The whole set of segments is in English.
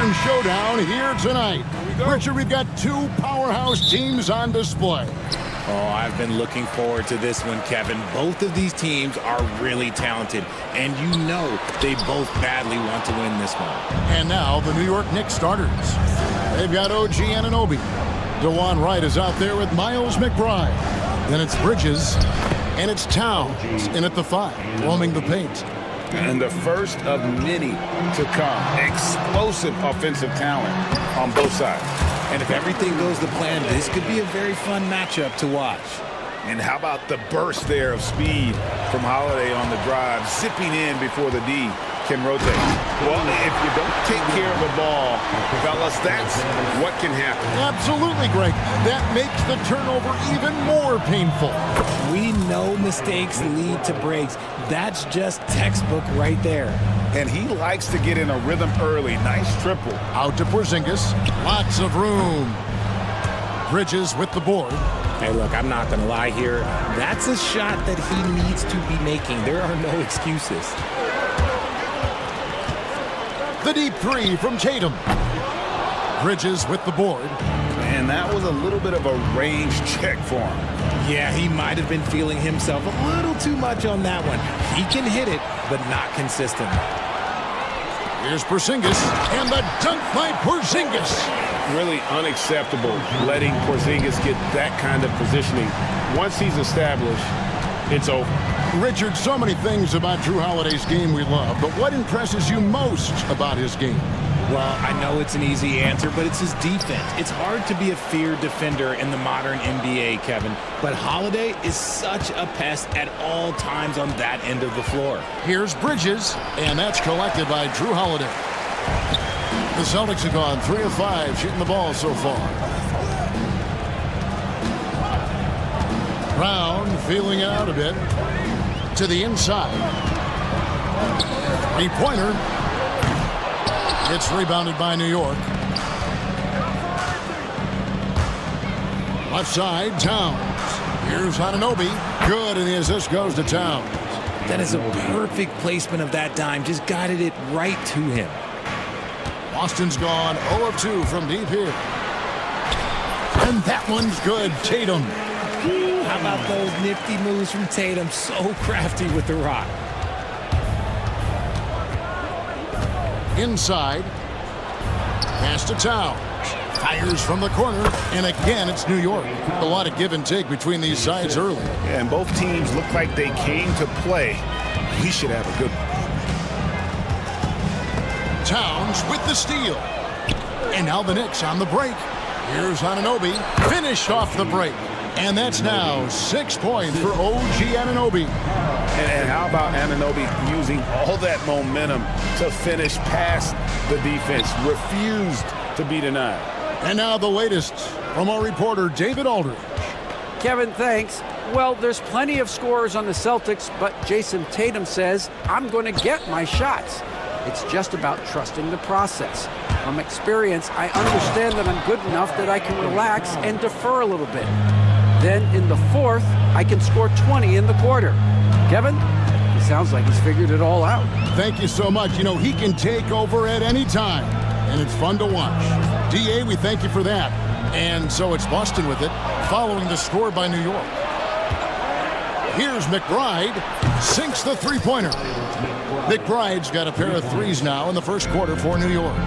Western Showdown here tonight. Richard, we've got two powerhouse teams on display. Oh, I've been looking forward to this one, Kevin. Both of these teams are really talented, and you know they both badly want to win this one. And now the New York Knicks starters. They've got OG Anunoby. DeJuan Wright is out there with Miles McBride. Then it's Bridges, and it's Towns in at the 5, roaming the paint. And the first of many to come. Explosive offensive talent on both sides. And if everything goes to plan, this could be a very fun matchup to watch. And how about the burst there of speed from Holiday on the drive, zipping in before the D can rotate. Well, if you don't take care of the ball, fellas, that's what can happen. Absolutely, Greg. That makes the turnover even more painful. We know mistakes lead to breaks. That's just textbook right there. And he likes to get in a rhythm early. Nice triple. Out to Porzingis. Lots of room. Bridges with the board. Hey, look, I'm not going to lie here. That's a shot that he needs to be making. There are no excuses. The deep 3 from Tatum. Bridges with the board. And that was a little bit of a range check for him. Yeah, he might have been feeling himself a little too much on that one. He can hit it, but not consistently. Here's Porzingis, and the dunk by Porzingis. Really unacceptable letting Porzingis get that kind of positioning. Once he's established, it's over. Richard, so many things about Jrue Holiday's game we love, but what impresses you most about his game? Well, I know it's an easy answer, but it's his defense. It's hard to be a feared defender in the modern NBA, Kevin. But Holiday is such a pest at all times on that end of the floor. Here's Bridges, and that's collected by Jrue Holiday. The Celtics have gone 3 of 5 shooting the ball so far. Brown feeling it out a bit. To the inside. Three-pointer. It's rebounded by New York. Left side, Towns. Here's Anunoby. Good, and the assist goes to Towns. That is a perfect placement of that dime. Just guided it right to him. Boston's gone 0 of 2 from deep here. And that one's good. Tatum. How about those nifty moves from Tatum? So crafty with the rock. Inside. Pass to Towns. Fires from the corner. And again, it's New York. A lot of give and take between these sides early. Yeah, and both teams look like they came to play. We should have a good one. Towns with the steal. And now the Knicks on the break. Here's Anunoby. Finished off the break. And that's now 6 points for OG Anunoby. And how about Anunoby using all that momentum to finish past the defense? Refused to be denied. And now the latest from our reporter, David Aldridge. Kevin, thanks. Well, there's plenty of scorers on the Celtics, but Jason Tatum says, I'm going to get my shots. It's just about trusting the process. From experience, I understand that I'm good enough that I can relax and defer a little bit. Then in the fourth, I can score 20 in the quarter. Kevin, it sounds like he's figured it all out. Thank you so much. You know, he can take over at any time, and it's fun to watch. DA, we thank you for that. And so it's Boston with it, following the score by New York. Here's McBride, sinks the three-pointer. McBride's got a pair of threes now in the first quarter for New York.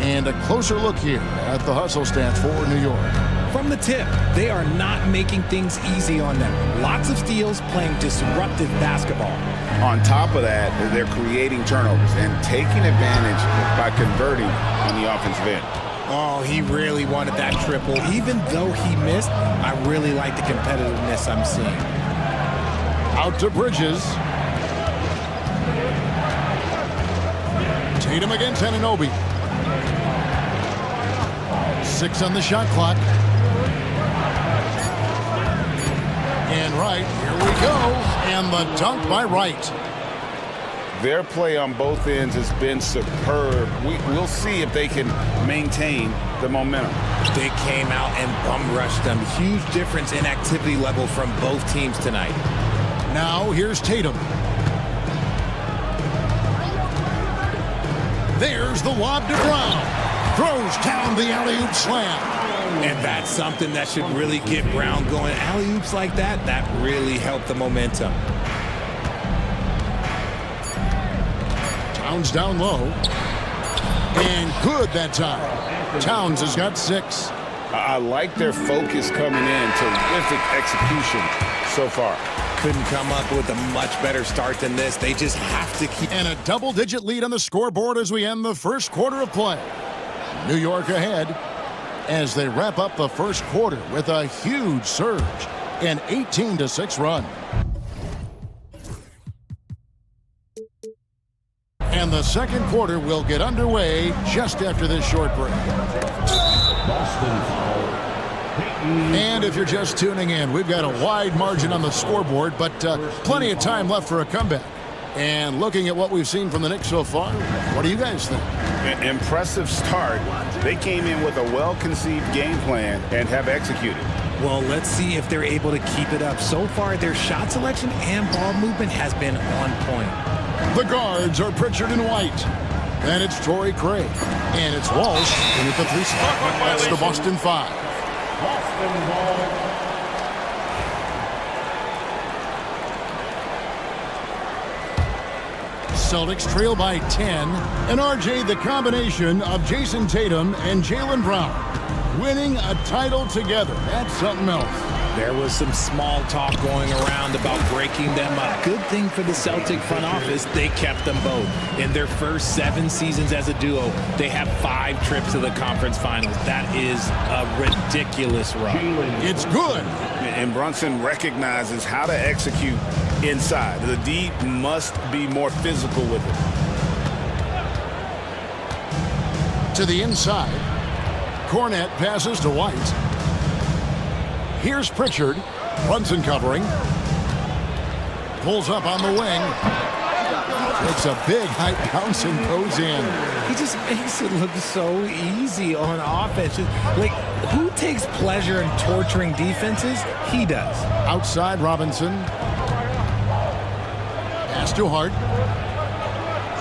And a closer look here at the hustle stats for New York. From the tip, they are not making things easy on them. Lots of steals, playing disruptive basketball. On top of that, they're creating turnovers and taking advantage by converting on the offensive end. Oh, he really wanted that triple. Even though he missed, I really like the competitiveness I'm seeing. Out to Bridges. Tatum against Anunoby. 6 on the shot clock. And Wright, here we go. And the dunk by Wright. Their play on both ends has been superb. We'll see if they can maintain the momentum. They came out and bum rushed them. Huge difference in activity level from both teams tonight. Now here's Tatum. There's the lob to Brown. Throws down the alley-oop slam. And that's something that should really get Brown going. Alley-oops like that, that really helped the momentum. Towns down low. And good that time. Towns has got 6. I like their focus coming in. Terrific execution so far. Couldn't come up with a much better start than this. They just have to keep... And a double-digit lead on the scoreboard as we end the first quarter of play. New York ahead as they wrap up the first quarter with a huge surge, an 18-6 run. And the second quarter will get underway just after this short break. And if you're just tuning in, we've got a wide margin on the scoreboard, but plenty of time left for a comeback. And looking at what we've seen from the Knicks so far, what do you guys think? An impressive start. They came in with a well-conceived game plan and have executed. Well, let's see if they're able to keep it up. So far, their shot selection and ball movement has been on point. The guards are Pritchard and White. And it's Torrey Craig. And it's Walsh in at the 3 spot. That's the Boston 5. Celtics trail by 10. And RJ, the combination of Jason Tatum and Jaylen Brown winning a title together. That's something else. There was some small talk going around about breaking them up. Good thing for the Celtic front office, they kept them both. In their first 7 seasons as a duo, they have 5 trips to the conference finals. That is a ridiculous run. It's good. And Brunson recognizes how to execute inside. The D must be more physical with it. To the inside. Cornette passes to White. Here's Pritchard. Brunson covering. Pulls up on the wing. Takes a big high bounce and goes in. He just makes it look so easy on offense. Like, who takes pleasure in torturing defenses? He does. Outside Robinson. Pass to Hart.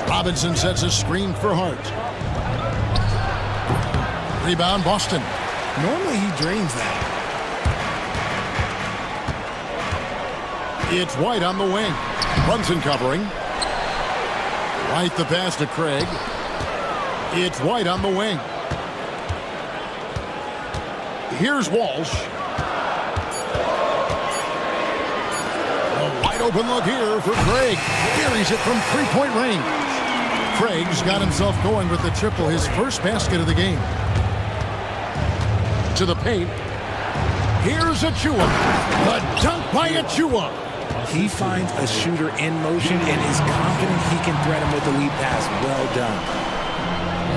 Robinson sets a screen for Hart. Rebound Boston. Normally he drains that. It's White on the wing. Brunson covering. White the pass to Craig. It's White on the wing. Here's Walsh. A wide open look here for Craig. Carries it from 3-point range. Craig's got himself going with the triple, his first basket of the game. To the paint. Here's Achua. The dunk by Achua. He finds a shooter in motion and is confident he can thread him with the lead pass. Well done.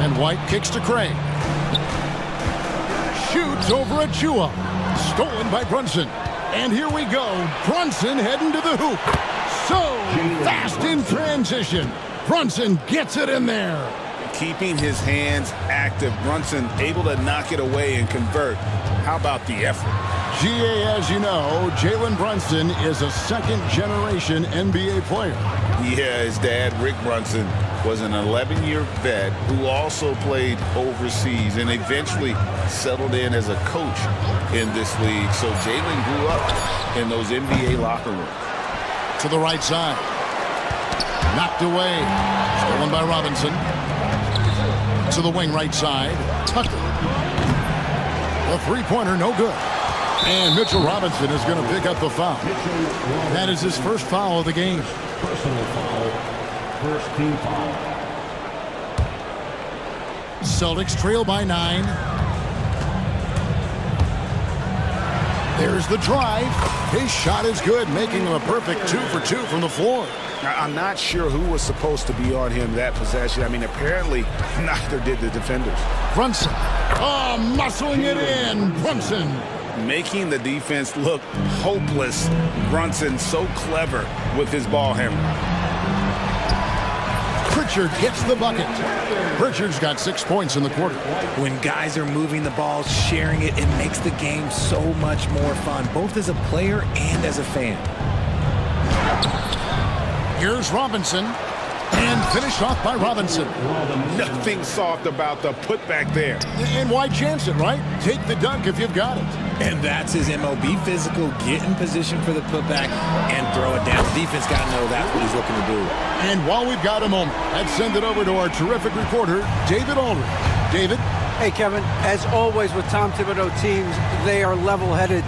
And White kicks to Craig. Shoots over Achua. Stolen by Brunson. And here we go. Brunson heading to the hoop. So fast in transition. Brunson gets it in there. Keeping his hands active. Brunson able to knock it away and convert. How about the effort? GA, as you know, Jalen Brunson is a second-generation NBA player. Yeah, his dad, Rick Brunson, was an 11-year vet who also played overseas and eventually settled in as a coach in this league. So Jalen grew up in those NBA locker rooms. To the right side. Knocked away. Stolen by Robinson. To the wing right side. Tucker. The three-pointer, no good. And Mitchell Robinson is going to pick up the foul. That is his first foul of the game. Personal foul. First team foul. Celtics trail by 9. There's the drive. His shot is good, making him a perfect 2 for 2 from the floor. I'm not sure who was supposed to be on him that possession. I mean, apparently neither did the defenders. Brunson. Oh, muscling it in. Brunson. Making the defense look hopeless. Brunson so clever with his ball handling. Pritchard gets the bucket. Pritchard's got 6 points in the quarter. When guys are moving the ball, sharing it, it makes the game so much more fun, both as a player and as a fan. Here's Robinson. And finished off by Robinson. Nothing soft about the putback there. And why chance it, right? Take the dunk if you've got it. And that's his MO. Be physical, get in position for the putback, and throw it down. The defense got to know that's what he's looking to do. And while we've got a moment, let's send it over to our terrific reporter, David Aldridge. David? Hey, Kevin, as always with Tom Thibodeau teams, they are level-headed.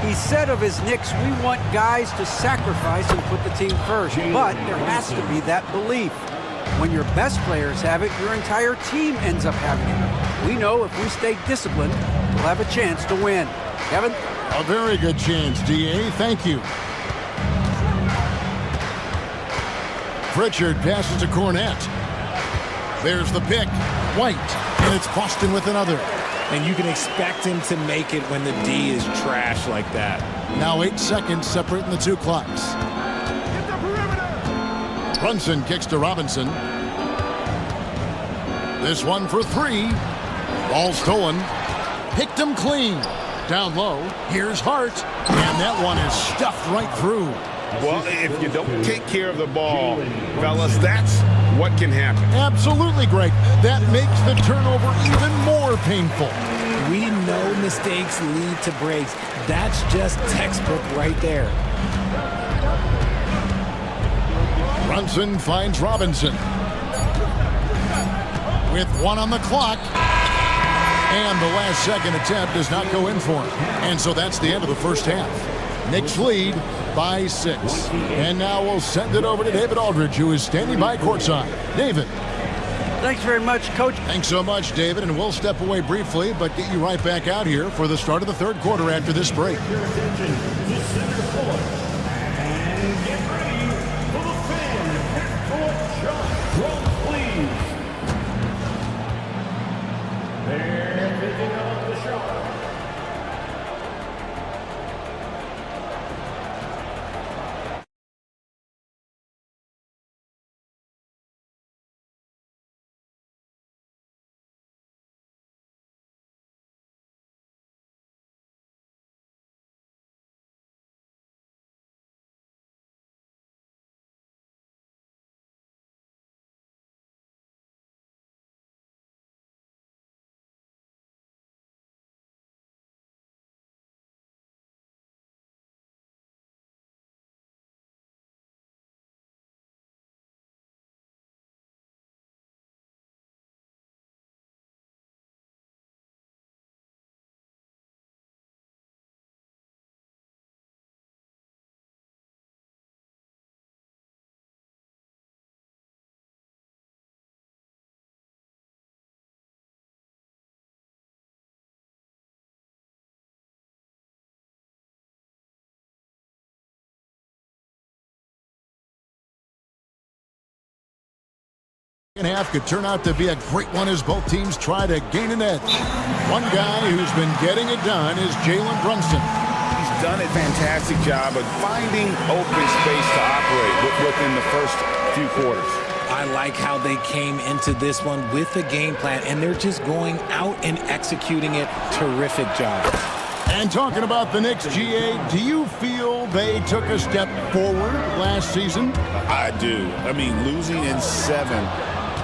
He said of his Knicks, we want guys to sacrifice and put the team first, but there has to be that belief. When your best players have it, your entire team ends up having it. We know if we stay disciplined, we'll have a chance to win. Kevin? A very good chance, D.A. Thank you. Pritchard passes to Cornette. There's the pick. White. And it's Boston with another. And you can expect him to make it when the D is trash like that. Now 8 seconds separating the two clocks. Brunson kicks to Robinson. This one for three. Ball stolen. Picked him clean. Down low. Here's Hart. And that one is stuffed right through. Well, if you don't take care of the ball, fellas, that's what can happen. Absolutely, Greg. That makes the turnover even more painful. We know mistakes lead to breaks. That's just textbook right there. Brunson finds Robinson. With one on the clock. And the last second attempt does not go in for him. And so that's the end of the first half. Knicks lead by 6. And now we'll send it over to David Aldridge, who is standing by courtside. David. Thanks very much, Coach. Thanks so much, David. And we'll step away briefly, but get you right back out here for the start of the third quarter after this break. Your attention to center court. And get ready for the fan court shot clock, please. They're picking up the shot. Second half could turn out to be a great one as both teams try to gain an edge. One guy who's been getting it done is Jalen Brunson. He's done a fantastic job of finding open space to operate within the first few quarters. I like how they came into this one with a game plan, and they're just going out and executing it. Terrific job. And talking about the Knicks, GA, do you feel they took a step forward last season? I do. I mean, losing in 7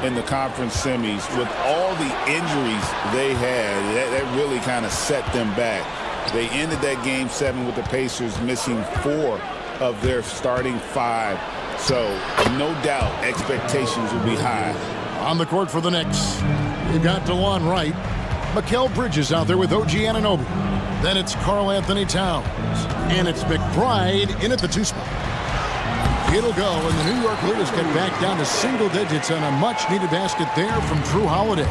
in the conference semis with all the injuries they had, that really kind of set them back. They ended that game 7 with the Pacers missing 4 of their starting 5. So no doubt expectations will be high. On the court for the Knicks, you've got DeLon Wright. Mikal Bridges out there with OG Anunoby. Then it's Karl Anthony Towns. And it's McBride in at the 2 spot. It'll go, and the New York Leaders get back down to single digits on a much-needed basket there from Drew Holiday.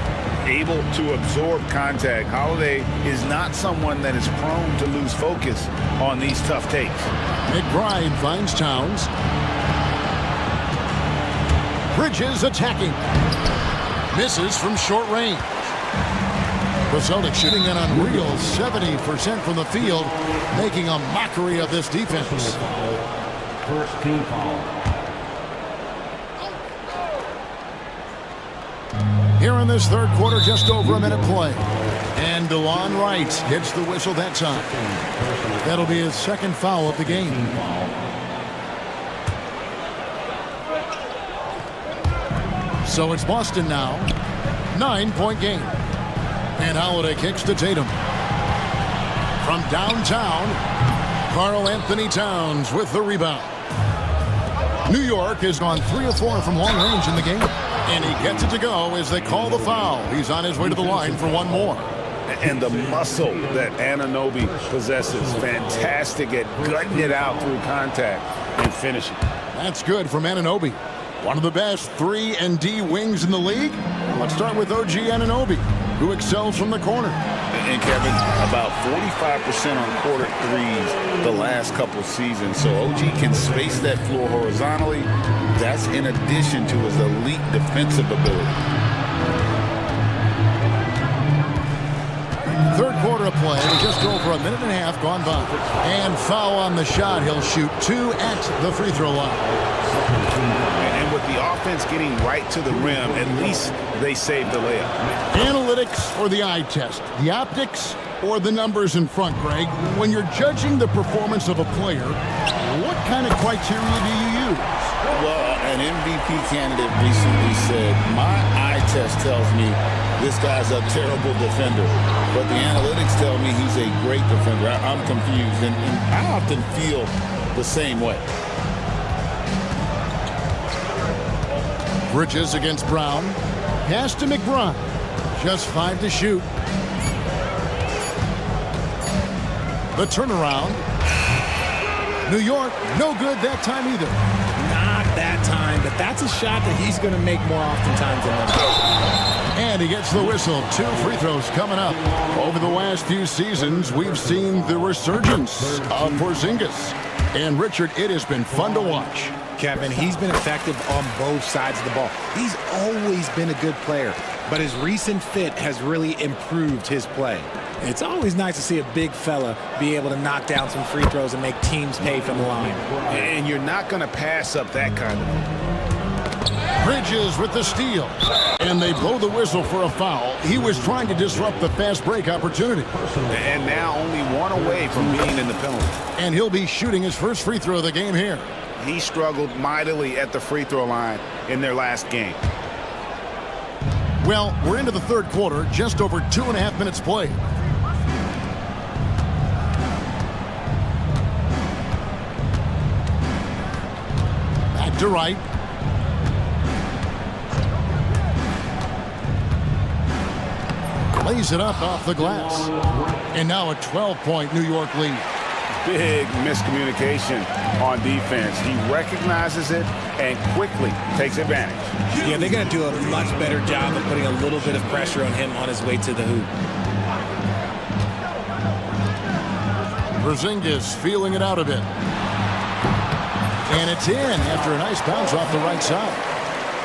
Able to absorb contact. Holiday is not someone that is prone to lose focus on these tough takes. McBride finds Towns. Bridges attacking. Misses from short range. The Celtics shooting an unreal 70% from the field, making a mockery of this defense. First team foul. Here in this third quarter, just over a minute play. And DeLon Wright gets the whistle that time. That'll be his second foul of the game. So it's Boston now. 9-point game. And Holiday kicks to Tatum. From downtown, Karl Anthony Towns with the rebound. New York has gone 3 of 4 from long range in the game. And he gets it to go as they call the foul. He's on his way to the line for one more. And the muscle that Anunoby possesses, fantastic at gutting it out through contact and finishing. That's good from Anunoby. One of the best 3 and D wings in the league. Let's start with OG Anunoby, who excels from the corner. And Kevin, about 45% on quarter threes the last couple seasons. So OG can space that floor horizontally. That's in addition to his elite defensive ability. Third quarter of play, just over a minute and a half gone by. And foul on the shot. He'll shoot 2 at the free throw line. And with the offense getting right to the rim, at least they saved the layup. Analytics or the eye test? The optics or the numbers in front, Greg? When you're judging the performance of a player, what kind of criteria do you use? Well, an MVP candidate recently said, my eye test tells me this guy's a terrible defender, but the analytics tell me he's a great defender. I'm confused, and I often feel the same way. Bridges against Brown. Pass to McBride. Just 5 to shoot. The turnaround. New York, no good that time either. Not that time, but that's a shot that he's going to make more oftentimes than not. And he gets the whistle. 2 free throws coming up. Over the last few seasons, we've seen the resurgence of Porzingis. And Richard, it has been fun to watch. Kevin, he's been effective on both sides of the ball. He's always been a good player, but his recent fit has really improved his play. It's always nice to see a big fella be able to knock down some free throws and make teams pay from the line. And you're not going to pass up that kind of. Bridges with the steal. And they blow the whistle for a foul. He was trying to disrupt the fast break opportunity. And now only 1 away from being in the penalty. And he'll be shooting his first free throw of the game here. He struggled mightily at the free throw line in their last game. Well, we're into the third quarter, just over 2.5 minutes played. Back to right. Lays it up off the glass. And now a 12-point New York lead. Big miscommunication on defense. He recognizes it and quickly takes advantage. Yeah, they're going to do a much better job of putting a little bit of pressure on him on his way to the hoop. Porzingis feeling it out a bit. And it's in after a nice bounce off the right side.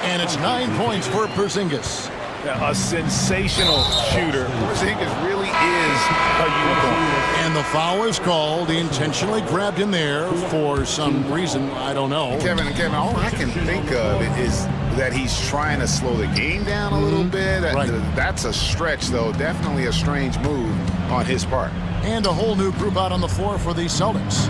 And it's 9 points for Porzingis. A sensational shooter. Porzingis really is a unicorn. And the foul is called. He intentionally grabbed him there for some reason, I don't know. Kevin, all I can think of is that he's trying to slow the game down a little bit. Right. That's a stretch, though. Definitely a strange move on his part. And a whole new group out on the floor for the Celtics.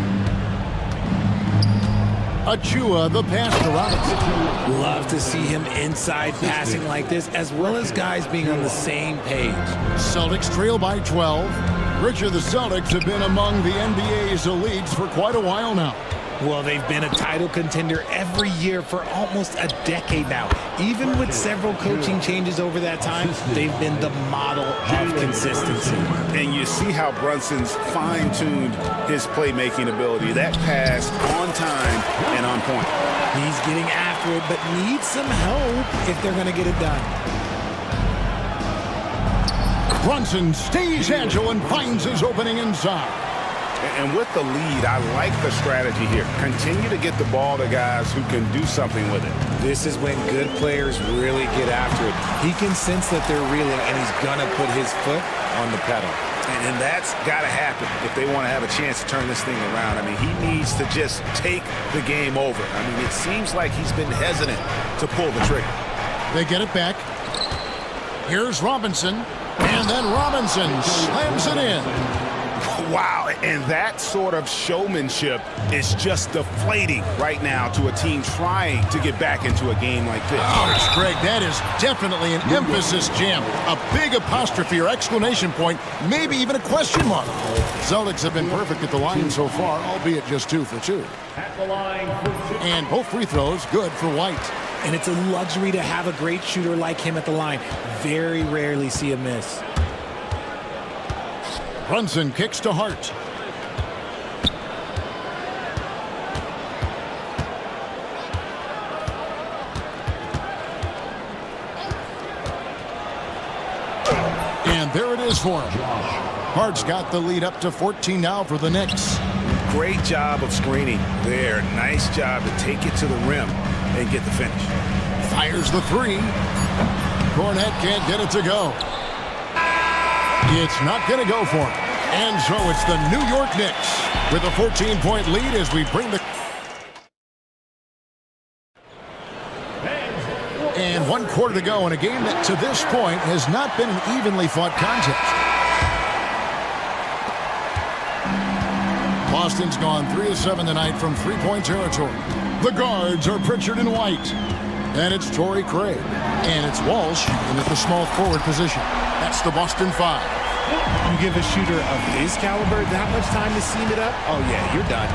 Achua, the pass to Robinson. Love to see him inside passing like this, as well as guys being on the same page. Celtics trail by 12. Richard, the Celtics have been among the NBA's elites for quite a while now. Well, they've been a title contender every year for almost a decade now. Even with several coaching changes over that time, they've been the model of consistency. And you see how Brunson's fine-tuned his playmaking ability. That pass on time and on point. He's getting after it, but needs some help if they're going to get it done. Brunson stays agile and finds his opening inside. And with the lead, I like the strategy here. Continue to get the ball to guys who can do something with it. This is when good players really get after it. He can sense that they're reeling, and he's going to put his foot on the pedal. And that's got to happen if they want to have a chance to turn this thing around. I mean, he needs to just take the game over. I mean, it seems like he's been hesitant to pull the trigger. They get it back. Here's Robinson. And then Robinson slams it in. Wow, and that sort of showmanship is just deflating right now to a team trying to get back into a game like this. Ouch, Greg, that is definitely an emphasis jam. A big apostrophe or exclamation point, maybe even a question mark. Celtics have been perfect at the line so far, albeit just 2 for 2. At the line for And both free throws good for White. And it's a luxury to have a great shooter like him at the line. Very rarely see a miss. Brunson kicks to Hart. And there it is for him. Hart's got the lead up to 14 now for the Knicks. Great job of screening there. Nice job to take it to the rim and get the finish. Fires the 3. Cornette can't get it to go. It's not going to go for him. And so it's the New York Knicks with a 14-point lead as we bring the... And 1 quarter to go in a game that to this point has not been an evenly fought contest. Boston's gone 3 of 7 tonight from three-point territory. The guards are Pritchard and White. And it's Torrey Craig. And it's Walsh in at the small forward position. That's the Boston 5. You give a shooter of his caliber that much time to seam it up, oh yeah, you're done.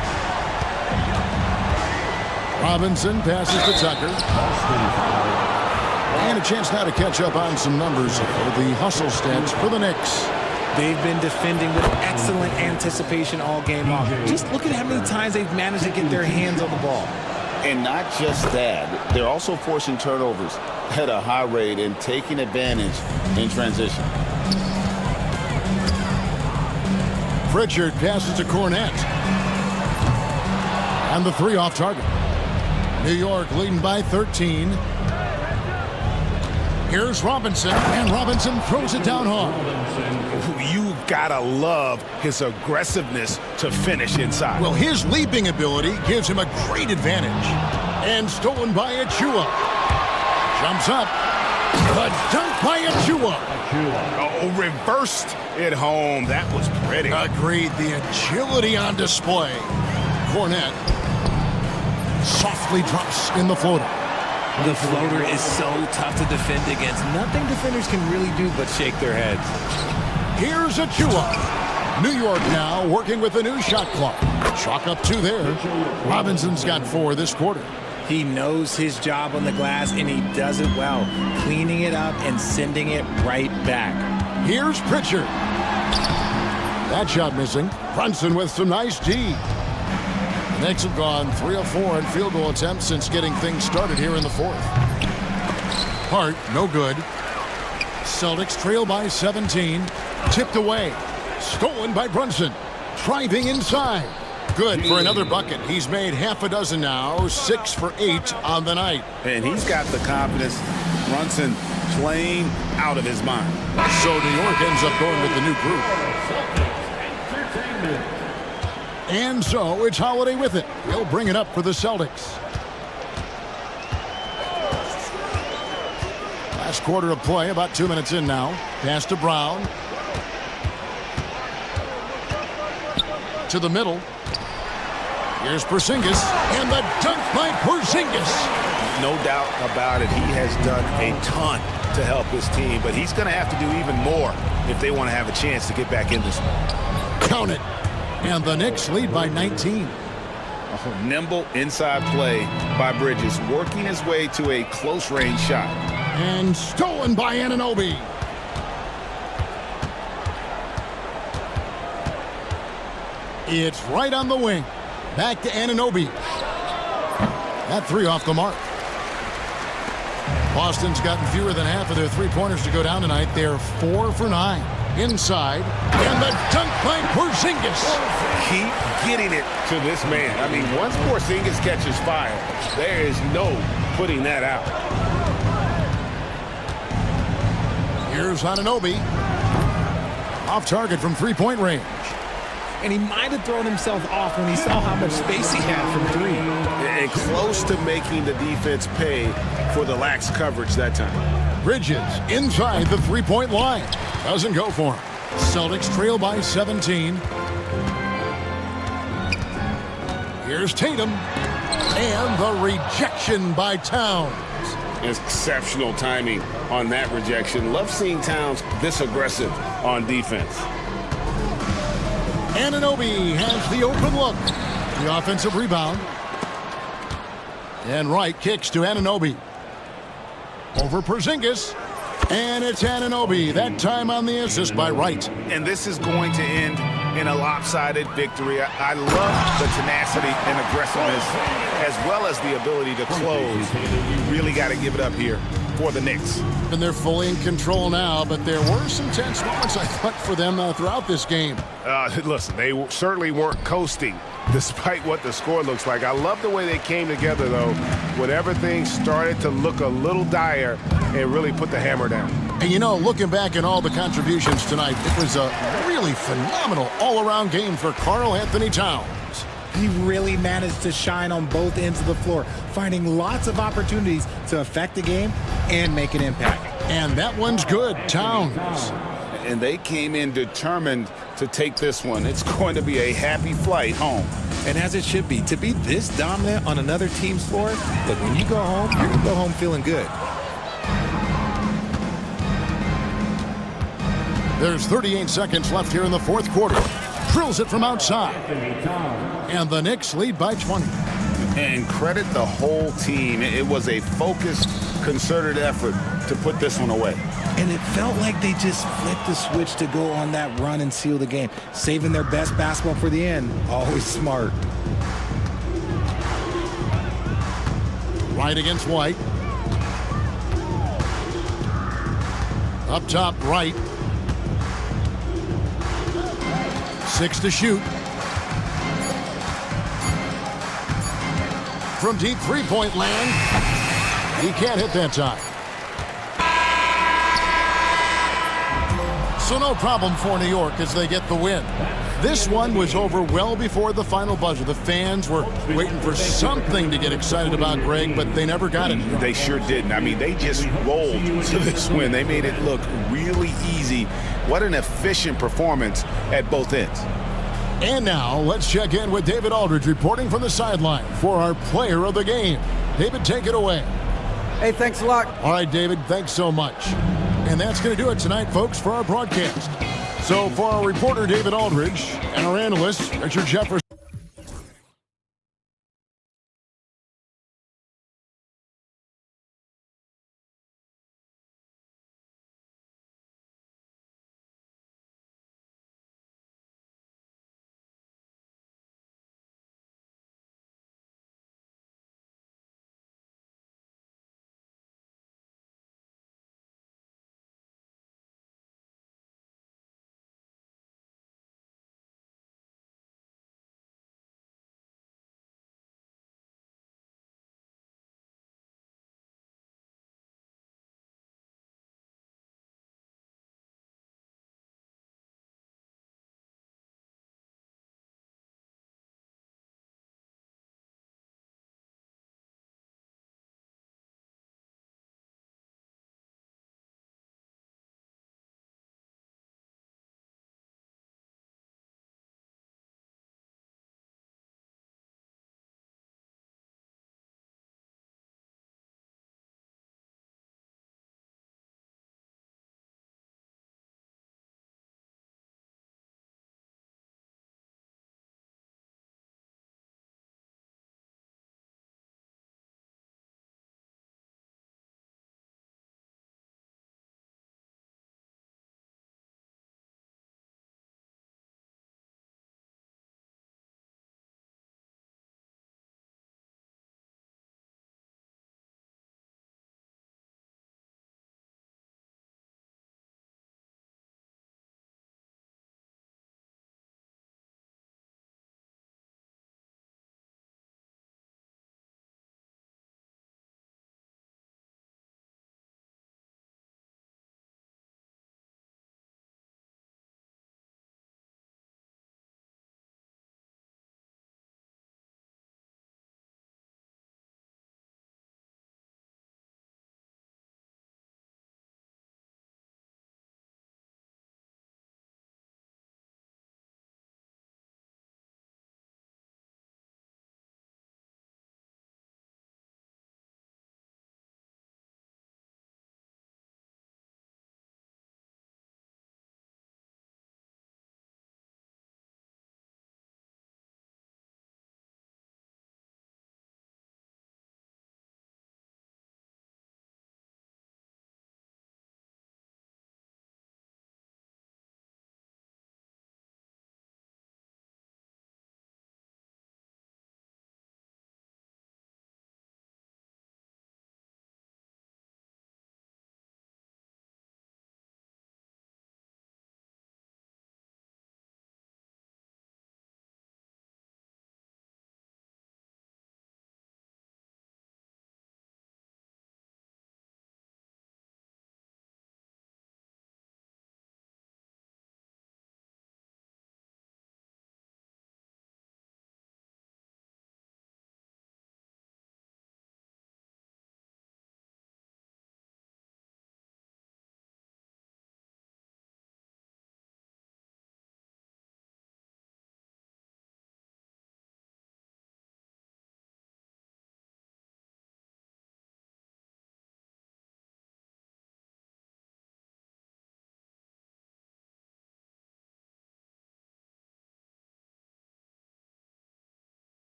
Robinson passes to Tucker. And a chance now to catch up on some numbers for the hustle stats for the Knicks. They've been defending with excellent anticipation all game long. Just look at how many times they've managed to get their hands on the ball. And not just that, they're also forcing turnovers at a high rate and taking advantage in transition. Pritchard passes to Cornette. And the 3 off target. New York leading by 13. Here's Robinson, and Robinson throws it down hard. You've got to love his aggressiveness to finish inside. Well, his leaping ability gives him a great advantage. And stolen by Achua. Jumps up. The dunk by Achua. Oh, reversed it home. That was pretty. Agreed. The agility on display. Cornette softly drops in the floater. The floater is so tough to defend against. Nothing defenders can really do but shake their heads. Here's Achua. New York now working with a new shot clock. Chalk up 2 there. Robinson's got 4 this quarter. He knows his job on the glass, and he does it well, cleaning it up and sending it right back. Here's Pritchard. That shot missing. Brunson with some nice D. The Knicks have gone 3 of 4 in field goal attempts since getting things started here in the 4th. Hart, no good. Celtics trail by 17. Tipped away. Stolen by Brunson. Driving inside. Good for another bucket. He's made half a dozen now. 6 for 8 on the night. And he's got the confidence. Brunson playing out of his mind. So New York ends up going with the new group. And so it's Holiday with it. He'll bring it up for the Celtics. Last quarter of play, about 2 minutes in now. Pass to Brown. To the middle. Here's Porzingis. And the dunk by Porzingis. No doubt about it. He has done a ton to help his team, but he's going to have to do even more if they want to have a chance to get back in this one. Count it. And the Knicks lead by 19. A nimble inside play by Bridges, working his way to a close-range shot. And stolen by Anunoby. It's right on the wing. Back to Anunoby. That 3 off the mark. Boston's gotten fewer than half of their three-pointers to go down tonight. They're 4 for 9. Inside. And the dunk by Porzingis. Keep getting it to this man. I mean, once Porzingis catches fire, there is no putting that out. Here's Anunoby. Off target from three-point range. And he might have thrown himself off when he saw how much space he had from 3. And close to making the defense pay for the lax coverage that time. Bridges inside the three-point line. Doesn't go for him. Celtics trail by 17. Here's Tatum. And the rejection by Towns. Exceptional timing on that rejection. Love seeing Towns this aggressive on defense. Anunoby has the open look. The offensive rebound. And Wright kicks to Anunoby. Over Porzingis. And it's Anunoby. That time on the assist by Wright. And this is going to end in a lopsided victory. I love the tenacity and aggressiveness as well as the ability to close. You really got to give it up here for the Knicks. And they're fully in control now, but there were some tense moments, I thought, for them throughout this game. Listen, they certainly weren't coasting despite what the score looks like. I love the way they came together, though, when everything started to look a little dire and really put the hammer down. And, you know, looking back at all the contributions tonight, it was a really phenomenal all-around game for Karl Anthony Towns. He really managed to shine on both ends of the floor, finding lots of opportunities to affect the game and make an impact. And that one's good, Towns. And they came in determined to take this one. It's going to be a happy flight home. And as it should be, to be this dominant on another team's floor, look, when you go home, you're going to go home feeling good. There's 38 seconds left here in the fourth quarter. Drills it from outside. And the Knicks lead by 20. And credit the whole team. It was a focused, concerted effort to put this one away. And it felt like they just flipped the switch to go on that run and seal the game. Saving their best basketball for the end. Always smart. Right against White. Up top, Wright. 6 to shoot. From deep three-point land. He can't hit that time. So no problem for New York as they get the win. This one was over well before the final buzzer. The fans were waiting for something to get excited about, Greg, but they never got it. They sure didn't. I mean, they just rolled to this win. They made it look really easy. What an efficient performance at both ends. And now, let's check in with David Aldridge reporting from the sideline for our player of the game. David, take it away. Hey, thanks a lot. All right, David, thanks so much. And that's going to do it tonight, folks, for our broadcast. So for our reporter, David Aldridge, and our analyst, Richard Jefferson.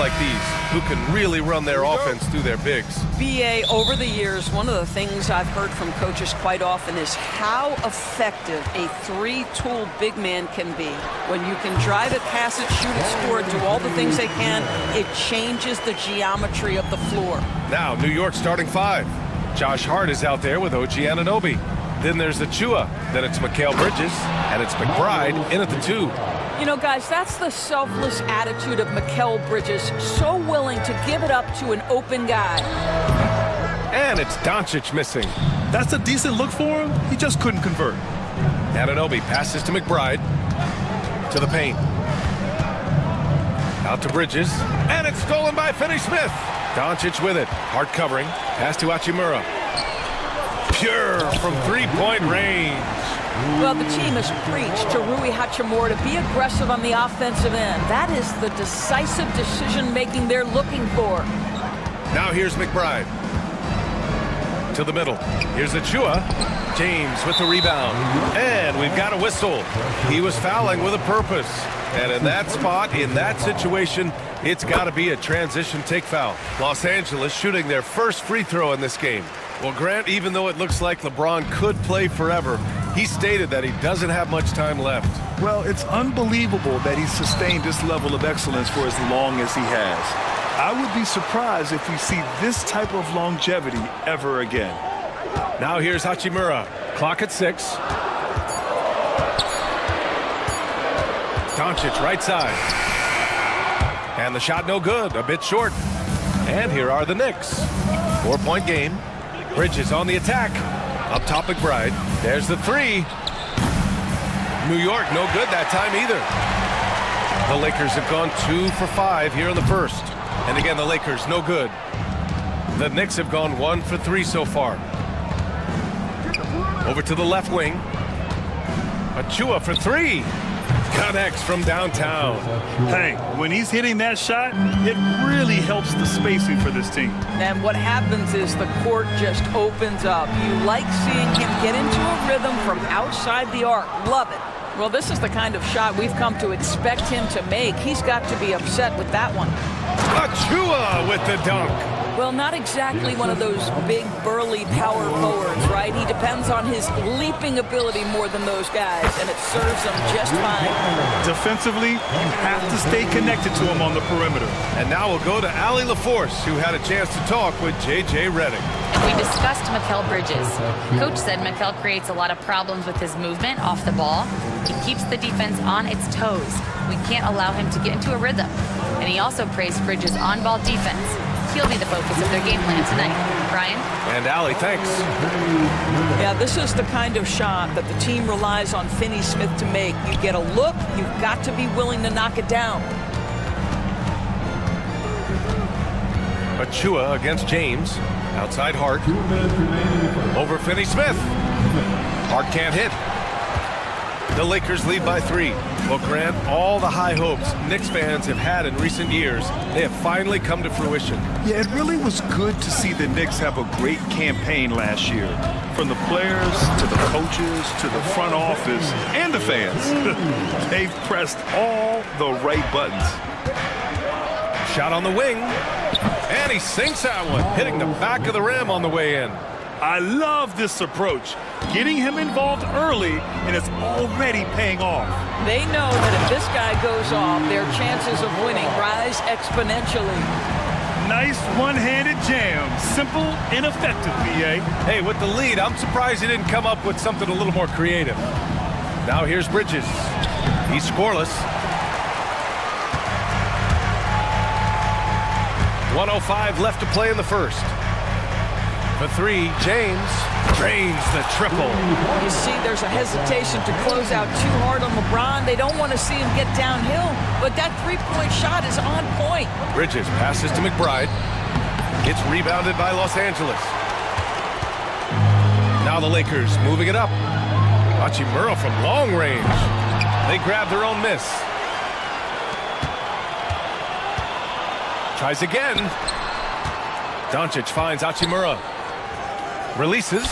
like these who can really run their offense through their bigs. BA, over the years, one of the things I've heard from coaches quite often is how effective a three-tooled big man can be. When you can drive it, pass it, shoot it, score it, do all the things they can, it changes the geometry of the floor. Now, New York starting five. Josh Hart is out there with OG Anunoby. Then there's Achua. Then it's Mikal Bridges. And it's McBride in at the 2. You know, guys, that's the selfless attitude of Mikal Bridges, so willing to give it up to an open guy. And it's Doncic missing. That's a decent look for him. He just couldn't convert. Anunoby passes to McBride. To the paint. Out to Bridges. And it's stolen by Finney-Smith. Doncic with it. Hard covering. Pass to Hachimura. Pure from three-point range. Well, the team has preached to Rui Hachimura to be aggressive on the offensive end. That is the decisive decision-making they're looking for. Now here's McBride. To the middle. Here's Achua. James with the rebound. And we've got a whistle. He was fouling with a purpose. And in that spot, in that situation, it's got to be a transition take foul. Los Angeles shooting their first free throw in this game. Well, Grant, even though it looks like LeBron could play forever, he stated that he doesn't have much time left. Well, it's unbelievable that he's sustained this level of excellence for as long as he has. I would be surprised if we see this type of longevity ever again. Now here's Hachimura. Clock at 6. Doncic right side. And the shot no good, a bit short. And here are the Knicks. 4-point game. Bridges on the attack. Up top McBride. There's the 3. New York no good that time either. The Lakers have gone 2 for 5 here in the first. And again, the Lakers no good. The Knicks have gone 1 for 3 so far. Over to the left wing. Achua for 3. Connects from downtown. Hey, when he's hitting that shot, it really helps the spacing for this team. And what happens is the court just opens up. You like seeing him get into a rhythm from outside the arc. Love it. Well, this is the kind of shot we've come to expect him to make. He's got to be upset with that one. Achua with the dunk. Well, not exactly one of those big, burly power forwards, right? He depends on his leaping ability more than those guys, and it serves him just fine. Defensively, you have to stay connected to him on the perimeter. And now we'll go to Allie LaForce, who had a chance to talk with J.J. Redick. We discussed Mikal Bridges. Coach said Mikal creates a lot of problems with his movement off the ball. He keeps the defense on its toes. We can't allow him to get into a rhythm. And he also praised Bridges' on-ball defense. He'll be the focus of their game plan tonight. Brian? And Allie, thanks. Yeah, this is the kind of shot that the team relies on Finney-Smith to make. You get a look, you've got to be willing to knock it down. Achua against James. Outside Hart. Over Finney-Smith. Hart can't hit. The Lakers lead by 3. Well, Grant, all the high hopes Knicks fans have had in recent years, they have finally come to fruition. Yeah, it really was good to see the Knicks have a great campaign last year. From the players, to the coaches, to the front office, and the fans. They've pressed all the right buttons. Shot on the wing. And he sinks that one, hitting the back of the rim on the way in. I love this approach. Getting him involved early, and it's already paying off. They know that if this guy goes off, their chances of winning rise exponentially. Nice one-handed jam. Simple and effective, B.A. Hey, with the lead, I'm surprised he didn't come up with something a little more creative. Now here's Bridges. He's scoreless. 1:05 left to play in the first. For 3, James drains the triple. You see, there's a hesitation to close out too hard on LeBron. They don't want to see him get downhill, but that three-point shot is on point. Bridges passes to McBride. It's rebounded by Los Angeles. Now the Lakers moving it up. Hachimura from long range. They grab their own miss. Tries again. Doncic finds Hachimura. Releases.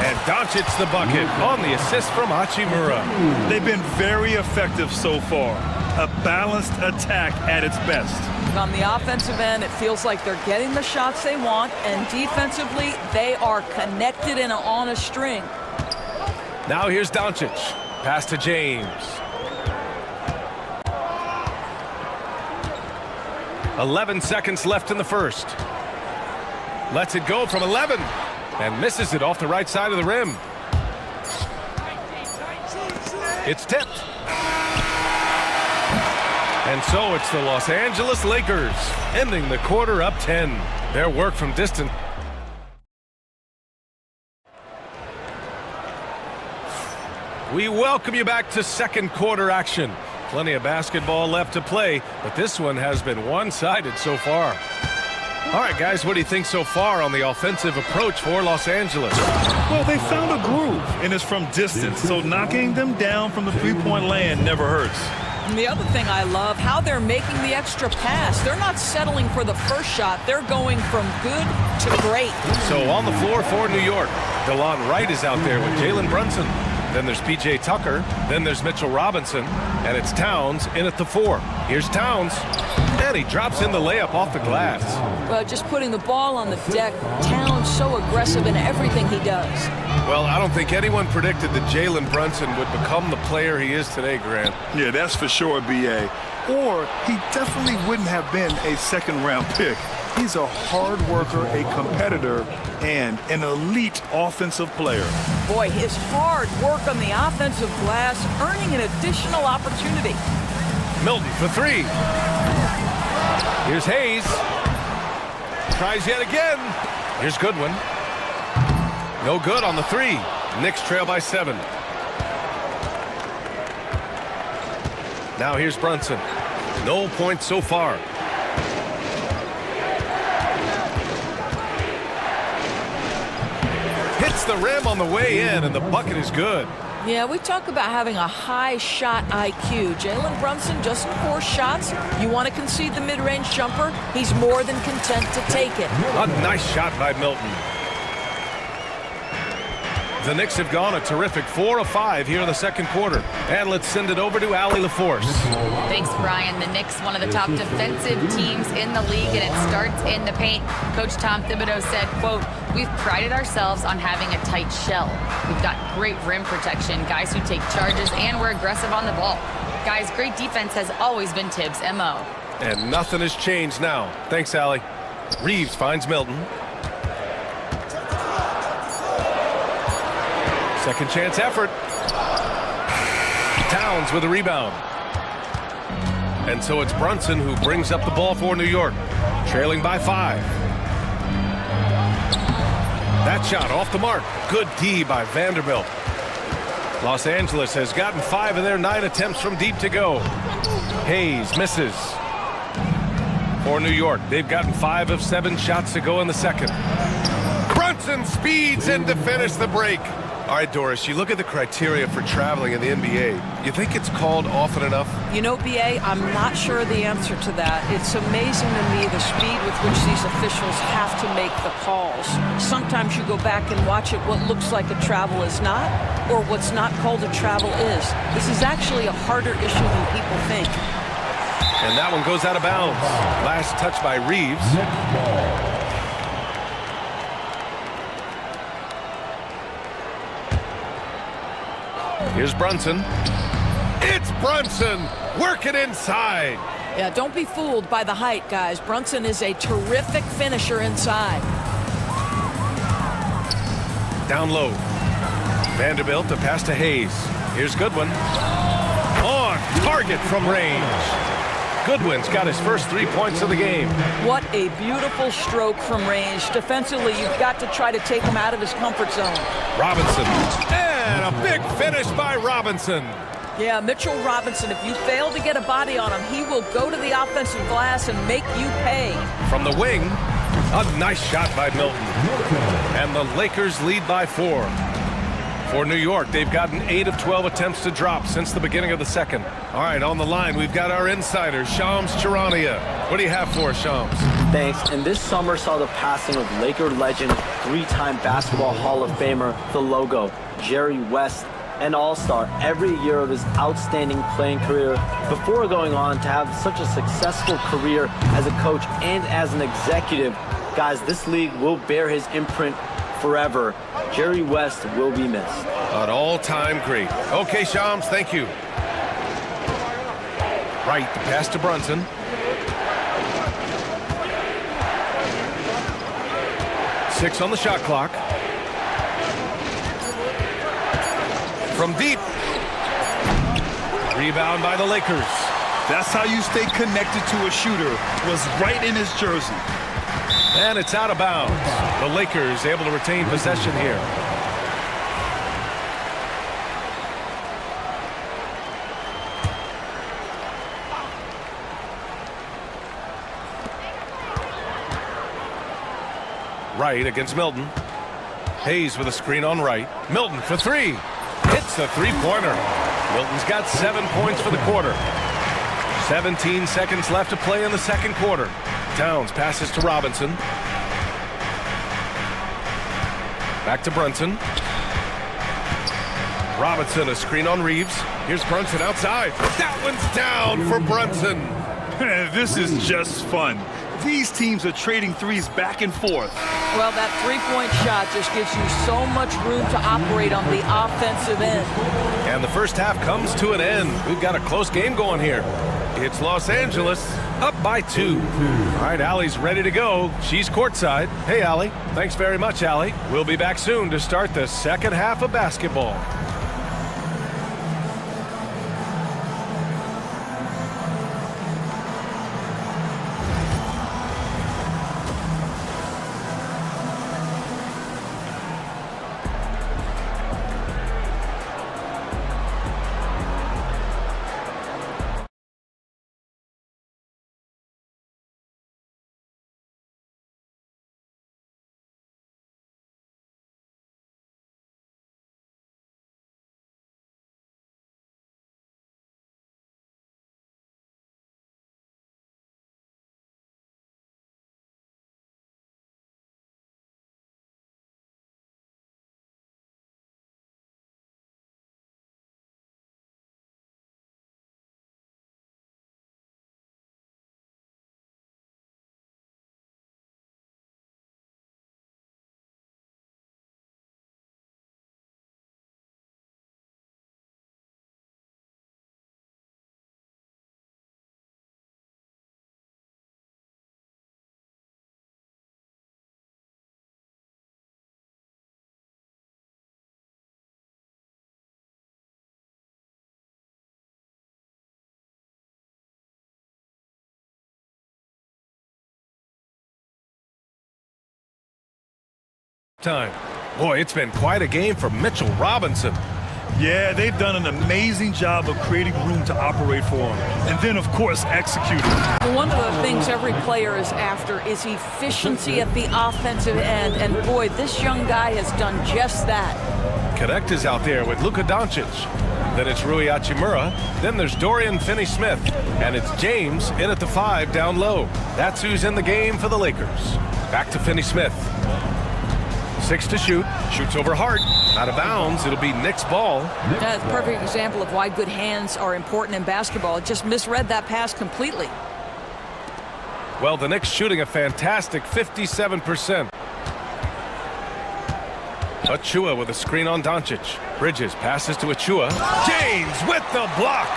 And Doncic the bucket on the assist from Hachimura. They've been very effective so far. a balanced attack at its best. On the offensive end, it feels like they're getting the shots they want, and defensively, they are connected and on a string. Now here's Doncic. Pass to James. 11 seconds left in the first. Lets it go from 11 and misses it off the right side of the rim. It's tipped. And so it's the Los Angeles Lakers ending the quarter up 10. Their work from distance. We welcome you back to second quarter action. Plenty of basketball left to play, but this one has been one-sided so far. All right, guys, what do you think so far on the offensive approach for Los Angeles? Well, they found a groove, and it's from distance, so knocking them down from the three-point land never hurts. And the other thing I love, how they're making the extra pass. They're not settling for the first shot. They're going from good to great. So on the floor for New York, DeLon Wright is out there with Jalen Brunson. Then there's P.J. Tucker. Then there's Mitchell Robinson. And it's Towns in at the 4. Here's Towns. And he drops in the layup off the glass. Well, just putting the ball on the deck. Towns so aggressive in everything he does. Well, I don't think anyone predicted that Jalen Brunson would become the player he is today, Grant. Yeah, that's for sure, B.A. Or he definitely wouldn't have been a second-round pick. He's a hard worker, a competitor, and an elite offensive player. Boy, his hard work on the offensive glass, earning an additional opportunity. Milton for 3. Here's Hayes. Tries yet again. Here's Goodwin. No good on the 3. Knicks trail by 7. Now here's Brunson. No points so far. Hits the rim on the way in, and the bucket is good. Yeah, we talk about having a high shot IQ. Jalen Brunson, just 4 shots. You want to concede the mid-range jumper? He's more than content to take it. A nice shot by Milton. The Knicks have gone a terrific 4 of 5 here in the second quarter. And let's send it over to Allie LaForce. Thanks, Brian. The Knicks, one of the top defensive teams in the league, and it starts in the paint. Coach Tom Thibodeau said, quote, "We've prided ourselves on having a tight shell. We've got great rim protection, guys who take charges, and we're aggressive on the ball. Guys, great defense has always been Tibbs' MO." And nothing has changed now. Thanks, Allie. Reeves finds Milton. Second chance effort. Towns with a rebound. And so it's Brunson who brings up the ball for New York, trailing by 5. That shot off the mark. Good D by Vanderbilt. Los Angeles has gotten 5 of their 9 attempts from deep to go. Hayes misses. For New York, they've gotten 5 of 7 shots to go in the second. Brunson speeds in to finish the break. All right, Doris, you look at the criteria for traveling in the NBA. You think it's called often enough? You know, BA, I'm not sure the answer to that. It's amazing to me the speed with which these officials have to make the calls. Sometimes you go back and watch it, what looks like a travel is not, or what's not called a travel is. This is actually a harder issue than people think. And that one goes out of bounds. Last touch by Reeves. Here's Brunson. It's Brunson working inside. Yeah, don't be fooled by the height, guys. Brunson is a terrific finisher inside. Down low. Vanderbilt to pass to Hayes. Here's Goodwin. On target from range. Goodwin's got his first 3 points of the game. What a beautiful stroke from range. Defensively, you've got to try to take him out of his comfort zone. Robinson. And a big finish by Robinson. Yeah, Mitchell Robinson, if you fail to get a body on him, he will go to the offensive glass and make you pay. From the wing, a nice shot by Milton. And the Lakers lead by 4. For New York, they've gotten 8 of 12 attempts to drop since the beginning of the second. All right, on the line, we've got our insider, Shams Charania. What do you have for us, Shams? Thanks. And this summer saw the passing of Laker legend, 3-time Basketball Hall of Famer, the logo, Jerry West. an all-star every year of his outstanding playing career before going on to have such a successful career as a coach and as an executive. Guys, this league will bear his imprint forever. Jerry West will be missed. An all-time great. Okay, Shams, thank you. Right, the pass to Brunson. Six on the shot clock. From deep. Rebound by the Lakers. That's how you stay connected to a shooter. Was right in his jersey. And it's out of bounds. The Lakers able to retain possession here. Wright against Milton. Hayes with a screen on Wright. Milton for three. Hits the three-pointer. Milton's got 7 points for the quarter. 17 seconds left to play in the second quarter. Towns passes to Robinson. Back to Brunson. Robinson, a screen on Reeves. Here's Brunson outside. That one's down for Brunson. This is just fun. These teams are trading threes back and forth. Well, that three-point shot just gives you so much room to operate on the offensive end. And the first half comes to an end. We've got a close game going here. It's Los Angeles up by 2. All right, Allie's ready to go. She's courtside. Hey, Allie. Thanks very much, Allie. We'll be back soon to start the second half of basketball. Time. Boy, it's been quite a game for Mitchell Robinson. Yeah, they've done an amazing job of creating room to operate for him. And then, of course, executing. One of the things every player is after is efficiency at the offensive end. And boy, this young guy has done just that. Connect is out there with Luka Doncic. Then it's Rui Hachimura. Then there's Dorian Finney-Smith. And it's James in at the 5 down low. That's who's in the game for the Lakers. Back to Finney-Smith. 6 to shoot. Shoots over Hart. Out of bounds. It'll be Knicks ball. That's a perfect example of why good hands are important in basketball. It just misread that pass completely. Well, the Knicks shooting a fantastic 57%. Achua with a screen on Doncic. Bridges passes to Achua. James with the block.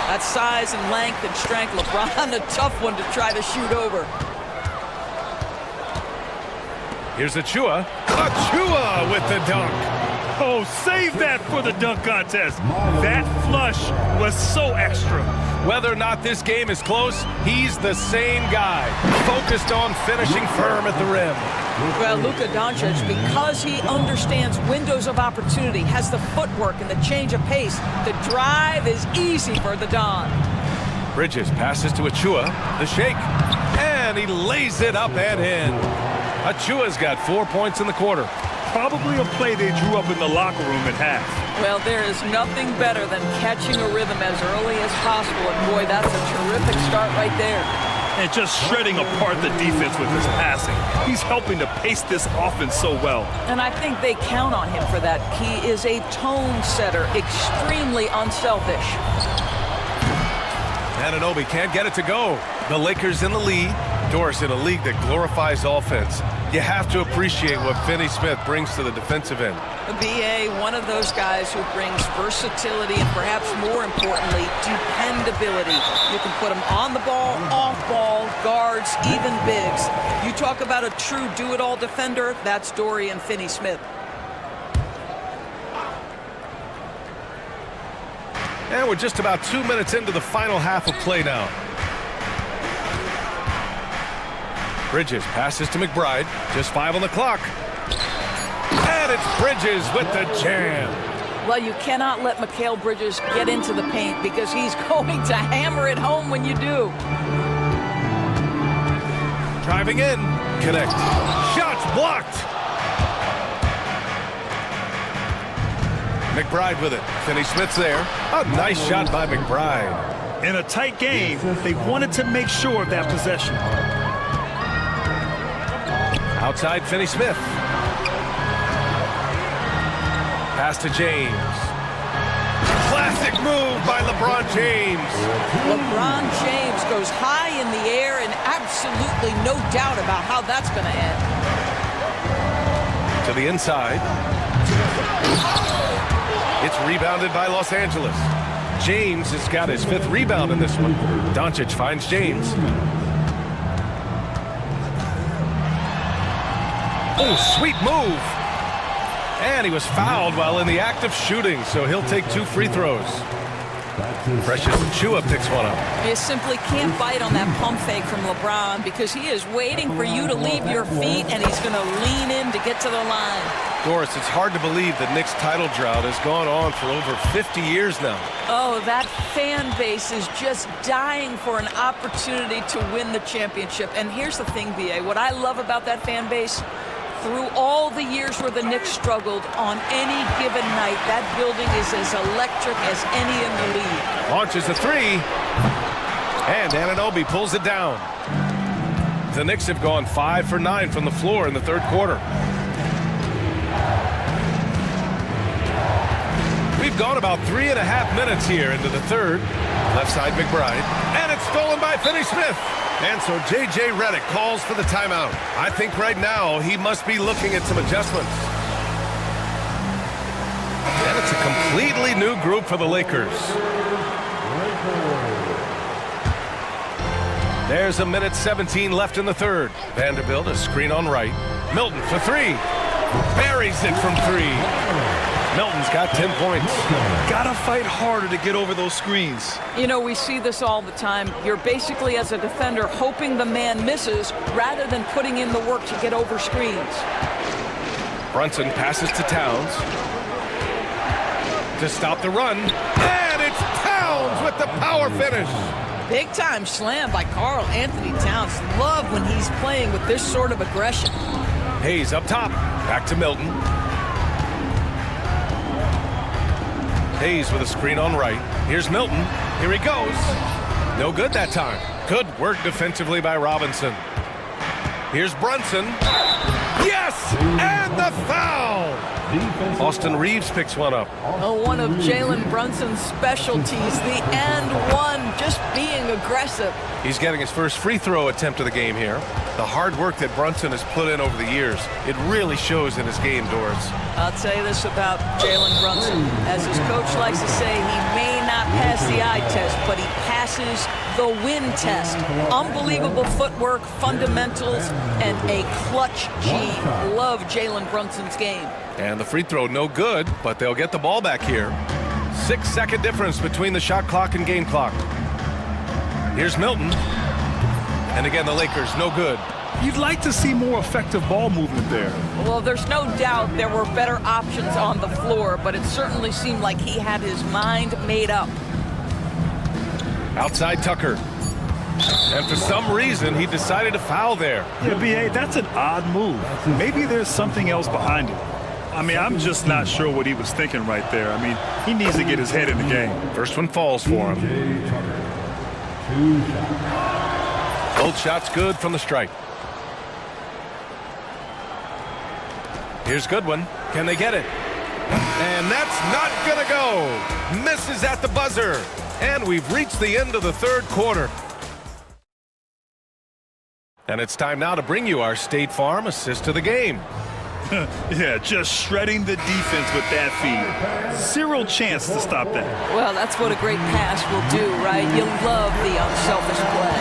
That size and length and strength. LeBron, a tough one to try to shoot over. Here's Achua. Achua with the dunk. Oh, save that for the dunk contest. That flush was so extra. Whether or not this game is close, he's the same guy. Focused on finishing firm at the rim. Well, Luka Doncic, because he understands windows of opportunity, has the footwork and the change of pace, the drive is easy for the Don. Bridges passes to Achua. The shake. And he lays it up and in. Achua's got 4 points in the quarter. Probably a play they drew up in the locker room at half. Well, there is nothing better than catching a rhythm as early as possible. And boy, that's a terrific start right there. and just shredding apart the defense with his passing. He's helping to pace this offense so well. And I think they count on him for that. He is a tone setter, extremely unselfish. Anunoby can't get it to go. The Lakers in the lead. Doris, in a league that glorifies offense, you have to appreciate what Finney Smith brings to the defensive end. BA, one of those guys who brings versatility and perhaps more importantly, dependability. You can put him on the ball, off ball, guards, even bigs. You talk about a true do-it-all defender, that's Dorian Finney-Smith. And we're just about 2 minutes into the final half of play now. Bridges passes to McBride. Just 5 on the clock. And it's Bridges with the jam. Well, you cannot let Mikal Bridges get into the paint because he's going to hammer it home when you do. Driving in. Connect. Shots blocked. McBride with it. Finney-Smith's there. A nice shot by McBride. In a tight game, they wanted to make sure of that possession. Outside Finney-Smith. Pass to James. Classic move by LeBron James. LeBron James goes high in the air and absolutely no doubt about how that's going to end. To the inside. It's rebounded by Los Angeles. James has got his 5th rebound in this one. Doncic finds James. Oh, sweet move. And he was fouled while in the act of shooting, so he'll take 2 free throws. Precious Achua picks one up. You simply can't bite on that pump fake from LeBron because he is waiting for you to leave your feet and he's going to lean in to get to the line. Doris, it's hard to believe the Knicks title drought has gone on for over 50 years now. Oh, that fan base is just dying for an opportunity to win the championship. And here's the thing, BA, what I love about that fan base, through all the years where the Knicks struggled, on any given night, that building is as electric as any in the league. Launches a 3, and Anunoby pulls it down. The Knicks have gone 5 for 9 from the floor in the 3rd quarter. We've gone about 3.5 minutes here into the 3rd. Left side McBride, and it's stolen by Finney-Smith. And so J.J. Redick calls for the timeout. I think right now he must be looking at some adjustments. And it's a completely new group for the Lakers. There's a minute 17 left in the 3rd. Vanderbilt, a screen on right. Milton for 3. Buries it from 3. Milton's got 10 points. Gotta fight harder to get over those screens. You know, we see this all the time. You're basically, as a defender, hoping the man misses rather than putting in the work to get over screens. Brunson passes to Towns to stop the run. And it's Towns with the power finish. Big time slam by Karl Anthony Towns. Love when he's playing with this sort of aggression. Hayes up top. Back to Milton. Hayes with a screen on right. Here's Milton. Here he goes. No good that time. Good work defensively by Robinson. Here's Brunson. Yes! And the foul! Austin Reeves picks one up. Oh, one of Jalen Brunson's specialties, the and one, just being aggressive. He's getting his first free throw attempt of the game here. The hard work that Brunson has put in over the years, it really shows in his game, Doris. I'll tell you this about Jalen Brunson. As his coach likes to say, he may not pass the eye test, but he passes the win test. Unbelievable footwork, fundamentals, and a clutch gene. Love Jalen Brunson's game. And the free throw, no good, but they'll get the ball back here. 6-second difference between the shot clock and game clock. Here's Milton. And again, the Lakers, no good. You'd like to see more effective ball movement there. Well, there's no doubt there were better options on the floor, but it certainly seemed like he had his mind made up. Outside Tucker. And for some reason, he decided to foul there. Yeah, B.A., that's an odd move. Maybe there's something else behind it. I mean, I'm just not sure what he was thinking right there. I mean, he needs to get his head in the game. First one falls for him. Both shots good from the stripe. Here's Goodwin. Can they get it? And that's not gonna go. Misses at the buzzer. And we've reached the end of the third quarter. And it's time now to bring you our State Farm assist of the game. Yeah, just shredding the defense with that feed. Zero chance to stop that. Well, that's what a great pass will do, right? You love the unselfish play.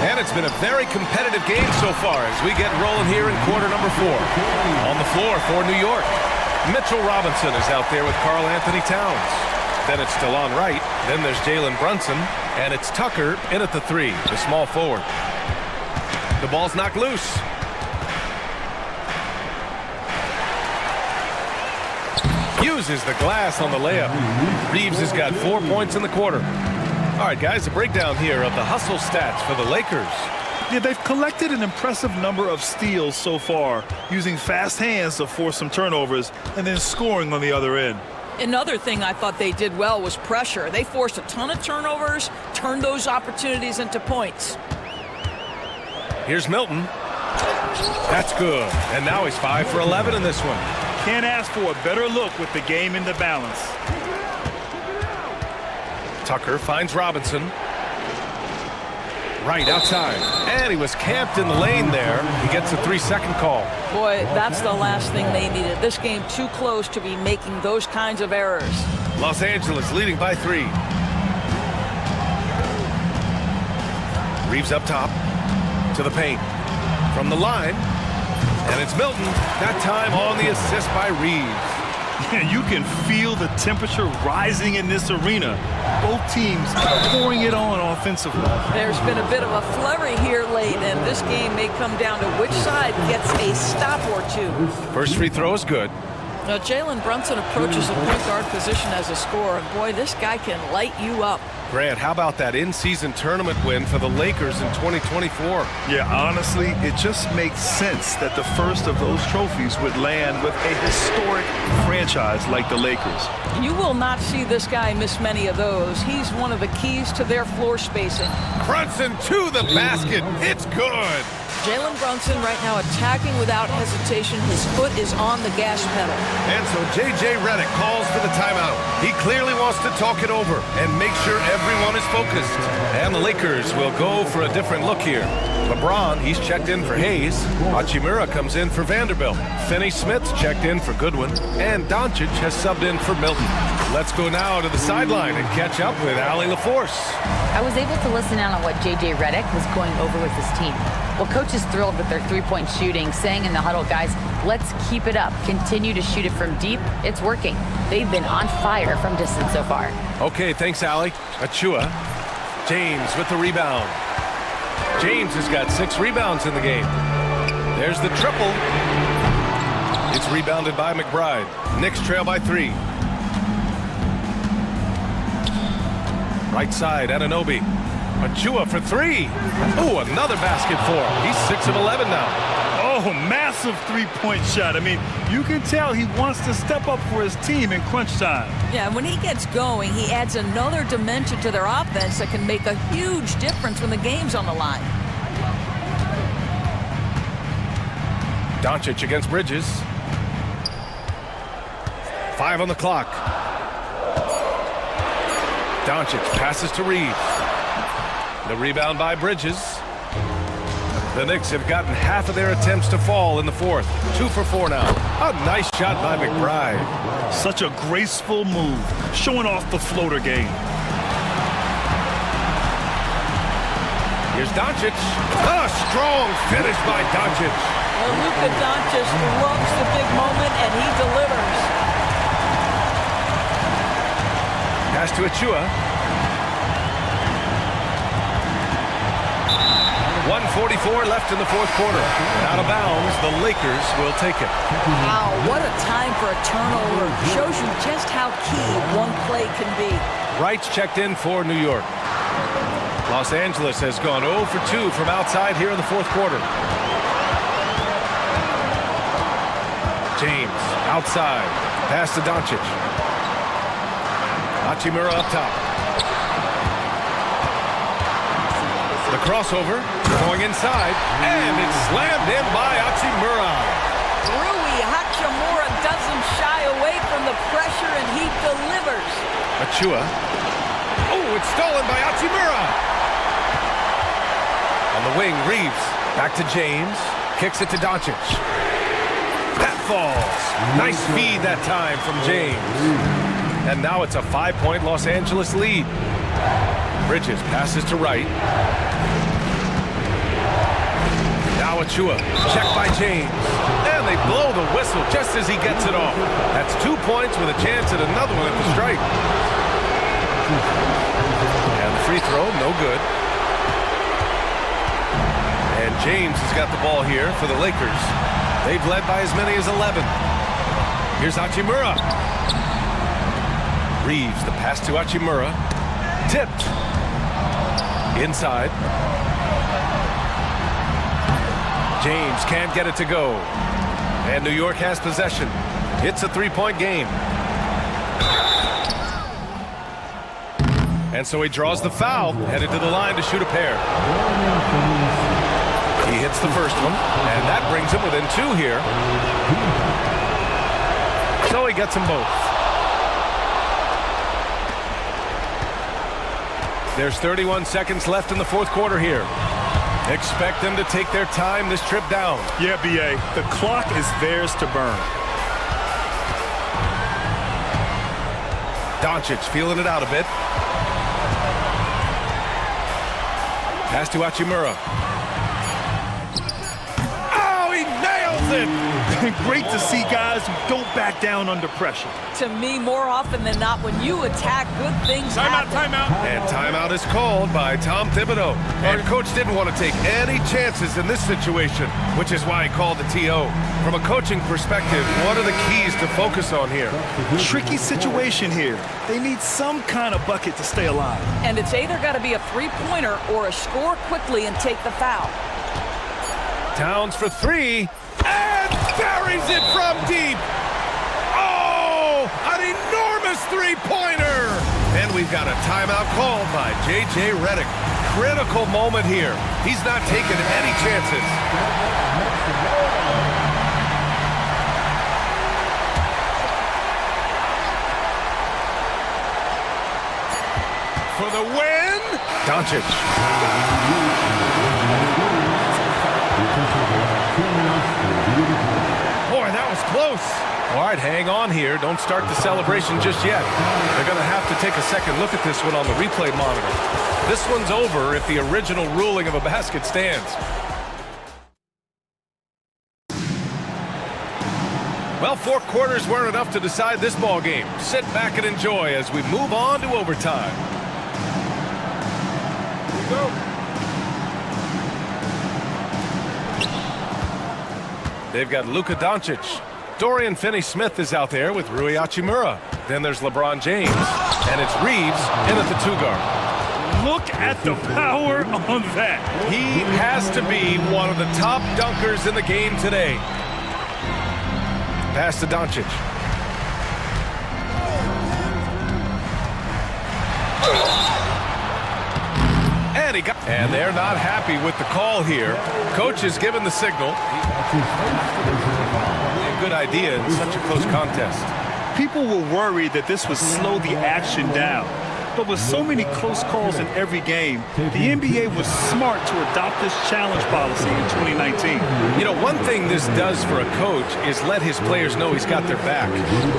And it's been a very competitive game so far as we get rolling here in quarter number 4. On the floor for New York, Mitchell Robinson is out there with Karl Anthony Towns. Then it's DeLon Wright. Then there's Jalen Brunson. And it's Tucker in at the 3, the small forward. The ball's knocked loose. Uses the glass on the layup. Reeves has got 4 points in the quarter. All right, guys, a breakdown here of the hustle stats for the Lakers. Yeah, they've collected an impressive number of steals so far, using fast hands to force some turnovers and then scoring on the other end. Another thing I thought they did well was pressure. They forced a ton of turnovers, turned those opportunities into points. Here's Milton. That's good. And now he's 5 for 11 in this one. Can't ask for a better look with the game in the balance. Tucker finds Robinson. Right outside. And he was camped in the lane there. He gets a 3-second call. Boy, that's the last thing they needed. This game too close to be making those kinds of errors. Los Angeles leading by 3. Reeves up top to the paint. From the line. And it's Milton. That time on the assist by Reeves. Yeah, you can feel the temperature rising in this arena. Both teams pouring it on offensively. There's been a bit of a flurry here late, and this game may come down to which side gets a stop or two. First free throw is good. Now, Jalen Brunson approaches the point guard position as a scorer, and boy, this guy can light you up. Grant, how about that in-season tournament win for the Lakers in 2024? Yeah, honestly, it just makes sense that the first of those trophies would land with a historic franchise like the Lakers. You will not see this guy miss many of those. He's one of the keys to their floor spacing. Brunson to the basket. It's good. Jalen Brunson right now attacking without hesitation. His foot is on the gas pedal. And so J.J. Redick calls for the timeout. He clearly wants to talk it over and make sure everyone is focused. And the Lakers will go for a different look here. LeBron, he's checked in for Hayes. Hachimura comes in for Vanderbilt. Finney-Smith's checked in for Goodwin. And Doncic has subbed in for Milton. Let's go now to the sideline and catch up with Allie LaForce. I was able to listen in on what J.J. Redick was going over with his team. Well, coach is thrilled with their three-point shooting, saying in the huddle, guys, let's keep it up. Continue to shoot it from deep. It's working. They've been on fire from distance so far. Okay, thanks, Allie. Achua. James with the rebound. James has got 6 rebounds in the game. There's the triple. It's rebounded by McBride. Knicks trail by 3. Right side, Anunoby. Achua for 3. Oh, another basket for him. He's 6 of 11 now. Oh, massive three-point shot. I mean, you can tell he wants to step up for his team in crunch time. Yeah, when he gets going, he adds another dimension to their offense that can make a huge difference when the game's on the line. Doncic against Bridges. 5 on the clock. Doncic passes to Reeves. The rebound by Bridges. The Knicks have gotten half of their attempts to fall in the fourth. 2 for 4 now. A nice shot by McBride. Such a graceful move, showing off the floater game. Here's Doncic. A strong finish by Doncic. Well, Luka Doncic loves the big moment, and he delivers. Pass to Achua. 1:44 left in the fourth quarter. Out of bounds, the Lakers will take it. Wow, what a time for a turnover. Shows you just how key one play can be. Wright's checked in for New York. Los Angeles has gone 0 for 2 from outside here in the fourth quarter. James outside. Pass to Doncic. Hachimura up top. The crossover, going inside, and it's slammed in by Hachimura. Rui Hachimura doesn't shy away from the pressure, and he delivers. Achua. Oh, it's stolen by Hachimura. On the wing, Reeves. Back to James. Kicks it to Doncic. That falls. Nice feed that time from James. And now it's a 5-point Los Angeles lead. Bridges passes to Wright. Now Achua. Checked by James. And they blow the whistle just as he gets it off. That's 2 points with a chance at another one at the stripe. And the free throw, no good. And James has got the ball here for the Lakers. They've led by as many as 11. Here's Hachimura. Reeves, the pass to Hachimura. Tipped. Inside. James can't get it to go. And New York has possession. It's a 3-point game. And so he draws the foul, headed to the line to shoot a pair. He hits the first one, and that brings him within 2 here. So he gets them both. There's 31 seconds left in the fourth quarter here. Expect them to take their time this trip down. Yeah, B.A., the clock is theirs to burn. Doncic feeling it out a bit. Pass to Hachimura. Oh, he nails it! Great to see guys who don't back down under pressure. To me, more often than not, when you attack, good things happen. Timeout. And timeout is called by Tom Thibodeau. And coach didn't want to take any chances in this situation, which is why he called the TO. From a coaching perspective, what are the keys to focus on here? Tricky situation here. They need some kind of bucket to stay alive. And it's either got to be a three-pointer or a score quickly and take the foul. Towns for 3, and buries it from deep. Oh, an enormous three-pointer. And we've got a timeout called by J.J. Redick. Critical moment here. He's not taking any chances. For the win, Doncic. Boy, that was close. All right, hang on here. Don't start the celebration just yet. They're going to have to take a second look at this one on the replay monitor. This one's over if the original ruling of a basket stands. Well, 4 quarters weren't enough to decide this ball game. Sit back and enjoy as we move on to overtime. Here we go. They've got Luka Doncic. Dorian Finney-Smith is out there with Rui Hachimura. Then there's LeBron James. And it's Reeves in at the 2-guard. Look at the power on that. He has to be one of the top dunkers in the game today. Pass to Doncic. And they're not happy with the call here. Coach has given the signal. A good idea in such a close contest. People were worried that this would slow the action down. But with so many close calls in every game, the NBA was smart to adopt this challenge policy in 2019. You know, one thing this does for a coach is let his players know he's got their back.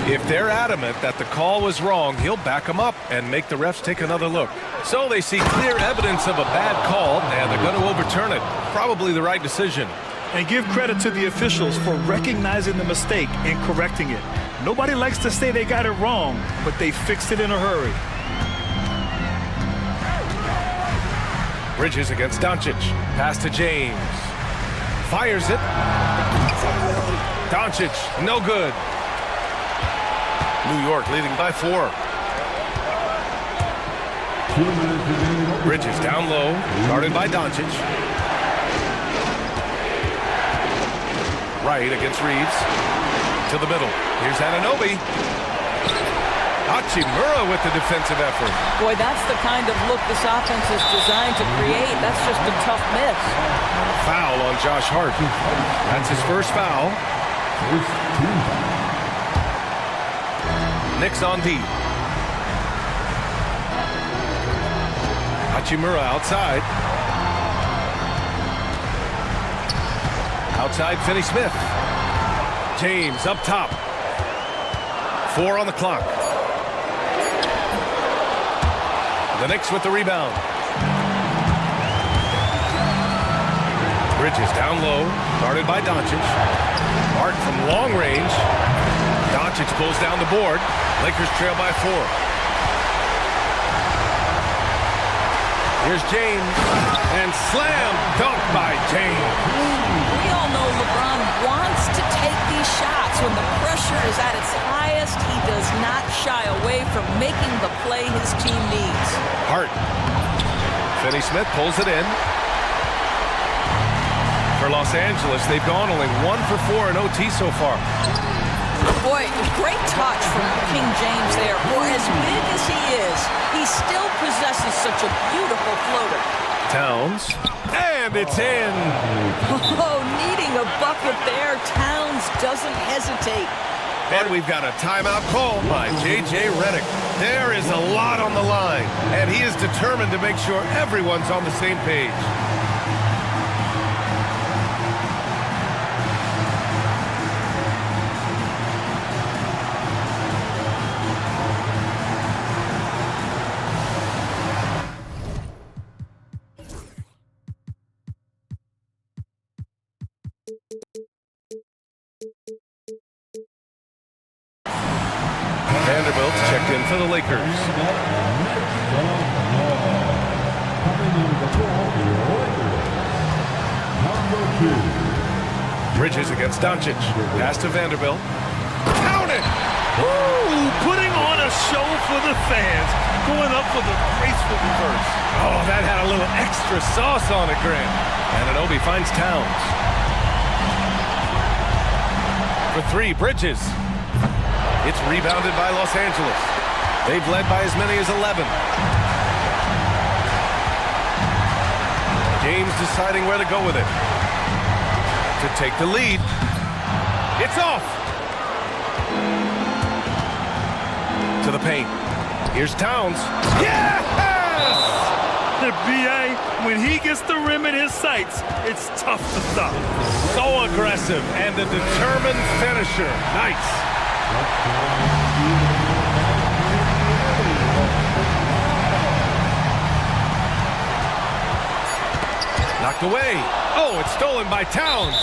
If they're adamant that the call was wrong, he'll back them up and make the refs take another look. So they see clear evidence of a bad call, and they're going to overturn it. Probably the right decision. And give credit to the officials for recognizing the mistake and correcting it. Nobody likes to say they got it wrong, but they fixed it in a hurry. Bridges against Doncic. Pass to James. Fires it. Doncic, no good. New York leading by 4. Bridges down low, guarded by Doncic. Right against Reeves. To the middle. Here's Anunoby. Hachimura with the defensive effort. Boy, that's the kind of look this offense is designed to create. That's just a tough miss. Foul on Josh Hart. That's his first foul. Knicks on D. Hachimura outside. Outside, Finney Smith. James up top. 4 on the clock. The Knicks with the rebound. Bridges down low, guarded by Doncic. Hart from long range. Doncic pulls down the board. Lakers trail by 4. Here's James, and slam dunk by James. We all know LeBron wants to take these shots. When the pressure is at its highest, he does not shy away from making the play his team needs. Hart. Finney Smith pulls it in. For Los Angeles, they've gone only 1 for 4 in OT so far. Boy, great touch from King James there. For as big as he is, he still possesses such a beautiful floater. Towns. And it's in. Oh, needing a bucket there, Towns doesn't hesitate. And we've got a timeout called by J.J. Redick. There is a lot on the line, and he is determined to make sure everyone's on the same page. Vanderbilt checked in for the Lakers. Bridges against Doncic. Pass to Vanderbilt. Count it! Ooh, putting on a show for the fans. Going up for the graceful reverse. Oh, that had a little extra sauce on it, Grant. Anunoby finds Towns. For 3, Bridges. It's rebounded by Los Angeles. They've led by as many as 11. James deciding where to go with it. To take the lead. It's off. To the paint. Here's Towns. Yes! The BA, when he gets the rim in his sights, it's tough to stop. So aggressive and a determined finisher. Nice. Knocked away. Oh, it's stolen by Towns.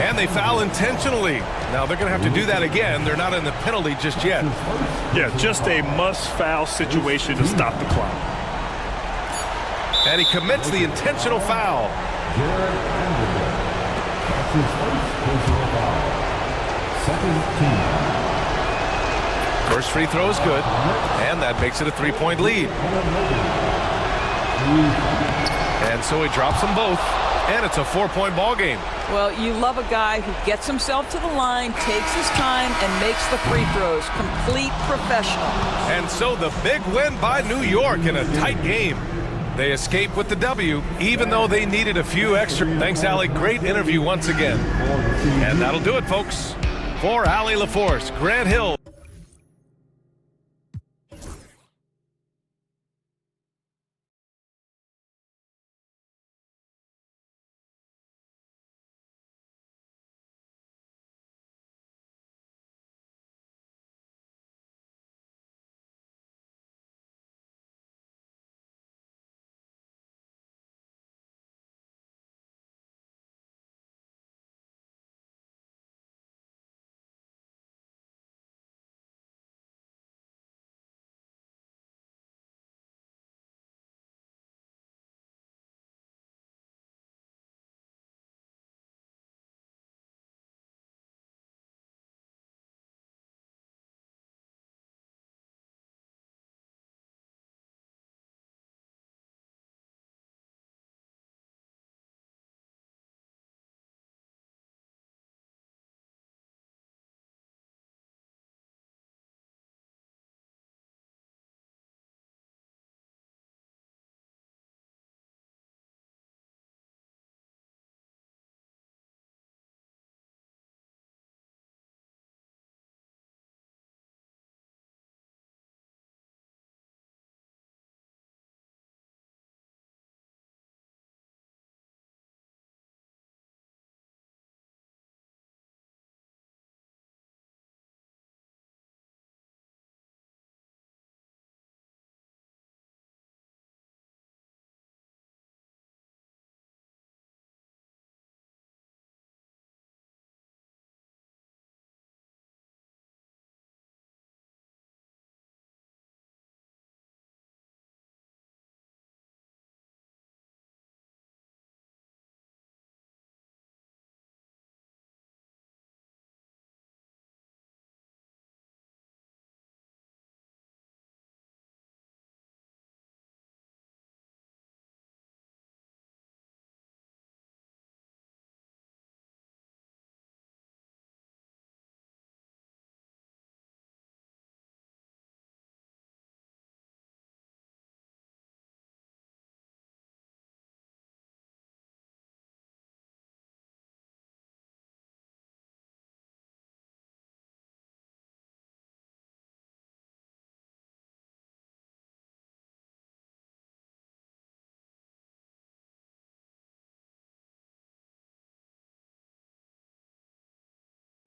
And they foul intentionally. Now they're going to have to do that again. They're not in the penalty just yet. Yeah, just a must-foul situation to stop the clock. And he commits the intentional foul. First free throw is good, and that makes it a 3-point lead. And so he drops them both, and it's a 4-point ball game. Well, you love a guy who gets himself to the line, takes his time, and makes the free throws. Complete professional. And so the big win by New York in a tight game. They escape with the W, even though they needed a few extra. Thanks, Allie. Great interview once again. And that'll do it, folks. For Allie LaForce, Grant Hill.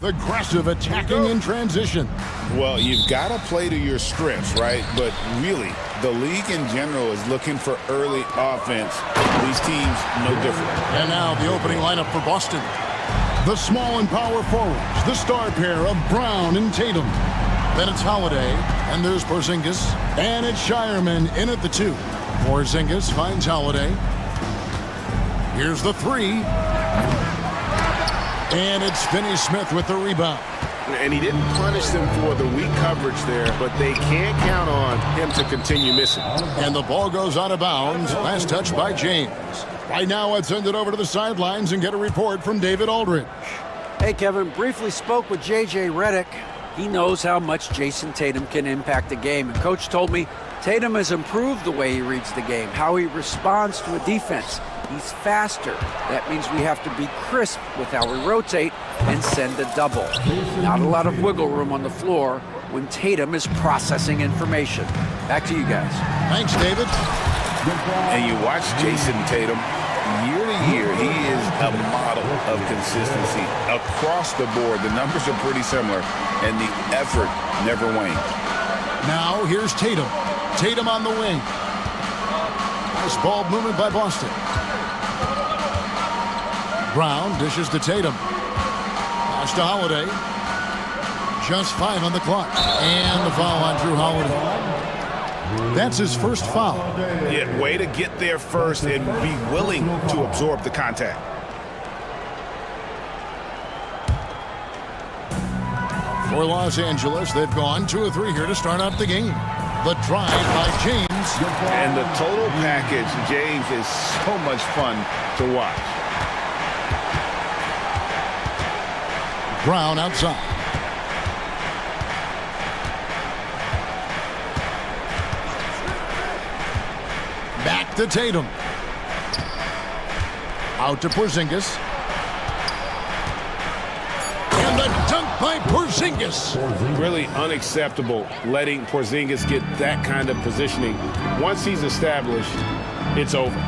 Aggressive attacking in transition. Well, you've got to play to your strengths, right? But really, the league in general is looking for early offense. These teams, no different. And now the opening lineup for Boston. The small and power forwards, the star pair of Brown and Tatum. Then it's Holiday, and there's Porzingis, and it's Shireman in at the 2. Porzingis finds Holiday. Here's the 3. And it's Finney-Smith with the rebound. And he didn't punish them for the weak coverage there, but they can't count on him to continue missing. And the ball goes out of bounds. Last touch by James. Right now, I'd send it over to the sidelines and get a report from David Aldridge. Hey, Kevin, briefly spoke with J.J. Redick. He knows how much Jason Tatum can impact the game. And Coach told me Tatum has improved the way he reads the game, how he responds to a defense. He's faster. That means we have to be crisp with how we rotate and send a double. Not a lot of wiggle room on the floor when Tatum is processing information. Back to you guys. Thanks, David. And you watch Jason Tatum, year to year, he is a model of consistency. Across the board, the numbers are pretty similar, and the effort never wanes. Now, here's Tatum. Tatum on the wing. Nice ball movement by Boston. Brown dishes to Tatum. Pass to Holiday. Just 5 on the clock. And the foul on Drew Holiday. That's his first foul. Yeah, way to get there first and be willing to absorb the contact. For Los Angeles, they've gone 2 of 3 here to start out the game. The drive by James. And the total package, James, is so much fun to watch. Brown outside. Back to Tatum. Out to Porzingis. And the dunk by Porzingis. Really unacceptable letting Porzingis get that kind of positioning. Once he's established, it's over.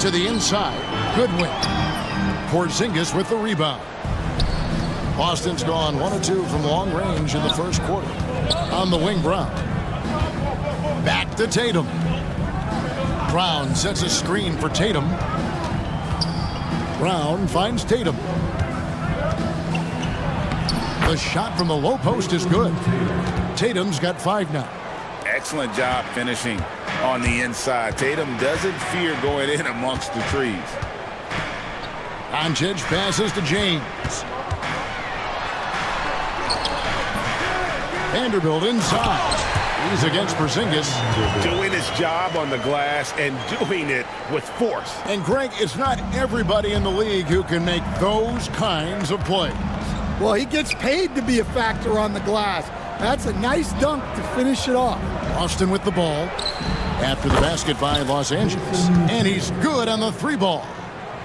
To the inside. Good win. Porzingis with the rebound. Boston's gone 1 of 2 from long range in the first quarter. On the wing, Brown. Back to Tatum. Brown sets a screen for Tatum. Brown finds Tatum. The shot from the low post is good. Tatum's got 5 now. Excellent job finishing on the inside. Tatum doesn't fear going in amongst the trees. Doncic passes to James. Vanderbilt inside. He's against Porzingis. Doing his job on the glass and doing it with force. And Greg, it's not everybody in the league who can make those kinds of plays. Well, he gets paid to be a factor on the glass. That's a nice dunk to finish it off. Austin with the ball. After the basket by Los Angeles. And he's good on the 3-ball.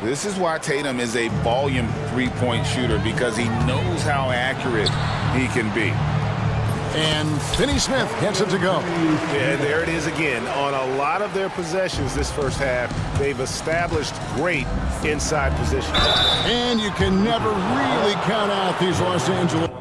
This is why Tatum is a volume 3-point shooter, because he knows how accurate he can be. And Finney-Smith gets it to go. And there it is again. On a lot of their possessions this first half, they've established great inside positions. And you can never really count out these Los Angeles.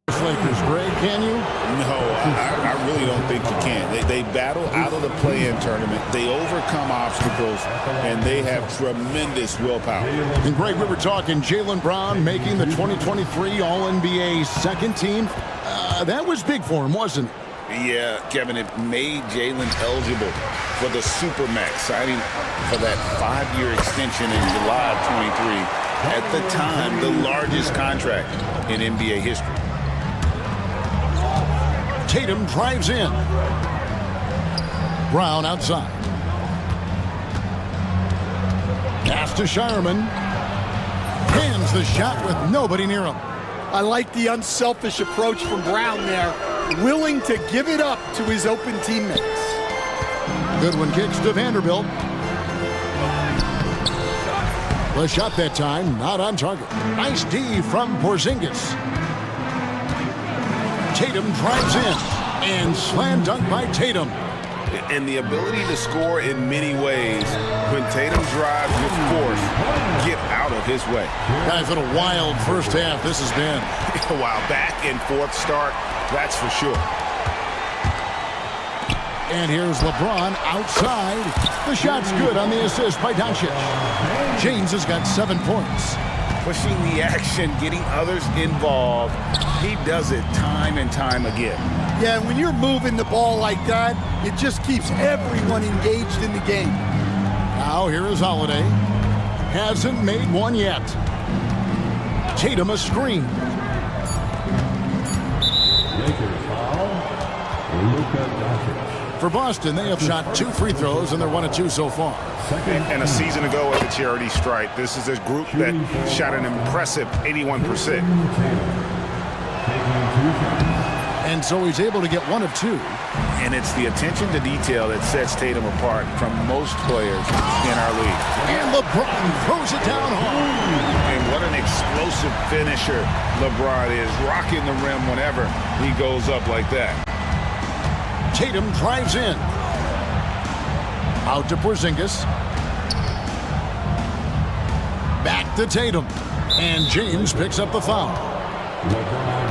Lakers, Greg, can you? No, I really don't think you can. They battle out of the play-in tournament. They overcome obstacles, and they have tremendous willpower. And Greg, we were talking Jaylen Brown making the 2023 All-NBA second team. That was big for him, wasn't it? Yeah, Kevin, it made Jaylen eligible for the Supermax, signing for that 5-year extension in July of 23. At the time, the largest contract in NBA history. Tatum drives in. Brown outside. Pass to Shireman. Hands the shot with nobody near him. I like the unselfish approach from Brown there, willing to give it up to his open teammates. Goodwin kicks to Vanderbilt. The shot that time, not on target. Nice D from Porzingis. Tatum drives in, and slam dunk by Tatum. And the ability to score in many ways. When Tatum drives with force, get out of his way. Guys, what a wild first half this has been. Wow, back and forth start, that's for sure. And here's LeBron outside. The shot's good on the assist by Doncic. James has got 7 points. Pushing the action, getting others involved. He does it time and time again. Yeah, when you're moving the ball like that, it just keeps everyone engaged in the game. Now here is Holiday. Hasn't made one yet. Tatum a screen. For Boston, they have shot 2 free throws, and they're 1 of 2 so far. And a season ago at the charity stripe, this is a group that shot an impressive 81%. And so he's able to get 1 of 2. And it's the attention to detail that sets Tatum apart from most players in our league. And LeBron throws it down home. And what an explosive finisher LeBron is, rocking the rim whenever he goes up like that. Tatum drives in. Out to Porzingis. Back to Tatum. And James picks up the foul.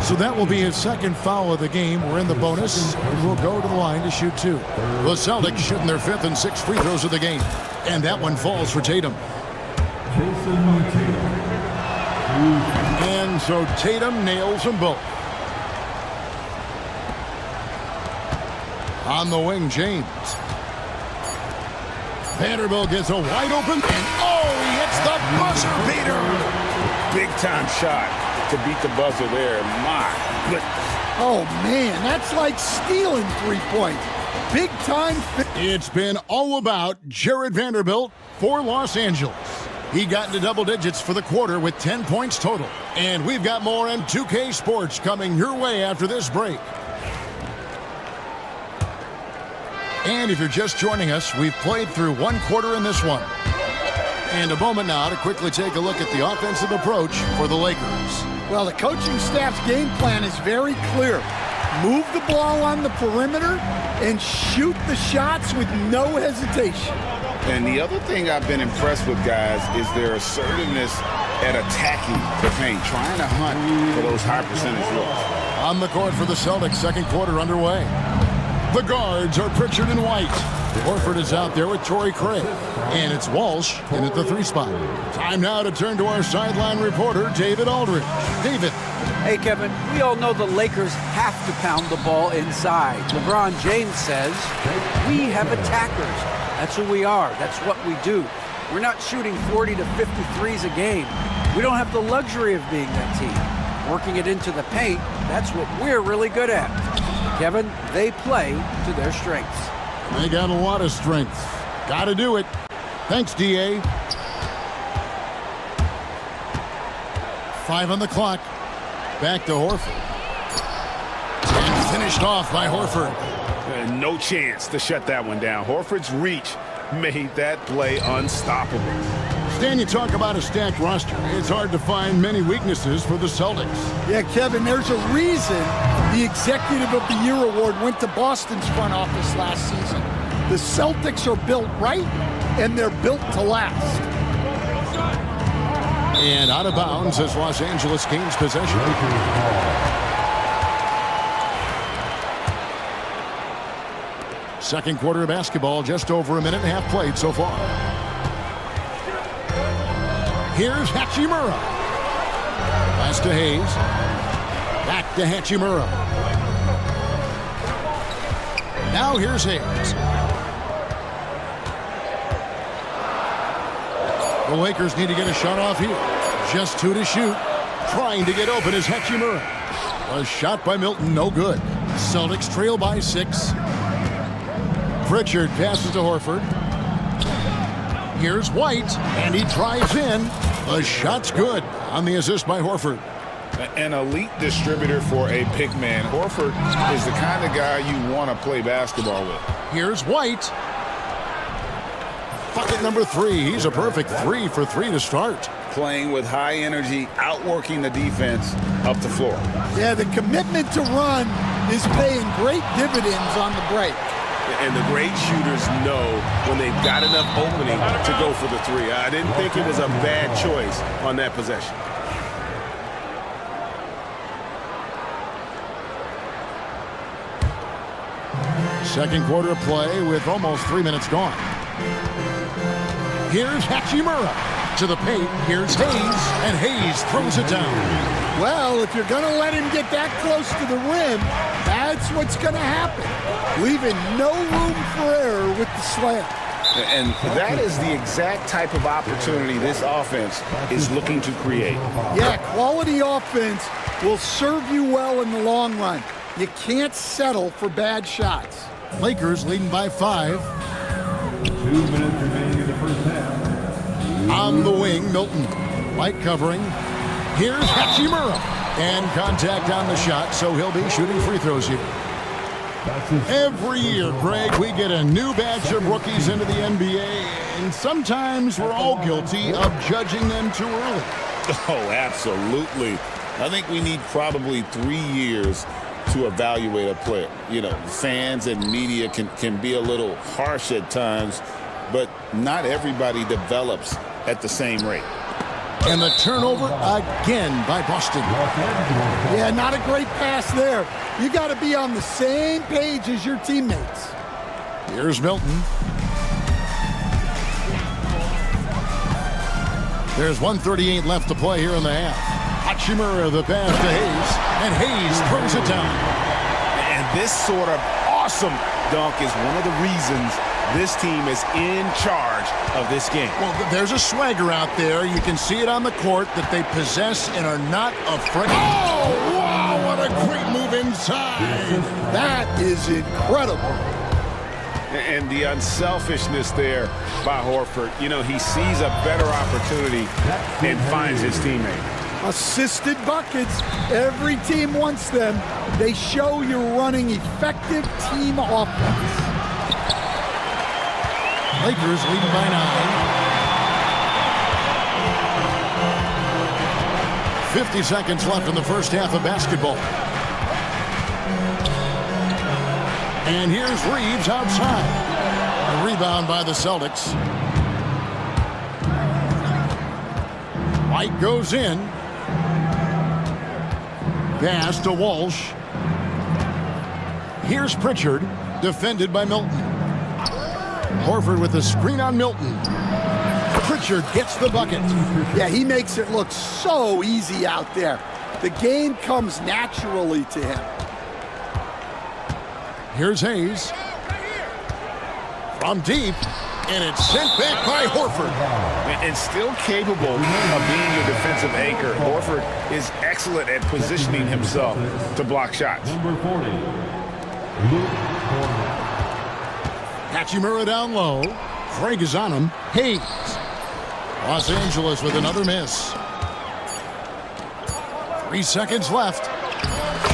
So that will be his 2nd foul of the game. We're in the bonus. We'll go to the line to shoot 2. The Celtics shooting their 5th and 6th free throws of the game. And that one falls for Tatum. And so Tatum nails them both. On the wing, James. Vanderbilt gets a wide open, and he hits the buzzer beater. Big time shot to beat the buzzer there. My goodness. Oh, man, that's like stealing 3 points. Big time. It's been all about Jared Vanderbilt for Los Angeles. He got into double digits for the quarter with 10 points total. And we've got more on 2K Sports coming your way after this break. And if you're just joining us, we've played through 1 quarter in this one. And a moment now to quickly take a look at the offensive approach for the Lakers. Well, the coaching staff's game plan is very clear. Move the ball on the perimeter and shoot the shots with no hesitation. And the other thing I've been impressed with, guys, is their assertiveness at attacking the paint, trying to hunt for those high percentage looks. On the court for the Celtics, 2nd quarter underway. The guards are Pritchard and White. Horford is out there with Torrey Craig. And it's Walsh in at the 3 spot. Time now to turn to our sideline reporter, David Aldridge. David. Hey, Kevin, we all know the Lakers have to pound the ball inside. LeBron James says, we have attackers. That's who we are. That's what we do. We're not shooting 40 to 53s a game. We don't have the luxury of being that team. Working it into the paint, that's what we're really good at. Kevin, they play to their strengths. They got a lot of strengths. Got to do it. Thanks, D.A. 5 on the clock. Back to Horford. And finished off by Horford. No chance to shut that one down. Horford's reach made that play unstoppable. Stan, you talk about a stacked roster. It's hard to find many weaknesses for the Celtics. Yeah, Kevin, there's a reason the Executive of the Year award went to Boston's front office last season. The Celtics are built right, and they're built to last. And out of bounds as Los Angeles gains possession. Second quarter of basketball, just over a minute and a half played so far. Here's Hachimura. Pass to Hayes. Back to Hachimura. Now here's Hayes. The Lakers need to get a shot off here. Just 2 to shoot. Trying to get open is Hachimura. A shot by Milton, no good. Celtics trail by 6. Pritchard passes to Horford. Here's White, and he drives in. The shot's good on the assist by Horford. An elite distributor for a pick man. Horford is the kind of guy you want to play basketball with. Here's White. Bucket number 3. He's a perfect 3 for 3 to start. Playing with high energy, outworking the defense up the floor. Yeah, the commitment to run is paying great dividends on the break. And the great shooters know when they've got enough opening to go for the three. I didn't think it was a bad choice on that possession. Second quarter play with almost 3 minutes gone. Here's Hachimura to the paint. Here's Hayes, and Hayes throws it down. Well, if you're going to let him get that close to the rim, that's what's going to happen. Leaving no room for error with the slam. And that is the exact type of opportunity this offense is looking to create. Yeah, quality offense will serve you well in the long run. You can't settle for bad shots. Lakers leading by 5. 2 minutes remaining in the first half. On the wing, Milton. Light covering. Here's Hachimura. And contact on the shot, so he'll be shooting free throws here. Every year, Greg, we get a new batch of rookies into the NBA, and sometimes we're all guilty of judging them too early. Oh, absolutely. I think we need probably 3 years to evaluate a player. You know, fans and media can be a little harsh at times, but not everybody develops at the same rate. And the turnover again by Boston. Yeah, not a great pass there. You got to be on the same page as your teammates. Here's Milton. There's 1:38 left to play here in the half. Hachimura the pass to Hayes, and Hayes throws it down. And this sort of awesome dunk is one of the reasons this team is in charge of this game. Well, there's a swagger out there. You can see it on the court that they possess and are not afraid. Oh, wow, what a great move inside. That is incredible. And the unselfishness there by Horford. You know, he sees a better opportunity and finds his teammate. Assisted buckets. Every team wants them. They show you're running effective team offense. Lakers leading by 9. 50 seconds left in the first half of basketball. And here's Reeves outside. A rebound by the Celtics. White goes in. Pass to Walsh. Here's Pritchard, defended by Milton. Horford with the screen on Milton. Pritchard gets the bucket. Yeah, he makes it look so easy out there. The game comes naturally to him. Here's Hayes. From deep, and it's sent back by Horford. And still capable of being your defensive anchor. Horford is excellent at positioning himself to block shots. Number 40. Hachimura down low. Craig is on him. Hayes. Los Angeles with another miss. 3 seconds left.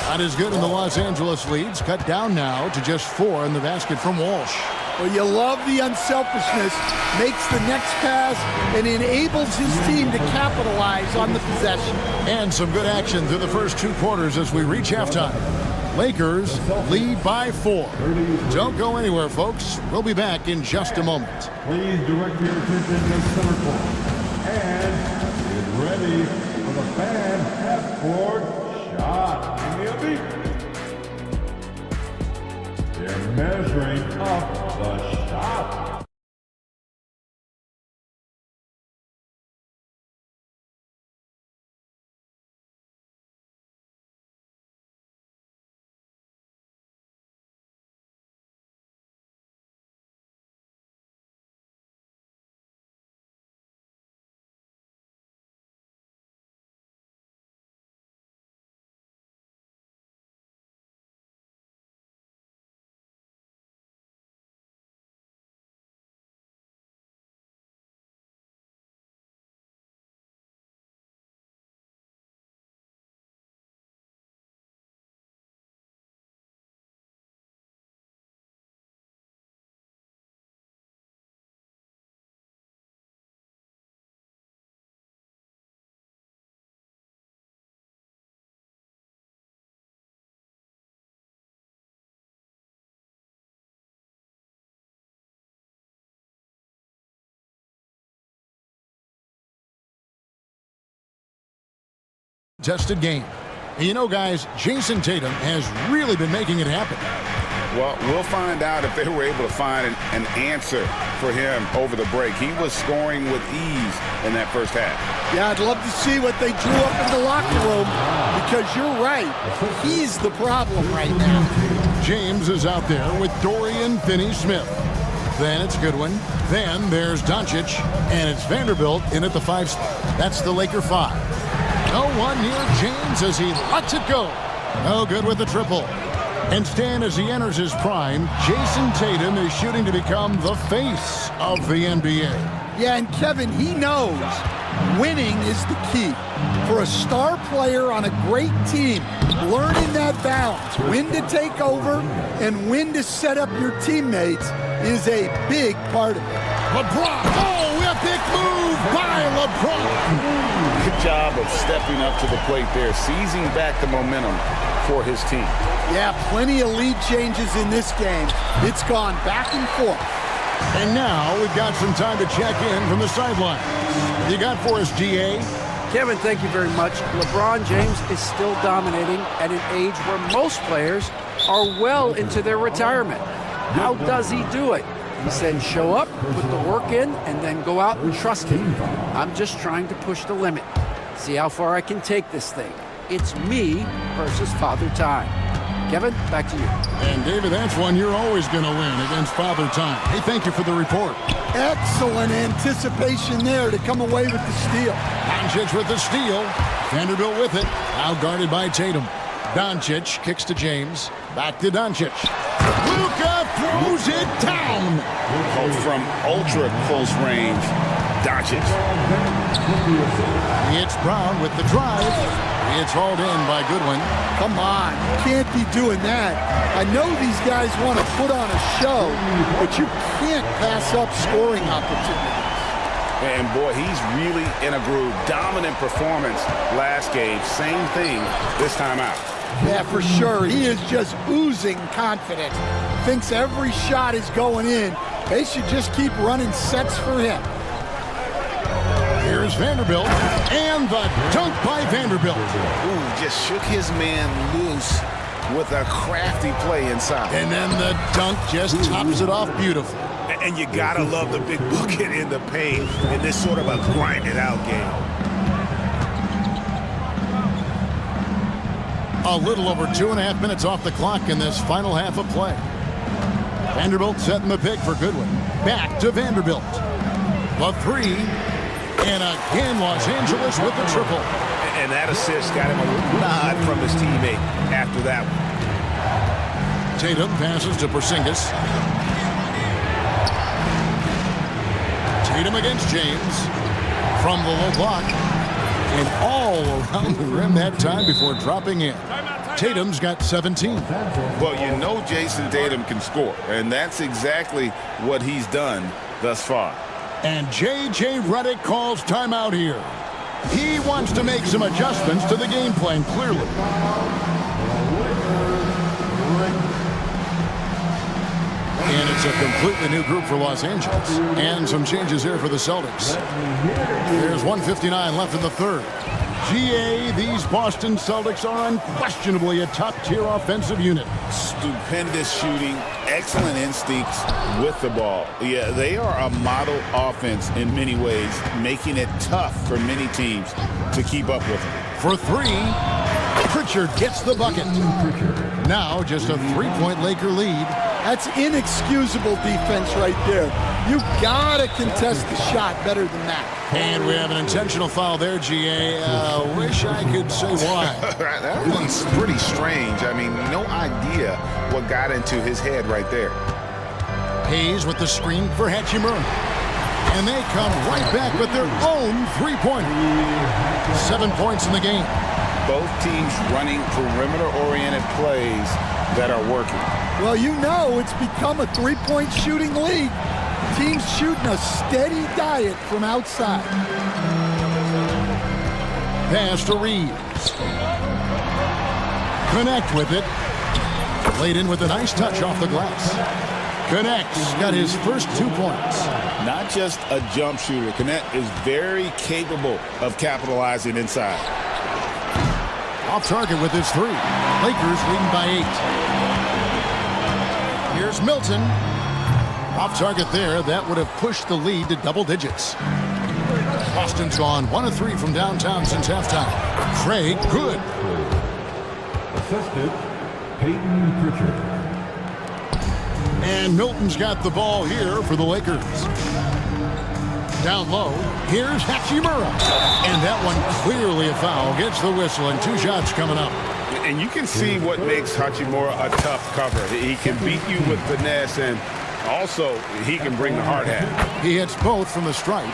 Not as good in the Los Angeles leads. Cut down now to just 4 in the basket from Walsh. Well, you love the unselfishness. Makes the next pass and enables his team to capitalize on the possession. And some good action through the first 2 quarters as we reach halftime. Lakers lead by 4. Don't go anywhere, folks. We'll be back in just a moment. Please direct your attention to center court. And get ready for the fan half-court shot. Give me a beat. They're measuring up the shot. tested game. And you know, guys, Jason Tatum has really been making it happen. Well, we'll find out if they were able to find an answer for him over the break. He was scoring with ease in that first half. Yeah, I'd love to see what they drew up in the locker room, because you're right. He's the problem right now. James is out there with Dorian Finney-Smith. Then it's Goodwin. Then there's Doncic. And it's Vanderbilt in at the 5. That's the Laker 5. No one near James as he lets it go. No good with the triple. And Stan, as he enters his prime, Jason Tatum is shooting to become the face of the NBA. Yeah, and Kevin, he knows winning is the key. For a star player on a great team, learning that balance, when to take over and when to set up your teammates, is a big part of it. LeBron, oh, epic move by LeBron. Good job of stepping up to the plate there, seizing back the momentum for his team. Yeah, plenty of lead changes in this game. It's gone back and forth. And now we've got some time to check in from the sideline. You got for us, GA? Kevin, thank you very much. LeBron James is still dominating at an age where most players are well into their retirement. How does he do it? He said, show up, put the work in, and then go out and trust him. I'm just trying to push the limit. See how far I can take this thing. It's me versus Father Time. Kevin, back to you. And David, that's one you're always going to win against Father Time. Hey, thank you for the report. Excellent anticipation there to come away with the steal. Doncic with the steal. Vanderbilt with it. Now guarded by Tatum. Doncic kicks to James. Back to Doncic. Luka throws it down. Oh, from ultra close range, Doncic. It's Brown with the drive. It's hauled in by Goodwin. Come on, you can't be doing that. I know these guys want to put on a show, but you can't pass up scoring opportunities. And boy, he's really in a groove. Dominant performance last game. Same thing this time out. Yeah, for sure. He is just oozing confidence. Thinks every shot is going in. They should just keep running sets for him. Here's Vanderbilt, and the dunk by Vanderbilt. Ooh, just shook his man loose with a crafty play inside. And then the dunk just tops it off beautifully. And you gotta love the big bucket in the paint in this sort of a grinded-out game. A little over 2.5 minutes off the clock in this final half of play. Vanderbilt setting the pick for Goodwin. Back to Vanderbilt. The 3. And again, Los Angeles with the triple. And that assist got him a nod from his teammate after that one. Tatum passes to Porzingis. Tatum against James. From the low block. And all around the rim that time before dropping in. Tatum's got 17. Well, you know Jason Tatum can score. And that's exactly what he's done thus far. And J.J. Redick calls timeout here. He wants to make some adjustments to the game plan, clearly. And it's a completely new group for Los Angeles. And some changes here for the Celtics. There's 1:59 left in the third. GA, these Boston Celtics are unquestionably a top-tier offensive unit. Stupendous shooting, excellent instincts with the ball. Yeah, they are a model offense in many ways, making it tough for many teams to keep up with them. For 3, Pritchard gets the bucket. Now just a 3-point Laker lead. That's inexcusable defense right there. You gotta contest the shot better than that. And we have an intentional foul there, GA. Wish I could say why. That one's pretty strange. I mean, no idea what got into his head right there. Hayes with the screen for Hachimura. And they come right back with their own 3-pointer. 7 points in the game. Both teams running perimeter-oriented plays that are working. Well, you know it's become a 3-point shooting league. Teams shooting a steady diet from outside. Pass to Reeves. Connect with it. Laid in with a nice touch off the glass. Connect's got his first 2 points. Not just a jump shooter. Connect is very capable of capitalizing inside. Off target with his three. Lakers leading by 8. Here's Milton. Off target there. That would have pushed the lead to double digits. Boston's gone 1 of 3 from downtown since halftime. Craig, good. Assistant, Peyton Pritchard. And Milton's got the ball here for the Lakers. Down low, here's Hachimura. And that one clearly a foul. Gets the whistle and 2 shots coming up. And you can see what makes Hachimura a tough cover. He can beat you with finesse, and also he can bring the hard hat. He hits both from the stripe.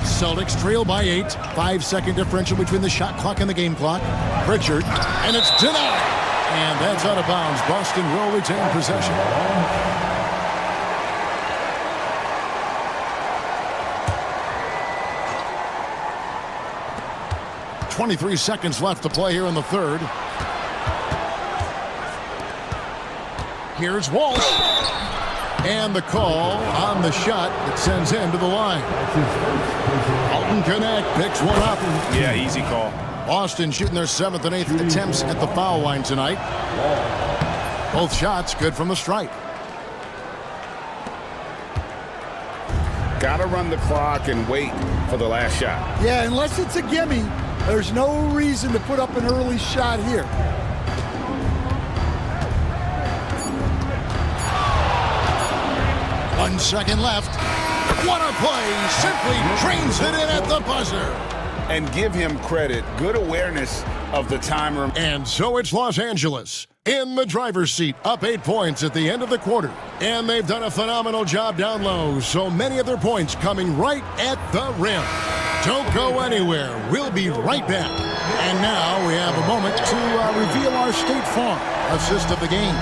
Celtics trail by 8. 5-second differential between the shot clock and the game clock. Pritchard, and it's denied. And that's out of bounds. Boston will retain possession. 23 seconds left to play here in the third. Here's Walsh. And the call on the shot that sends him to the line. Alton Connect picks one up. Yeah, easy call. Boston shooting their 7th and 8th attempts at the foul line tonight. Both shots good from the stripe. Got to run the clock and wait for the last shot. Yeah, unless it's a gimme, there's no reason to put up an early shot here. One second left. What a play. Simply trains it in at the buzzer. And give him credit. Good awareness of the timer. And so it's Los Angeles in the driver's seat, up 8 points at the end of the quarter. And they've done a phenomenal job down low, so many of their points coming right at the rim. Don't go anywhere. We'll be right back. And now we have a moment to reveal our State Farm assist of the game.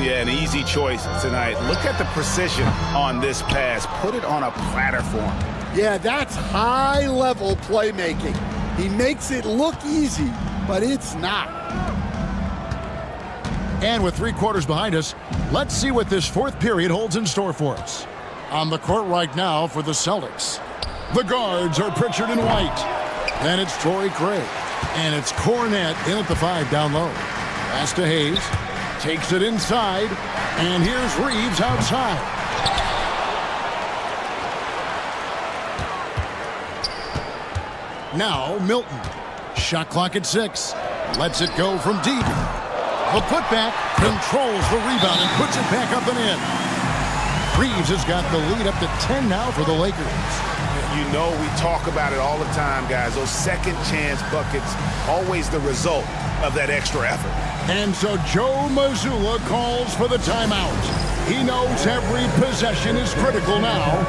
Yeah, an easy choice tonight. Look at the precision on this pass. Put it on a platter for him. Yeah, that's high-level playmaking. He makes it look easy, but it's not. And with 3 quarters behind us, let's see what this 4th period holds in store for us. On the court right now for the Celtics, the guards are Pritchard and White. Then it's Torrey Craig. And it's Cornette in at the 5 down low. Pass to Hayes. Takes it inside. And here's Reeves outside. Now Milton. Shot clock at 6. Lets it go from deep. The putback controls the rebound and puts it back up and in. Reeves has got the lead up to 10 now for the Lakers. You know, we talk about it all the time, guys. Those second chance buckets, always the result of that extra effort. And so Joe Mazzulla calls for the timeout. He knows every possession is critical now.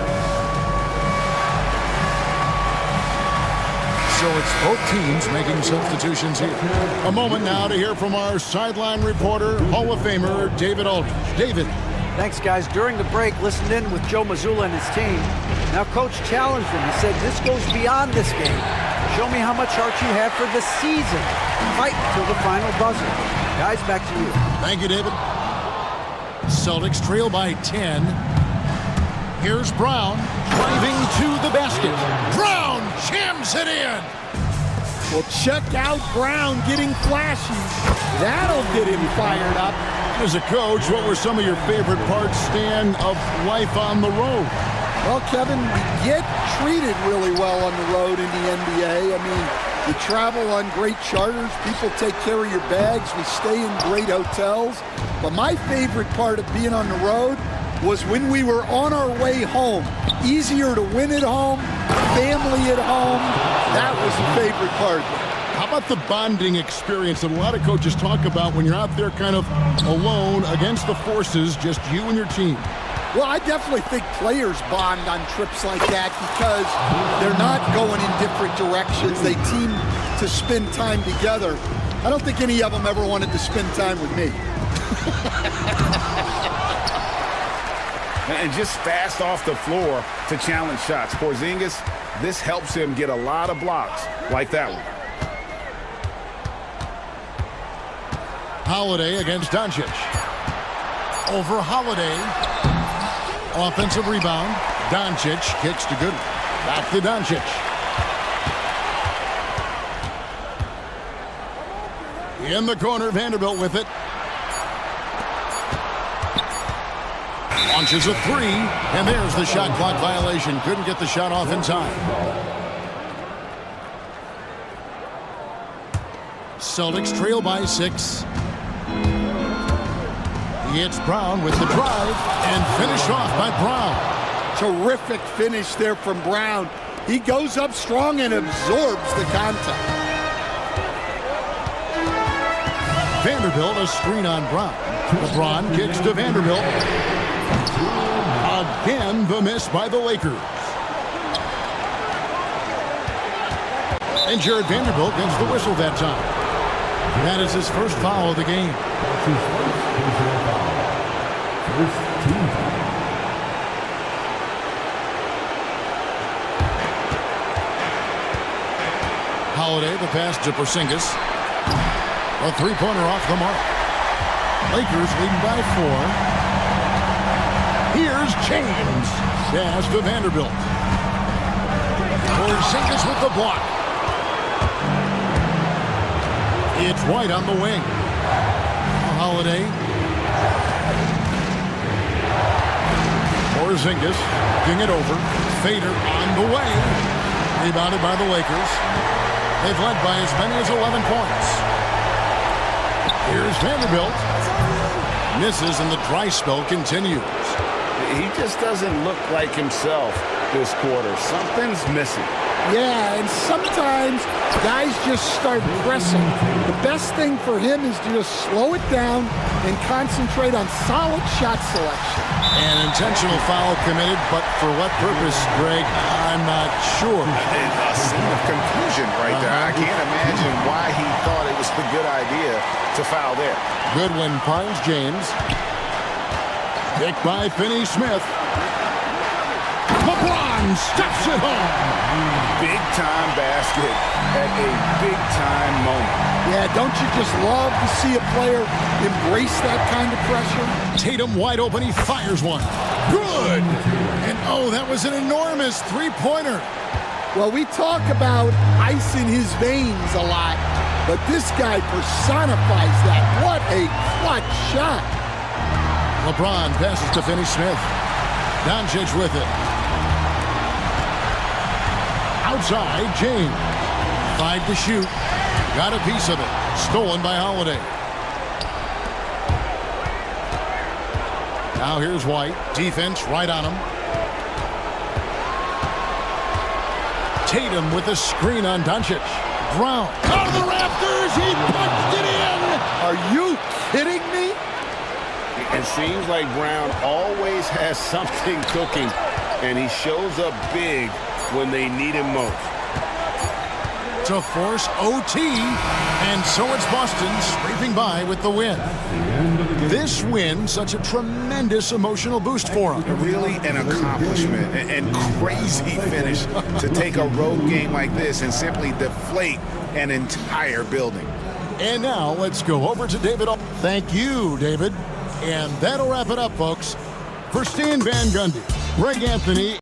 So it's both teams making substitutions here. A moment now to hear from our sideline reporter, Hall of Famer David Aldridge. David. Thanks, guys. During the break, listened in with Joe Mazzulla and his team. Now, Coach challenged him. He said, this goes beyond this game. Show me how much heart you have for the season. Fight till the final buzzer. Guys, back to you. Thank you, David. Celtics trail by 10. Here's Brown driving to the basket. Brown jams it in. Well, check out Brown getting flashy. That'll get him fired up. As a coach, what were some of your favorite parts, Stan, of life on the road? Well, Kevin, we get treated really well on the road in the NBA. I mean, you travel on great charters. People take care of your bags. We stay in great hotels. But my favorite part of being on the road was when we were on our way home. Easier to win at home, family at home. That was the favorite part. How about the bonding experience that a lot of coaches talk about when you're out there kind of alone against the forces, just you and your team? Well, I definitely think players bond on trips like that because they're not going in different directions. They team to spend time together. I don't think any of them ever wanted to spend time with me. And just fast off the floor to challenge shots. Porzingis, this helps him get a lot of blocks like that one. Holiday against Doncic. Over Holiday. Offensive rebound. Doncic kicks to Goodwin. Back to Doncic. In the corner, Vanderbilt with it. Launches a three, and there's the shot clock violation. Couldn't get the shot off in time. Celtics trail by 6. It's Brown with the drive, and finished off by Brown. Terrific finish there from Brown. He goes up strong and absorbs the contact. Vanderbilt, a screen on Brown. LeBron kicks to Vanderbilt. Again, the miss by the Lakers. And Jared Vanderbilt gets the whistle that time. That is his first foul of the game. Holiday, the pass to Porzingis. A three-pointer off the mark. Lakers leading by 4. Here's James. Pass to Vanderbilt. Porzingis with the block. It's White on the wing. Holiday. Porzingis, getting it over. Fader on the way. Rebounded by the Lakers. They've led by as many as 11 points. Here's Vanderbilt. Misses and the dry spell continues. He just doesn't look like himself this quarter. Something's missing. Yeah, and sometimes guys just start pressing. The best thing for him is to just slow it down and concentrate on solid shot selection. An intentional foul committed, but for what purpose, Greg? I'm not sure. A scene of confusion right there. I can't imagine why he thought it was a good idea to foul there. Goodwin finds James. Picked by Finney-Smith. LeBron steps it home. Big-time basket at a big-time moment. Yeah, don't you just love to see a player embrace that kind of pressure? Tatum wide open. He fires one. Good. And oh, that was an enormous three-pointer. Well, we talk about ice in his veins a lot, but this guy personifies that. What a clutch shot. LeBron passes to Finney-Smith. Doncic with it. Outside, James. 5 to shoot. Got a piece of it. Stolen by Holiday. Now here's White. Defense right on him. Tatum with a screen on Doncic. Brown. Out of the rafters. He punched it in. Are you kidding me? It seems like Brown always has something cooking, and he shows up big when they need him most. To force OT, and so it's Boston scraping by with the win. This win, such a tremendous emotional boost for them. Really an accomplishment and crazy finish to take a road game like this and simply deflate an entire building. And now let's go over to David. Thank you, David. And that'll wrap it up, folks. For Stan Van Gundy, Greg Anthony,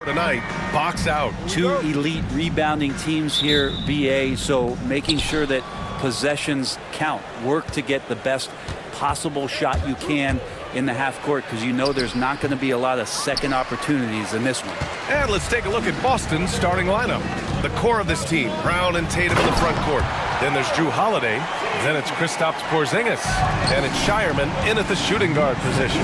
tonight, box out. Two elite rebounding teams here, BA, so making sure that possessions count. Work to get the best possible shot you can in the half court, because you know there's not going to be a lot of second opportunities in this one. And let's take a look at Boston's starting lineup. The core of this team, Brown and Tatum in the front court. Then there's Drew Holiday. Then it's Kristaps Porzingis. And it's Shireman in at the shooting guard position.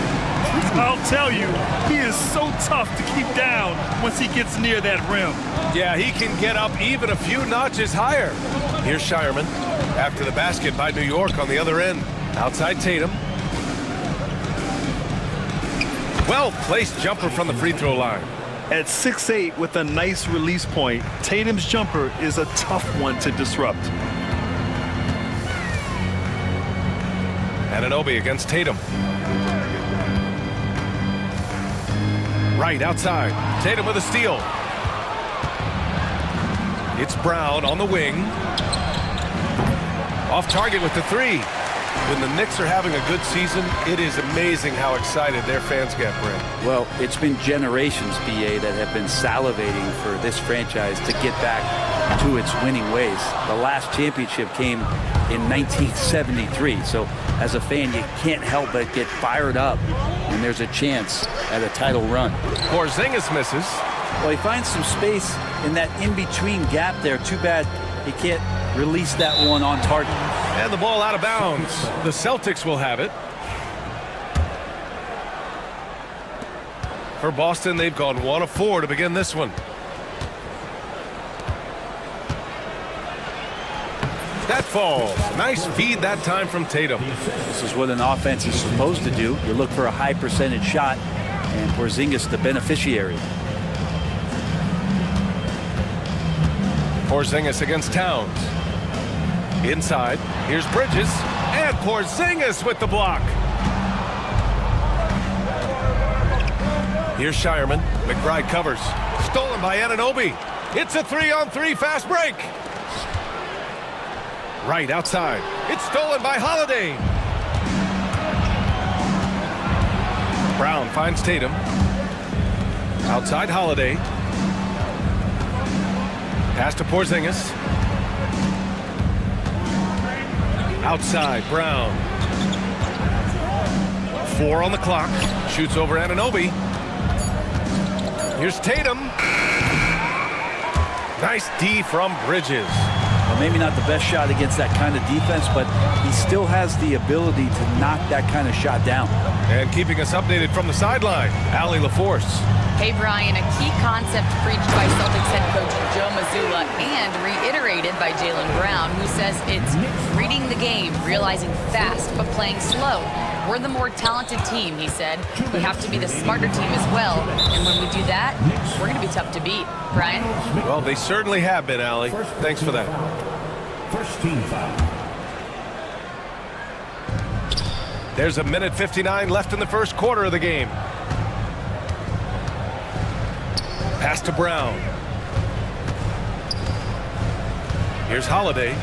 I'll tell you, he is so tough to keep down once he gets near that rim. Yeah, he can get up even a few notches higher. Here's Shireman after the basket by New York on the other end. Outside Tatum. Well-placed jumper from the free throw line. At 6'8" with a nice release point, Tatum's jumper is a tough one to disrupt. Anunoby against Tatum. Right outside. Tatum with a steal. It's Brown on the wing. Off target with the three. When the Knicks are having a good season, it is amazing how excited their fans get, Brent. Well, it's been generations, BA, that have been salivating for this franchise to get back to its winning ways. The last championship came in 1973, so as a fan, you can't help but get fired up when there's a chance at a title run. Porzingis misses. Well, he finds some space in that in-between gap there. Too bad he can't release that one on target. And the ball out of bounds. The Celtics will have it. For Boston, they've gone 1 of 4 to begin this one. That falls. Nice feed that time from Tatum. This is what an offense is supposed to do. You look for a high percentage shot, and Porzingis the beneficiary. Porzingis against Towns. Inside, here's Bridges, and Porzingis with the block. Here's Shireman. McBride covers. Stolen by Anunoby. It's a 3-on-3 fast break. Right outside. It's stolen by Holiday. Brown finds Tatum. Outside Holiday. Pass to Porzingis. Outside, Brown. 4 on the clock. Shoots over Anunoby. Here's Tatum. Nice D from Bridges. Well, maybe not the best shot against that kind of defense, but he still has the ability to knock that kind of shot down. And keeping us updated from the sideline, Allie LaForce. Hey, Brian, a key concept preached by Celtics head coach Joe Mazzulla and reiterated by Jaylen Brown, who says it's reading the game, realizing fast, but playing slow. We're the more talented team, he said. We have to be the smarter team as well. And when we do that, we're going to be tough to beat. Brian? Well, they certainly have been, Allie. Thanks for that. First team foul. There's a minute 59 left in the first quarter of the game. Pass to Brown. Here's Holiday.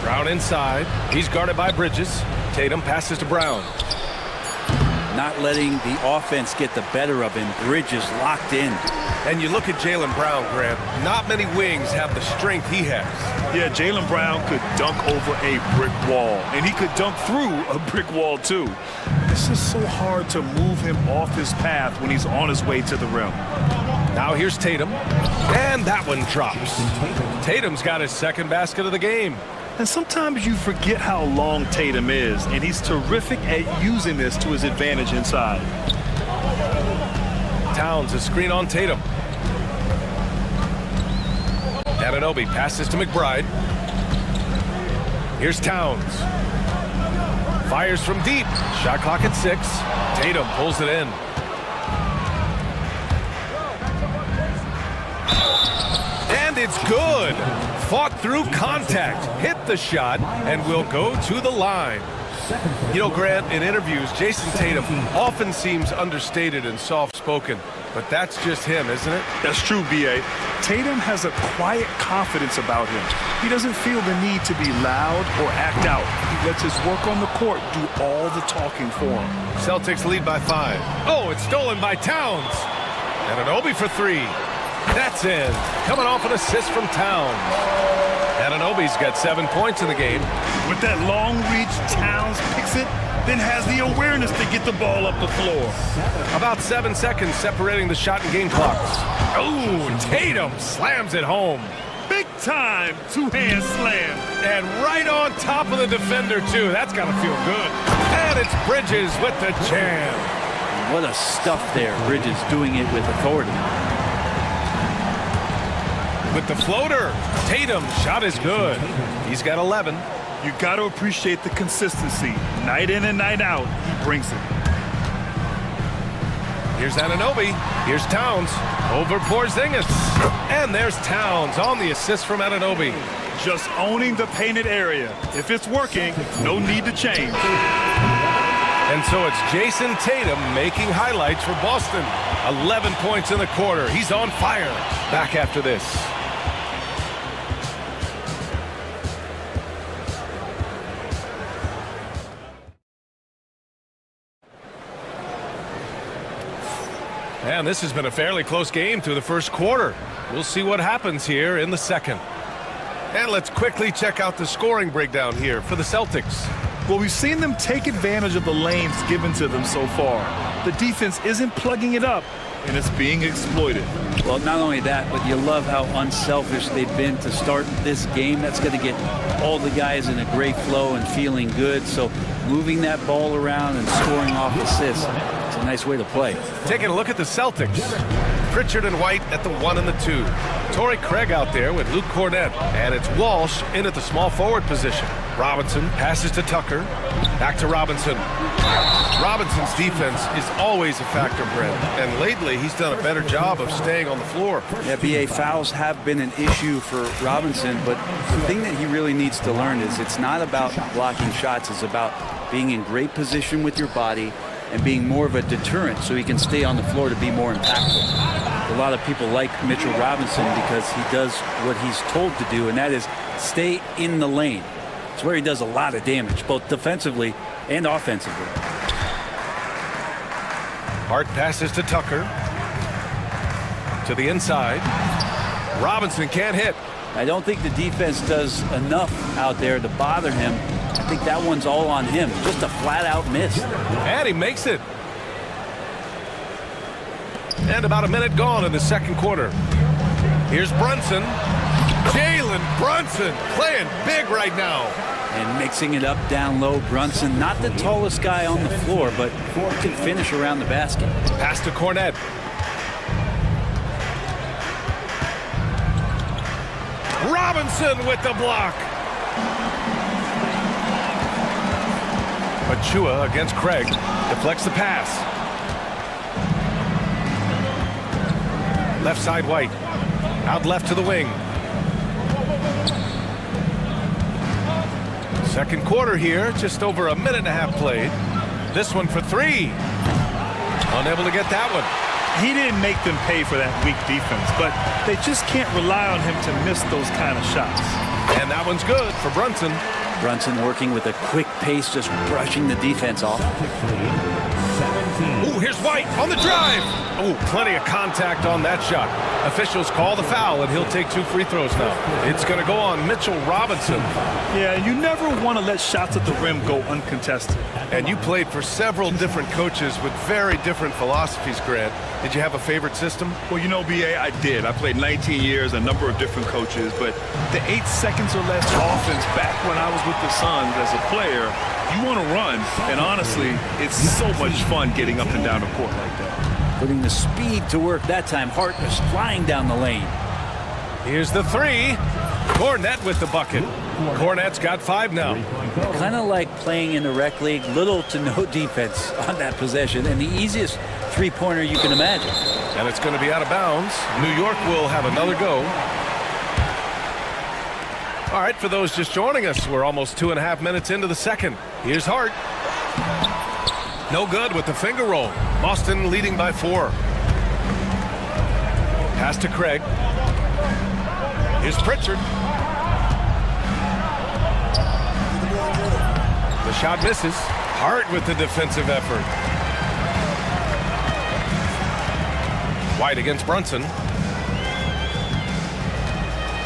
Brown inside. He's guarded by Bridges. Tatum passes to Brown. Not letting the offense get the better of him. Bridges locked in. And you look at Jaylen Brown, Grant. Not many wings have the strength he has. Yeah, Jaylen Brown could dunk over a brick wall, and he could dunk through a brick wall, too. It's just so hard to move him off his path when he's on his way to the rim. Now here's Tatum, and that one drops. Tatum's got his second basket of the game. And sometimes you forget how long Tatum is, and he's terrific at using this to his advantage inside. Towns, a screen on Tatum. Anunoby passes to McBride. Here's Towns. Fires from deep. Shot clock at 6. Tatum pulls it in. And it's good. Fought through contact. Hit the shot and will go to the line. You know, Grant, in interviews, Jason Tatum often seems understated and soft-spoken, but that's just him, isn't it? That's true, B.A. Tatum has a quiet confidence about him. He doesn't feel the need to be loud or act out. He lets his work on the court do all the talking for him. Celtics lead by 5. Oh, it's stolen by Towns. And Anunoby for 3. That's in. Coming off an assist from Towns. And Anunoby's got 7 points in the game. With that long reach, Towns picks it, then has the awareness to get the ball up the floor. About 7 seconds separating the shot and game clocks. Oh, Tatum slams it home. Big time two-hand slam. And right on top of the defender, too. That's got to feel good. And it's Bridges with the jam. What a stuff there. Bridges doing it with authority. With the floater, Tatum's shot is good. He's got 11. You got to appreciate the consistency. Night in and night out, he brings it. Here's Anunoby. Here's Towns. Over Porzingis. And there's Towns on the assist from Anunoby. Just owning the painted area. If it's working, no need to change. And so it's Jason Tatum making highlights for Boston. 11 points in the quarter. He's on fire. Back after this. And this has been a fairly close game through the first quarter. We'll see what happens here in the second. And let's quickly check out the scoring breakdown here for the Celtics. Well, we've seen them take advantage of the lanes given to them so far. The defense isn't plugging it up, and it's being exploited. Well, not only that, but you love how unselfish they've been to start this game. That's going to get all the guys in a great flow and feeling good. So moving that ball around and scoring off assists, it's a nice way to play. Taking a look at the Celtics. Pritchard and White at the 1 and the 2. Torrey Craig out there with Luke Cornett. And it's Walsh in at the small forward position. Robinson passes to Tucker. Back to Robinson. Robinson's defense is always a factor, Brent. And lately, he's done a better job of staying on the floor. Yeah, BA, fouls have been an issue for Robinson, but the thing that he really needs to learn is it's not about blocking shots. It's about being in great position with your body and being more of a deterrent so he can stay on the floor to be more impactful. A lot of people like Mitchell Robinson because he does what he's told to do, and that is stay in the lane. It's where he does a lot of damage, both defensively and offensively. Hart passes to Tucker. To the inside. Robinson can't hit. I don't think the defense does enough out there to bother him. I think that one's all on him. Just a flat-out miss. And he makes it. And about a minute gone in the second quarter. Here's Brunson. Jalen Brunson playing big right now. And mixing it up down low. Brunson, not the tallest guy on the floor, but can finish around the basket. Pass to Cornett. Robinson with the block. Achua against Craig. Deflects the pass. Left side White. Out left to the wing. Second quarter here. Just over a minute and a half played. This one for 3. Unable to get that one. He didn't make them pay for that weak defense, but they just can't rely on him to miss those kind of shots. And that one's good for Brunson. Brunson working with a quick pace, just brushing the defense off. Ooh, here's White on the drive. Ooh, plenty of contact on that shot. Officials call the foul, and he'll take 2 free throws now. It's going to go on Mitchell Robinson. Yeah, you never want to let shots at the rim go uncontested. And you played for several different coaches with very different philosophies, Grant. Did you have a favorite system? Well, you know, BA, I did. I played 19 years, a number of different coaches, but the 8 seconds or less offense back when I was with the Suns as a player, you want to run, and honestly, it's so much fun getting up and down the court like that. Putting the speed to work that time. Hart is flying down the lane. Here's the 3. Cornett with the bucket. Cornett's got 5 now. Kind of like playing in the rec league, little to no defense on that possession, and the easiest three-pointer you can imagine. And it's going to be out of bounds. New York will have another go. All right, for those just joining us, we're almost 2.5 minutes into the second. Here's Hart. No good with the finger roll. Boston leading by 4. Pass to Craig. Here's Pritchard. The shot misses. Hart with the defensive effort. White against Brunson.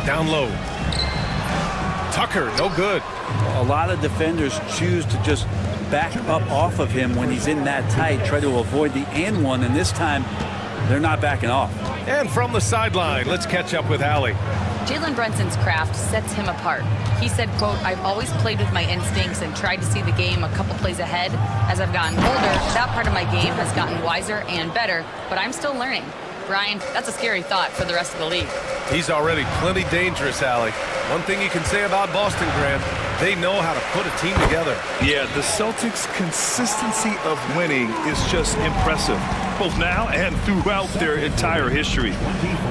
Down low. Tucker, no good. A lot of defenders choose to just back up off of him when he's in that tight, try to avoid the and one, and this time they're not backing off. And from the sideline, let's catch up with Allie. Jalen Brunson's craft sets him apart. He said, quote, "I've always played with my instincts and tried to see the game a couple plays ahead. As I've gotten older, that part of my game has gotten wiser and better, but I'm still learning." Brian, that's a scary thought for the rest of the league. He's already plenty dangerous, Allie. One thing you can say about Boston, Grant, they know how to put a team together. Yeah, the Celtics' consistency of winning is just impressive, both now and throughout their entire history.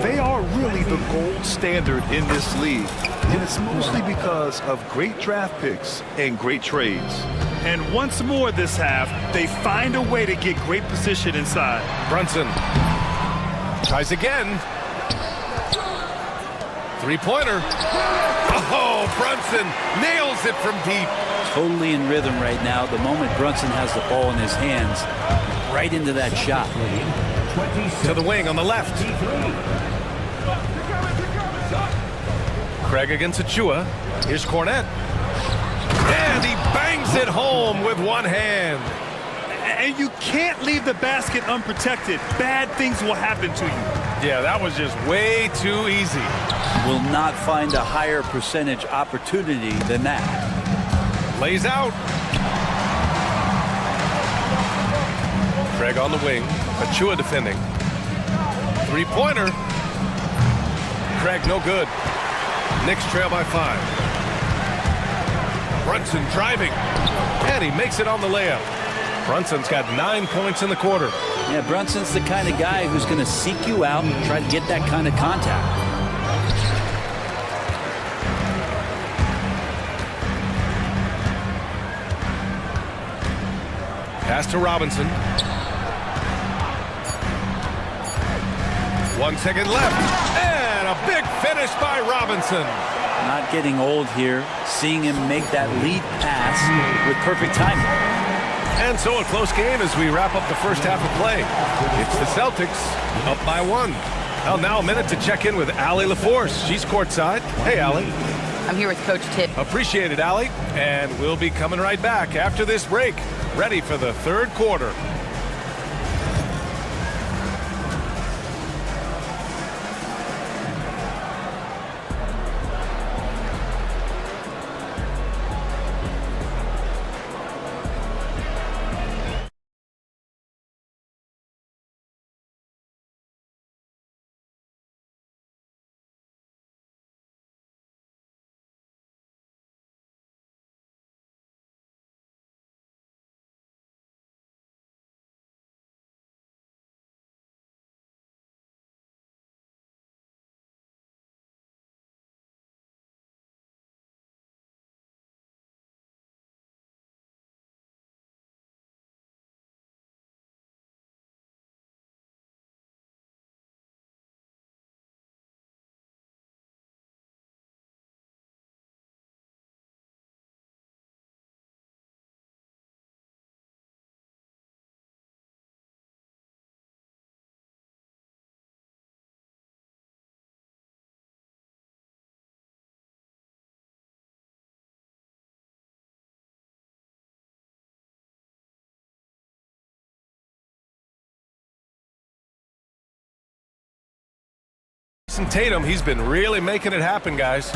They are really the gold standard in this league, and it's mostly because of great draft picks and great trades. And once more this half, they find a way to get great position inside. Brunson tries again. Three-pointer. Oh, Brunson nails it from deep. Totally in rhythm right now. The moment Brunson has the ball in his hands, right into that shot. To the wing on the left. Craig against Achua. Here's Cornette. And he bangs it home with one hand. And you can't leave the basket unprotected. Bad things will happen to you. Yeah, that was just way too easy. Will not find a higher percentage opportunity than that. Lays out. Craig on the wing. Achua defending. Three-pointer. Craig no good. Knicks trail by 5. Brunson driving. And he makes it on the layup. Brunson's got 9 points in the quarter. Yeah, Brunson's the kind of guy who's going to seek you out and try to get that kind of contact. Pass to Robinson. 1 second left. And a big finish by Robinson. Not getting old here. Seeing him make that lead pass with perfect timing. And so a close game as we wrap up the first half of play. It's the Celtics up by 1. Well, now a minute to check in with Allie LaForce. She's courtside. Hey, Allie. I'm here with Coach Tipp. Appreciate it, Allie. And we'll be coming right back after this break. Ready for the third quarter. Tatum, he's been really making it happen, guys.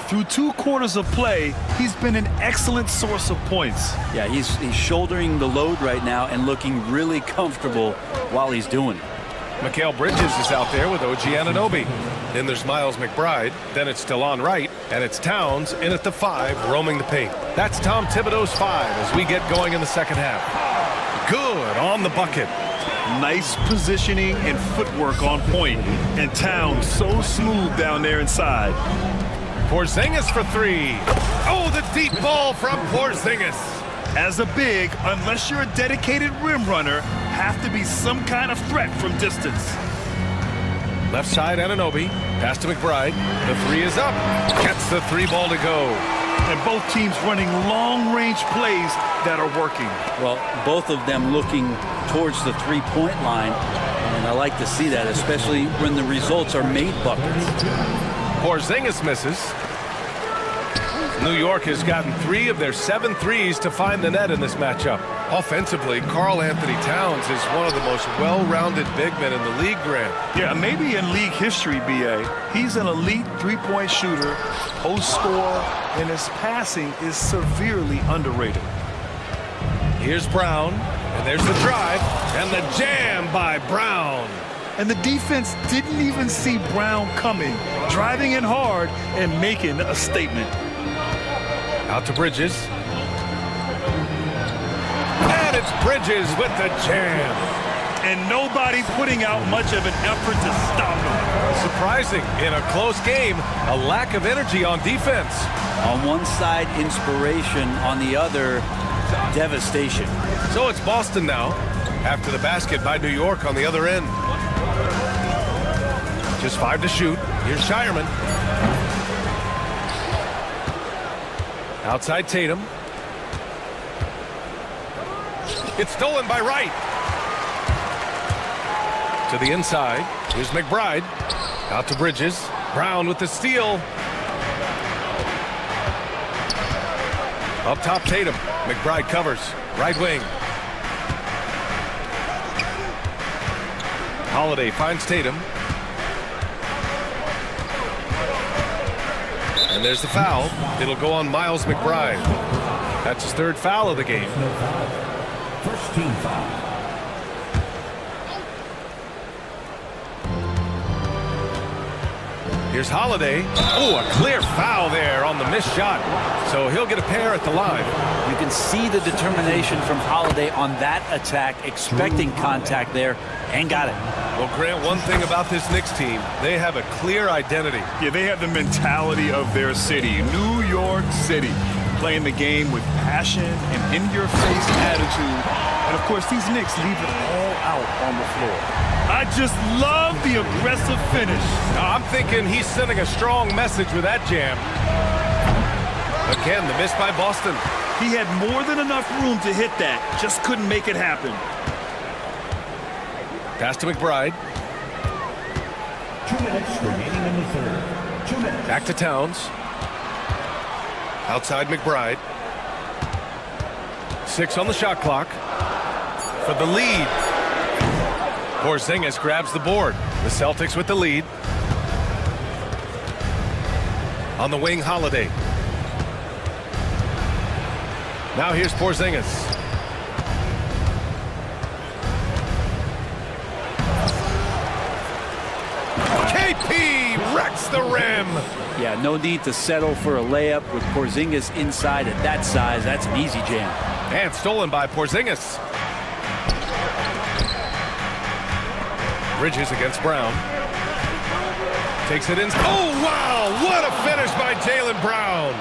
Through 2 quarters of play, he's been an excellent source of points. Yeah, he's shouldering the load right now and looking really comfortable while he's doing it. Mikal Bridges is out there with OG Anunoby. Then there's Miles McBride. Then it's Delon Wright. And it's Towns in at the 5, roaming the paint. That's Tom Thibodeau's 5 as we get going in the second half. Good on the bucket. Nice positioning and footwork on point. And Towns so smooth down there inside. Porzingis for three. Oh, the deep ball from Porzingis. As a big, unless you're a dedicated rim runner, have to be some kind of threat from distance. Left side, Anunoby. Pass to McBride. The three is up. Gets the three ball to go. And both teams running long-range plays that are working. Well, both of them looking towards the three-point line, and I like to see that, especially when the results are made buckets. Porzingis misses. New York has gotten 3 of their 7 threes to find the net in this matchup. Offensively, Karl Anthony Towns is one of the most well-rounded big men in the league, Grant. Yeah, maybe in league history, B.A. He's an elite three-point shooter, post scorer, and his passing is severely underrated. Here's Brown, and there's the drive, and the jam by Brown. And the defense didn't even see Brown coming, driving in hard and making a statement. Out to Bridges. And it's Bridges with the jam. And nobody putting out much of an effort to stop him. Surprising, in a close game, a lack of energy on defense. On one side, inspiration. On the other, devastation. So it's Boston now, after the basket by New York on the other end. Just 5 to shoot. Here's Shireman. Outside Tatum. It's stolen by Wright. To the inside. Here's McBride. Out to Bridges. Brown with the steal. Up top Tatum. McBride covers. Right wing. Holiday finds Tatum. And there's the foul. It'll go on Miles McBride. That's his 3rd foul of the game. First team foul. Here's Holiday. Oh, a clear foul there on the missed shot. So he'll get a pair at the line. You can see the determination from Holiday on that attack, expecting contact there, and got it. Well, Grant, one thing about this Knicks team, they have a clear identity. Yeah, they have the mentality of their city, New York City, playing the game with passion and in-your-face attitude. And, of course, these Knicks leave it all out on the floor. I just love the aggressive finish. I'm thinking he's sending a strong message with that jam. Again, the miss by Boston. He had more than enough room to hit that, just couldn't make it happen. Pass to McBride. 2 minutes remaining in the third. 2 minutes. Back to Towns. Outside McBride. 6 on the shot clock. For the lead. Porzingis grabs the board. The Celtics with the lead. On the wing, Holiday. Now here's Porzingis. KP wrecks the rim. Yeah, no need to settle for a layup with Porzingis inside at that size. That's an easy jam. And stolen by Porzingis. Bridges against Brown. Takes it in. Oh, wow! What a finish by Jaylen Brown.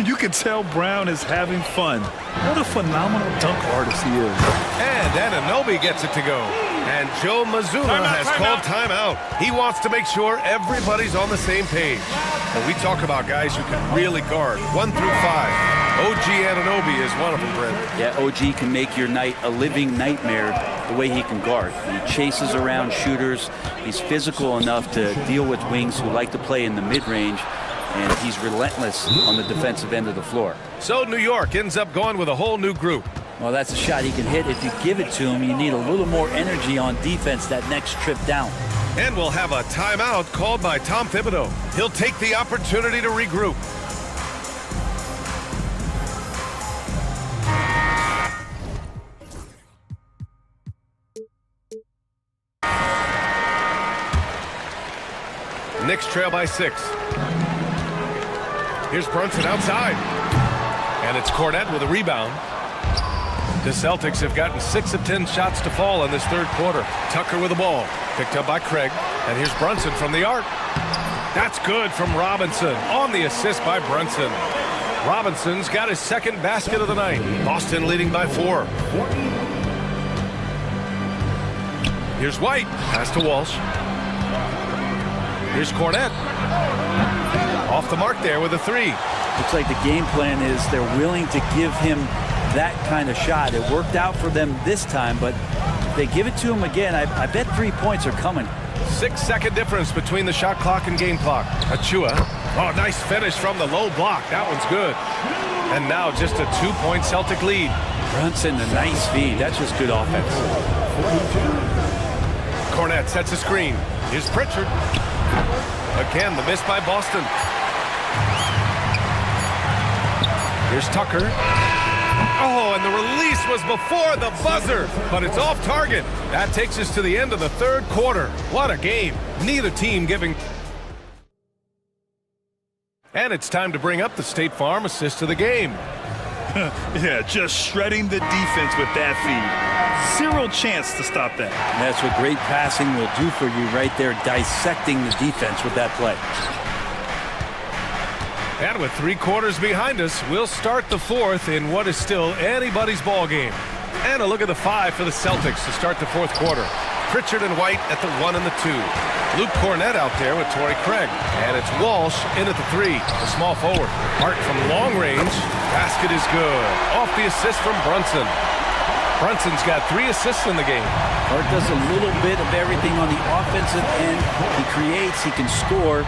You can tell Brown is having fun. What a phenomenal dunk artist he is. And Anunoby gets it to go. And Joe Mazzulla has called timeout. He wants to make sure everybody's on the same page. When we talk about guys who can really guard 1 through 5, OG Anunoby is one of them, Brent. Yeah, OG can make your night a living nightmare the way he can guard. He chases around shooters. He's physical enough to deal with wings who like to play in the mid-range. And he's relentless on the defensive end of the floor. So New York ends up going with a whole new group. Well, that's a shot he can hit. If you give it to him, you need a little more energy on defense that next trip down. And we'll have a timeout called by Tom Thibodeau. He'll take the opportunity to regroup. Knicks trail by 6. Here's Brunson outside. And it's Cornette with a rebound. The Celtics have gotten 6 of 10 shots to fall in this third quarter. Tucker with the ball. Picked up by Craig. And here's Brunson from the arc. That's good from Robinson on the assist by Brunson. Robinson's got his second basket of the night. Boston leading by 4. Here's White. Pass to Walsh. Here's Cornette. Off the mark there with a 3. Looks like the game plan is they're willing to give him that kind of shot. It worked out for them this time, but if they give it to him again, I bet 3 points are coming. 6-second difference between the shot clock and game clock. Achua. Oh, nice finish from the low block. That one's good. And now just a 2-point Celtic lead. Brunson, a nice feed. That's just good offense. Cornette sets a screen. Here's Pritchard. Again, the miss by Boston. Here's Tucker. Oh, and the release was before the buzzer, but it's off target. That takes us to the end of the third quarter. What a game. Neither team giving. And it's time to bring up the State Farm assist of the game. Yeah, just shredding the defense with that feed. Zero chance to stop that. And that's what great passing will do for you right there, dissecting the defense with that play. And with 3 quarters behind us, we'll start the fourth in what is still anybody's ball game. And a look at the 5 for the Celtics to start the fourth quarter. Pritchard and White at the 1 and the 2. Luke Cornette out there with Torrey Craig. And it's Walsh in at the 3, the small forward. Hart from long range. Basket is good. Off the assist from Brunson. Brunson's got 3 assists in the game. Hart does a little bit of everything on the offensive end. He creates, he can score.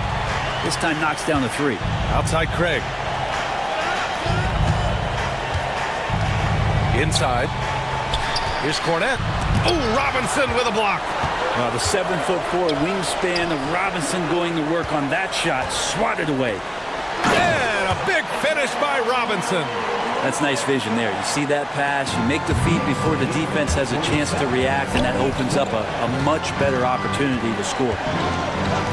This time knocks down the 3. Outside Craig. Inside. Here's Cornette. Oh, Robinson with a block. The 7'4" wingspan of Robinson going to work on that shot. Swatted away. And a big finish by Robinson. That's nice vision there. You see that pass, you make the feed before the defense has a chance to react, and that opens up a much better opportunity to score.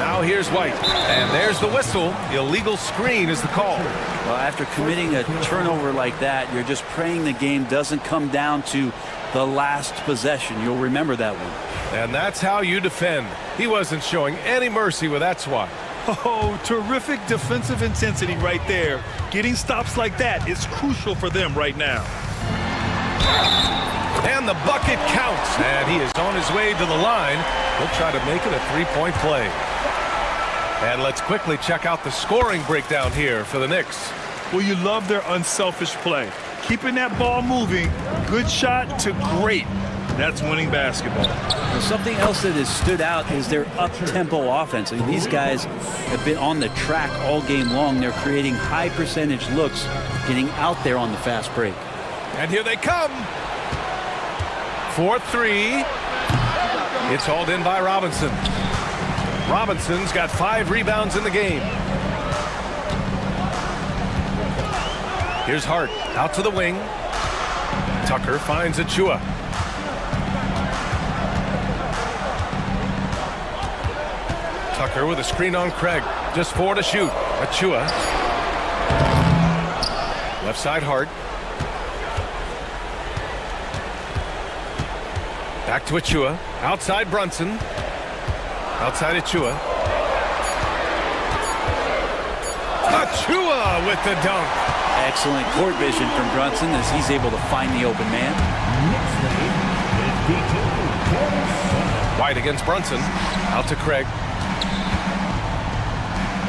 Now here's White. And there's the whistle. Illegal screen is the call. Well, after committing a turnover like that, you're just praying the game doesn't come down to the last possession. You'll remember that one. And that's how you defend. He wasn't showing any mercy with that swat. Oh, terrific defensive intensity right there. Getting stops like that is crucial for them right now. And the bucket counts. And he is on his way to the line. He'll try to make it a 3-point play. And let's quickly check out the scoring breakdown here for the Knicks. Well, you love their unselfish play. Keeping that ball moving, good shot to great. That's winning basketball. Well, something else that has stood out is their up-tempo offense. I mean, these guys have been on the track all game long. They're creating high-percentage looks, getting out there on the fast break. And here they come. 4-3. It's hauled in by Robinson. Robinson's got 5 rebounds in the game. Here's Hart out to the wing. Tucker finds Achua. Tucker with a screen on Craig. Just 4 to shoot. Achua. Left side Hart. Back to Achua. Outside Brunson. Outside Achua. Achua with the dunk. Excellent court vision from Brunson as he's able to find the open man. White against Brunson. Out to Craig.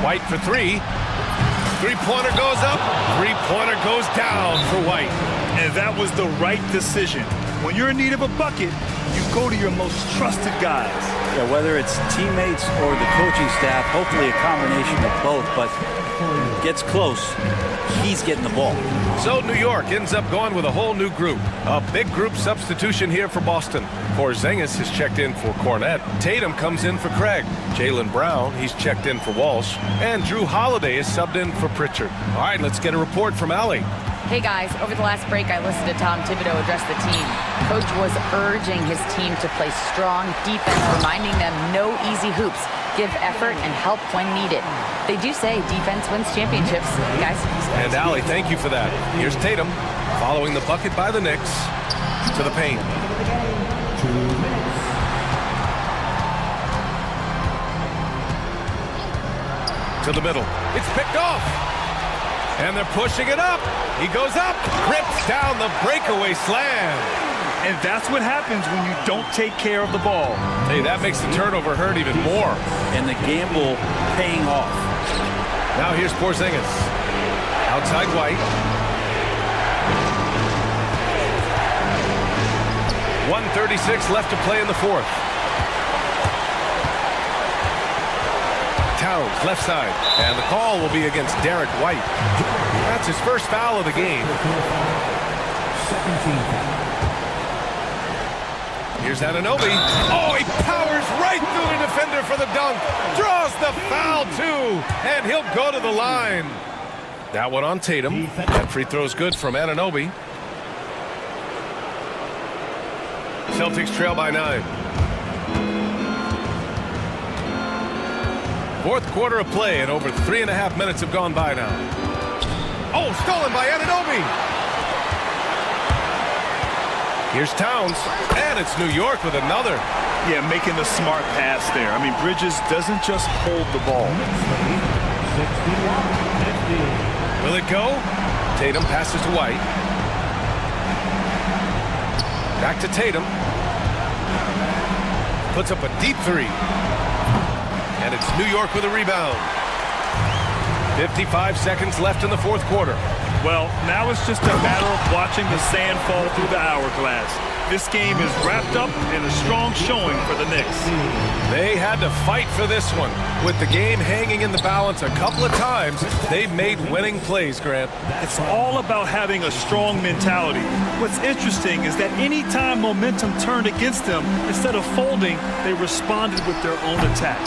White for 3. 3-pointer goes up. 3-pointer goes down for White. And that was the right decision. When you're in need of a bucket, you go to your most trusted guys. Yeah, whether it's teammates or the coaching staff, hopefully a combination of both, but gets close, he's getting the ball. So New York ends up going with a whole new group. A big group substitution here for Boston. Porzingis has checked in for Cornette. Tatum comes in for Craig. Jaylen Brown, he's checked in for Walsh. And Drew Holiday is subbed in for Pritchard. All right, let's get a report from Allie. Hey guys, over the last break I listened to Tom Thibodeau address the team. Coach was urging his team to play strong defense, reminding them no easy hoops, give effort and help when needed. They do say defense wins championships, guys. And Allie, thank you for that. Here's Tatum following the bucket by the Knicks to the paint. To the middle. It's picked off. And they're pushing it up. He goes up, rips down the breakaway slam. And that's what happens when you don't take care of the ball. Hey, that makes the turnover hurt even more. And the gamble paying off. Now here's Porzingis. Outside White. 1:36 left to play in the fourth. Towns, left side. And the call will be against Derek White. That's his first foul of the game. 17. Here's Anunoby. Oh, he powers right through the defender for the dunk. Draws the foul, too. And he'll go to the line. That one on Tatum. That free throw's good from Anunoby. Celtics trail by 9. Fourth quarter of play, and over 3.5 minutes have gone by now. Oh, stolen by Anunoby. Here's Towns, and it's New York with another. Yeah, making the smart pass there. I mean, Bridges doesn't just hold the ball. 61-50. Will it go? Tatum passes to White. Back to Tatum. Puts up a deep three. And it's New York with a rebound. 55 seconds left in the fourth quarter. Well, now it's just a matter of watching the sand fall through the hourglass. This game is wrapped up in a strong showing for the Knicks. They had to fight for this one. With the game hanging in the balance a couple of times, they've made winning plays, Grant. It's all about having a strong mentality. What's interesting is that any time momentum turned against them, instead of folding, they responded with their own attack.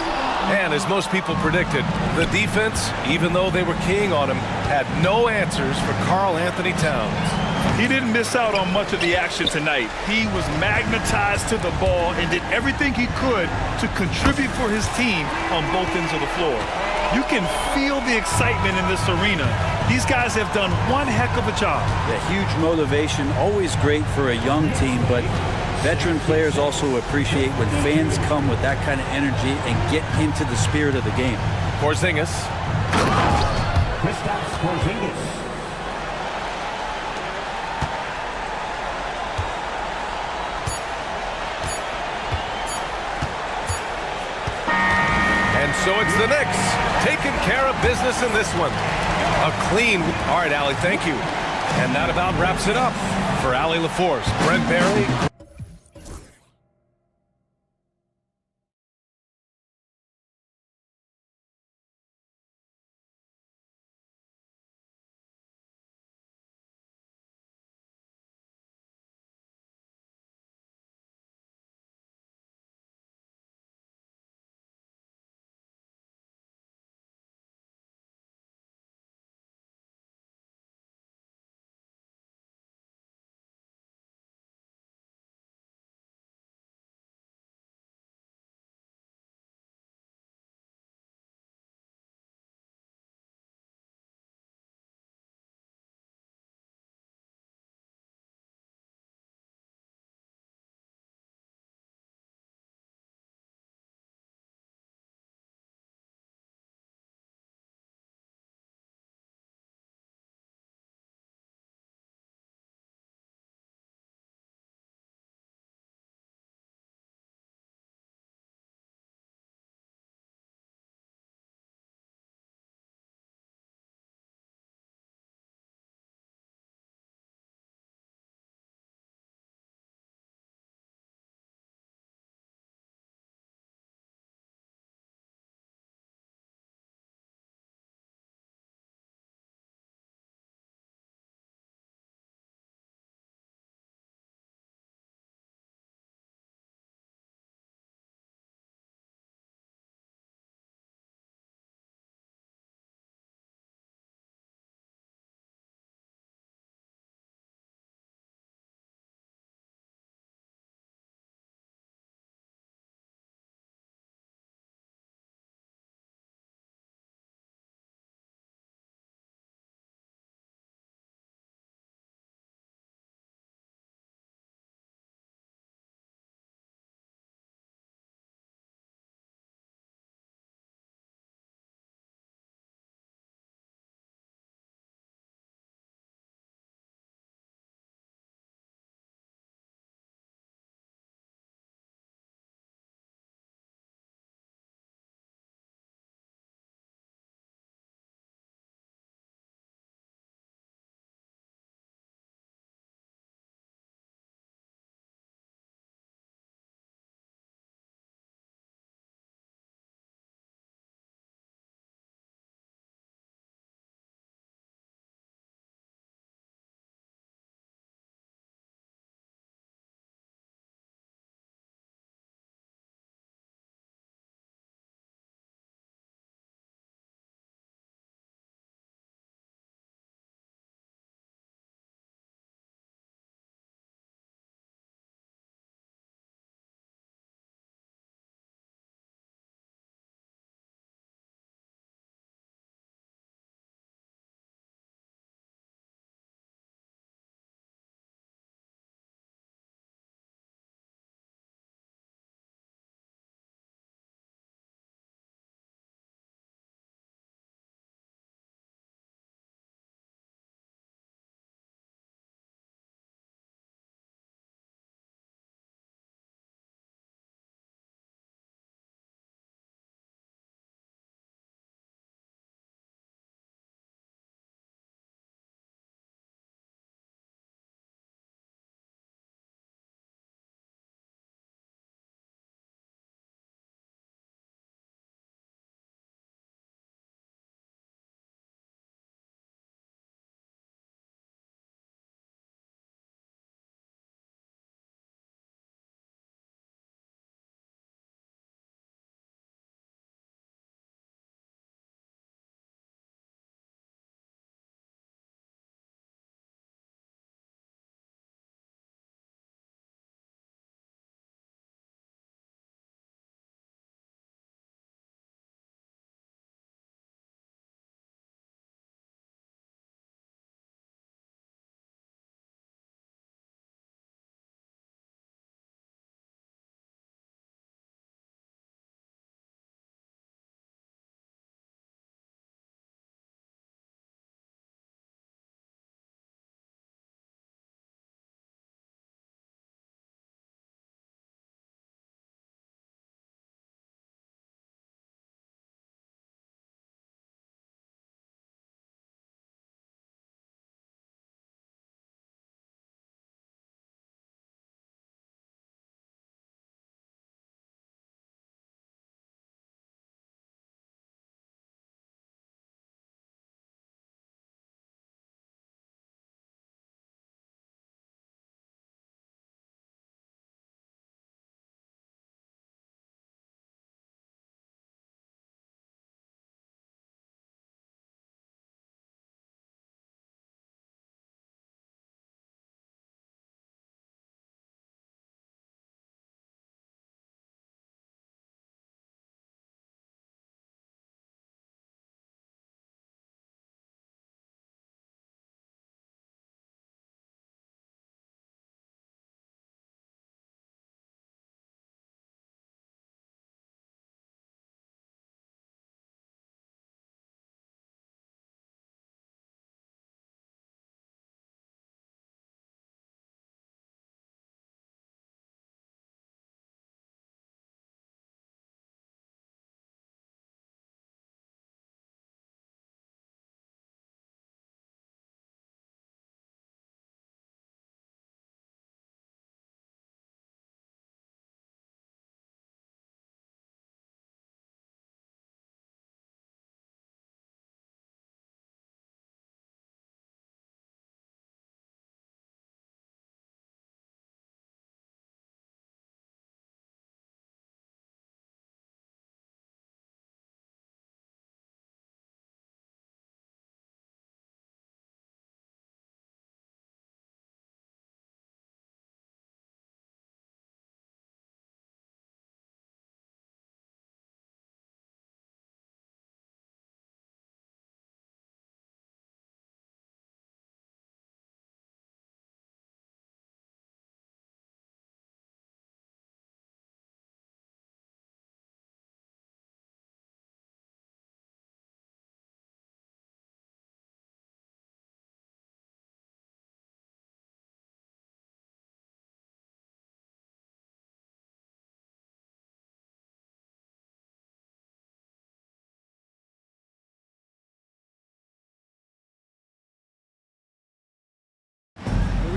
And as most people predicted, the defense, even though they were keying on him, had no answers for Karl Anthony Towns. He didn't miss out on much of the action tonight. He was magnetized to the ball and did everything he could to contribute for his team on both ends of the floor. You can feel the excitement in this arena. These guys have done one heck of a job. Yeah, huge motivation, always great for a young team, but veteran players also appreciate when fans come with that kind of energy and get into the spirit of the game. Porzingis. Kristaps Porzingis. And so it's the Knicks taking care of business in this one. A clean. All right, Allie, thank you. And that about wraps it up. For Allie LaForce, Brent Barry.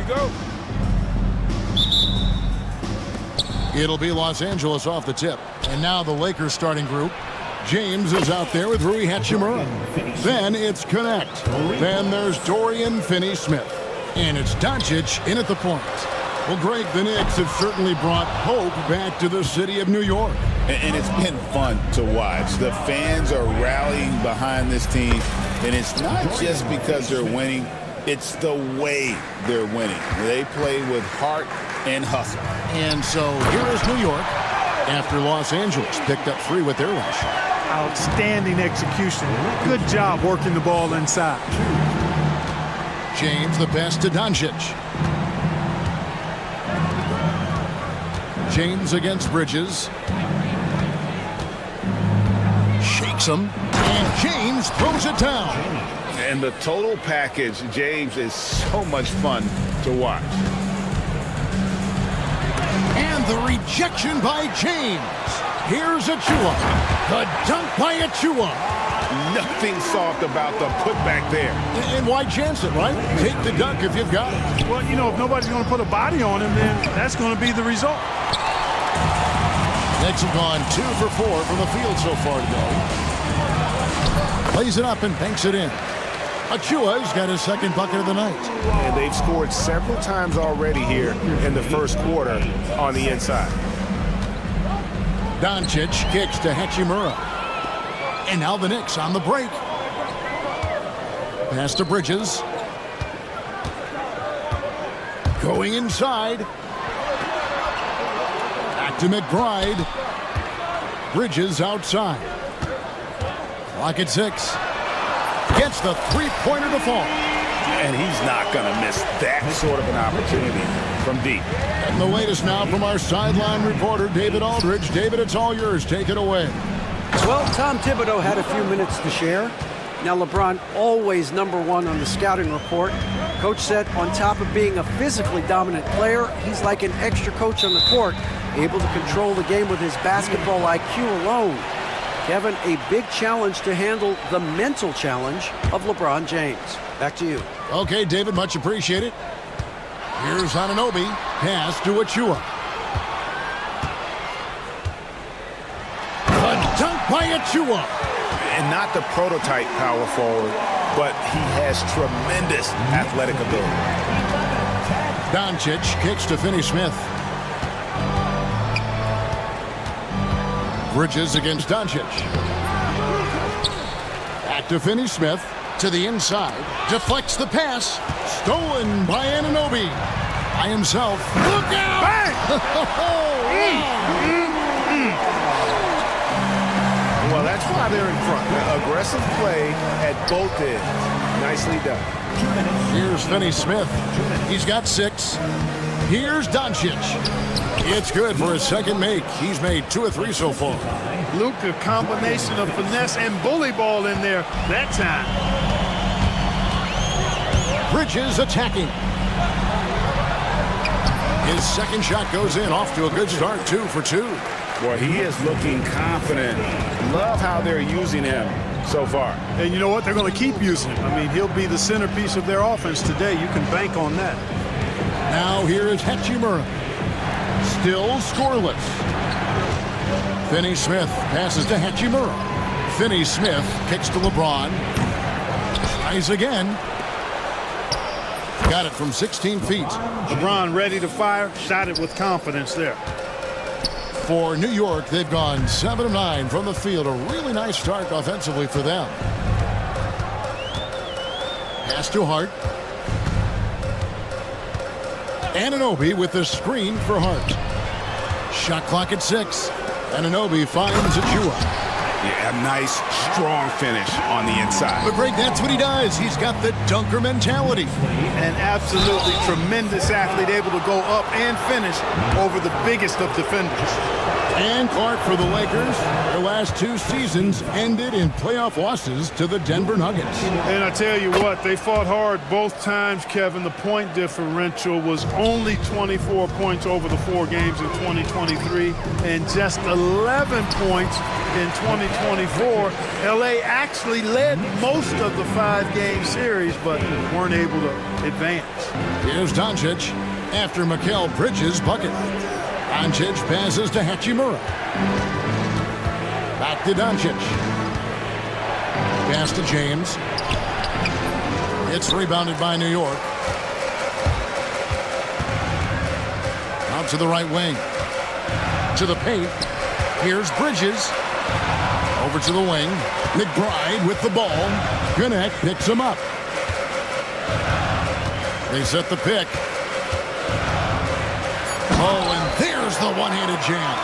go. It'll be Los Angeles off the tip. And now the Lakers starting group. James is out there with Rui Hachimura. Then it's Connect. Then there's Dorian Finney-Smith. And it's Doncic in at the point. Well, Greg, the Knicks have certainly brought hope back to the city of New York. And it's been fun to watch. The fans are rallying behind this team. And it's not just because they're winning. It's the way they're winning. They play with heart and hustle. And so here is New York after Los Angeles picked up 3 with their rush. Outstanding execution. Good job working the ball inside. James the pass to Doncic. James against Bridges. Shakes him. And James throws it down. And the total package, James, is so much fun to watch. And the rejection by James. Here's Achua. The dunk by Achua. Nothing soft about the putback there. And why chance it, right? Take the dunk if you've got it. Well, you know, if nobody's going to put a body on him, then that's going to be the result. Knicks have gone 2 for 4 from the field so far today. Plays it up and banks it in. Achua's got his second bucket of the night. And they've scored several times already here in the first quarter on the inside. Doncic kicks to Hachimura. And now the Knicks on the break. Pass to Bridges. Going inside. Back to McBride. Bridges outside. Clock at 6. Gets the three-pointer to fall. And he's not going to miss that sort of an opportunity from deep. And the latest now from our sideline reporter, David Aldridge. David, it's all yours. Take it away. Well, Tom Thibodeau had a few minutes to share. Now, LeBron always #1 on the scouting report. Coach said on top of being a physically dominant player, he's like an extra coach on the court, able to control the game with his basketball IQ alone. Kevin, a big challenge to handle the mental challenge of LeBron James. Back to you. Okay, David, much appreciated. Here's Anunoby. Pass to Achua. A dunk by Achua. And not the prototype power forward, but he has tremendous athletic ability. Doncic kicks to Finney-Smith. Bridges against Doncic. Back to Finney-Smith. To the inside. Deflects the pass. Stolen by Anunoby. By himself. Look out! Bang! Well, that's why they're in front. Aggressive play at both ends. Nicely done. Here's Finney-Smith. He's got 6. Here's Doncic. It's good for his second make. He's made 2 of 3 so far. Luka, combination of finesse and bully ball in there that time. Bridges attacking. His second shot goes in, off to a good start, 2 for 2. Boy, he is looking confident. Love how they're using him so far. And you know what? They're going to keep using him. I mean, he'll be the centerpiece of their offense today. You can bank on that. Now here is Hachimura. Still scoreless. Finney-Smith passes to Hachimura. Finney-Smith kicks to LeBron. Tries again. Got it from 16 feet. LeBron ready to fire. Shot it with confidence there. For New York, they've gone 7 of 9 from the field. A really nice start offensively for them. Pass to Hart. Anunoby with the screen for Hart. Shot clock at 6. Anunoby finds Achua. Yeah, a nice, strong finish on the inside. But Greg, that's what he does. He's got the dunker mentality. An absolutely tremendous athlete, able to go up and finish over the biggest of defenders. And Clark for the Lakers. Their last 2 seasons ended in playoff losses to the Denver Nuggets. And I tell you what, they fought hard both times, Kevin. The point differential was only 24 points over the 4 games in 2023 and just 11 points in 2024. LA actually led most of the 5-game series, but weren't able to advance. Here's Doncic after Mikal Bridges' bucket. Doncic passes to Hachimura. Back to Doncic. Pass to James. It's rebounded by New York. Out to the right wing. To the paint. Here's Bridges. Over to the wing. McBride with the ball. Gwinnett picks him up. They set the pick. Oh, and there's the one-handed jam.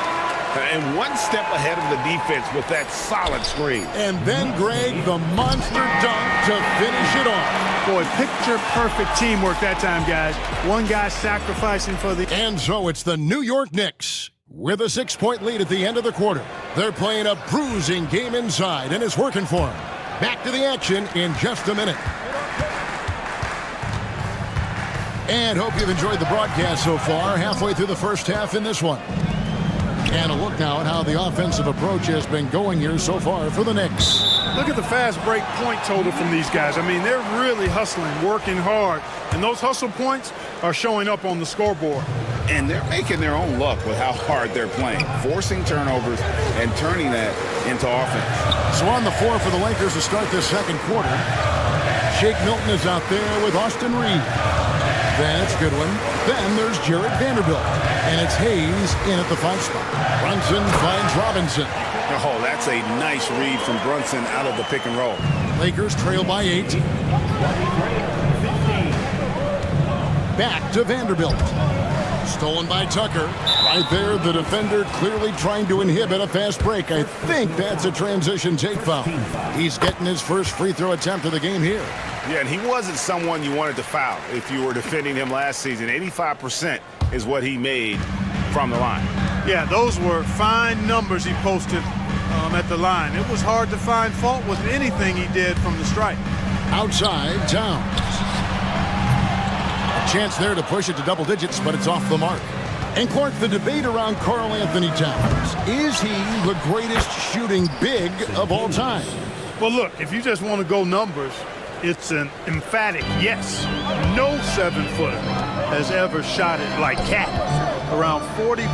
And one step ahead of the defense with that solid screen. And then, Greg, the monster dunk to finish it off. Boy, picture-perfect teamwork that time, guys. One guy sacrificing for the... And so it's the New York Knicks with a 6-point lead at the end of the quarter. They're playing a bruising game inside, and it's working for them. Back to the action in just a minute. And hope you've enjoyed the broadcast so far, halfway through the first half in this one. And a look now at how the offensive approach has been going here so far for the Knicks. Look at the fast break point total from these guys. I mean, they're really hustling, working hard. And those hustle points are showing up on the scoreboard. And they're making their own luck with how hard they're playing, forcing turnovers and turning that into offense. So on the floor for the Lakers to start this second quarter, Shake Milton is out there with Austin Reeves. That's Goodwin. Then there's Jared Vanderbilt. And it's Hayes in at the 5 spot. Brunson finds Robinson. Oh, that's a nice read from Brunson out of the pick and roll. Lakers trail by 8. Back to Vanderbilt. Stolen by Tucker. Right there, the defender clearly trying to inhibit a fast break. I think that's a transition take foul. He's getting his first free throw attempt of the game here. Yeah, and he wasn't someone you wanted to foul if you were defending him last season. 85% is what he made from the line. Yeah, those were fine numbers he posted at the line. It was hard to find fault with anything he did from the stripe. Outside, Towns. A chance there to push it to double digits, but it's off the mark. And Clark, the debate around Karl Anthony Towns. Is he the greatest shooting big of all time? Well, look, if you just want to go numbers, it's an emphatic yes. No 7-footer has ever shot it like Cat. Around 40%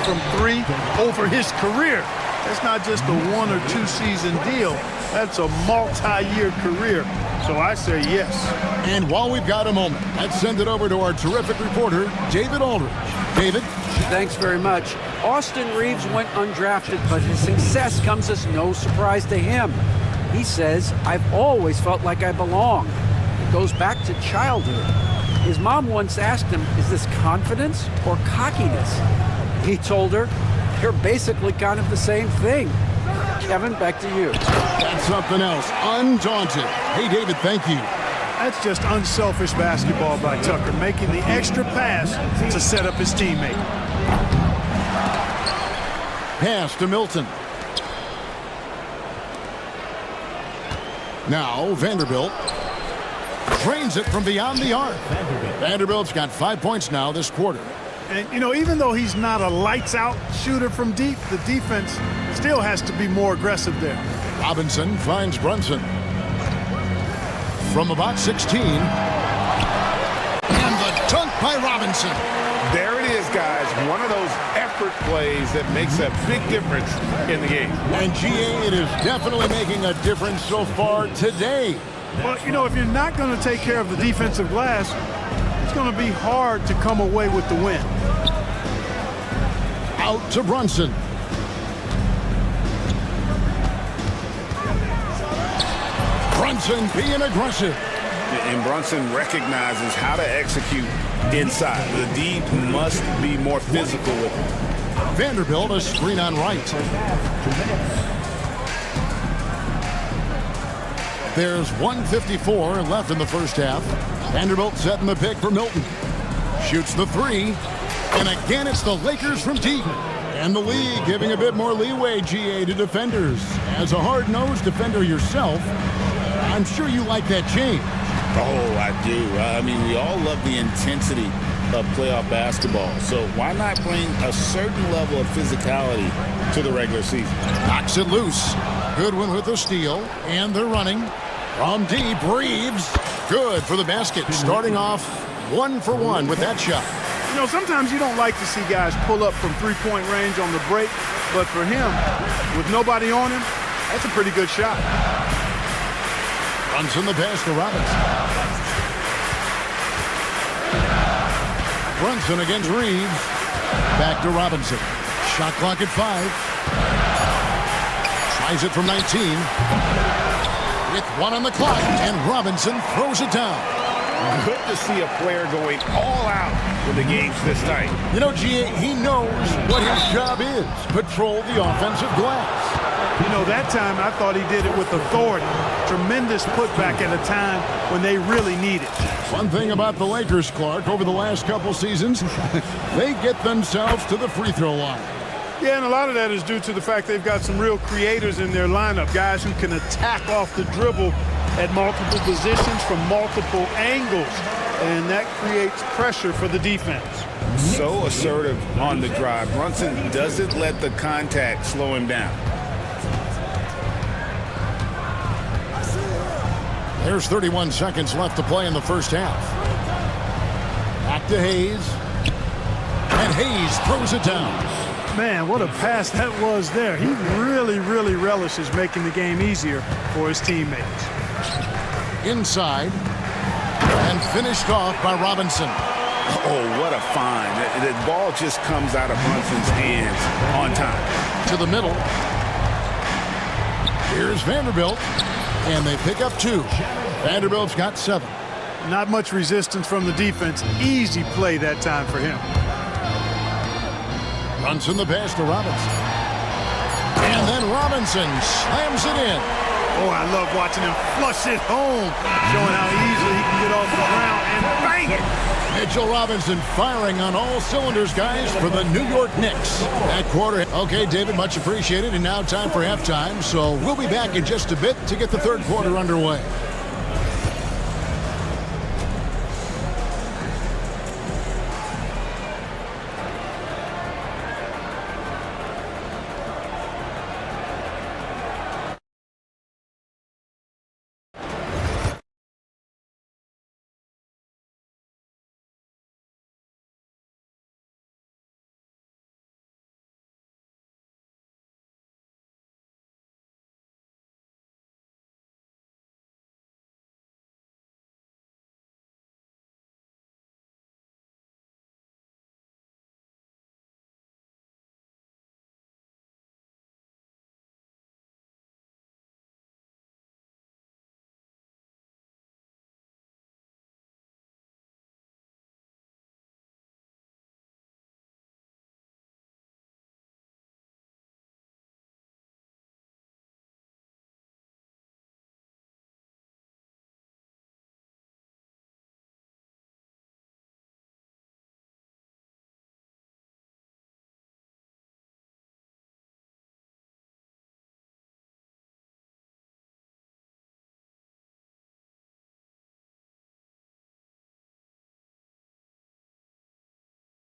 from 3 over his career. That's not just a 1 or 2 season deal. That's a multi-year career. So I say yes. And while we've got a moment, let's send it over to our terrific reporter, David Aldridge. David? Thanks very much. Austin Reeves went undrafted, but his success comes as no surprise to him. He says, I've always felt like I belong. It goes back to childhood. His mom once asked him, is this confidence or cockiness? He told her, you're basically kind of the same thing. Kevin, back to you. That's something else. Undaunted. Hey, David, thank you. That's just unselfish basketball by Tucker, making the extra pass to set up his teammate. Pass to Milton. Now, Vanderbilt drains it from beyond the arc. Vanderbilt's got 5 points now this quarter. And, you know, even though he's not a lights-out shooter from deep, the defense still has to be more aggressive there. Robinson finds Brunson. From about 16. And the dunk by Robinson. There it is, guys. One of those effort plays that makes a big difference in the game. And GA, it is definitely making a difference so far today. Well, you know, if you're not going to take care of the defensive glass, it's going to be hard to come away with the win. Out to Brunson. Brunson being aggressive. And Brunson recognizes how to execute inside. The D must be more physical with him. Vanderbilt a screen on right. There's 1:54 left in the first half. Vanderbilt setting the pick for Milton. Shoots the 3. And again, it's the Lakers from deep. And the league giving a bit more leeway, GA, to defenders. As a hard-nosed defender yourself, I'm sure you like that change. Oh, I do. I mean, we all love the intensity of playoff basketball. So why not bring a certain level of physicality to the regular season? Knocks it loose. Goodwin with the steal. And they're running. From deep, Reeves. Good for the basket. Starting off 1 for 1 with that shot. You know, sometimes you don't like to see guys pull up from three-point range on the break, but for him, with nobody on him, that's a pretty good shot. Runs in the pass to Robinson. Brunson against Reeves. Back to Robinson. Shot clock at 5. Tries it from 19. With 1 on the clock, and Robinson throws it down. Good to see a player going all out when the game's this tight. You know, GA, he knows what his job is. Patrol the offensive glass. You know, that time I thought he did it with authority. Tremendous putback at a time when they really need it. One thing about the Lakers, Clark, over the last couple seasons, they get themselves to the free throw line. Yeah, and a lot of that is due to the fact they've got some real creators in their lineup, guys who can attack off the dribble at multiple positions from multiple angles, and that creates pressure for the defense. So assertive on the drive. Brunson doesn't let the contact slow him down. There's 31 seconds left to play in the first half. Back to Hayes. And Hayes throws it down. Man, what a pass that was there. He really, really relishes making the game easier for his teammates. Inside. And finished off by Robinson. Oh, what a find. The ball just comes out of Brunson's hands on time. To the middle. Here's Vanderbilt. And they pick up 2. Vanderbilt's got 7. Not much resistance from the defense. Easy play that time for him. Brunson the pass to Robinson. And then Robinson slams it in. Oh, I love watching him flush it home, showing how easily he can get off the ground and bang it. Mitchell Robinson firing on all cylinders, guys, for the New York Knicks. That quarter. Okay, David, much appreciated. And now time for halftime. So we'll be back in just a bit to get the third quarter underway.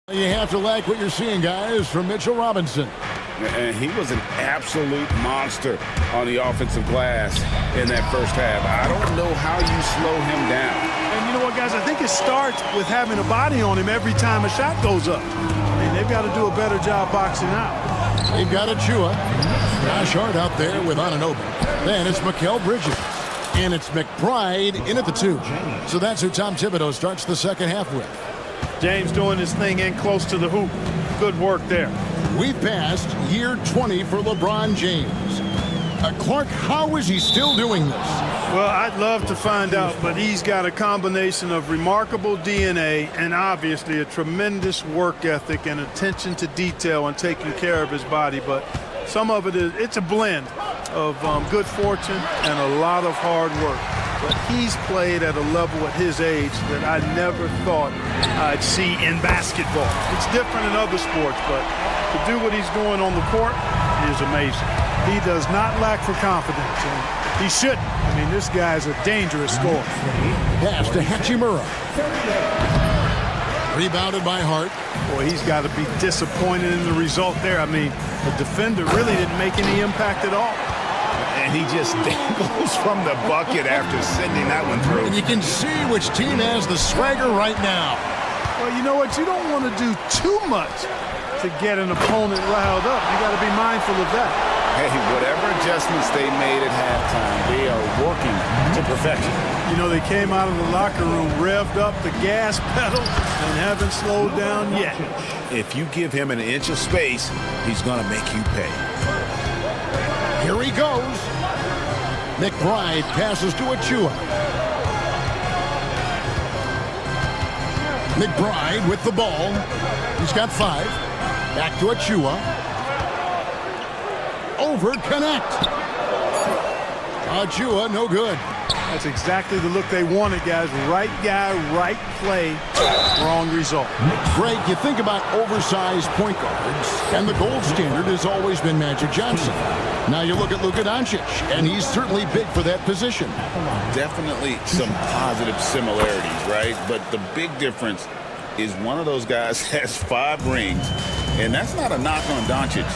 You have to like what you're seeing, guys, from Mitchell Robinson. And he was an absolute monster on the offensive glass in that first half. I don't know how you slow him down. And you know what, guys? I think it starts with having a body on him every time a shot goes up. I mean, they've got to do a better job boxing out. They've got Achua. Josh Hart out there with Anunoby. Then it's Mikal Bridges. And it's McBride in at the 2. So that's who Tom Thibodeau starts the second half with. James doing his thing in close to the hoop. Good work there. We've passed year 20 for LeBron James. Clark, how is he still doing this? Well, I'd love to find out, but he's got a combination of remarkable DNA and obviously a tremendous work ethic and attention to detail and taking care of his body. But some of it is, it's a blend of good fortune and a lot of hard work. but he's played at a level at his age that I never thought I'd see in basketball. It's different in other sports, but to do what he's doing on the court is amazing. He does not lack for confidence, and he shouldn't. I mean, this guy's a dangerous scorer. Pass to Hachimura. Rebounded by Hart. Boy, he's got to be disappointed in the result there. I mean, the defender really didn't make any impact at all. And he just dangles from the bucket after sending that one through. And you can see which team has the swagger right now. Well, you know what? You don't want to do too much to get an opponent riled up. You got to be mindful of that. Hey, whatever adjustments they made at halftime, they are working to perfection. You know, they came out of the locker room, revved up the gas pedal, and haven't slowed down yet. If you give him an inch of space, he's going to make you pay. Here he goes. McBride passes to Achua. McBride with the ball. He's got 5. Back to Achua. Over connect. Achua, no good. That's exactly the look they wanted, guys. Right guy, right play, wrong result. Greg, you think about oversized point guards, and the gold standard has always been Magic Johnson. Now you look at Luka Doncic, and he's certainly big for that position. Definitely some positive similarities, right? But the big difference is one of those guys has 5 rings, and that's not a knock on Doncic.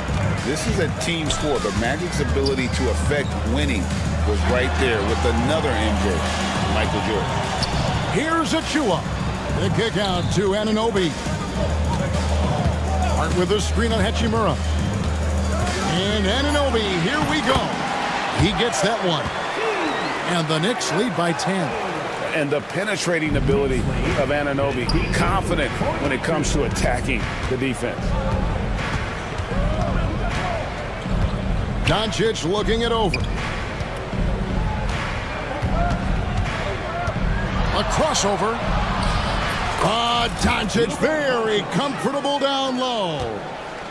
This is a team sport, but Magic's ability to affect winning was right there with another MJ, Michael Jordan. Here's Achua. The kick out to Anunoby. Hart with a screen on Hachimura. And Anunoby, here we go. He gets that one. And the Knicks lead by 10. And the penetrating ability of Anunoby, confident when it comes to attacking the defense. Doncic looking it over. A crossover. Doncic very comfortable down low.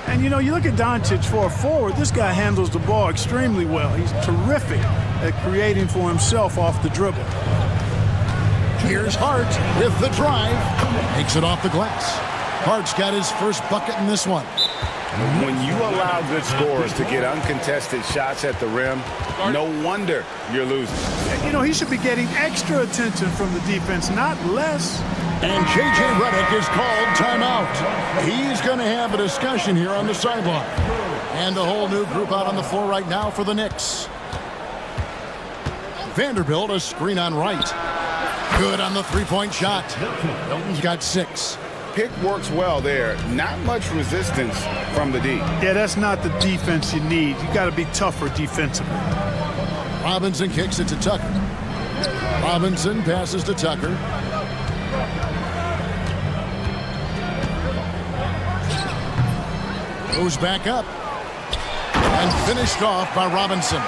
And, you know, you look at Doncic for a forward, this guy handles the ball extremely well. He's terrific at creating for himself off the dribble. Here's Hart with the drive. Takes it off the glass. Hart's got his first bucket in this one. When you allow good scorers to get uncontested shots at the rim, no wonder you're losing. You know, he should be getting extra attention from the defense, not less. And J.J. Redick is called timeout. He's going to have a discussion here on the sideline. And a whole new group out on the floor right now for the Knicks. Vanderbilt, a screen on right. Good on the three-point shot. Milton's got 6. Pick works well there. Not much resistance from the D. Yeah, that's not the defense you need. You got to be tougher defensively. Robinson kicks it to Tucker. Robinson passes to Tucker. Goes back up. And finished off by Robinson.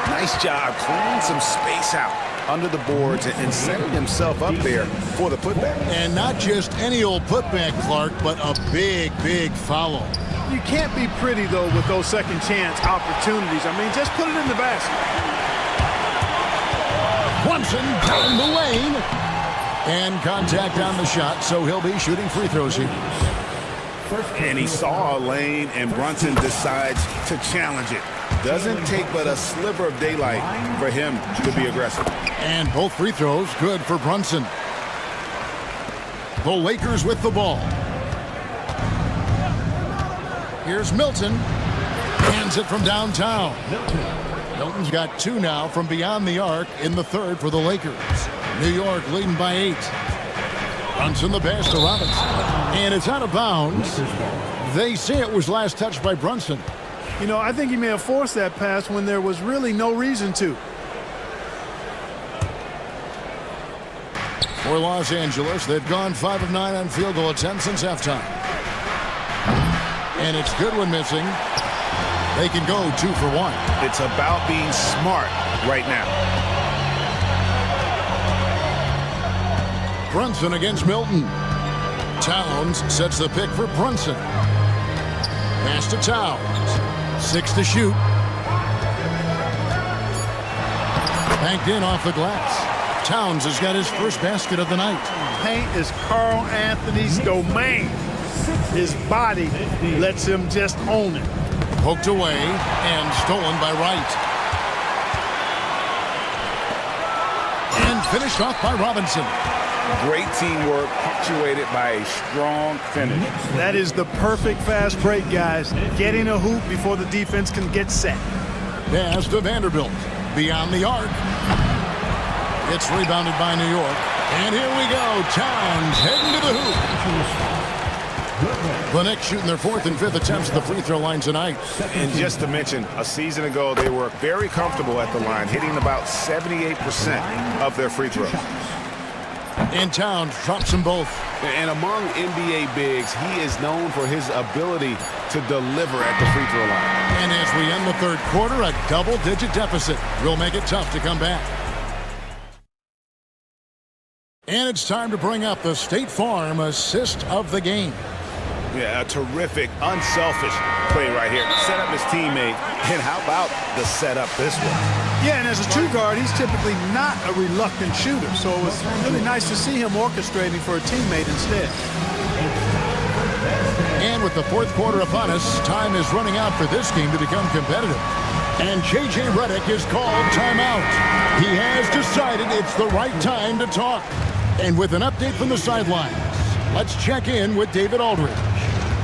Nice job clearing some space out under the boards and setting himself up there for the putback. And not just any old putback, Clark, but a big, big follow. You can't be pretty, though, with those second chance opportunities. I mean, just put it in the basket. Brunson down the lane. And contact on the shot, so he'll be shooting free throws here. And he saw a lane, and Brunson decides to challenge it. Doesn't take but a sliver of daylight for him to be aggressive. And both free throws good for Brunson. The Lakers with the ball. Here's Milton. Hands it from downtown. Milton's got 2 now from beyond the arc in the third for the Lakers. New York leading by 8. Brunson the pass to Robinson. And it's out of bounds. They say it was last touched by Brunson. You know, I think he may have forced that pass when there was really no reason to. For Los Angeles, they've gone 5 of 9 on field goal attempts since halftime. And it's Goodwin missing. They can go 2 for 1. It's about being smart right now. Brunson against Milton. Towns sets the pick for Brunson. Pass to Towns. 6 to shoot. Banked in off the glass. Towns has got his first basket of the night. Paint is Carl Anthony's domain. His body lets him just own it. Poked away and stolen by Wright. And finished off by Robinson. Great teamwork, punctuated by a strong finish. That is the perfect fast break, guys. Getting a hoop before the defense can get set. Pass to Vanderbilt. Beyond the arc. It's rebounded by New York. And here we go. Towns heading to the hoop. The Knicks shooting their fourth and fifth attempts at the free throw line tonight. And just to mention, a season ago, they were very comfortable at the line, hitting about 78% of their free throws. And Towns drops them both. And among NBA bigs, he is known for his ability to deliver at the free throw line. And as we end the third quarter, a double-digit deficit will make it tough to come back. And it's time to bring up the State Farm assist of the game. Yeah, a terrific, unselfish play right here. Set up his teammate. And how about the setup this one? Yeah, and as a true guard, he's typically not a reluctant shooter. So it was really nice to see him orchestrating for a teammate instead. And with the fourth quarter upon us, time is running out for this game to become competitive. And J.J. Redick is called timeout. He has decided it's the right time to talk. And with an update from the sidelines, let's check in with David Aldridge.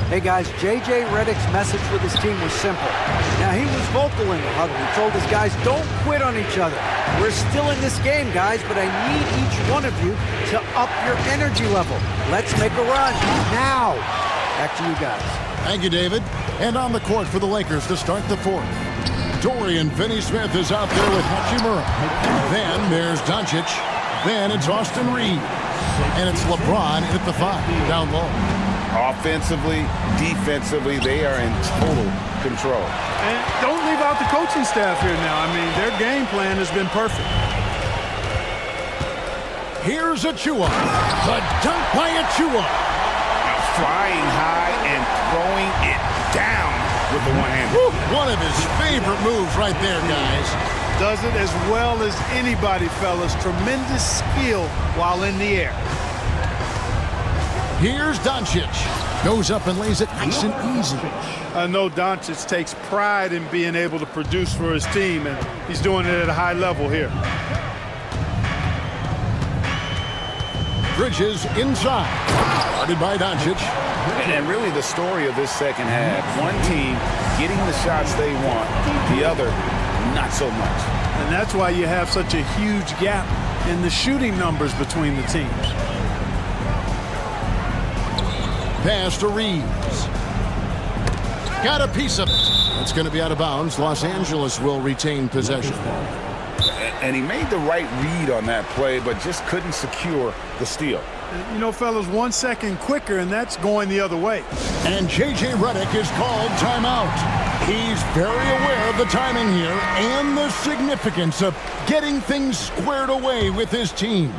Hey guys, J.J. Redick's message with his team was simple. Now he was vocal in the huddle. He told his guys, don't quit on each other. We're still in this game, guys, but I need each one of you to up your energy level. Let's make a run now. Back to you guys. Thank you, David. And on the court for the Lakers to start the fourth. Dorian Finney-Smith is out there with Hachimura. Then there's Doncic. Then it's Austin Reeves. And it's LeBron at the 5, down low. Offensively, defensively, they are in total control. And don't leave out the coaching staff here now. I mean, their game plan has been perfect. Here's Achua. The dunk by Achua. Flying high and throwing it down with the one-hander. One of his favorite moves right there, guys. Does it as well as anybody, fellas. Tremendous skill while in the air. Here's Doncic. Goes up and lays it nice and easy. I know Doncic takes pride in being able to produce for his team, and he's doing it at a high level here. Bridges inside. Guarded by Doncic. And really the story of this second half. One team getting the shots they want, the other not so much. And that's why you have such a huge gap in the shooting numbers between the teams. Pass to Reeves. Got a piece of it. It's going to be out of bounds. Los Angeles will retain possession. And he made the right read on that play, but just couldn't secure the steal. You know, fellas, 1 second quicker, and that's going the other way. And J.J. Redick is called timeout. He's very aware of the timing here and the significance of getting things squared away with his team.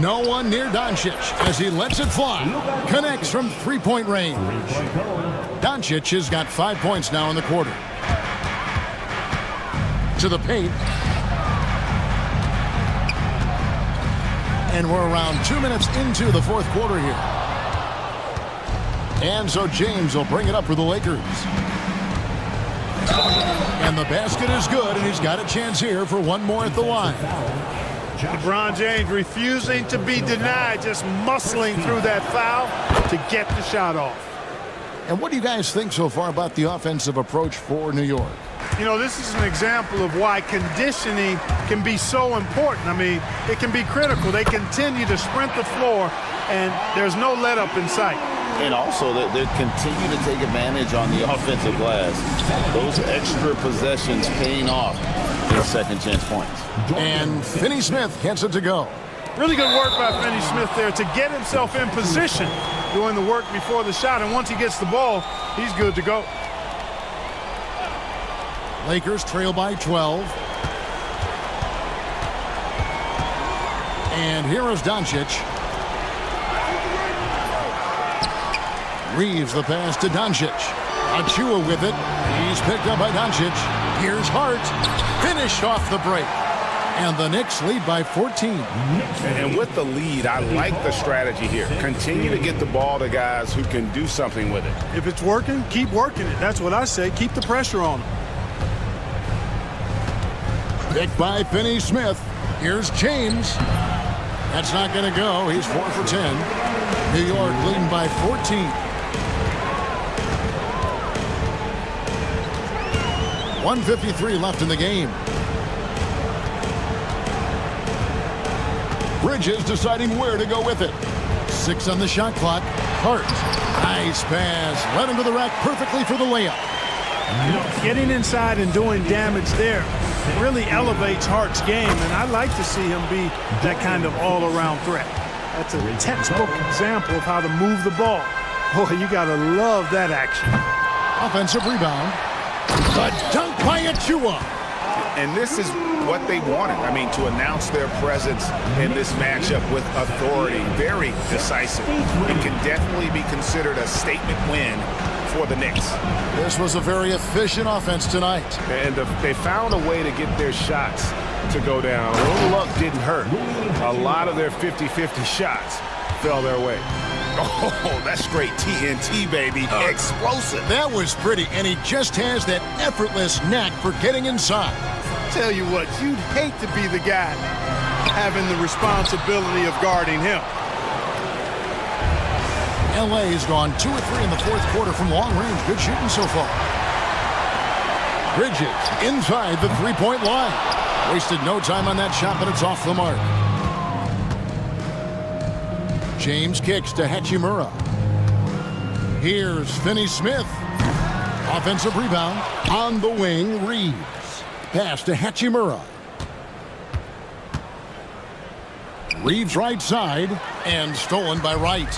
No one near Doncic as he lets it fly. Connects from three-point range. Doncic has got 5 points now in the quarter. To the paint. And we're around 2 minutes into the fourth quarter here. And so James will bring it up for the Lakers. And the basket is good, and he's got a chance here for one more at the line. LeBron James refusing to be denied, just muscling through that foul to get the shot off. And what do you guys think so far about the offensive approach for New York? You know, this is an example of why conditioning can be so important. I mean, it can be critical. They continue to sprint the floor, and there's no let-up in sight. And also, they continue to take advantage on the offensive glass. Those extra possessions paying off their second chance points. And Finney-Smith gets it to go. Really good work by Finney-Smith there to get himself in position, doing the work before the shot. And once he gets the ball, he's good to go. Lakers trail by 12. And here is Doncic. Reeves the pass to Doncic. Achua with it. He's picked up by Doncic. Here's Hart. Finished off the break. And the Knicks lead by 14. And with the lead, I like the strategy here. Continue to get the ball to guys who can do something with it. If it's working, keep working it. That's what I say. Keep the pressure on them. Picked by Finney Smith. Here's James. That's not going to go. He's 4 for 10. New York leading by 14. .153 left in the game. Bridges deciding where to go with it. 6 on the shot clock. Hart. Nice pass. Led him to the rack perfectly for the layup. You know, getting inside and doing damage there really elevates Hart's game, and I like to see him be that kind of all-around threat. That's a textbook example of how to move the ball. Boy, you got to love that action. Offensive rebound. The dunk by Achua. And this is what they wanted. I mean, to announce their presence in this matchup with authority. Very decisive. It can definitely be considered a statement win for the Knicks. This was a very efficient offense tonight. And they found a way to get their shots to go down. A little luck didn't hurt. A lot of their 50-50 shots fell their way. Oh, that's great TNT, baby. Explosive. That was pretty, and he just has that effortless knack for getting inside. Tell you what, you'd hate to be the guy having the responsibility of guarding him. LA has gone 2 of 3 in the fourth quarter from long range. Good shooting so far. Bridges inside the three-point line. Wasted no time on that shot, but it's off the mark. James kicks to Hachimura. Here's Finney Smith. Offensive rebound on the wing. Reeves. Pass to Hachimura. Reeves right side and stolen by Wright.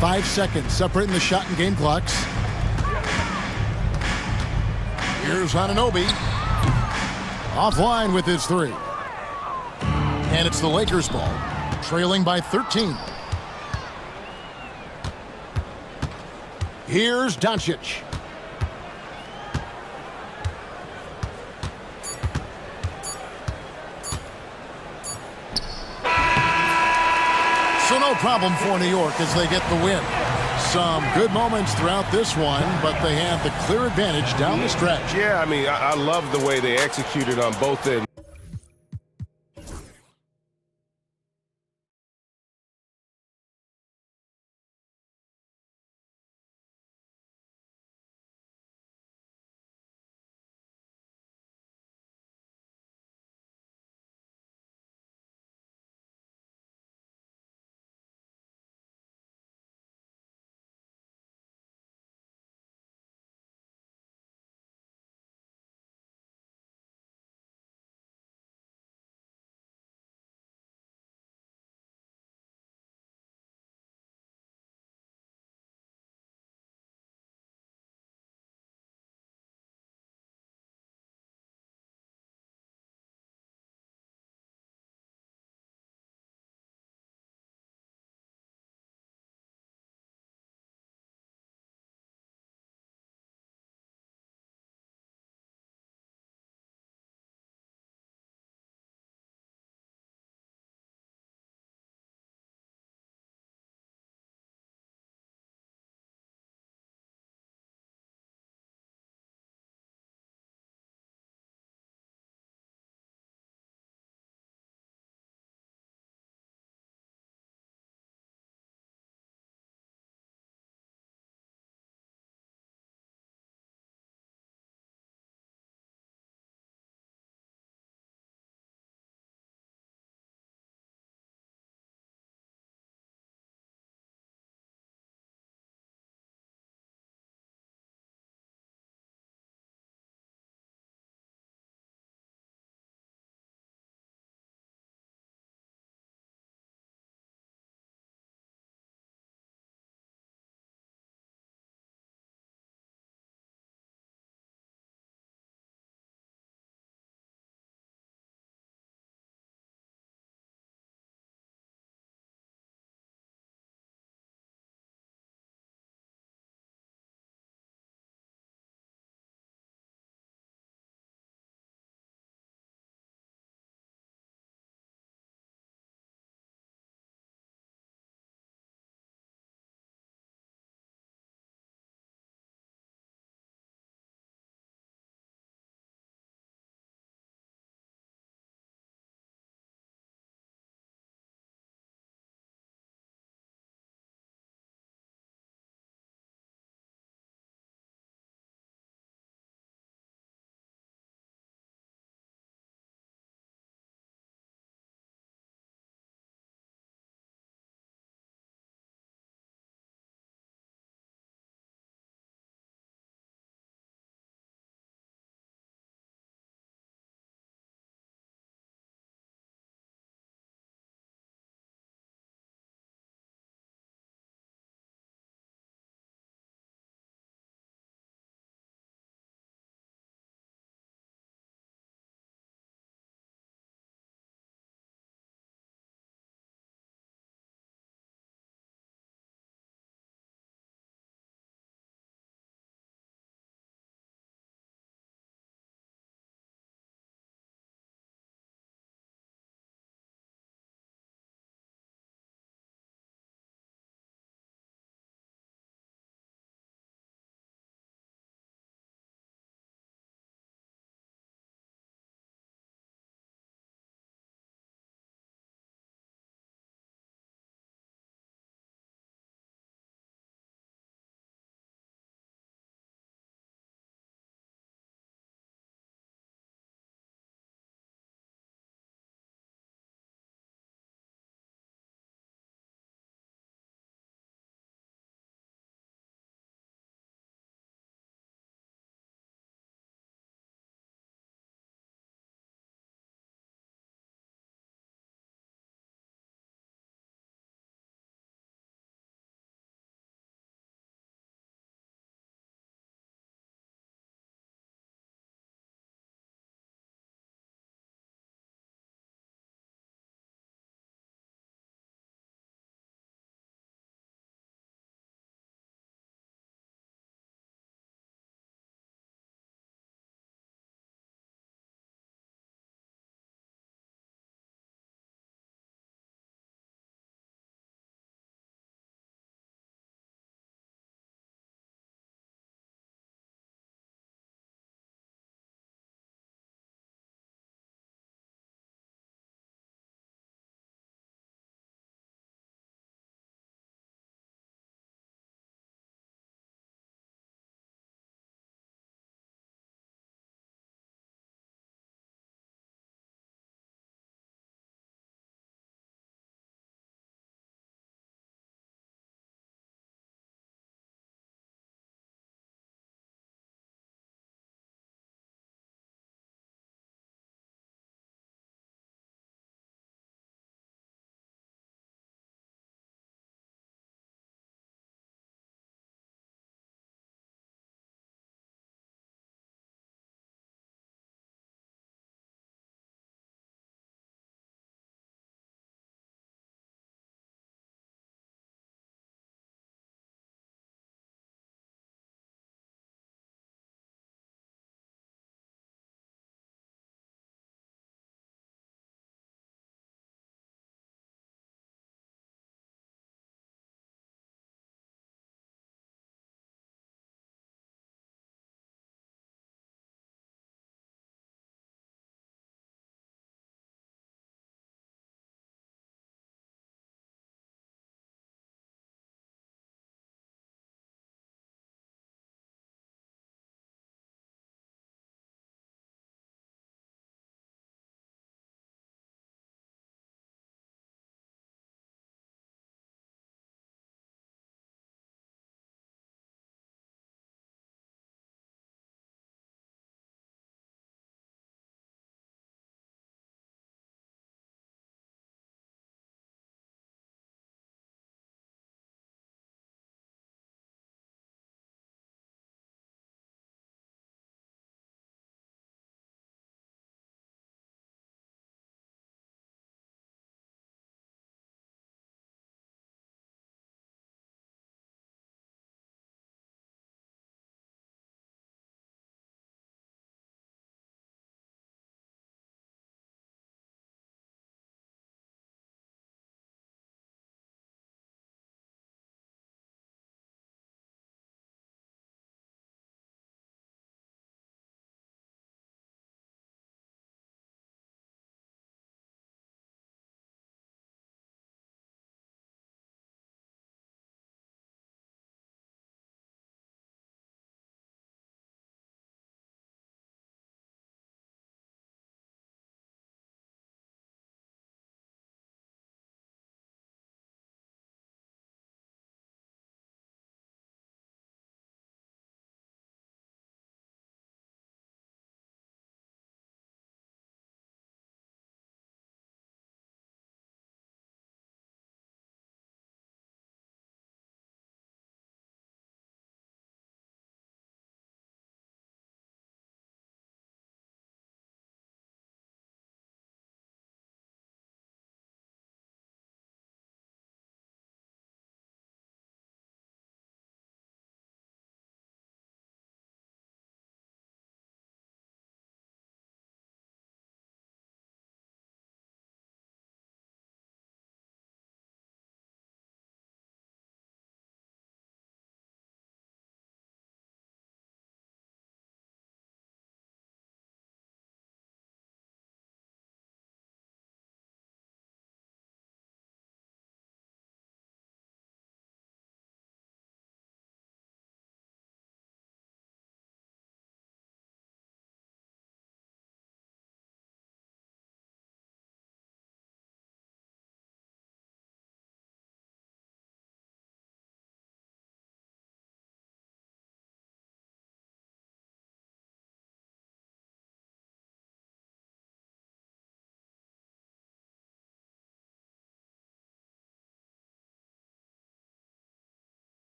5 seconds separating the shot and game clocks. Here's Anunoby. Offline with his 3. And it's the Lakers ball. Trailing by 13. Here's Doncic. So no problem for New York as they get the win. Some good moments throughout this one, but they have the clear advantage down the stretch. Yeah, I mean, I love the way they executed on both ends.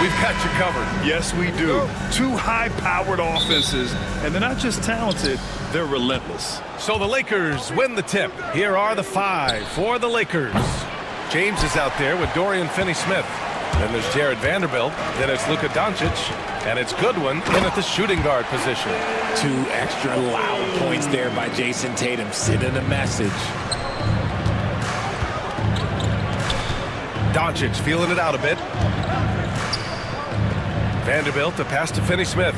we've got you covered. Yes, we do. Two high-powered offenses, and they're not just talented, they're relentless. So the Lakers win the tip. Here are the 5 for the Lakers. James is out there with Dorian Finney-Smith. Then there's Jared Vanderbilt. Then it's Luka Doncic. And it's Goodwin in at the shooting guard position. 2 extra loud points there by Jason Tatum. Sending a message. Doncic feeling it out a bit. Vanderbilt, a pass to Finney-Smith.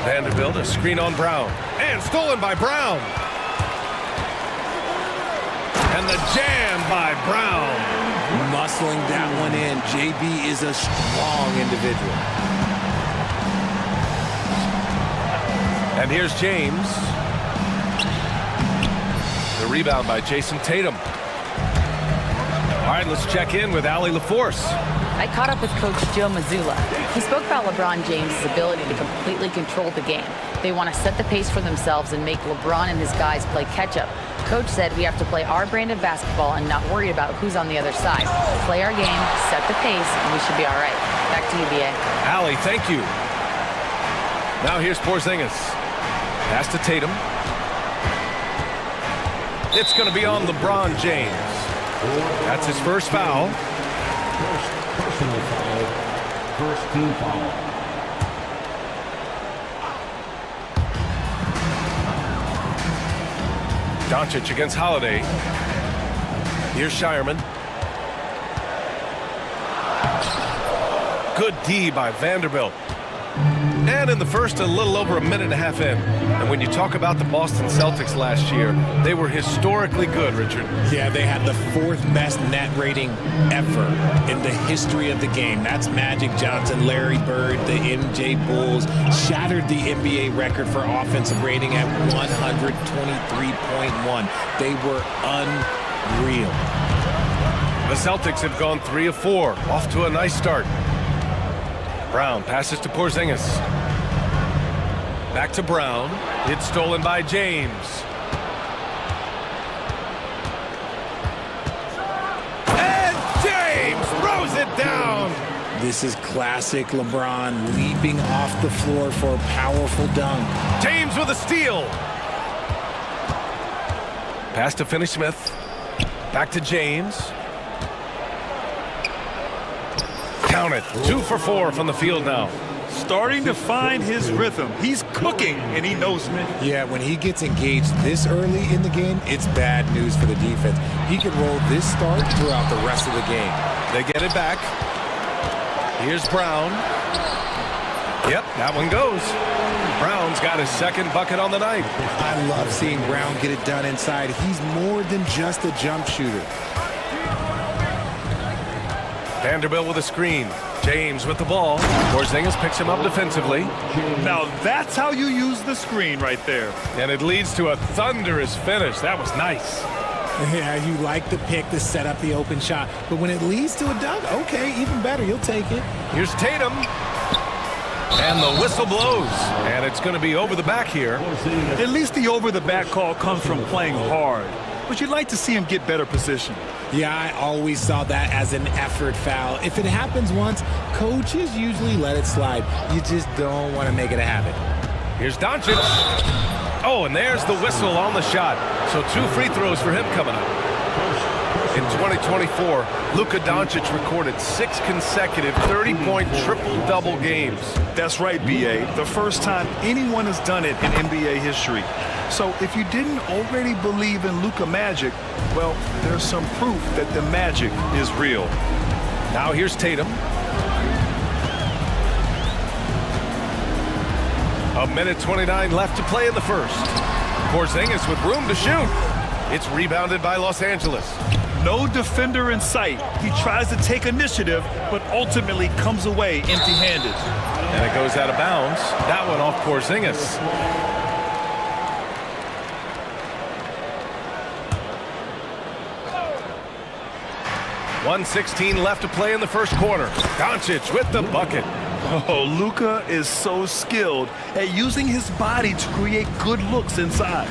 Vanderbilt, a screen on Brown. And stolen by Brown. And the jam by Brown. Muscling that one in. JB is a strong individual. And here's James. The rebound by Jason Tatum. All right, let's check in with Allie LaForce. I caught up with Coach Joe Mazzulla. He spoke about LeBron James' ability to completely control the game. They want to set the pace for themselves and make LeBron and his guys play catch-up. Coach said we have to play our brand of basketball and not worry about who's on the other side. Play our game, set the pace, and we should be all right. Back to you, B.A. Allie, thank you. Now here's Porzingis. Pass to Tatum. It's going to be on LeBron James. That's his first foul. Personal foul. First team foul. Doncic against Holiday. Here's Shireman. Good D by Vanderbilt. And in the first, a little over a minute and a half in. And when you talk about the Boston Celtics last year, they were historically good, Richard. Yeah, they had the 4th best net rating ever in the history of the game. That's Magic Johnson, Larry Bird, the MJ Bulls. Shattered the NBA record for offensive rating at 123.1. They were unreal. The Celtics have gone 3 of 4, off to a nice start. Brown passes to Porzingis. Back to Brown. It's stolen by James. And James throws it down. This is classic LeBron leaping off the floor for a powerful dunk. James with a steal. Pass to Finney-Smith. Back to James. Count it. 2 for 4 from the field now. Starting to find his rhythm. He's cooking, and he knows it. Yeah, when he gets engaged this early in the game, it's bad news for the defense. He can roll this start throughout the rest of the game. They get it back. Here's Brown. Yep, that one goes. Brown's got his 2nd bucket on the night. I love seeing Brown get it done inside. He's more than just a jump shooter. Vanderbilt with a screen. James with the ball. Porzingis picks him up defensively. Now that's how you use the screen right there. And it leads to a thunderous finish. That was nice. Yeah, you like the pick to set up the open shot. But when it leads to a dunk, okay, even better. You'll take it. Here's Tatum. And the whistle blows. And it's going to be over the back here. At least the over-the-back call comes from playing hard. But you'd like to see him get better position. Yeah, I always saw that as an effort foul. If it happens once, coaches usually let it slide. You just don't want to make it a habit. Here's Doncic. Oh, and there's the whistle on the shot. So 2 free throws for him coming up. In 2024, Luka Doncic recorded 6 consecutive 30-point triple-double games. That's right, B.A. The first time anyone has done it in NBA history. So if you didn't already believe in Luka magic, well, there's some proof that the magic is real. Now here's Tatum. A minute 29 left to play in the first. Porzingis with room to shoot. It's rebounded by Los Angeles. No defender in sight. He tries to take initiative, but ultimately comes away empty-handed. And it goes out of bounds. That one off Porzingis. .116 left to play in the first quarter. Doncic with the bucket. Oh, Luka is so skilled at using his body to create good looks inside.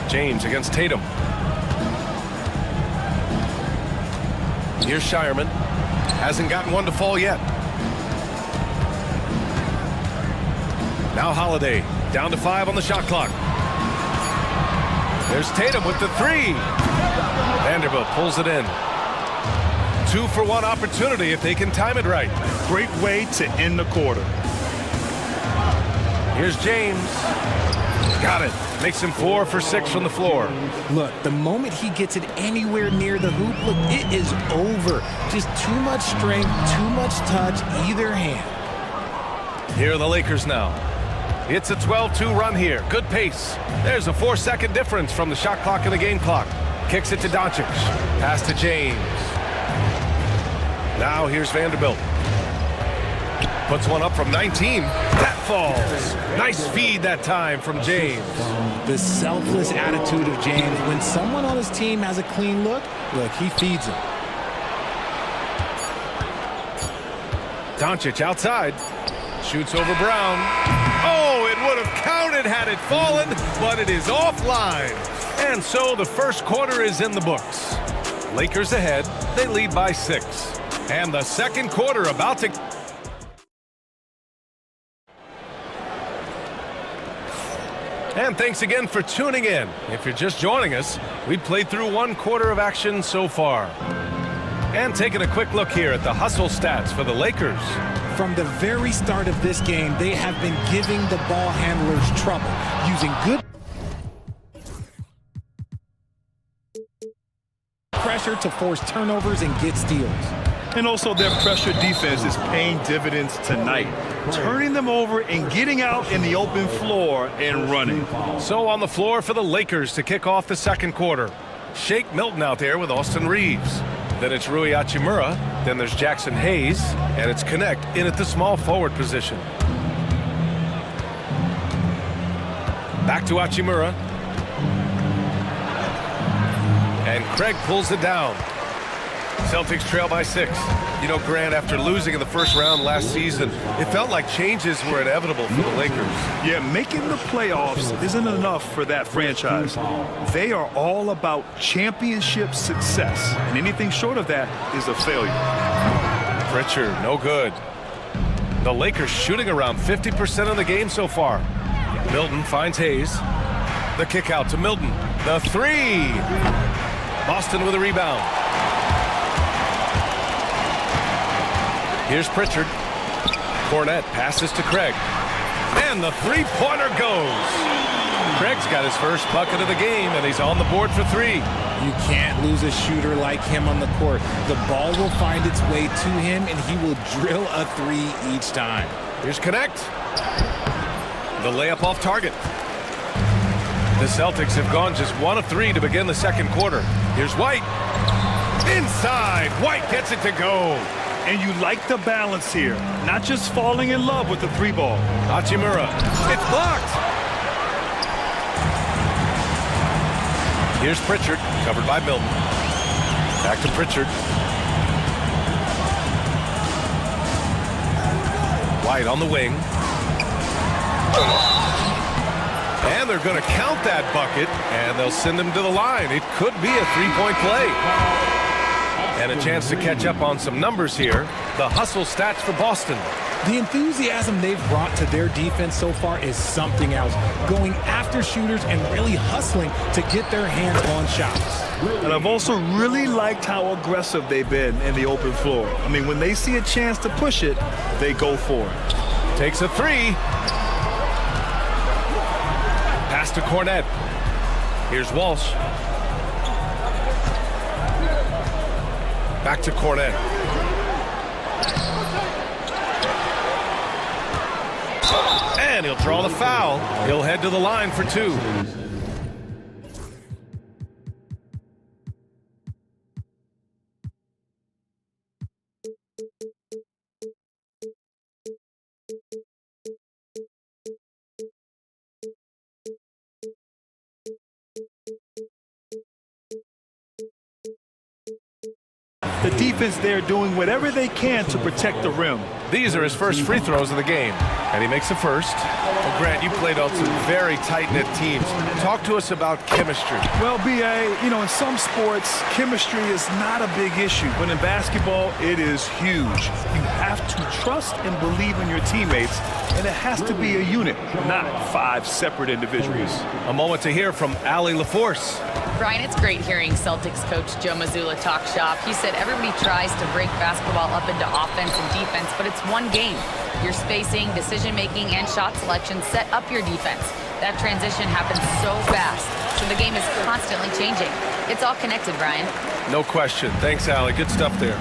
James against Tatum. Here's Shireman. Hasn't gotten one to fall yet. Now Holiday, down to 5 on the shot clock. There's Tatum with the 3. Vanderbilt pulls it in. 2-for-1 opportunity if they can time it right. Great way to end the quarter. Here's James. Got it. Makes him 4 for 6 from the floor. Look, the moment he gets it anywhere near the hoop, look, it is over. Just too much strength, too much touch, either hand. Here are the Lakers now. It's a 12-2 run here. Good pace. There's a 4-second difference from the shot clock and the game clock. Kicks it to Doncic. Pass to James. Now here's Vanderbilt. Puts one up from 19. That falls. Nice feed that time from James. The selfless attitude of James. When someone on his team has a clean look, he feeds him. Doncic outside. Shoots over Brown. Oh, it would have counted had it fallen, but it is offline. And so the first quarter is in the books. Lakers ahead. They lead by 6. And the second quarter about to... And thanks again for tuning in. If you're just joining us, we've played through 1 quarter of action so far. And taking a quick look here at the hustle stats for the Lakers. From the very start of this game, they have been giving the ball handlers trouble, using good pressure to force turnovers and get steals. And also their pressure defense is paying dividends tonight, turning them over and getting out in the open floor and running. So on the floor for the Lakers to kick off the second quarter. Shake Milton out there with Austin Reeves. Then it's Rui Hachimura. Then there's Jackson Hayes. And it's Connect in at the small forward position. Back to Hachimura. And Craig pulls it down. Celtics trail by 6. You know, Grant, after losing in the first round last season, it felt like changes were inevitable for the Lakers. Yeah, making the playoffs isn't enough for that franchise. They are all about championship success, and anything short of that is a failure. Pritchard, no good. The Lakers shooting around 50% of the game so far. Milton finds Hayes. The kick out to Milton. The 3. Boston with a rebound. Here's Pritchard. Cornette passes to Craig. And the 3-pointer goes. Craig's got his first bucket of the game, and he's on the board for 3. You can't lose a shooter like him on the court. The ball will find its way to him, and he will drill a 3 each time. Here's Connect. The layup off target. The Celtics have gone just 1 of 3 to begin the second quarter. Here's White. Inside. White gets it to go. And you like the balance here, not just falling in love with the 3-ball. Hachimura. It's blocked. Here's Pritchard, covered by Milton. Back to Pritchard. White on the wing. And they're going to count that bucket, and they'll send him to the line. It could be a 3-point play. And a chance to catch up on some numbers here. The hustle stats for Boston. The enthusiasm they've brought to their defense so far is something else. Going after shooters and really hustling to get their hands on shots. And I've also really liked how aggressive they've been in the open floor. I mean, when they see a chance to push it, they go for it. Takes a 3. Pass to Cornette. Here's Walsh. Back to Cornette. And he'll draw the foul. He'll head to the line for 2. The defense there doing whatever they can to protect the rim. These are his first free throws of the game, and he makes the first. Well, Grant, you played on some very tight-knit teams. Talk to us about chemistry. Well, B.A., you know, in some sports, chemistry is not a big issue, but in basketball, it is huge. You have to trust and believe in your teammates, and it has to be a unit, not 5 separate individuals. A moment to hear from Allie LaForce. Brian, it's great hearing Celtics coach Joe Mazzulla talk shop. He said everybody tries to break basketball up into offense and defense, but it's one game. Your spacing, decision-making, and shot selection set up your defense. That transition happens so fast, so the game is constantly changing. It's all connected, Brian. No question. Thanks, Allie. Good stuff there.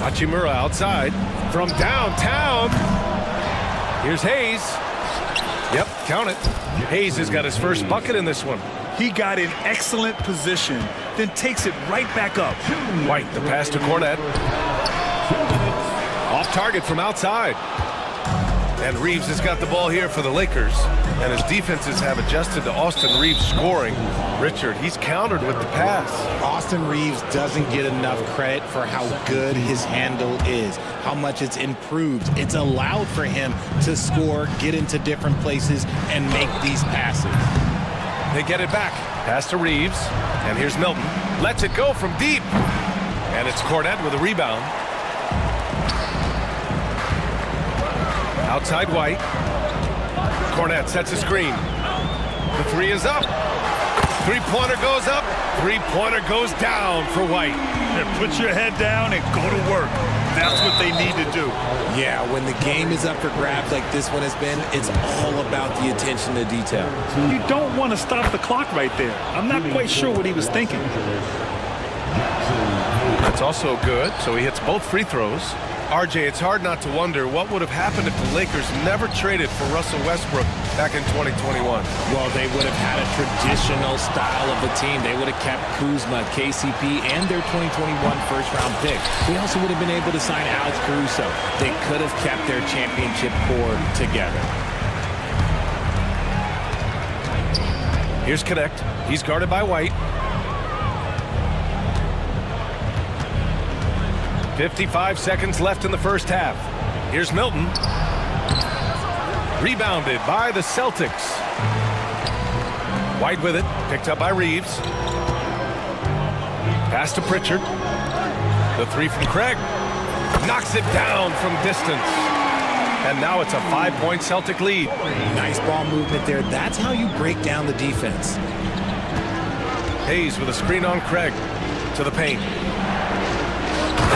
Hachimura outside from downtown. Here's Hayes. Yep, count it. Hayes has got his first bucket in this one. He got in excellent position, then takes it right back up. White, the pass to Cornette. Off target from outside. And Reeves has got the ball here for the Lakers. And his defenses have adjusted to Austin Reeves scoring. Richard, he's countered with the pass. Austin Reeves doesn't get enough credit for how good his handle is, how much it's improved. It's allowed for him to score, get into different places, and make these passes. They get it back. Pass to Reeves. And here's Milton. Lets it go from deep. And it's Cornette with a rebound. Outside White. Cornette sets a screen. The three is up. Three-pointer goes up. Three-pointer goes down for White. And put your head down and go to work. That's what they need to do. Yeah, when the game is up for grabs like this one has been, it's all about the attention to detail. You don't want to stop the clock right there. I'm not quite sure what he was thinking. That's also good, so he hits both free throws. RJ, it's hard not to wonder what would have happened if the Lakers never traded for Russell Westbrook back in 2021. Well, they would have had a traditional style of a team. They would have kept Kuzma, KCP, and their 2021 first-round pick. They also would have been able to sign Alex Caruso. They could have kept their championship core together. Here's Connect. He's guarded by White. 55 seconds left in the first half. Here's Milton. Rebounded by the Celtics. White with it. Picked up by Reeves. Pass to Pritchard. The three from Craig. Knocks it down from distance. And now it's a 5-point Celtic lead. Nice ball movement there. That's how you break down the defense. Hayes with a screen on Craig. To the paint.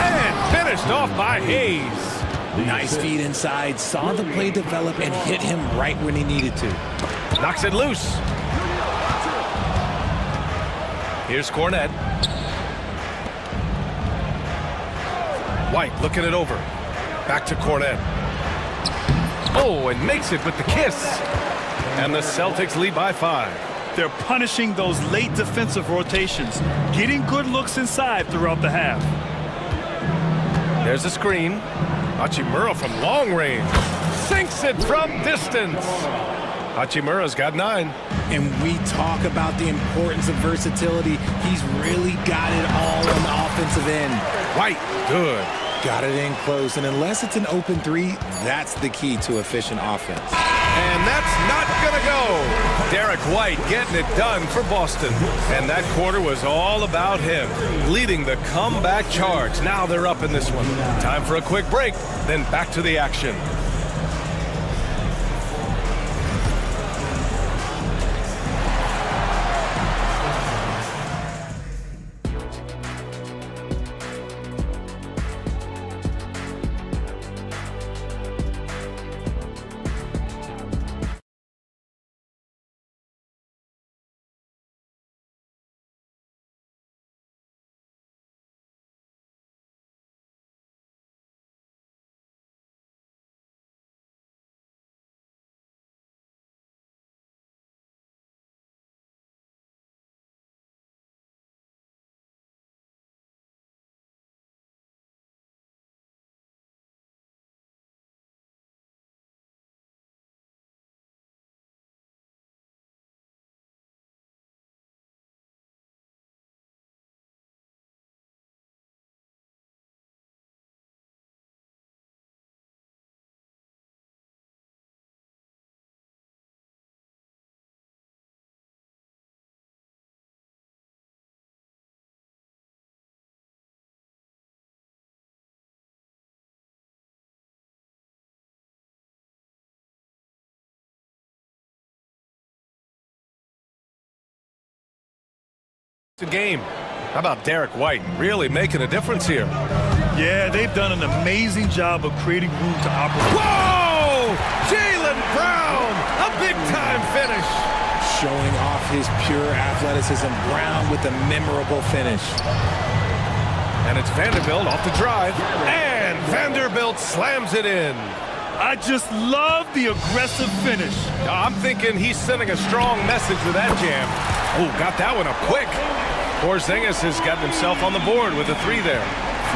And finished off by Hayes. Nice feed inside, saw the play develop and hit him right when he needed to. Knocks it loose. Here's Cornette. White looking it over. Back to Cornette. Oh, and makes it with the kiss. And the Celtics lead by 5. They're punishing those late defensive rotations, getting good looks inside throughout the half. There's a screen. Hachimura from long range. Sinks it from distance. Hachimura's got 9. And we talk about the importance of versatility. He's really got it all on the offensive end. White, good. Got it in close, and unless it's an open three, that's the key to efficient offense. And that's not gonna go. Derek White getting it done for Boston. And that quarter was all about him, leading the comeback charge. Now they're up in this one. Time for a quick break, then back to the action. game. How about Derek White really making a difference here? Yeah, they've done an amazing job of creating room to operate. Whoa! Jaylen Brown, a big-time finish. Showing off his pure athleticism. Brown with a memorable finish. And it's Vanderbilt off the drive. And Vanderbilt slams it in. I just love the aggressive finish. I'm thinking he's sending a strong message with that jam. Oh, got that one up quick. Porzingis has gotten himself on the board with a three there.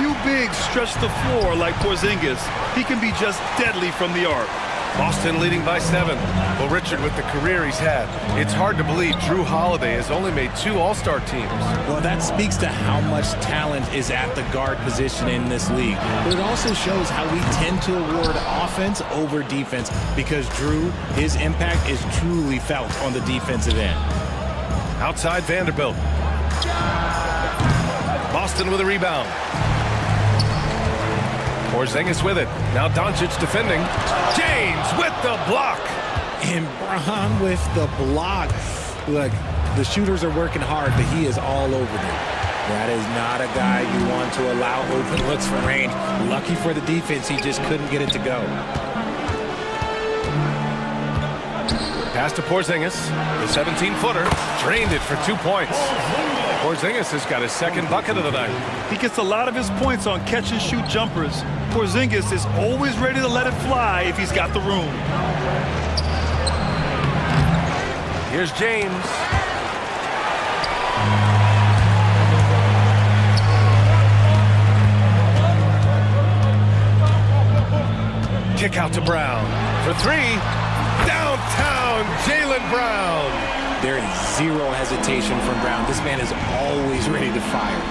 Few bigs stretch the floor like Porzingis. He can be just deadly from the arc. Boston leading by 7. Well, Richard, with the career he's had, it's hard to believe Drew Holiday has only made 2 All-Star teams. Well, that speaks to how much talent is at the guard position in this league. But it also shows how we tend to award offense over defense because Drew, his impact is truly felt on the defensive end. Outside Vanderbilt. Boston with a rebound. Porzingis with it. Now Doncic defending. James with the block. And Brown with the block. Look, the shooters are working hard, but he is all over them. That is not a guy you want to allow open looks from range. Lucky for the defense, he just couldn't get it to go. Pass to Porzingis. The 17-footer. Drained it for 2 points. Porzingis has got his second bucket of the night. He gets a lot of his points on catch-and-shoot jumpers. Porzingis is always ready to let it fly if he's got the room. Here's James. Kick out to Brown. For 3. Downtown, Jaylen Brown. There is zero hesitation from Brown. This man is always ready to fire.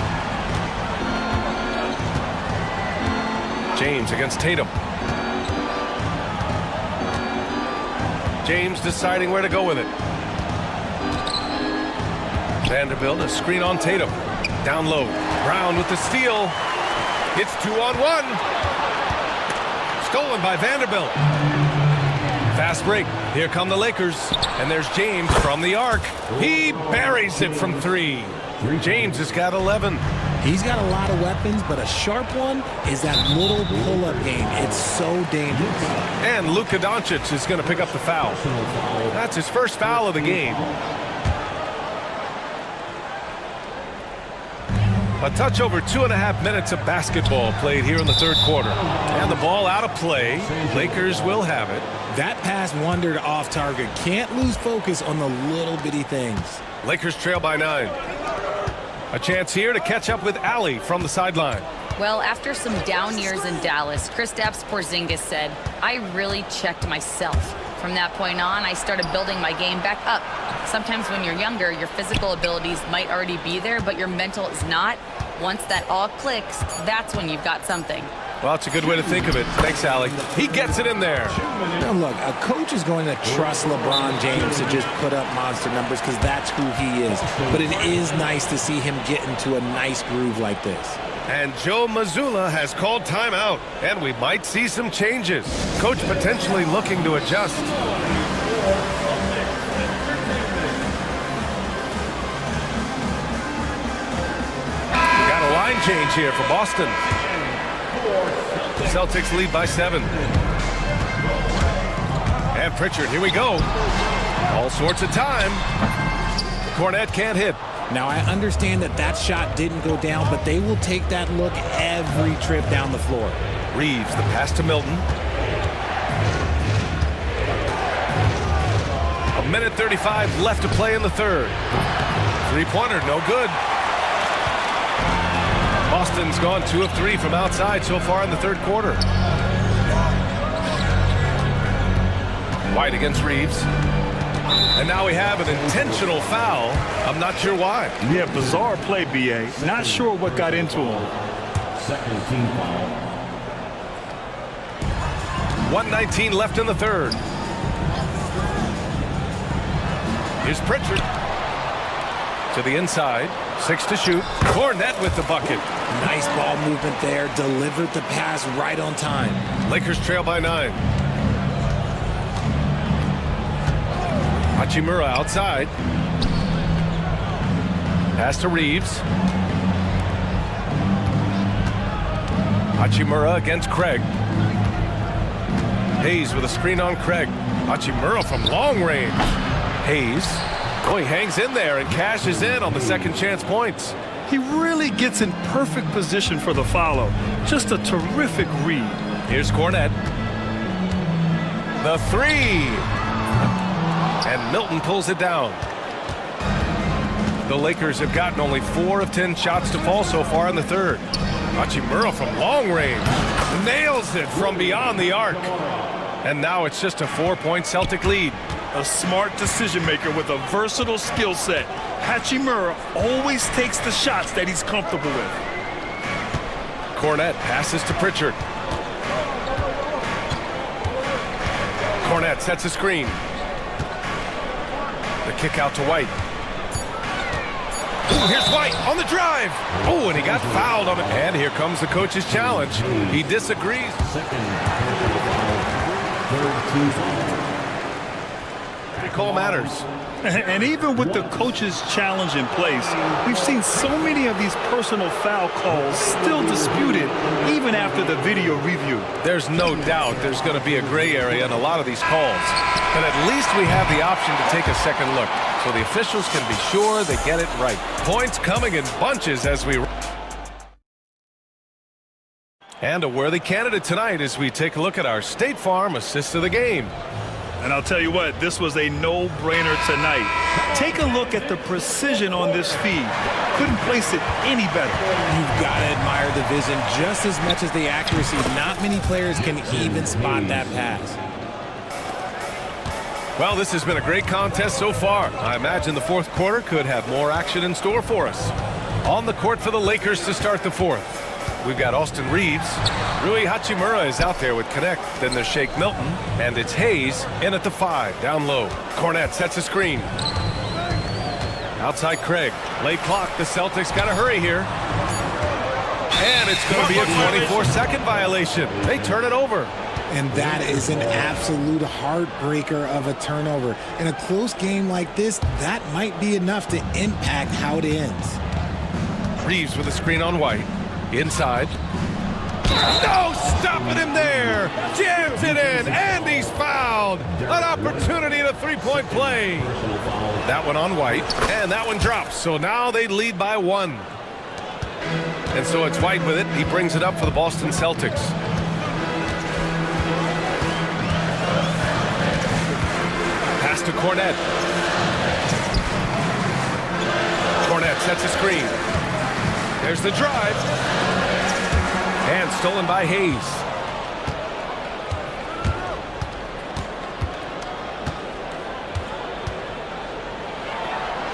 James against Tatum. James deciding where to go with it. Vanderbilt, a screen on Tatum. Down low. Brown with the steal. It's 2-on-1. Stolen by Vanderbilt. Fast break. Here come the Lakers. And there's James from the arc. He buries it from 3. James has got 11. He's got a lot of weapons, but a sharp one is that little pull-up game. It's so dangerous. And Luka Doncic is going to pick up the foul. That's his first foul of the game. A touch over 2.5 minutes of basketball played here in the third quarter. And the ball out of play. Lakers will have it. That pass wandered off target. Can't lose focus on the little bitty things. Lakers trail by 9. A chance here to catch up with Allie from the sideline. Well, after some down years in Dallas, Kristaps Porzingis said, I really checked myself. From that point on, I started building my game back up. Sometimes when you're younger, your physical abilities might already be there, but your mental is not. Once that all clicks, that's when you've got something. Well, it's a good way to think of it. Thanks, Allie. He gets it in there. Now, look, a coach is going to trust LeBron James to just put up monster numbers because that's who he is. But it is nice to see him get into a nice groove like this. And Joe Mazzulla has called timeout, and we might see some changes. Coach potentially looking to adjust. Got a line change here for Boston. The Celtics lead by 7. And Pritchard, here we go. All sorts of time. Cornette can't hit. Now, I understand that that shot didn't go down, but they will take that look every trip down the floor. Reeves, the pass to Milton. 1:35 left to play in the third. Three-pointer, no good. Boston's gone 2 of 3 from outside so far in the third quarter. White against Reeves. And now we have an intentional foul. I'm not sure why. Yeah, bizarre play, B.A. Not sure what got into him. Second team foul. 1:19 left in the third. Here's Pritchard. To the inside. 6 to shoot. Cornette with the bucket. Nice ball movement there. Delivered the pass right on time. Lakers trail by 9. Hachimura outside. Pass to Reeves. Hachimura against Craig. Hayes with a screen on Craig. Hachimura from long range. Hayes. Oh, he hangs in there and cashes in on the second chance points. He really gets in perfect position for the follow. Just a terrific read. Here's Cornette. The three. And Milton pulls it down. The Lakers have gotten only 4 of 10 shots to fall so far in the third. Hachimura from long range. Nails it from beyond the arc. And now it's just a 4-point Celtic lead. A smart decision maker with a versatile skill set. Hachimura always takes the shots that he's comfortable with. Cornette passes to Pritchard. Cornette sets a screen. The kick out to White. Ooh, here's White on the drive. Oh, and he got fouled on it. And here comes the coach's challenge. He disagrees. Call matters. And even with the coach's challenge in place, we've seen so many of these personal foul calls still disputed even after the video review. There's no doubt there's going to be a gray area in a lot of these calls. But at least we have the option to take a second look, so the officials can be sure they get it right. Points coming in bunches as we... And a worthy candidate tonight as we take a look at our State Farm assist of the game. And I'll tell you what, this was a no-brainer tonight. Take a look at the precision on this feed. Couldn't place it any better. You've got to admire the vision just as much as the accuracy. Not many players can even spot that pass. Well, this has been a great contest so far. I imagine the fourth quarter could have more action in store for us. On the court for the Lakers to start the fourth. We've got Austin Reeves. Rui Hachimura is out there with Connect. Then there's Shake Milton. And it's Hayes in at the 5, down low. Cornette sets a screen. Outside Craig. Late clock. The Celtics got to hurry here. And it's going to be a 24-second violation. They turn it over. And that is an absolute heartbreaker of a turnover. In a close game like this, that might be enough to impact how it ends. Reeves with a screen on White. Inside. No stopping him there. Jams it in, and he's fouled. An opportunity at a three-point play. That one on White, and that one drops. So now they lead by 1. And so it's White with it. He brings it up for the Boston Celtics. Pass to Cornette. Cornette sets a screen. There's the drive. And stolen by Hayes.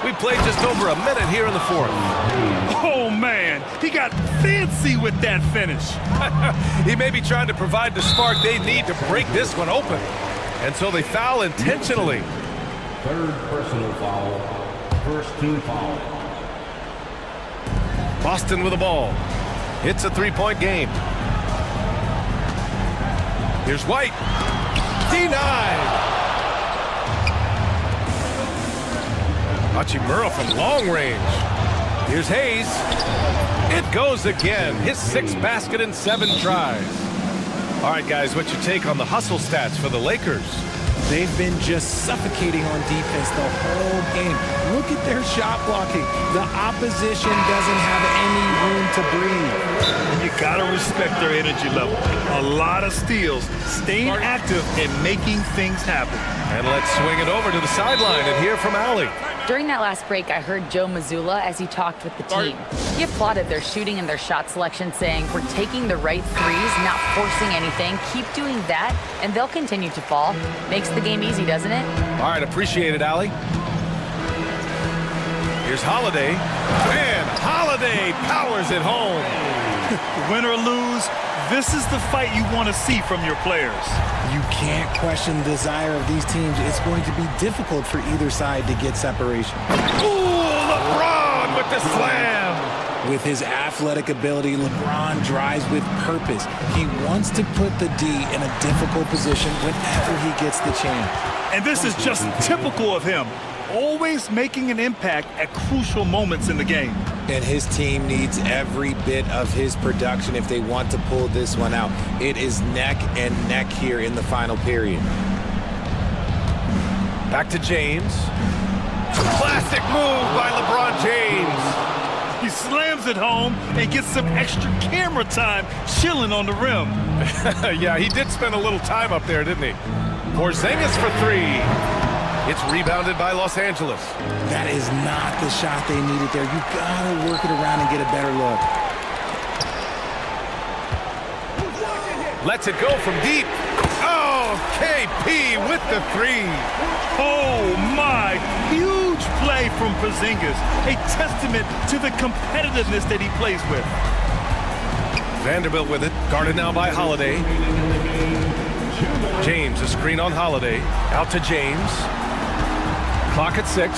We played just over a minute here in the fourth. Oh, man. He got fancy with that finish. He may be trying to provide the spark they need to break this one open. And so they foul intentionally. Third personal foul. First team foul. Boston with the ball. It's a three-point game. Here's White. Denied. Hachimura from long range. Here's Hayes. It goes again. His 6th basket in 7 tries. All right, guys, what's your take on the hustle stats for the Lakers? They've been just suffocating on defense the whole game. Look at their shot blocking. The opposition doesn't have any room to breathe. And you gotta respect their energy level. A lot of steals, staying active and making things happen. And let's swing it over to the sideline and hear from Allie. During that last break, I heard Joe Mazzulla as he talked with the team. He applauded their shooting and their shot selection, saying, "We're taking the right threes, not forcing anything. Keep doing that, and they'll continue to fall." Makes the game easy, doesn't it? All right, appreciate it, Allie. Here's Holiday. And Holiday powers it home. Win or lose, this is the fight you want to see from your players. You can't question the desire of these teams. It's going to be difficult for either side to get separation. Ooh, LeBron with the slam. With his athletic ability, LeBron drives with purpose. He wants to put the D in a difficult position whenever he gets the chance. And this is just typical of him. always making an impact at crucial moments in the game. And his team needs every bit of his production if they want to pull this one out. It is neck and neck here in the final period. Back to James. Classic move by LeBron James. He slams it home and gets some extra camera time chilling on the rim. Yeah, he did spend a little time up there, didn't he? Porzingis for three. It's rebounded by Los Angeles. That is not the shot they needed there. You gotta work it around and get a better look. Lets it go from deep. Oh, KP with the three. Oh my, huge play from Porzingis. A testament to the competitiveness that he plays with. Vanderbilt with it, guarded now by Holiday. James, a screen on Holiday. Out to James. Clock at 6.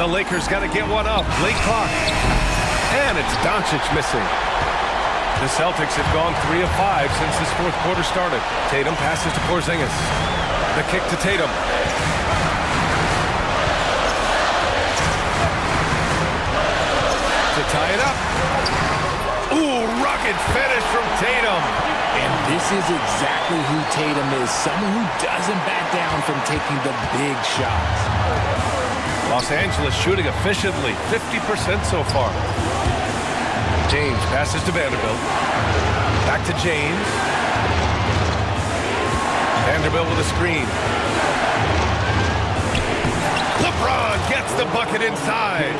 The Lakers got to get one up. Late clock. And it's Doncic missing. The Celtics have gone 3 of 5 since this fourth quarter started. Tatum passes to Porzingis. The kick to Tatum. To tie it up. Ooh, rugged finish from Tatum. And this is exactly who Tatum is. Someone who doesn't back down from taking the big shots. Los Angeles shooting efficiently, 50% so far. James passes to Vanderbilt. Back to James. Vanderbilt with a screen. LeBron gets the bucket inside.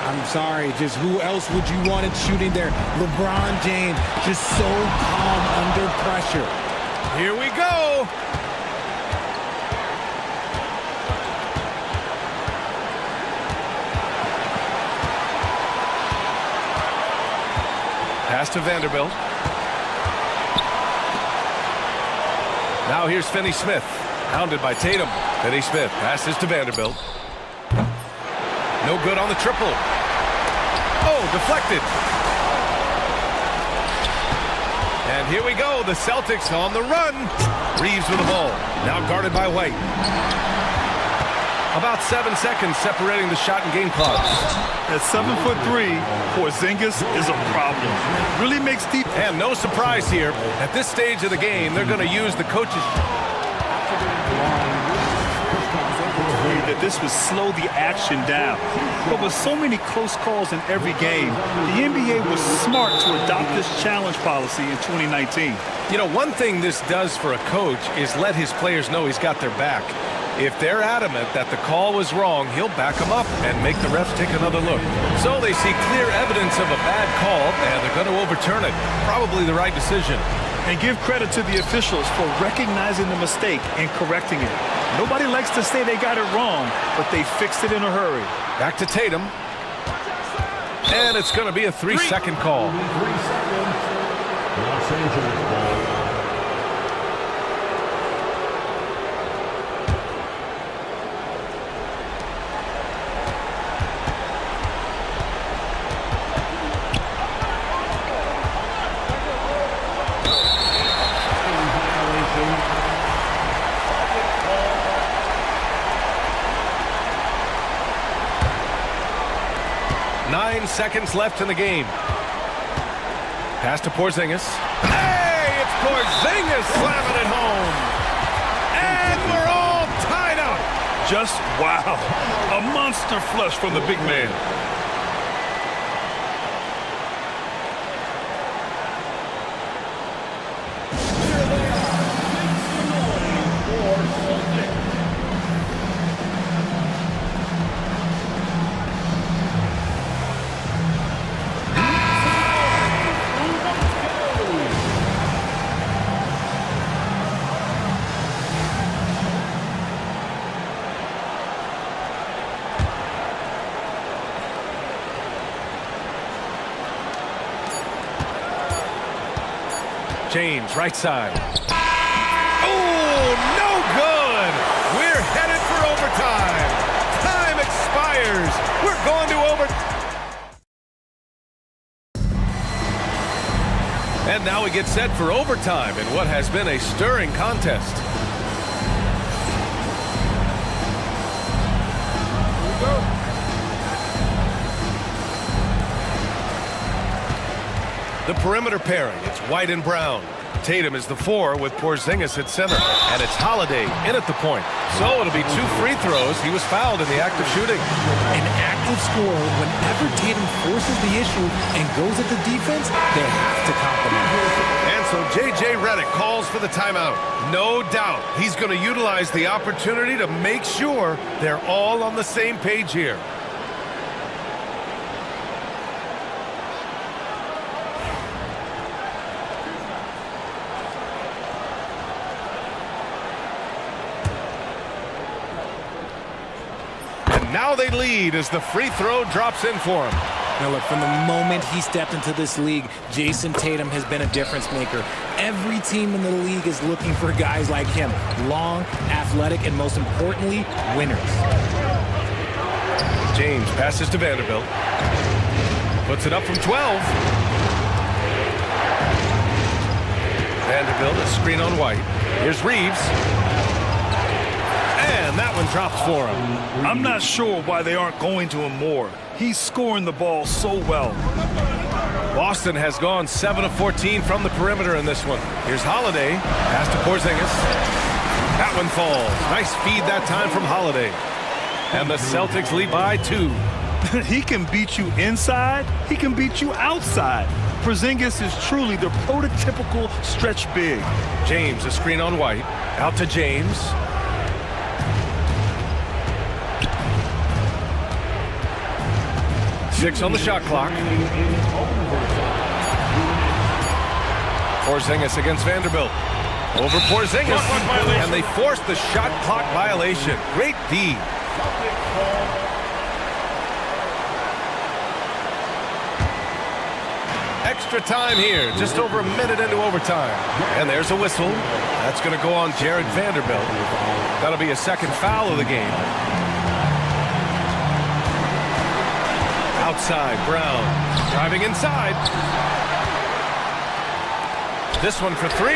I'm sorry, just who else would you want it shooting there? LeBron James, just so calm under pressure. Here we go. Pass to Vanderbilt. Now here's Finney-Smith, hounded by Tatum. Finney-Smith passes to Vanderbilt. No good on the triple. Oh, deflected. And here we go, the Celtics on the run. Reeves with the ball, now guarded by White. About 7 seconds separating the shot and game clock. At 7'3", Porzingis is a problem. Really makes deep. And no surprise here. At this stage of the game, they're going to use the coaches. That this would slow the action down. But with so many close calls in every game, the NBA was smart to adopt this challenge policy in 2019. You know, one thing this does for a coach is let his players know he's got their back. If they're adamant that the call was wrong, he'll back them up and make the refs take another look. So they see clear evidence of a bad call, and they're going to overturn it. Probably the right decision. And give credit to the officials for recognizing the mistake and correcting it. Nobody likes to say they got it wrong, but they fixed it in a hurry. Back to Tatum. And it's going to be a 3-second call. 3 seconds. Los Angeles ball. Seconds left in the game. Pass to Porzingis. Hey, it's Porzingis slamming it home. And we're all tied up. Just wow. A monster flush from the big man. James, right side. Oh, no good. We're headed for overtime. Time expires. We're going to overtime. And now we get set for overtime in what has been a stirring contest. The perimeter pairing, it's white and brown. Tatum is the 4 with Porzingis at center. And it's Holiday in at the point. So it'll be 2 free throws. He was fouled in the act of shooting. An active scorer, whenever Tatum forces the issue and goes at the defense, they have to compliment him. And so J.J. Redick calls for the timeout. No doubt he's going to utilize the opportunity to make sure they're all on the same page here. Now they lead as the free throw drops in for him. Now look, from the moment he stepped into this league, Jason Tatum has been a difference maker. Every team in the league is looking for guys like him. Long, athletic, and most importantly, winners. James passes to Vanderbilt. Puts it up from 12. Vanderbilt, a screen on White. Here's Reeves. And that one drops for him. I'm not sure why they aren't going to him more. He's scoring the ball so well. Boston has gone 7 of 14 from the perimeter in this one. Here's Holiday. Pass to Porzingis. That one falls. Nice feed that time from Holiday. And the Celtics lead by 2. He can beat you inside. He can beat you outside. Porzingis is truly the prototypical stretch big. James, a screen on White. Out to James. Six on the shot clock. Porzingis against Vanderbilt. Over Porzingis. And they force the shot clock violation. Great D. Extra time here. Just over a minute into overtime. And there's a whistle. That's going to go on Jared Vanderbilt. That'll be a second foul of the game. Outside, Brown, driving inside. This one for 3.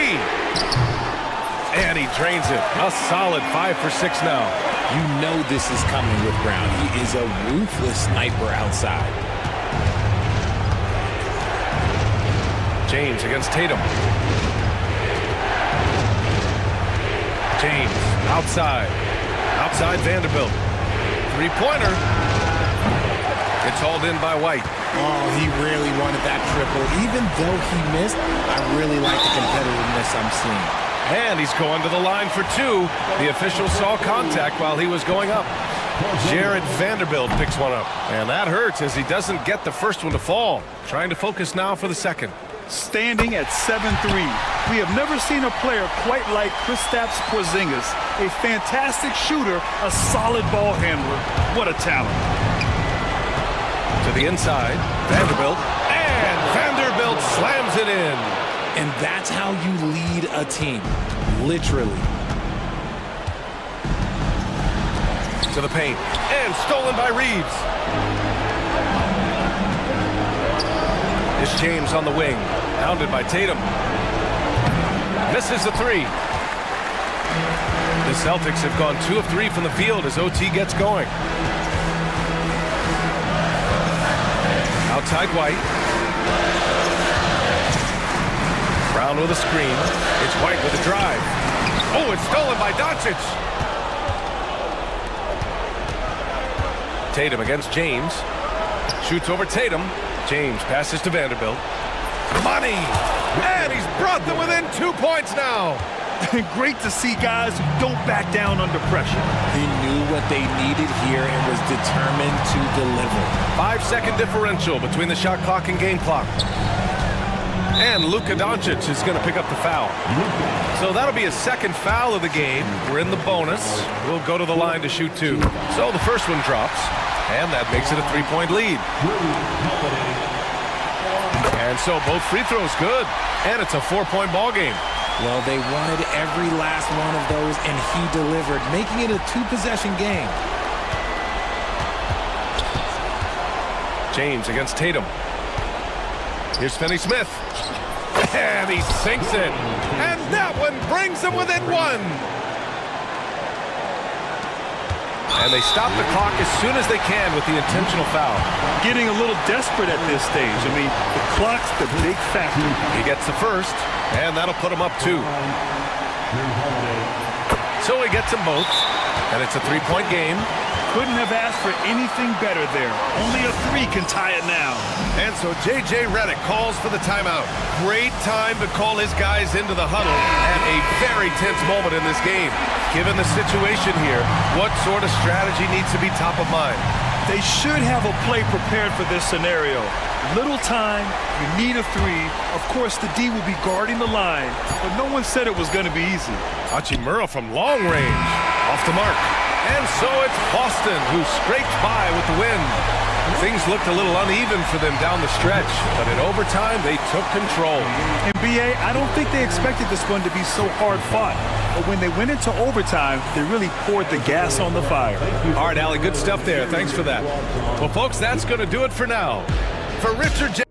And he drains it. A solid 5 for 6 now. You know this is coming with Brown. He is a ruthless sniper outside. James against Tatum. James, outside. Outside Vanderbilt. 3-pointer. It's hauled in by White. Oh, he really wanted that triple. Even though he missed, I really like the competitiveness I'm seeing. And he's going to the line for 2. The official saw contact while he was going up. Jared Vanderbilt picks one up. And that hurts as he doesn't get the first one to fall. Trying to focus now for the second. Standing at 7'3", we have never seen a player quite like Kristaps Porzingis. A fantastic shooter, a solid ball handler. What a talent. To the inside, Vanderbilt, and Vanderbilt slams it in. And that's how you lead a team, literally. To the paint, and stolen by Reeves. It's James on the wing, hounded by Tatum. Misses the 3. The Celtics have gone 2 of 3 from the field as OT gets going. Outside White. Brown with a screen. It's White with a drive. Oh, it's stolen by Doncic. Tatum against James. Shoots over Tatum. James passes to Vanderbilt. Money! And he's brought them within 2 points now. Great to see guys who don't back down under pressure. He knew what they needed here and was determined to deliver. 5-second differential between the shot clock and game clock. And Luka Doncic is going to pick up the foul. So that'll be a second foul of the game. We're in the bonus. We'll go to the line to shoot 2. So the first one drops, and that makes it a 3-point lead. And so both free throws good, and it's a 4-point ball game. Well, they wanted every last one of those, and he delivered, making it a 2-possession game. James against Tatum. Here's Finney-Smith. And he sinks it. And that one brings them within one. And they stop the clock as soon as they can with the intentional foul. Getting a little desperate at this stage. I mean, the clock's the big factor. He gets the first, and that'll put him up 2. So he gets them both, and it's a 3-point game. Couldn't have asked for anything better there. Only a 3 can tie it now. And so J.J. Redick calls for the timeout. Great time to call his guys into the huddle at a very tense moment in this game. Given the situation here, what sort of strategy needs to be top of mind? They should have a play prepared for this scenario. Little time, you need a 3. Of course, the D will be guarding the line, but no one said it was going to be easy. Hachimura from long range. Off the mark. And so it's Boston who scraped by with the win. Things looked a little uneven for them down the stretch, but in overtime, they took control. And B.A., I don't think they expected this one to be so hard-fought. But when they went into overtime, they really poured the gas on the fire. All right, Allie, good stuff there. Thanks for that. Well, folks, that's going to do it for now. For Richard J.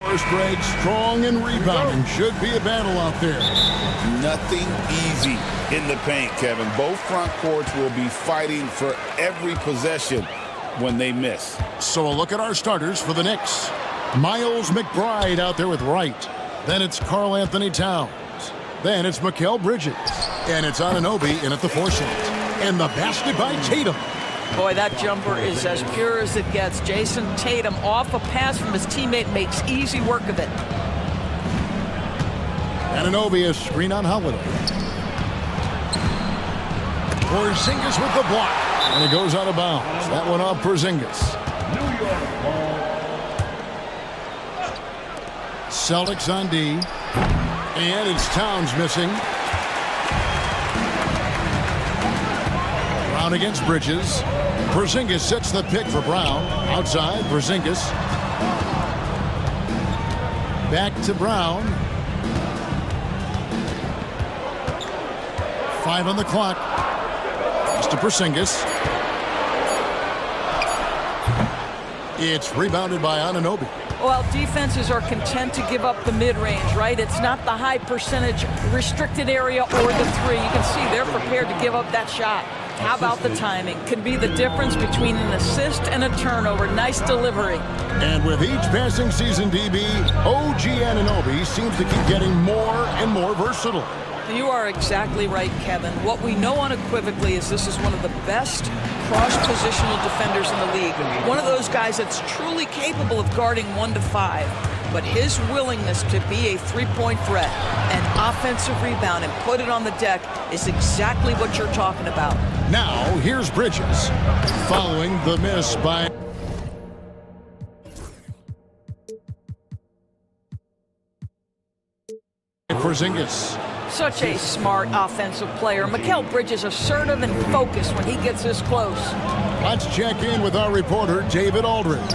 First grade, strong and rebounding. Should be a battle out there. Nothing easy in the paint, Kevin. Both front courts will be fighting for every possession when they miss. So a look at our starters for the Knicks. Miles McBride out there with Wright. Then it's Karl Anthony Towns. Then it's Mikal Bridges. And it's Anunoby in at the forehand. And the basket by Tatum. Boy, that jumper is as pure as it gets. Jason Tatum off a pass from his teammate makes easy work of it. Anunoby, a screen on Holiday. Porzingis with the block. And it goes out of bounds. That one off Porzingis. Celtics on D. And it's Towns missing. Brown against Bridges. Porzingis sets the pick for Brown. Outside, Porzingis. Back to Brown. 5 on the clock. It's to Porzingis. It's rebounded by Anunoby. Well, defenses are content to give up the mid-range, right? It's not the high percentage restricted area or the three. You can see they're prepared to give up that shot. How about the timing? Can be the difference between an assist and a turnover. Nice delivery. And with each passing season, DB, OG Anunoby seems to keep getting more and more versatile. You are exactly right, Kevin. What we know unequivocally is this is one of the best cross-positional defenders in the league. One of those guys that's truly capable of guarding 1 to 5. But his willingness to be a three-point threat, an offensive rebound, and put it on the deck is exactly what you're talking about. Now, here's Bridges, following the miss by... Porzingis. Such a smart offensive player. Mikal Bridges assertive and focused when he gets this close. Let's check in with our reporter, David Aldridge.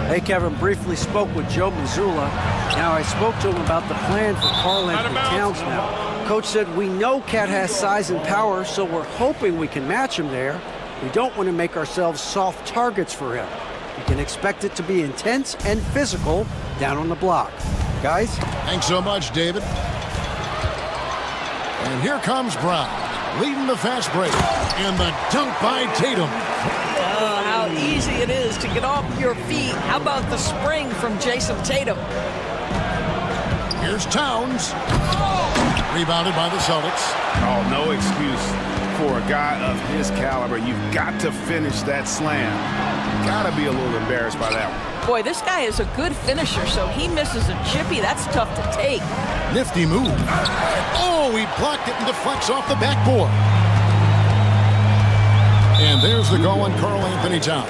Hey, Kevin, briefly spoke with Joe Mazzulla. Now, I spoke to him about the plan for Karl-Anthony Towns now. Coach said, we know Cat has size and power, so we're hoping we can match him there. We don't want to make ourselves soft targets for him. You can expect it to be intense and physical down on the block. Guys? Thanks so much, David. And here comes Brown, leading the fast break. And the dunk by Tatum. Oh, how easy it is to get off your feet. How about the spring from Jason Tatum? Here's Towns. Rebounded by the Celtics. Oh, no excuse for a guy of his caliber. You've got to finish that slam. Got to be a little embarrassed by that one. Boy, this guy is a good finisher, so he misses a chippy. That's tough to take. Nifty move. Oh, he blocked it and deflects off the backboard. And there's the goal on Karl-Anthony Towns.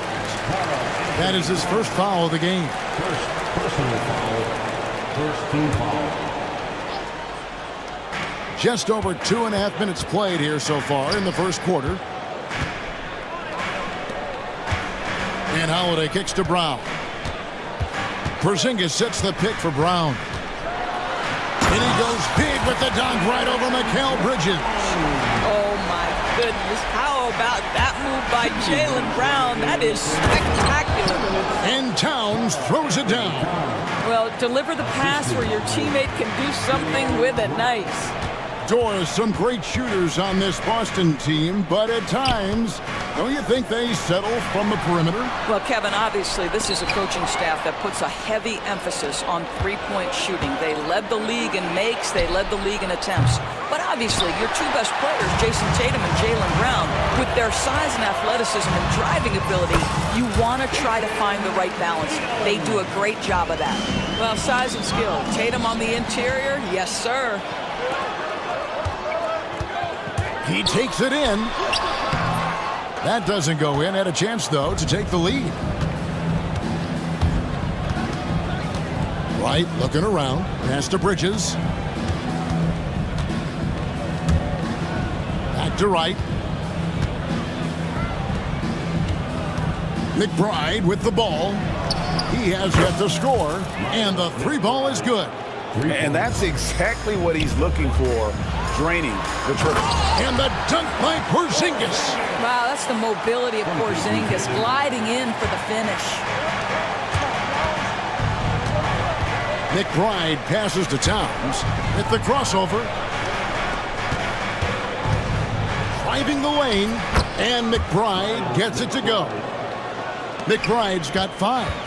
That is his first foul of the game. First personal foul. First team foul. Just over 2.5 minutes played here so far in the first quarter. And Holiday kicks to Brown. Porzingis sets the pick for Brown. And he goes big with the dunk right over Mikal Bridges. Oh, my goodness. How about that move by Jaylen Brown? That is spectacular. And Towns throws it down. Well, deliver the pass where your teammate can do something with it. Nice. Doris, some great shooters on this Boston team, but at times, don't you think they settle from the perimeter? Well, Kevin, obviously, this is a coaching staff that puts a heavy emphasis on three-point shooting. They led the league in makes, they led the league in attempts. But obviously, your two best players, Jason Tatum and Jaylen Brown, with their size and athleticism and driving ability, you want to try to find the right balance. They do a great job of that. Well, size and skill. Tatum on the interior, yes, sir. He takes it in. That doesn't go in. Had a chance, though, to take the lead. Wright looking around. Pass to Bridges. Back to Wright. McBride with the ball. He has yet to score. And the three ball is good. And that's exactly what he's looking for. Draining the triple. And the dunk by Porzingis. Wow, that's the mobility of Porzingis, gliding in for the finish. McBride passes to Towns. At the crossover. Driving the lane. And McBride gets it to go. McBride's got 5.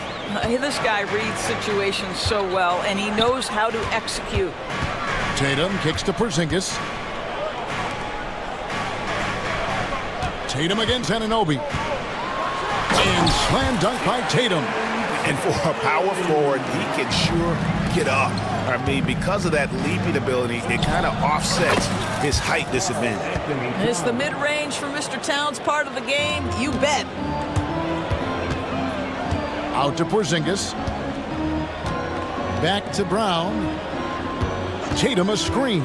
This guy reads situations so well, and he knows how to execute. Tatum kicks to Porzingis. Tatum against Anunoby. And slam dunk by Tatum. And for a power forward, he can sure get up. I mean, because of that leaping ability, it kind of offsets his height disadvantage. Is the mid-range for Mr. Towns part of the game? You bet. Out to Porzingis. Back to Brown. Tatum a screen.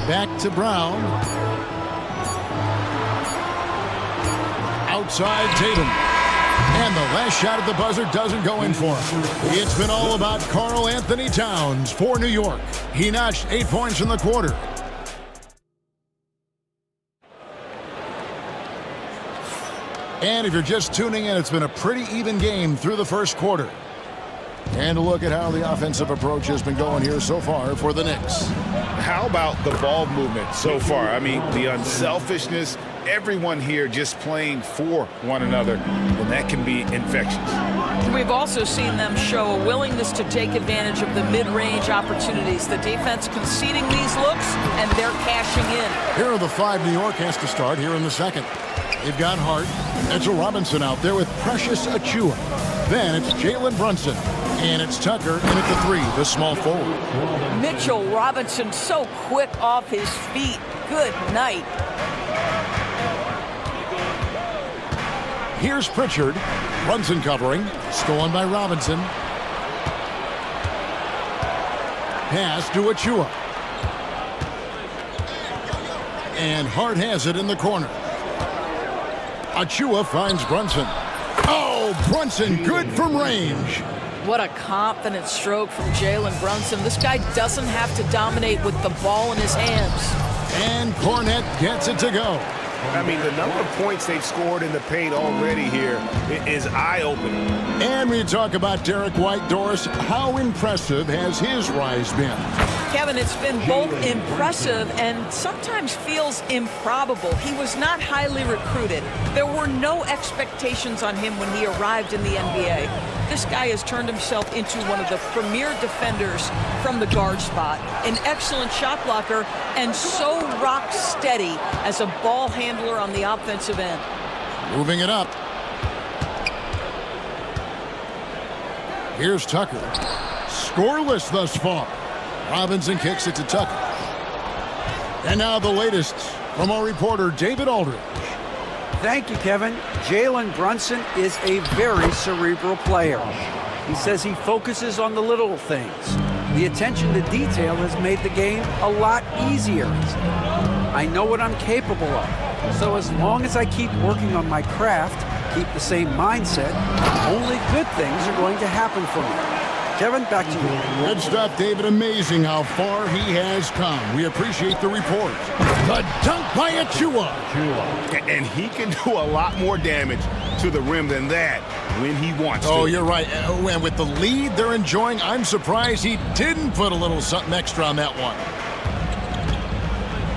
Back to Brown. Outside Tatum. And the last shot at the buzzer doesn't go in for him. It's been all about Karl Anthony Towns for New York. He notched 8 points in the quarter. And if you're just tuning in, it's been a pretty even game through the first quarter. And a look at how the offensive approach has been going here so far for the Knicks. How about the ball movement so far? I mean, the unselfishness, everyone here just playing for one another, and that can be infectious. We've also seen them show a willingness to take advantage of the mid-range opportunities. The defense conceding these looks, and they're cashing in. Here are the 5 New York has to start here in the second. They've got Hart, Mitchell Robinson out there with Precious Achiuwa. Then it's Jalen Brunson, and it's Tucker, and at the 3, the small forward. Mitchell Robinson so quick off his feet. Good night. Here's Pritchard. Brunson covering. Stolen by Robinson. Pass to Achiuwa. And Hart has it in the corner. Achiuwa finds Brunson. Oh, Brunson good from range. What a confident stroke from Jalen Brunson. This guy doesn't have to dominate with the ball in his hands. And Cornette gets it to go. I mean, the number of points they've scored in the paint already here is eye-opening. And we talk about Derek White. Doris, how impressive has his rise been? Kevin, it's been both impressive and sometimes feels improbable. He was not highly recruited. There were no expectations on him when he arrived in the NBA. This guy has turned himself into one of the premier defenders from the guard spot, an excellent shot blocker, and so rock steady as a ball handler on the offensive end. Moving it up. Here's Tucker. Scoreless thus far. Robinson kicks it to Tucker. And now the latest from our reporter, David Aldridge. Thank you, Kevin. Jalen Brunson is a very cerebral player. He says he focuses on the little things. The attention to detail has made the game a lot easier. I know what I'm capable of. So as long as I keep working on my craft, keep the same mindset, only good things are going to happen for me. Kevin, back to you. Good stuff, David. Amazing how far he has come. We appreciate the report. The dunk by Achiuwa. And he can do a lot more damage to the rim than that when he wants to. Oh, you're right. And with the lead they're enjoying, I'm surprised he didn't put a little something extra on that one.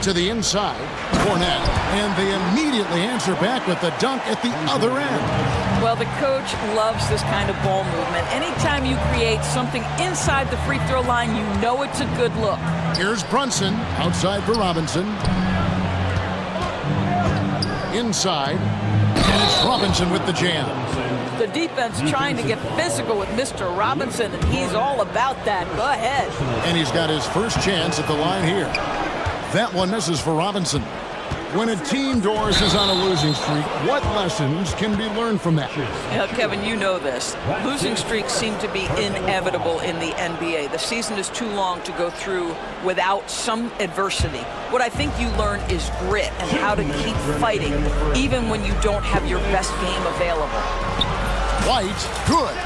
To the inside, Cornette, and they immediately answer back with the dunk at the other end. Well, the coach loves this kind of ball movement. Anytime you create something inside the free throw line, you know it's a good look. Here's Brunson, outside for Robinson. Inside, and it's Robinson with the jam. The defense trying to get physical with Mr. Robinson, and he's all about that. Go ahead. And he's got his first chance at the line here. That one misses for Robinson. When a team, Doris, is on a losing streak, what lessons can be learned from that? Yeah, Kevin, you know this. Losing streaks seem to be inevitable in the NBA. The season is too long to go through without some adversity. What I think you learn is grit and how to keep fighting, even when you don't have your best game available. White, good.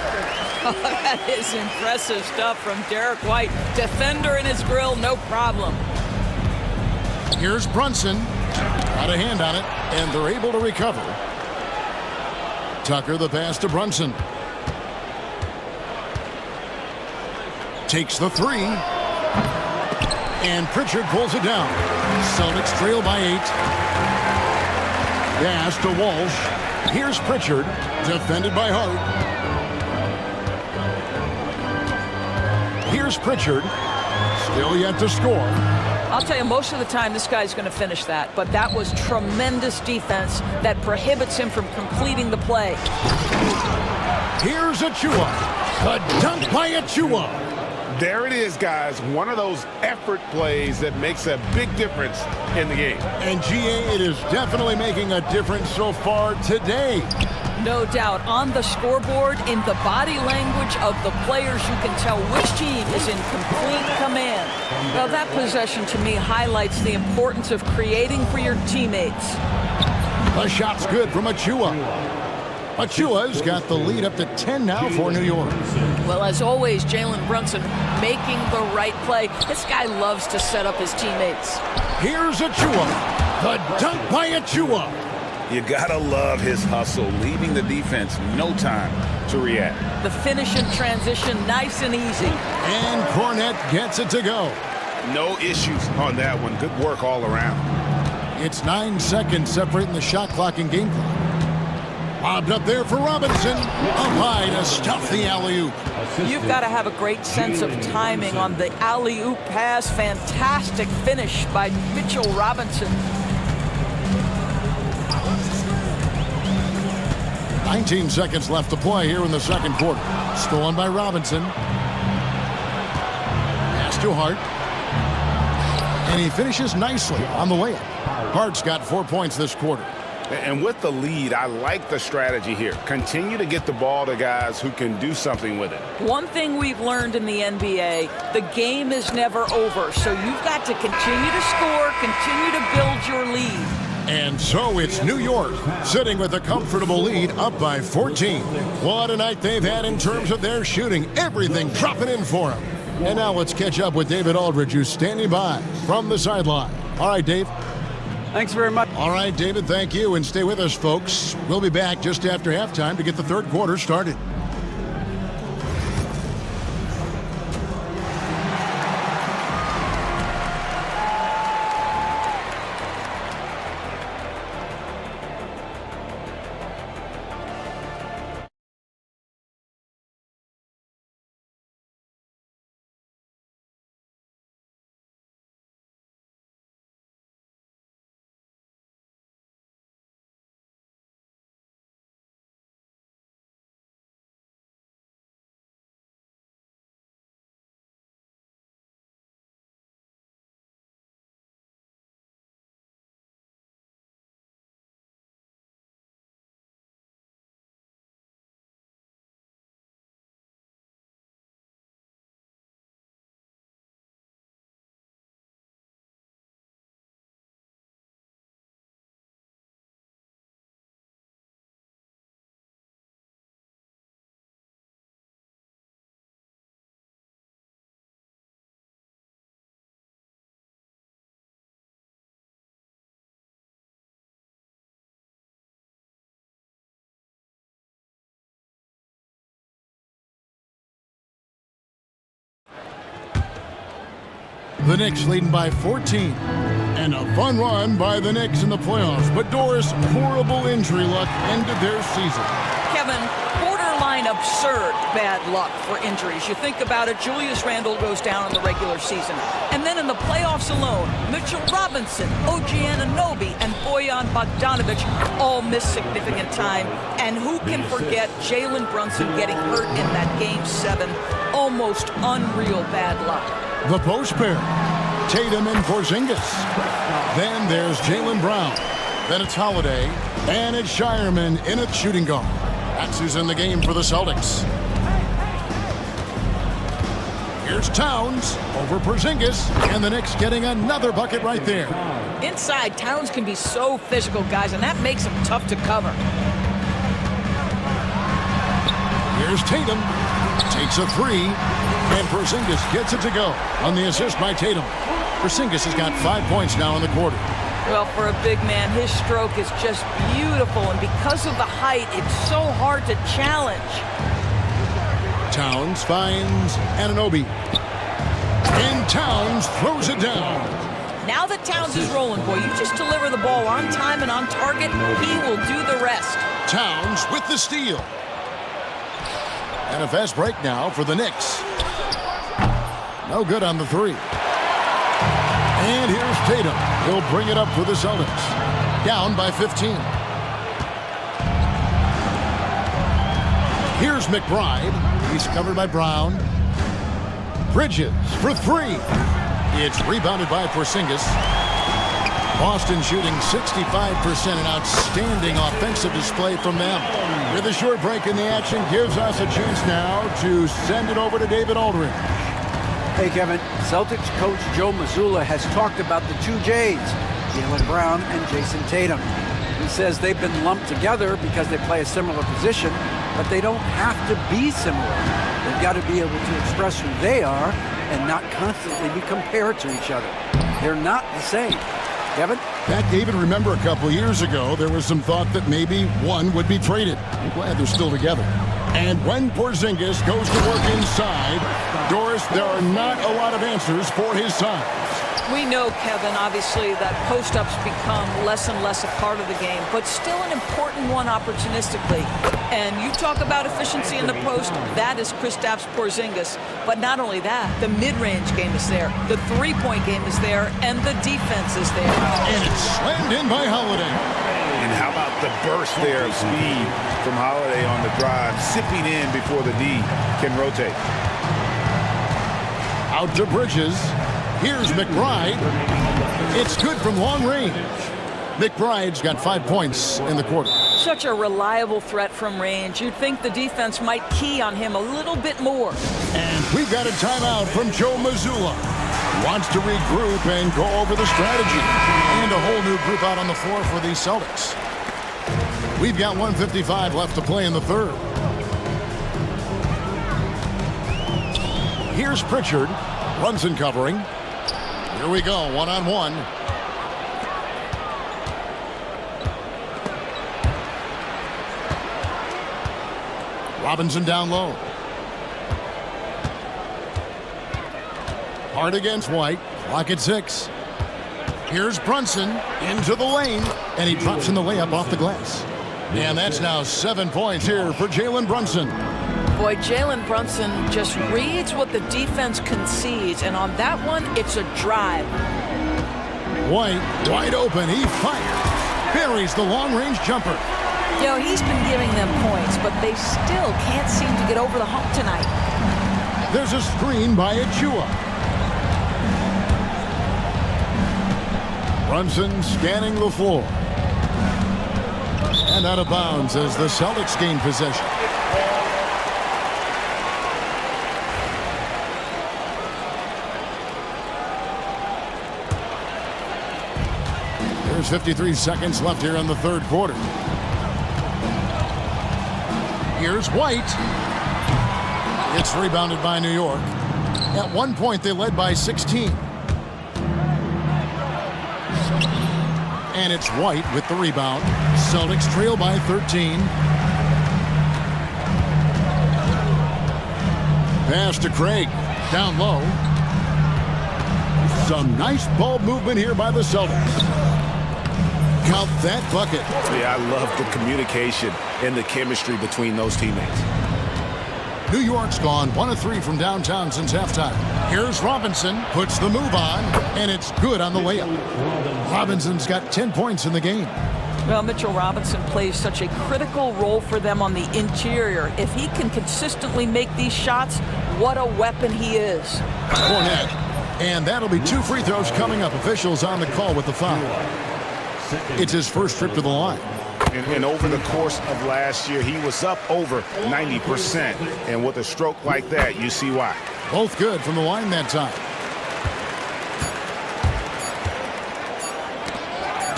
That is impressive stuff from Derek White. Defender in his grill, no problem. Here's Brunson. Got a hand on it, and they're able to recover. Tucker, the pass to Brunson. Takes the 3. And Pritchard pulls it down. Celtics trail by 8. Pass to Walsh. Here's Pritchard, defended by Hart. Here's Pritchard, still yet to score. I'll tell you, most of the time this guy's going to finish that, but that was tremendous defense that prohibits him from completing the play. Here's Achua. The dunk by Achua. There it is, guys. One of those effort plays that makes a big difference in the game. And GA, it is definitely making a difference so far today. No doubt. On the scoreboard, in the body language of the players, you can tell which team is in complete command. Well, that possession to me highlights the importance of creating for your teammates. The shot's good from Achua. Achua's got the lead up to 10 now for New York. Well, as always, Jalen Brunson making the right play. This guy loves to set up his teammates. Here's Achua. The dunk by Achua. You gotta love his hustle, leaving the defense no time to react. The finish in transition, nice and easy. And Cornette gets it to go. No issues on that one. Good work all around. It's 9 seconds separating the shot clock and game clock. Bobbed up there for Robinson. Up high to stuff the alley-oop. You've got to have a great sense of timing on the alley-oop pass. Fantastic finish by Mitchell Robinson. 19 seconds left to play here in the second quarter. Stolen by Robinson. Pass to Hart. And he finishes nicely on the layup. Hart's got 4 points this quarter. And with the lead, I like the strategy here. Continue to get the ball to guys who can do something with it. One thing we've learned in the NBA, the game is never over. So you've got to continue to score, continue to build your lead. And so it's New York sitting with a comfortable lead up by 14. What a night they've had in terms of their shooting. Everything dropping in for them. And now let's catch up with David Aldridge, who's standing by from the sideline. All right, Dave. Thanks very much. All right, David, thank you. And stay with us, folks. We'll be back just after halftime to get the third quarter started. The Knicks leading by 14. And a fun run by the Knicks in the playoffs. But Doris, horrible injury luck ended their season. Kevin, borderline absurd bad luck for injuries. You think about it, Julius Randle goes down in the regular season. And then in the playoffs alone, Mitchell Robinson, OG Anunoby, and Bojan Bogdanovic all miss significant time. And who can forget Jalen Brunson getting hurt in that Game 7? Almost unreal bad luck. The post pair, Tatum and Porzingis. Then there's Jaylen Brown. Then it's Holiday. And it's Shireman in at shooting guard. That's who's in the game for the Celtics. Here's Towns over Porzingis. And the Knicks getting another bucket right there. Inside, Towns can be so physical, guys, and that makes him tough to cover. Here's Tatum. Takes a three. And Porzingis gets it to go on the assist by Tatum. Porzingis has got 5 points now in the quarter. Well, for a big man, his stroke is just beautiful, and because of the height, it's so hard to challenge. Towns finds Anunoby. And Towns throws it down. Now that Towns is rolling, boy, you just deliver the ball on time and on target, he will do the rest. Towns with the steal. And a fast break now for the Knicks. No good on the three. And here's Tatum. He'll bring it up for the Celtics. Down by 15. Here's McBride. He's covered by Brown. Bridges for three. It's rebounded by Porzingis. Boston shooting 65%, an outstanding offensive display from them. With a short break in the action, gives us a chance now to send it over to David Aldridge. Hey, Kevin. Celtics coach Joe Mazzulla has talked about the two J's, Jaylen Brown and Jason Tatum. He says they've been lumped together because they play a similar position, but they don't have to be similar. They've got to be able to express who they are and not constantly be compared to each other. They're not the same. Kevin? That, David, remember a couple years ago, there was some thought that maybe one would be traded. I'm glad they're still together. And when Porzingis goes to work inside, Doris, there are not a lot of answers for his size. We know, Kevin, obviously, that post-ups become less and less a part of the game, but still an important one opportunistically. And you talk about efficiency in the post, that is Kristaps Porzingis. But not only that, the mid-range game is there, the three-point game is there, and the defense is there. And it's slammed in by Holiday. And how about the burst there of speed from Holiday on the drive, zipping in before the D can rotate. Out to Bridges. Here's McBride. It's good from long range. McBride's got 5 points in the quarter. Such a reliable threat from range. You'd think the defense might key on him a little bit more. And we've got a timeout from Joe Mazzulla. Wants to regroup and go over the strategy. And a whole new group out on the floor for the Celtics. We've got 1:55 left to play in the third. Here's Pritchard. Brunson covering. Here we go, one-on-one. Robinson down low. Hard against White. Clock at 6. Here's Brunson into the lane, and he drops in the layup off the glass. And that's now 7 points here for Jalen Brunson. Boy, Jalen Brunson just reads what the defense concedes, and on that one, it's a drive. White, wide open, he fires. Buries the long-range jumper. You know, he's been giving them points, but they still can't seem to get over the hump tonight. There's a screen by Achua. Brunson scanning the floor. And out of bounds as the Celtics gain possession. There's 53 seconds left here in the third quarter. Here's White. It's rebounded by New York. At one point, they led by 16. And it's White with the rebound. Celtics trail by 13. Pass to Craig. Down low. Some nice ball movement here by the Celtics. Count that bucket. Yeah, I love the communication and the chemistry between those teammates. New York's gone 1 of 3 from downtown since halftime. Here's Robinson, puts the move on, and it's good on the layup. Robinson's got 10 points in the game. Well, Mitchell Robinson plays such a critical role for them on the interior. If he can consistently make these shots, what a weapon he is. Cornet. And that'll be 2 free throws coming up. Officials on the call with the foul. It's his first trip to the line. And over the course of last year, he was up over 90%. And with a stroke like that, you see why. Both good from the line that time.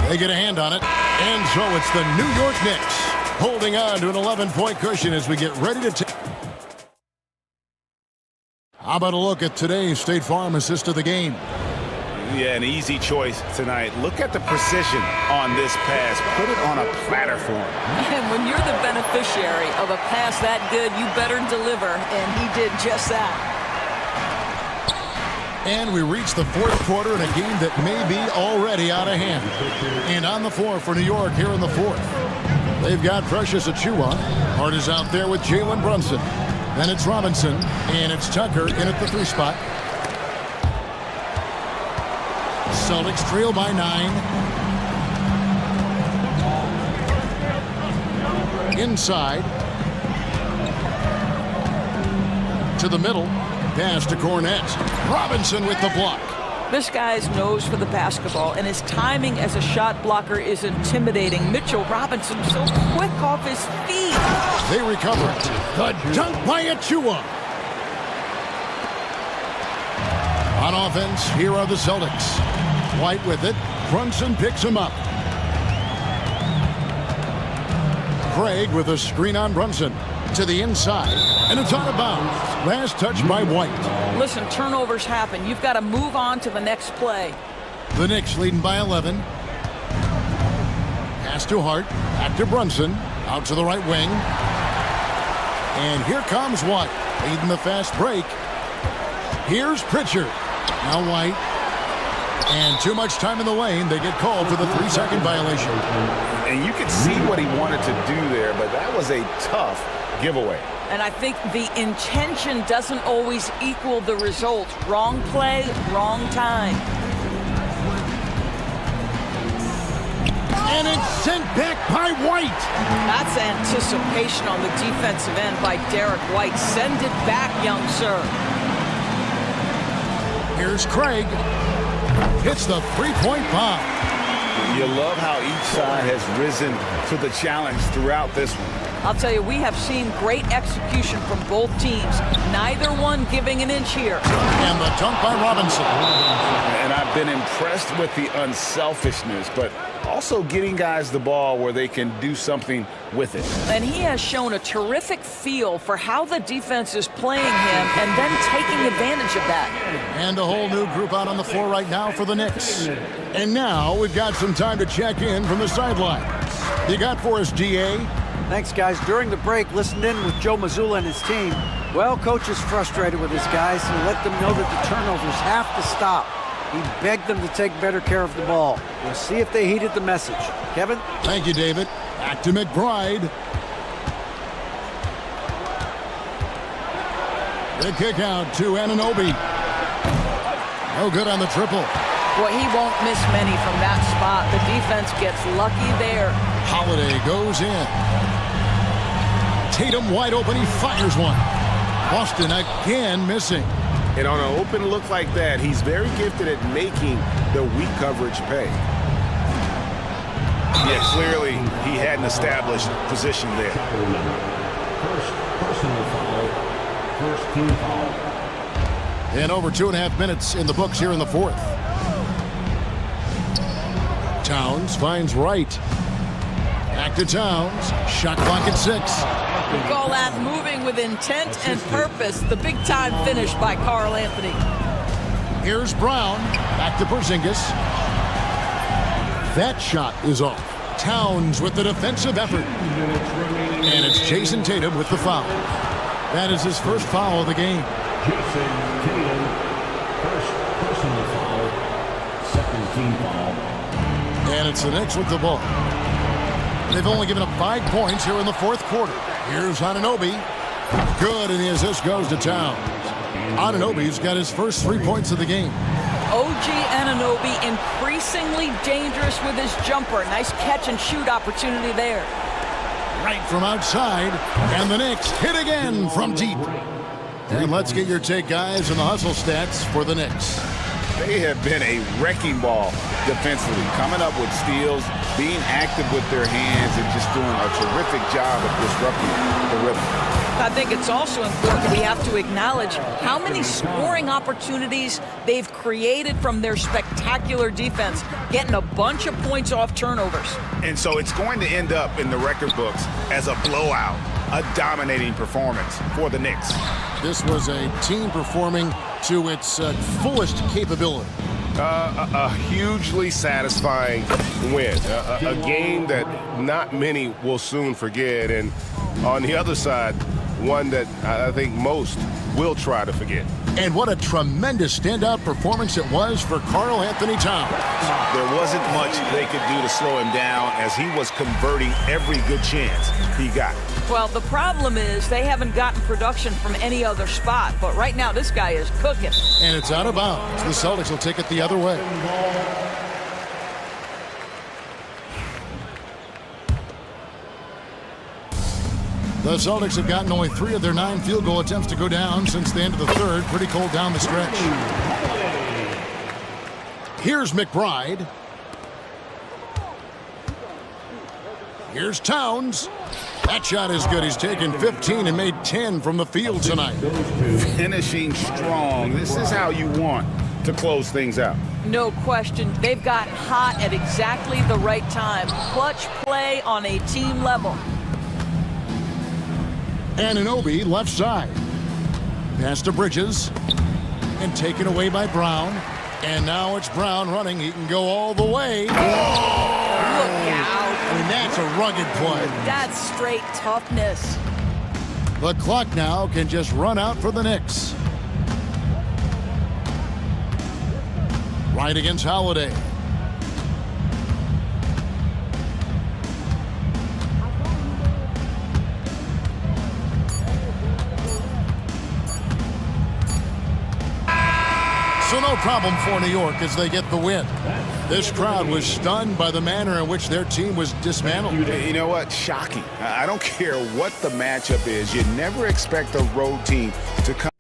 They get a hand on it. And so it's the New York Knicks holding on to an 11-point cushion as we get ready to take. How about a look at today's State Farm assist of the game? Yeah, an easy choice tonight. Look at the precision on this pass. Put it on a platter for him. And when you're the beneficiary of a pass that good, you better deliver, and he did just that. And we reach the fourth quarter in a game that may be already out of hand. And on the floor for New York here in the fourth. They've got Precious Achua. Hart is out there with Jalen Brunson. Then it's Robinson, and it's Tucker in at the 3 spot. Celtics trail by 9. Inside. To the middle. Pass to Cornette. Robinson with the block. This guy's nose for the basketball, and his timing as a shot blocker is intimidating. Mitchell Robinson so quick off his feet. They recover it. The dunk by Achua. On offense, here are the Celtics. White with it. Brunson picks him up. Craig with a screen on Brunson. To the inside, and it's out of bounds. Last touch by White. Listen, turnovers happen. You've got to move on to the next play. The Knicks leading by 11. Pass to Hart, back to Brunson, out to the right wing. And here comes White, leading the fast break. Here's Pritchard. Now White. And too much time in the lane. They get called for the 3-second violation. And you could see what he wanted to do there, but that was a tough giveaway. And I think the intention doesn't always equal the result. Wrong play, wrong time. And it's sent back by White. That's anticipation on the defensive end by Derek White. Send it back, young sir. Here's Craig. Hits the three-point bomb. You love how each side has risen to the challenge throughout this one. I'll tell you, we have seen great execution from both teams. Neither one giving an inch here. And the dunk by Robinson. And I've been impressed with the unselfishness, but also getting guys the ball where they can do something with it. And he has shown a terrific feel for how the defense is playing him and then taking advantage of that. And a whole new group out on the floor right now for the Knicks. And now we've got some time to check in from the sidelines. You got for us, DA? Thanks, guys. During the break, listened in with Joe Mazzulla and his team. Well, coach is frustrated with his guys and let them know that the turnovers have to stop. He begged them to take better care of the ball. We'll see if they heeded the message. Kevin? Thank you, David. Back to McBride. The kick out to Anunoby. No good on the triple. Boy, he won't miss many from that spot. The defense gets lucky there. Holiday goes in. Tatum wide open. He fires one. Boston again missing. And on an open look like that, he's very gifted at making the weak coverage pay. Yeah, clearly he had an established position there. First personal foul. First team foul. And over 2.5 minutes in the books here in the fourth. Towns finds Wright. Back to Towns. Shot clock at 6. We call that moving with intent and purpose. The big time finish by Karl Anthony. Here's Brown. Back to Porzingis. That shot is off. Towns with the defensive effort. And it's Jason Tatum with the foul. That is his first foul of the game. Jason Tatum, first personal foul, second team foul. And it's the Knicks with the ball. They've only given up 5 points here in the fourth quarter. Here's Anunoby. Good, and the assist goes to Towns. Anunoby's got his first 3 points of the game. OG Anunoby increasingly dangerous with his jumper. Nice catch and shoot opportunity there. Right from outside, and the Knicks hit again from deep. And let's get your take, guys, on the hustle stats for the Knicks. They have been a wrecking ball defensively, coming up with steals, being active with their hands, and just doing a terrific job of disrupting the rhythm. I think it's also important we have to acknowledge how many scoring opportunities they've created from their spectacular defense, getting a bunch of points off turnovers. And so it's going to end up in the record books as a blowout, a dominating performance for the Knicks. This was a team performing to its fullest capability. A hugely satisfying win. A game that not many will soon forget. And on the other side, one that I think most will try to forget. And what a tremendous standout performance it was for Karl Anthony Towns. There wasn't much they could do to slow him down as he was converting every good chance he got. Well, the problem is they haven't gotten production from any other spot, but right now this guy is cooking. And it's out of bounds. The Celtics will take it the other way. The Celtics have gotten only 3 of their 9 field goal attempts to go down since the end of the third. Pretty cold down the stretch. Here's McBride. Here's Towns. That shot is good. He's taken 15 and made 10 from the field tonight. Finishing strong. This is how you want to close things out. No question. They've got hot at exactly the right time. Clutch play on a team level. Anunoby left side. Pass to Bridges. And taken away by Brown. And now it's Brown running. He can go all the way. Look out. I mean, that's a rugged play. That's straight toughness. The clock now can just run out for the Knicks. Right against Holiday. So no problem for New York as they get the win. This crowd was stunned by the manner in which their team was dismantled. You know what? Shocking. I don't care what the matchup is. You never expect a road team to come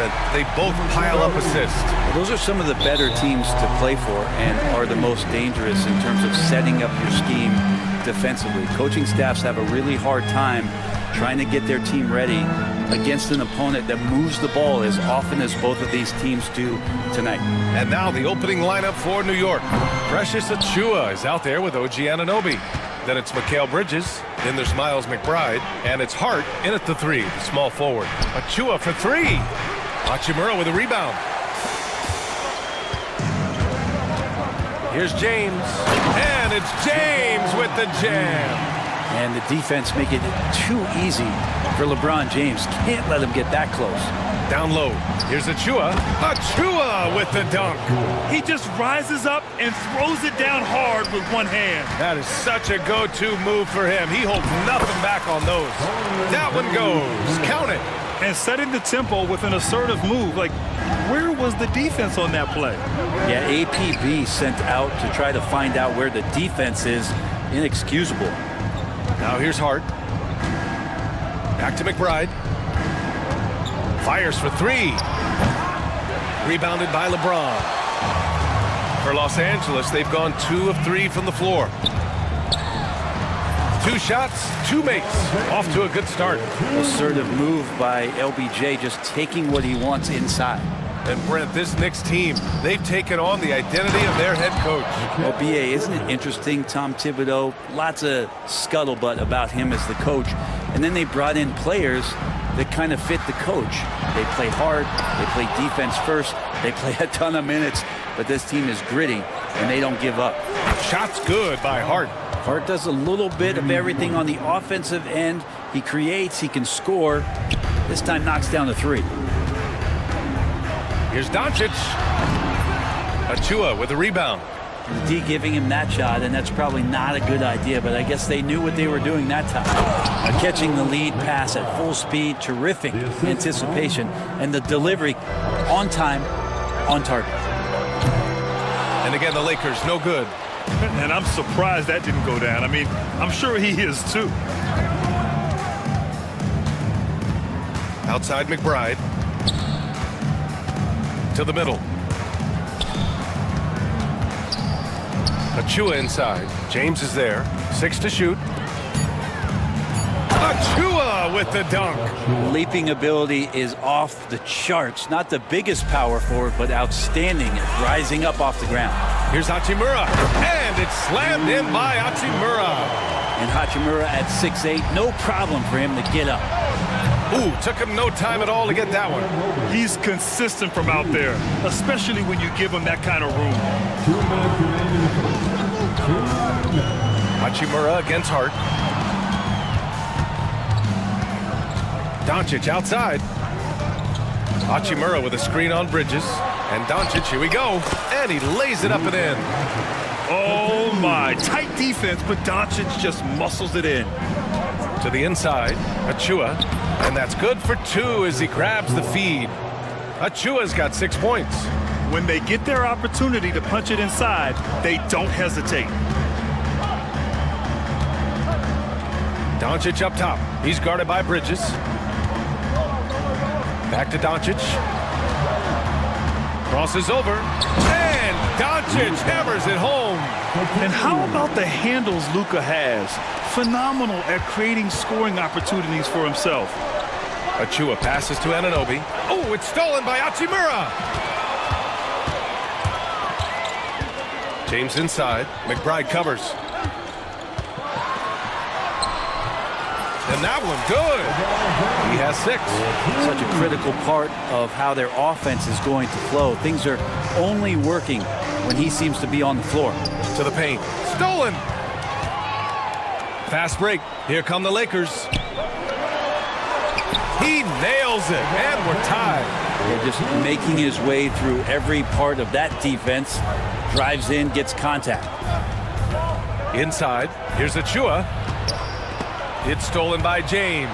Brent. They both pile up assists. Those are some of the better teams to play for and are the most dangerous in terms of setting up your scheme defensively. Coaching staffs have a really hard time trying to get their team ready against an opponent that moves the ball as often as both of these teams do tonight. And now the opening lineup for New York. Precious Achiuwa is out there with OG Anunoby. Then it's Mikal Bridges. Then there's Miles McBride. And it's Hart in at the 3, the small forward. Achiuwa for 3. Hachimura with a rebound. Here's James. And it's James with the jam. And the defense make it too easy for LeBron James. Can't let him get that close. Down low. Here's Achiuwa. Achiuwa with the dunk. He just rises up and throws it down hard with one hand. That is such a go-to move for him. He holds nothing back on those. That one goes. Count it. And setting the tempo with an assertive move. Like, where was the defense on that play? Yeah, APB sent out to try to find out where the defense is. Inexcusable. Now here's Hart. Back to McBride. Fires for 3. Rebounded by LeBron. For Los Angeles, they've gone 2 of 3 from the floor. 2 shots, 2 makes. Off to a good start. Assertive move by LBJ, just taking what he wants inside. And Brent, this Knicks team, they've taken on the identity of their head coach. Well, BA, isn't it interesting? Tom Thibodeau, lots of scuttlebutt about him as the coach. And then they brought in players that kind of fit the coach. They play hard, they play defense first, they play a ton of minutes, but this team is gritty, and they don't give up. Shot's good by Hart. Hart does a little bit of everything on the offensive end. He creates, he can score. This time knocks down the 3. Here's Doncic. Achiuwa with a rebound. The D giving him that shot, and that's probably not a good idea, but I guess they knew what they were doing that time. Catching the lead pass at full speed, terrific anticipation, and the delivery on time, on target. And again, the Lakers, no good. And I'm surprised that didn't go down. I mean, I'm sure he is too. Outside McBride. To the middle. Achiuwa inside. James is there. 6 to shoot. Achiuwa with the dunk. Leaping ability is off the charts. Not the biggest power forward, but outstanding at rising up off the ground. Here's Hachimura. And it's slammed in by Hachimura. And Hachimura at 6'8", no problem for him to get up. Ooh, took him no time at all to get that one. He's consistent from out there, especially when you give him that kind of room. Hachimura against Hart. Doncic outside. Hachimura with a screen on Bridges. And Doncic, here we go. And he lays it up and in. Oh my, tight defense, but Doncic just muscles it in. To the inside, Achiuwa. And that's good for 2 as he grabs the feed. Achiuwa's got 6 points. When they get their opportunity to punch it inside, they don't hesitate. Doncic up top. He's guarded by Bridges. Back to Doncic. Crosses over. And Doncic hammers it home. And how about the handles Luka has? Phenomenal at creating scoring opportunities for himself. Achiuwa passes to Anunoby. Oh, it's stolen by Hachimura. James inside. McBride covers. And that one good. He has 6. Such a critical part of how their offense is going to flow. Things are only working when he seems to be on the floor. To the paint. Stolen. Fast break. Here come the Lakers. He nails it, and we're tied. They're just making his way through every part of that defense. Drives in, gets contact. Inside, here's Achiuwa. It's stolen by James.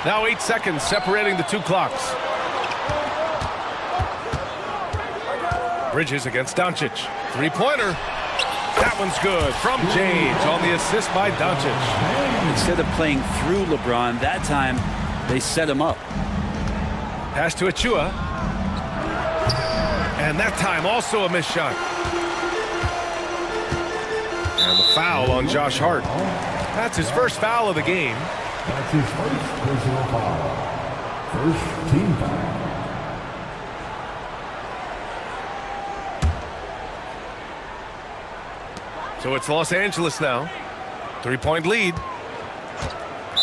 Now 8 seconds separating the 2 clocks. Bridges against Doncic. 3-pointer. That one's good from James on the assist by Doncic. Instead of playing through LeBron, that time they set him up. Pass to Achua. And that time also a missed shot. And the foul on Josh Hart. That's his first foul of the game. That's his first personal foul. First team foul. So it's Los Angeles now. 3-point lead.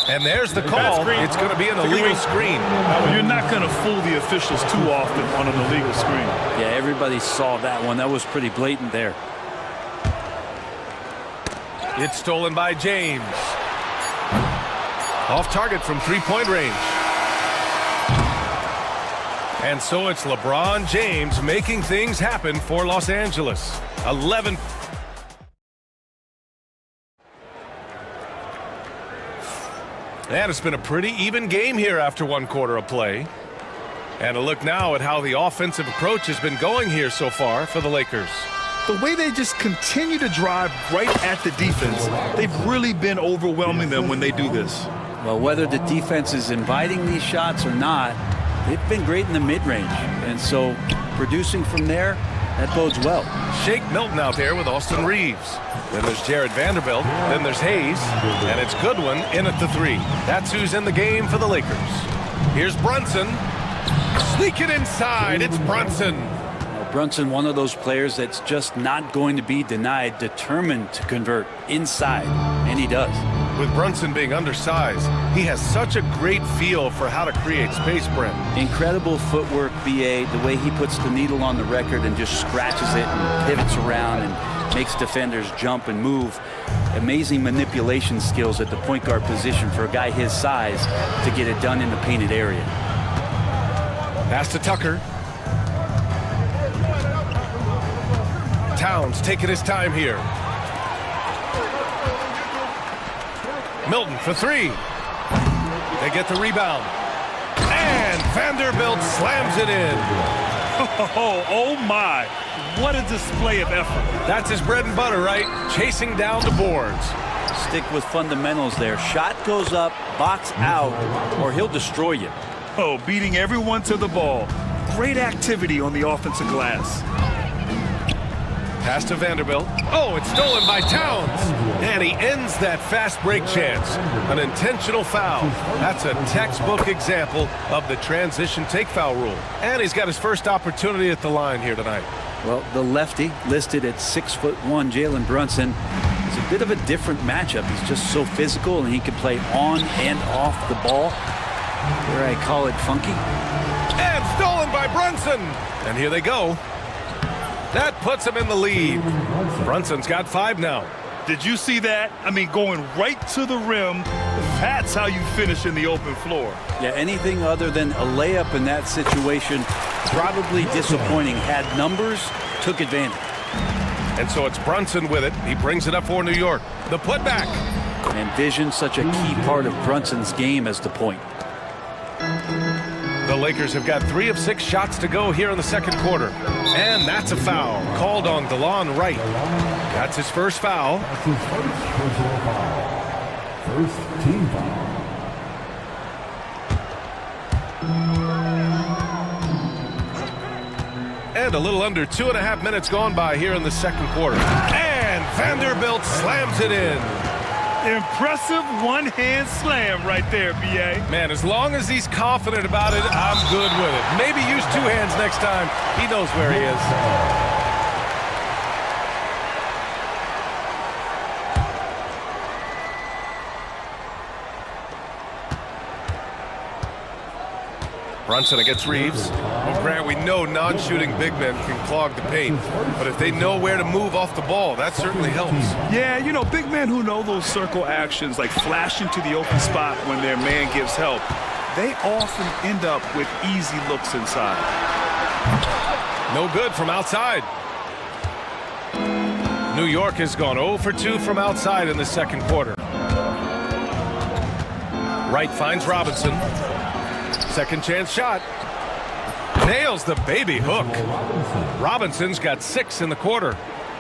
And there's the call. It's going to be an illegal screen. You're not going to fool the officials too often on an illegal screen. Yeah, everybody saw that one. That was pretty blatant there. It's stolen by James. Off target from 3-point range. And so it's LeBron James making things happen for Los Angeles. 11. And it's been a pretty even game here after one quarter of play. And a look now at how the offensive approach has been going here so far for the Lakers. The way they just continue to drive right at the defense, they've really been overwhelming them when they do this. Well, whether the defense is inviting these shots or not, they've been great in the mid-range. And so producing from there, that bodes well. Shake Milton out there with Austin Reeves. Then there's Jared Vanderbilt. Then there's Hayes. And it's Goodwin in at the 3. That's who's in the game for the Lakers. Here's Brunson. Sneaking inside. It's Brunson. Brunson, one of those players that's just not going to be denied, determined to convert inside, and he does. With Brunson being undersized, he has such a great feel for how to create space, Brent. Incredible footwork, BA, the way he puts the needle on the record and just scratches it and pivots around and makes defenders jump and move. Amazing manipulation skills at the point guard position for a guy his size to get it done in the painted area. Pass to Tucker. Towns taking his time here. Milton for 3. They get the rebound. And Vanderbilt slams it in. Oh my. What a display of effort. That's his bread and butter, right? Chasing down the boards. Stick with fundamentals there. Shot goes up, box out, or he'll destroy you. Oh, beating everyone to the ball. Great activity on the offensive glass. Pass to Vanderbilt. Oh, it's stolen by Towns. And he ends that fast break chance. An intentional foul. That's a textbook example of the transition take foul rule. And he's got his first opportunity at the line here tonight. Well, the lefty listed at 6'1", Jalen Brunson, is a bit of a different matchup. He's just so physical and he can play on and off the ball. Where I call it funky. And stolen by Brunson. And here they go. That puts him in the lead. Brunson's got 5 now. Did you see that? I mean, going right to the rim. That's how you finish in the open floor. Yeah, anything other than a layup in that situation, probably disappointing. Had numbers, took advantage. And so it's Brunson with it. He brings it up for New York. The putback. And vision, such a key part of Brunson's game as the point. The Lakers have got 3 of 6 shots to go here in the second quarter. And that's a foul called on DeLon Wright. That's his first foul. That's his first personal foul. First team foul. And a little under 2.5 minutes gone by here in the second quarter. And Vanderbilt slams it in. Impressive one-hand slam right there, B.A. Man, as long as he's confident about it, I'm good with it. Maybe use 2 hands next time. He knows where he is. Brunson against Reeves. Well, Grant, we know non-shooting big men can clog the paint, but if they know where to move off the ball, that certainly helps. Yeah, you know, big men who know those circle actions, like flashing to the open spot when their man gives help, they often end up with easy looks inside. No good from outside. New York has gone 0 for 2 from outside in the second quarter. Wright finds Robinson. Second chance shot. Nails the baby hook. Robinson's got 6 in the quarter.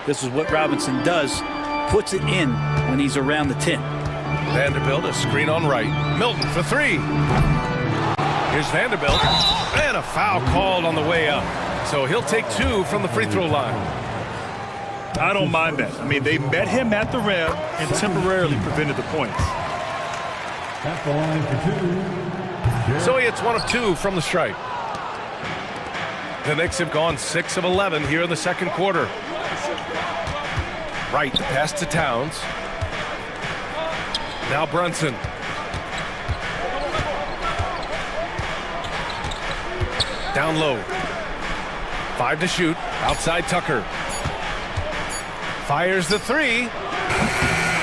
This is what Robinson does. Puts it in when he's around the 10. Vanderbilt, a screen on Wright. Milton for 3. Here's Vanderbilt. And a foul called on the way up. So he'll take 2 from the free throw line. I don't mind that. I mean, they met him at the rim and temporarily prevented the points. At the line for 2. So he hits 1 of 2 from the stripe. The Knicks have gone 6 of 11 here in the second quarter. Right, the pass to Towns. Now Brunson. Down low. 5 to shoot. Outside Tucker. Fires the 3.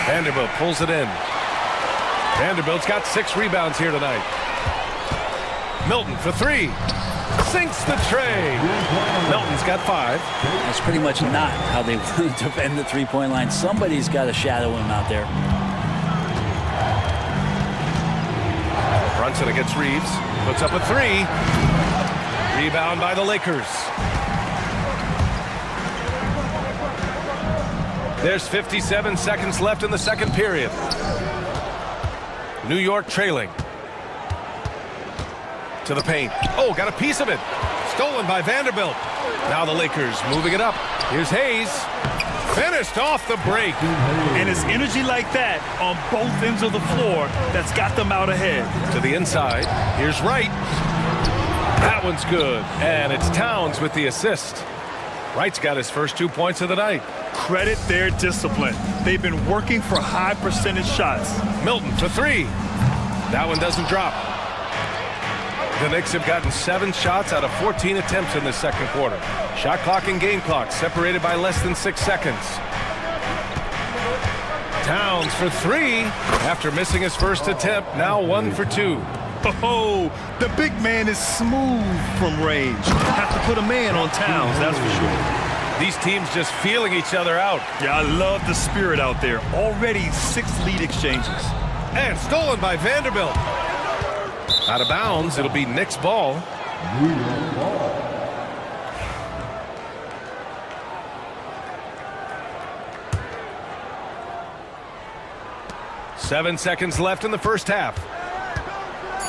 Vanderbilt pulls it in. Vanderbilt's got 6 rebounds here tonight. Milton for 3. Sinks the tray. Milton's got 5. That's pretty much not how they want to defend the three-point line. Somebody's got to shadow him out there. Brunson against Reeves. Puts up a 3. Rebound by the Lakers. There's 57 seconds left in the second period. New York trailing. To the paint. Oh, got a piece of it. Stolen by Vanderbilt. Now the Lakers moving it up. Here's Hayes. Finished off the break. And it's energy like that on both ends of the floor that's got them out ahead. To the inside. Here's Wright. That one's good. And it's Towns with the assist. Wright's got his first 2 points of the night. Credit their discipline. They've been working for high percentage shots. Milton for 3. That one doesn't drop. The Knicks have gotten 7 shots out of 14 attempts in the second quarter. Shot clock and game clock separated by less than 6 seconds. Towns for 3 after missing his first attempt. Now 1 for 2. Oh, the big man is smooth from range. Have to put a man on Towns, that's for sure. These teams just feeling each other out. Yeah, I love the spirit out there. Already 6 lead exchanges. And stolen by Vanderbilt. Out of bounds, it'll be Knicks ball. New York ball. Seven seconds left in the first half.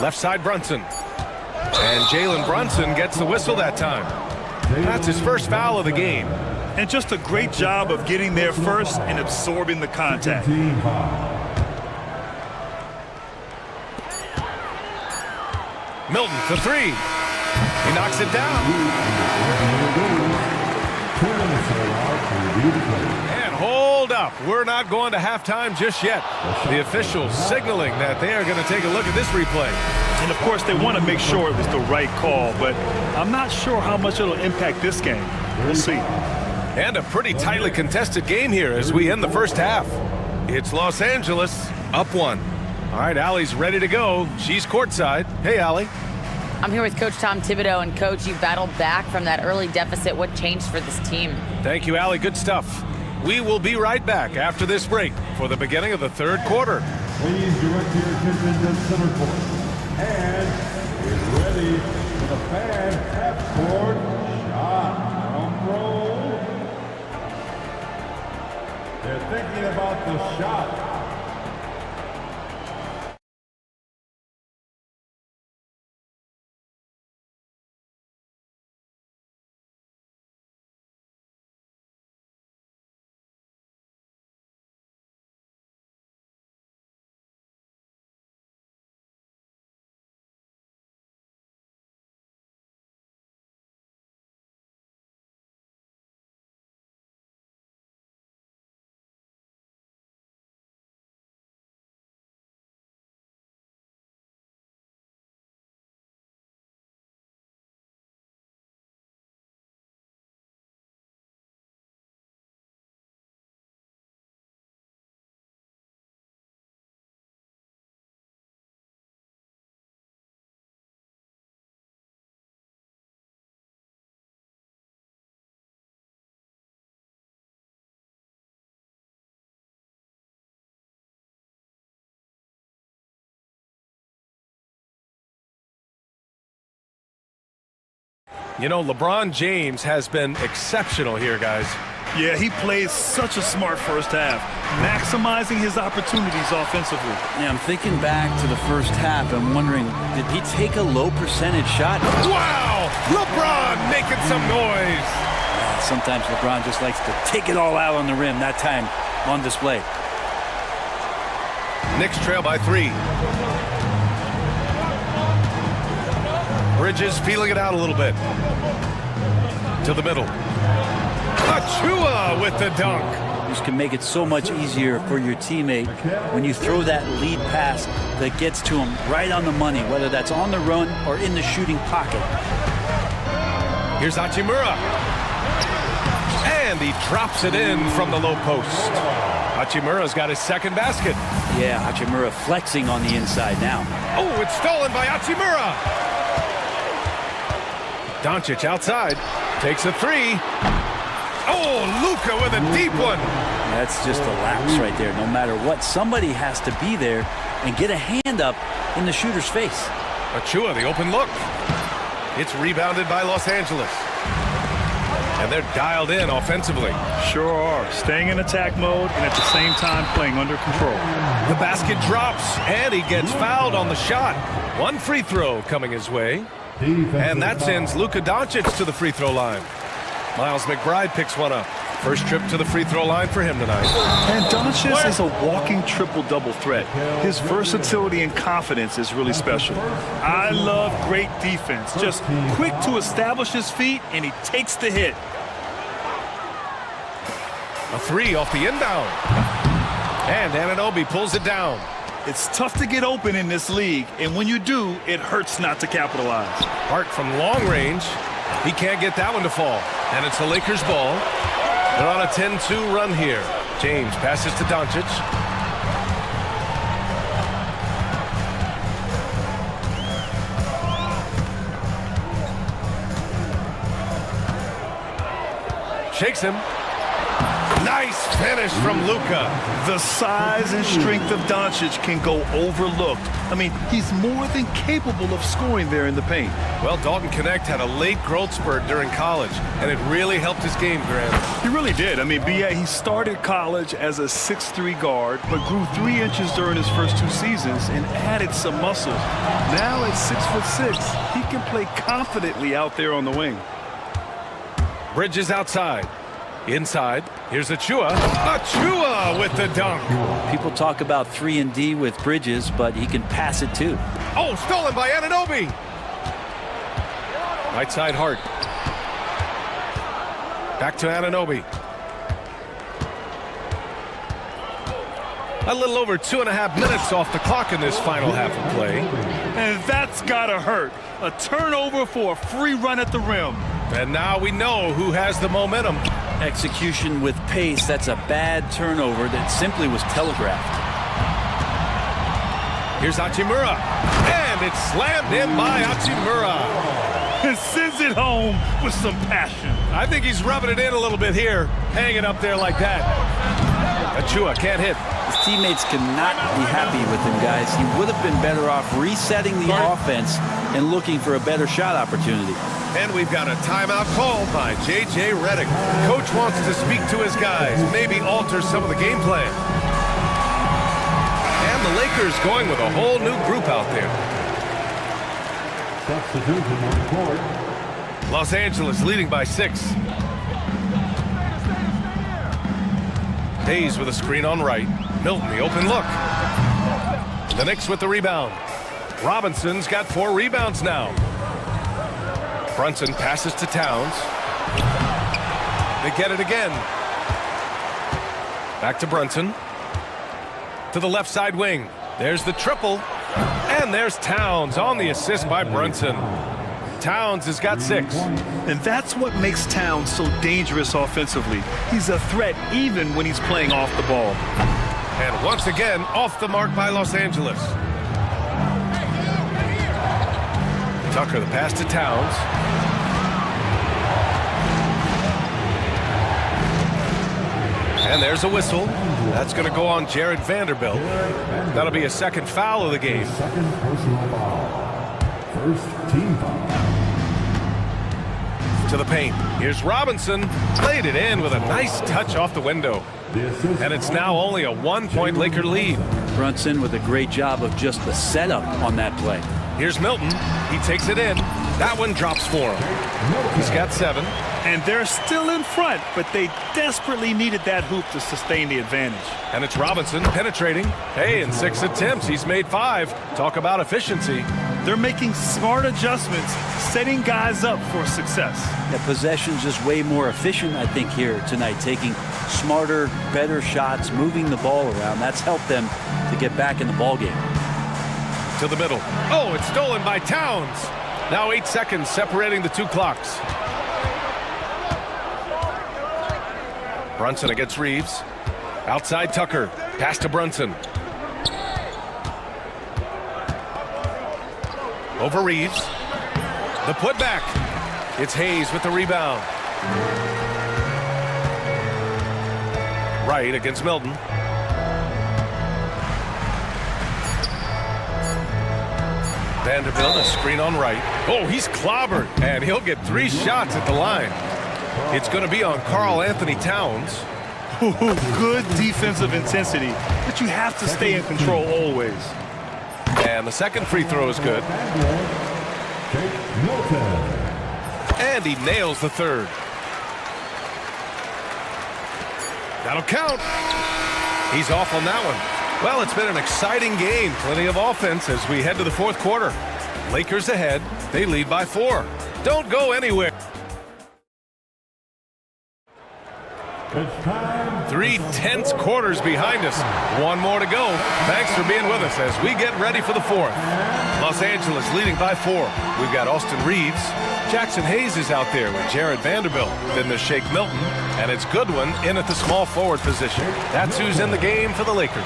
Left side Brunson. And Jalen Brunson gets the whistle that time. That's his first foul of the game. And just a great job of getting there first and absorbing the contact. Milton for 3. He knocks it down. And hold up. We're not going to halftime just yet. The officials signaling that they are going to take a look at this replay. And of course they want to make sure it was the right call, but I'm not sure how much it'll impact this game. We'll see. And a pretty tightly contested game here as we end the first half. It's Los Angeles up 1. All right, Allie's ready to go. She's courtside. Hey, Allie. I'm here with Coach Tom Thibodeau, and Coach, you battled back from that early deficit. What changed for this team? Thank you, Allie. Good stuff. We will be right back after this break for the beginning of the third quarter. Please direct your attention to center court. And get ready for the fan half-court shot. Drum roll. They're thinking about the shot. You know, LeBron James has been exceptional here, guys. Yeah, he plays such a smart first half, maximizing his opportunities offensively. Yeah, I'm thinking back to the first half. I'm wondering, did he take a low percentage shot? Wow! LeBron making some noise. Sometimes LeBron just likes to take it all out on the rim. That time on display. Knicks trail by 3. Bridges feeling it out a little bit. To the middle. Achua with the dunk. This can make it so much easier for your teammate when you throw that lead pass that gets to him right on the money, whether that's on the run or in the shooting pocket. Here's Hachimura. And he drops it in from the low post. Hachimura's got his second basket. Yeah, Hachimura flexing on the inside now. Oh, it's stolen by Hachimura. Doncic outside. Takes a 3. Oh, Luka with a deep one. That's just a lapse right there. No matter what, somebody has to be there and get a hand up in the shooter's face. Achua, the open look. It's rebounded by Los Angeles. And they're dialed in offensively. Sure are. Staying in attack mode and at the same time playing under control. The basket drops, and he gets fouled on the shot. One free throw coming his way. And that sends Luka Doncic to the free throw line. Miles McBride picks one up. First trip to the free throw line for him tonight. And Doncic is a walking triple-double threat. His versatility and confidence is really special. I love great defense. Just quick to establish his feet, and he takes the hit. A 3 off the inbound. And Anunoby pulls it down. It's tough to get open in this league, and when you do, it hurts not to capitalize. Hart from long range. He can't get that one to fall. And it's the Lakers' ball. They're on a 10-2 run here. James passes to Doncic. Shakes him. Nice finish from Luka. The size and strength of Doncic can go overlooked. I mean, he's more than capable of scoring there in the paint. Well, Dalton Connect had a late growth spurt during college, and it really helped his game, Graham. He really did. I mean, B.A., he started college as a 6'3" guard, but grew 3 inches during his first 2 seasons and added some muscle. Now at 6'6", he can play confidently out there on the wing. Bridges outside. Inside, here's Achua. Achua with the dunk. People talk about 3-and-D with Bridges, but he can pass it too. Oh, stolen by Anunoby. Right side Hart. Back to Anunoby. A little over 2.5 minutes off the clock in this final half of play. And that's gotta hurt. A turnover for a free run at the rim. And now we know who has the momentum. Execution with pace, that's a bad turnover that simply was telegraphed. Here's Hachimura. And it's slammed in by Hachimura. And sends it home with some passion. I think he's rubbing it in a little bit here, hanging up there like that. Achua can't hit. His teammates cannot be happy with him, guys. He would have been better off resetting the offense and looking for a better shot opportunity. And we've got a timeout called by J.J. Redick. Coach wants to speak to his guys, maybe alter some of the game plan. And the Lakers going with a whole new group out there. Substitution on court. Los Angeles leading by 6. Hayes with a screen on right. Milton, the open look. The Knicks with the rebound. Robinson's got 4 rebounds now. Brunson passes to Towns. They get it again. Back to Brunson. To the left side wing. There's the triple. And there's Towns on the assist by Brunson. Towns has got 6. And that's what makes Towns so dangerous offensively. He's a threat even when he's playing off the ball. And once again, off the mark by Los Angeles. Tucker, the pass to Towns. And there's a whistle. That's going to go on Jared Vanderbilt. That'll be a second foul of the game. Second personal foul. First team foul. To the paint. Here's Robinson. Played it in with a nice touch off the window. And it's now only a 1-point Laker lead. Brunson with a great job of just the setup on that play. Here's Milton. He takes it in. That one drops for him. He's got 7. And they're still in front, but they desperately needed that hoop to sustain the advantage. And it's Robinson penetrating. Hey, in 6 attempts, he's made 5. Talk about efficiency. They're making smart adjustments, setting guys up for success. The possession's just way more efficient, I think, here tonight. Taking smarter, better shots, moving the ball around. That's helped them to get back in the ballgame. To the middle. Oh, it's stolen by Towns. Now 8 seconds separating the 2 clocks. Brunson against Reeves. Outside Tucker. Pass to Brunson. Over Reeves. The putback. It's Hayes with the rebound. Wright against Milton. Vanderbilt, a screen on Wright. Oh, he's clobbered, and he'll get 3 shots at the line. It's going to be on Karl Anthony Towns. Good defensive intensity, but you have to stay in control always. And the second free throw is good. And he nails the third. That'll count. He's off on that one. Well, it's been an exciting game. Plenty of offense as we head to the 4th quarter. Lakers ahead. They lead by 4. Don't go anywhere. 3 tense quarters behind us. 1 more to go. Thanks for being with us as we get ready for the 4th. Los Angeles leading by 4. We've got Austin Reeves. Jackson Hayes is out there with Jared Vanderbilt. Then there's Shake Milton. And it's Goodwin in at the small forward position. That's who's in the game for the Lakers.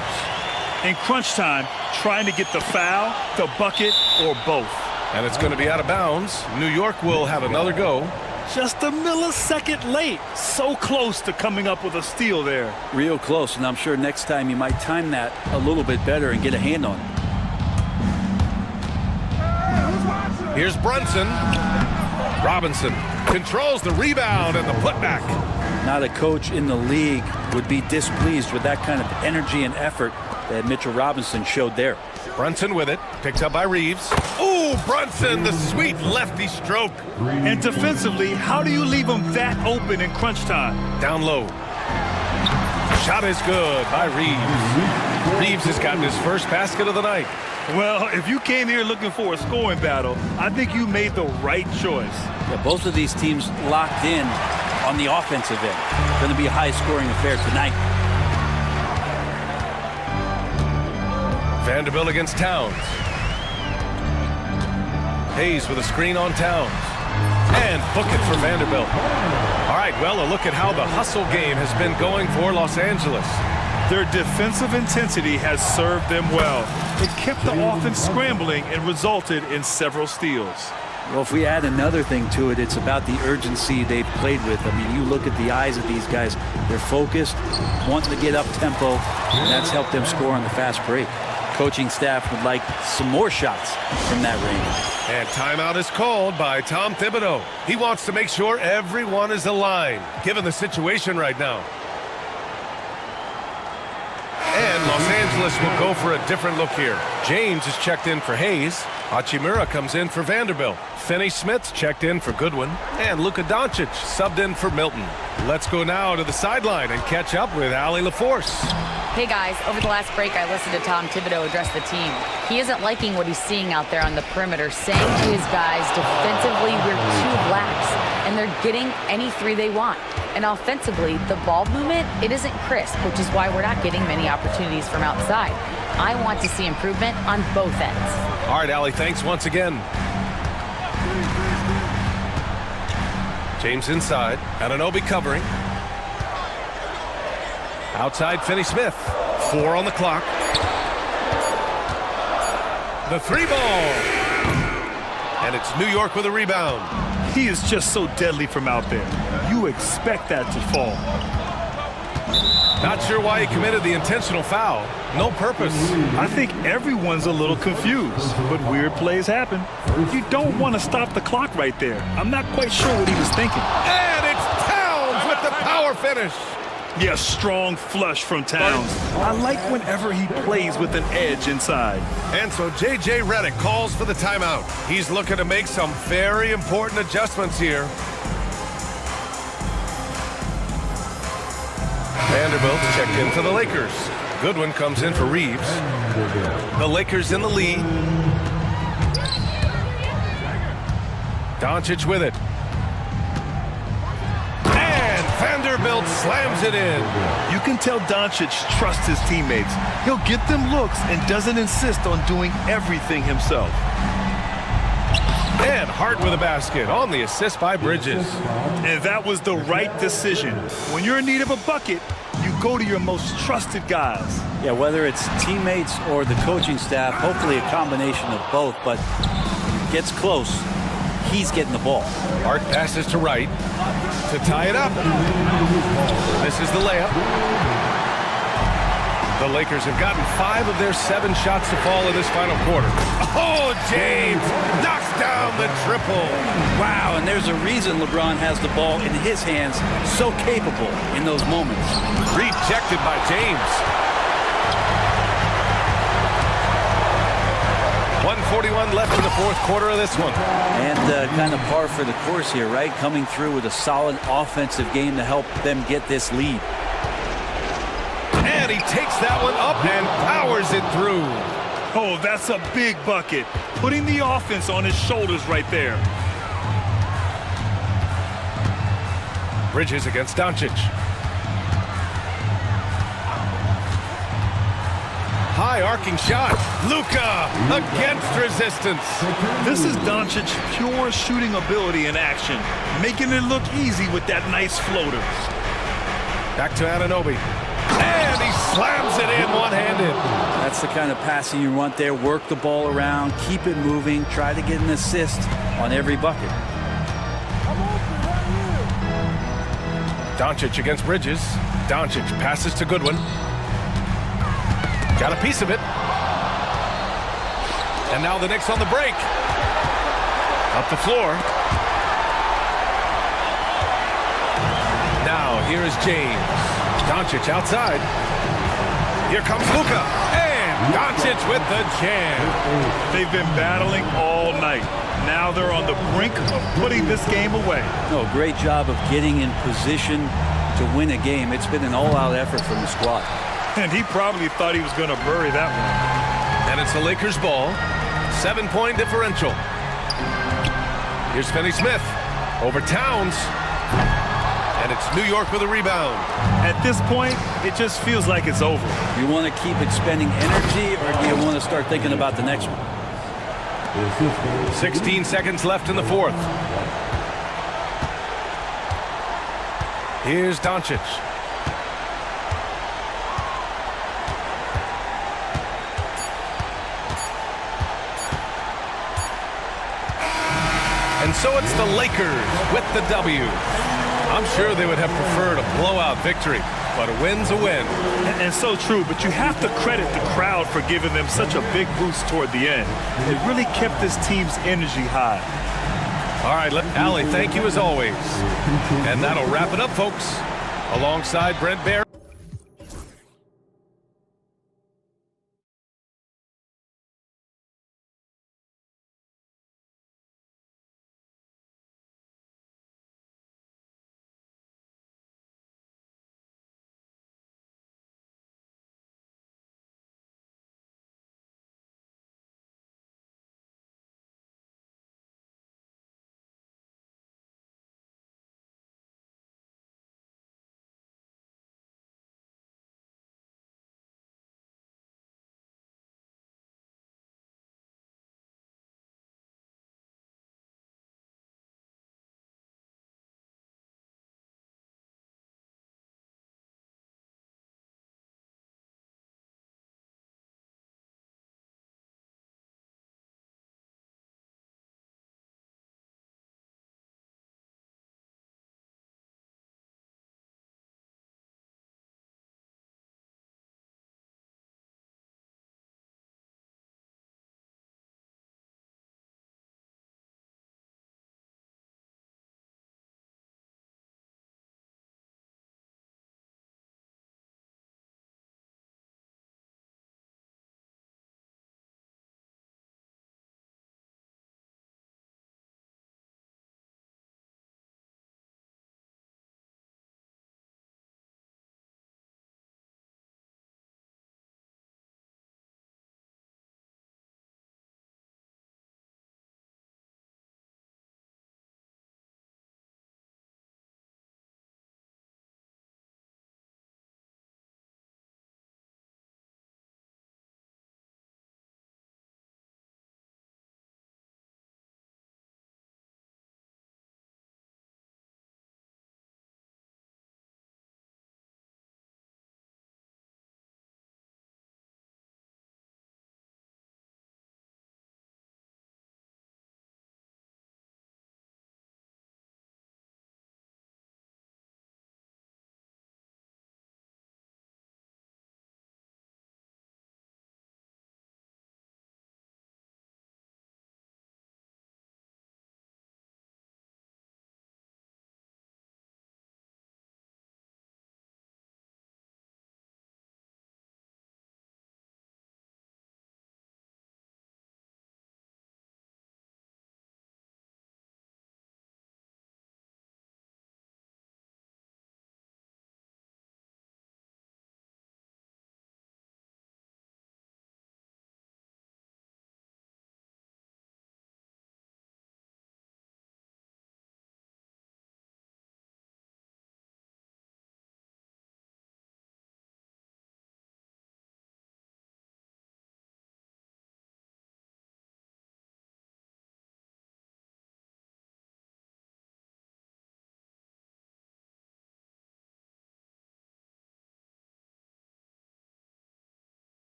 In crunch time, trying to get the foul, the bucket, or both. And it's going to be out of bounds. New York will have another go. Just a millisecond late. So close to coming up with a steal there. Real close, and I'm sure next time you might time that a little bit better and get a hand on it. Here's Brunson. Robinson controls the rebound and the putback. Not a coach in the league would be displeased with that kind of energy and effort that Mitchell Robinson showed there. Brunson with it, picked up by Reeves. Ooh, Brunson, the sweet lefty stroke. And defensively, how do you leave him that open in crunch time? Down low. Shot is good by Reeves. Reeves has gotten his first basket of the night. Well, if you came here looking for a scoring battle, I think you made the right choice. Yeah, both of these teams locked in on the offensive end. Going to be a high-scoring affair tonight. Vanderbilt against Towns. Hayes with a screen on Towns. And book it for Vanderbilt. All right, well, a look at how the hustle game has been going for Los Angeles. Their defensive intensity has served them well. It kept the offense scrambling and resulted in several steals. Well, if we add another thing to it, it's about the urgency they've played with. I mean, you look at the eyes of these guys. They're focused, wanting to get up tempo, and that's helped them score on the fast break. Coaching staff would like some more shots from that range. And timeout is called by Tom Thibodeau. He wants to make sure everyone is aligned, given the situation right now. And Los Angeles will go for a different look here. James is checked in for Hayes. Hachimura comes in for Vanderbilt. Finney-Smith's checked in for Goodwin. And Luka Doncic subbed in for Milton. Let's go now to the sideline and catch up with Allie LaForce. Hey guys, over the last break I listened to Tom Thibodeau address the team. He isn't liking what he's seeing out there on the perimeter, saying to his guys, defensively we're too lax, and they're getting any 3 they want. And offensively, the ball movement, it isn't crisp, which is why we're not getting many opportunities from outside. I want to see improvement on both ends. All right, Allie, thanks once again. James inside, Anunoby covering. Outside, Finney-Smith. 4 on the clock. The 3 ball. And it's New York with a rebound. He is just so deadly from out there. You expect that to fall. Not sure why he committed the intentional foul. No purpose. I think everyone's a little confused, but weird plays happen. You don't want to stop the clock right there. I'm not quite sure what he was thinking. And it's Towns with the power finish. Yeah, strong flush from Towns. I like whenever he plays with an edge inside. And so J.J. Redick calls for the timeout. He's looking to make some very important adjustments here. Vanderbilt checked in for the Lakers. Goodwin comes in for Reeves. The Lakers in the lead. Doncic with it. And Vanderbilt slams it in. You can tell Doncic trusts his teammates. He'll get them looks and doesn't insist on doing everything himself. And Hart with a basket on the assist by Bridges. And that was the right decision. When you're in need of a bucket, you go to your most trusted guys. Yeah, whether it's teammates or the coaching staff, hopefully a combination of both, but when it gets close, he's getting the ball. Hart passes to Wright to tie it up. This is the layup. The Lakers have gotten 5 of their 7 shots to fall in this final quarter. Oh, James knocks down the triple. Wow, and there's a reason LeBron has the ball in his hands, so capable in those moments. Rejected by James. 1:41 left in the fourth quarter of this one. And kind of par for the course here, right? Coming through with a solid offensive game to help them get this lead. And he takes that one up and powers it through. Oh, that's a big bucket. Putting the offense on his shoulders right there. Bridges against Doncic. High arcing shot. Luka against resistance. This is Doncic's pure shooting ability in action, making it look easy with that nice floater. Back to Anunoby. And he slams it in one-handed. That's the kind of passing you want there. Work the ball around, keep it moving, try to get an assist on every bucket. Doncic against Bridges. Doncic passes to Goodwin. Got a piece of it. And now the Knicks on the break. Up the floor. Now here is James. Doncic outside. Here comes Luka. And Doncic with the jam. They've been battling all night. Now they're on the brink of putting this game away. No, great job of getting in position to win a game. It's been an all-out effort from the squad. And he probably thought he was going to bury that one. And it's the Lakers ball. 7-point differential. Here's Finney-Smith over Towns. And it's New York with a rebound. At this point, it just feels like it's over. You want to keep expending energy, or do you want to start thinking about the next one? 16 seconds left in the fourth. Here's Doncic. And so it's the Lakers with the W. I'm sure they would have preferred a blowout victory, but a win's a win. And so true, but you have to credit the crowd for giving them such a big boost toward the end. It really kept this team's energy high. All right, Allie, thank you as always. And that'll wrap it up, folks. Alongside Brent Barry.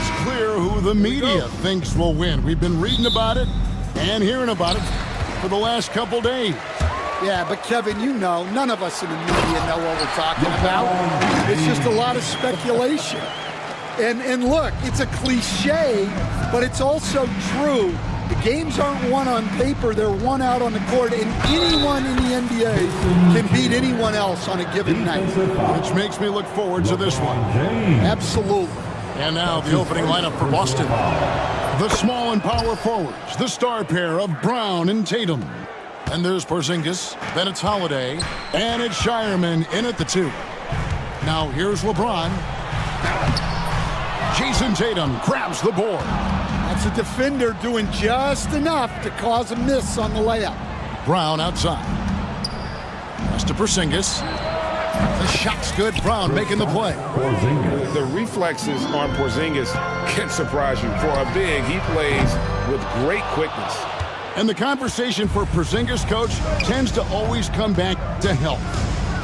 it's clear who the media thinks will win. We've been reading about it and hearing about it for the last couple days. Yeah, but Kevin, you know, none of us in the media know what we're talking about. It's just a lot of speculation. And look, it's a cliche, but it's also true. The games aren't won on paper, they're won out on the court, and anyone in the NBA can beat anyone else on a given night. Which makes me look forward to this one. Absolutely. And now the opening lineup for Boston. The small and power forwards, the star pair of Brown and Tatum. And there's Porzingis, then it's Holiday, and it's Shireman in at the 2. Now here's LeBron. Jason Tatum grabs the board. That's a defender doing just enough to cause a miss on the layup. Brown outside. Pass to Porzingis. The shot's good. Brown making the play. The reflexes on Porzingis can surprise you. For a big, he plays with great quickness. And the conversation for Porzingis, coach, tends to always come back to health.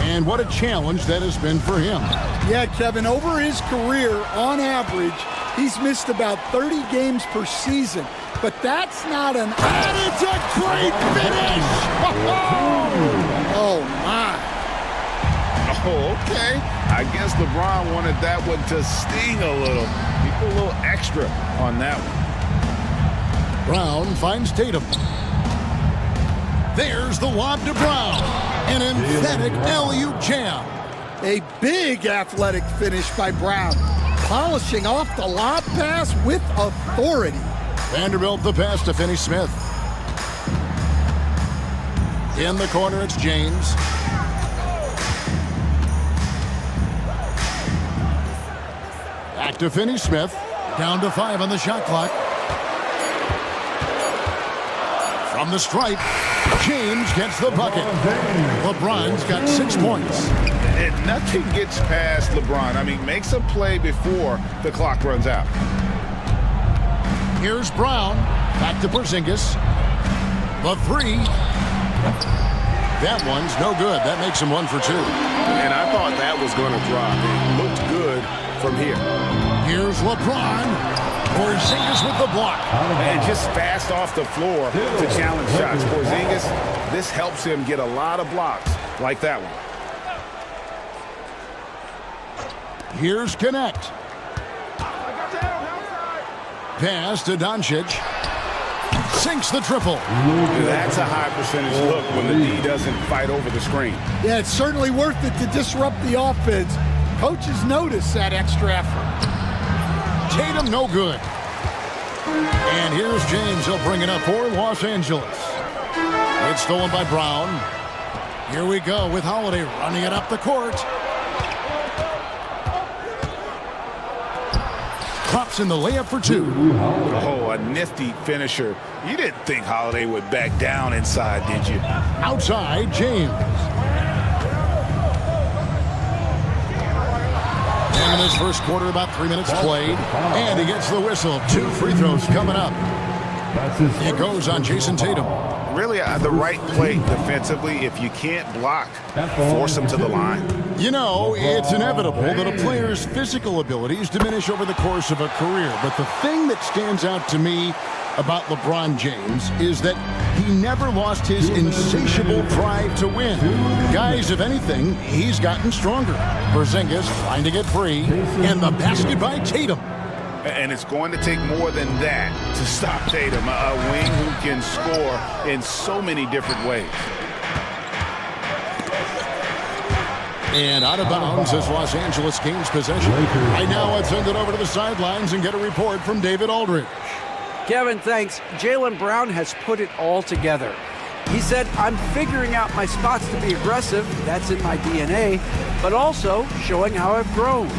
And what a challenge that has been for him. Yeah, Kevin, over his career, on average, he's missed about 30 games per season. But that's not an... And it's a great finish! Oh, my. Oh, okay. I guess LeBron wanted that one to sting a little. He put a little extra on that one. Brown finds Tatum. There's the lob to Brown. An emphatic alley-oop jam. A big athletic finish by Brown. Polishing off the lob pass with authority. Vanderbilt the pass to Finney-Smith. In the corner, it's James. Back to Finney-Smith. Down to 5 on the shot clock. From the stripe, James gets the bucket. LeBron's got 6 points. And nothing gets past LeBron. I mean, makes a play before the clock runs out. Here's Brown. Back to Porzingis. The 3. That one's no good. That makes him 1 for 2. And I thought that was going to drop. It looked good from here. Here's LeBron. Porzingis with the block. And just fast off the floor to challenge shots. Porzingis, this helps him get a lot of blocks like that one. Here's Connect. Pass to Doncic. Sinks the triple. That's a high percentage look when the D doesn't fight over the screen. Yeah, it's certainly worth it to disrupt the offense. Coaches notice that extra effort. Tatum no good. And here's James. He'll bring it up for Los Angeles. It's stolen by Brown. Here we go with Holiday running it up the court. Pops in the layup for 2. Oh, a nifty finisher. You didn't think Holiday would back down inside, did you? Outside, James. And in his first quarter, about 3 minutes played. And he gets the whistle. 2 free throws coming up. It goes on Jason Tatum. Really, the right play defensively. If you can't block, force him to the line. You know, it's inevitable that a player's physical abilities diminish over the course of a career. But the thing that stands out to me about LeBron James is that he never lost his insatiable drive to win. Guys, if anything, he's gotten stronger. Porzingis trying to get free, and the basket by Tatum. And it's going to take more than that to stop Tatum, a wing who can score in so many different ways. And out of bounds as Los Angeles gains possession. Right now, let's send it over to the sidelines and get a report from David Aldridge. Kevin, thanks. Jaylen Brown has put it all together. He said, I'm figuring out my spots to be aggressive, that's in my DNA, but also showing how I've grown.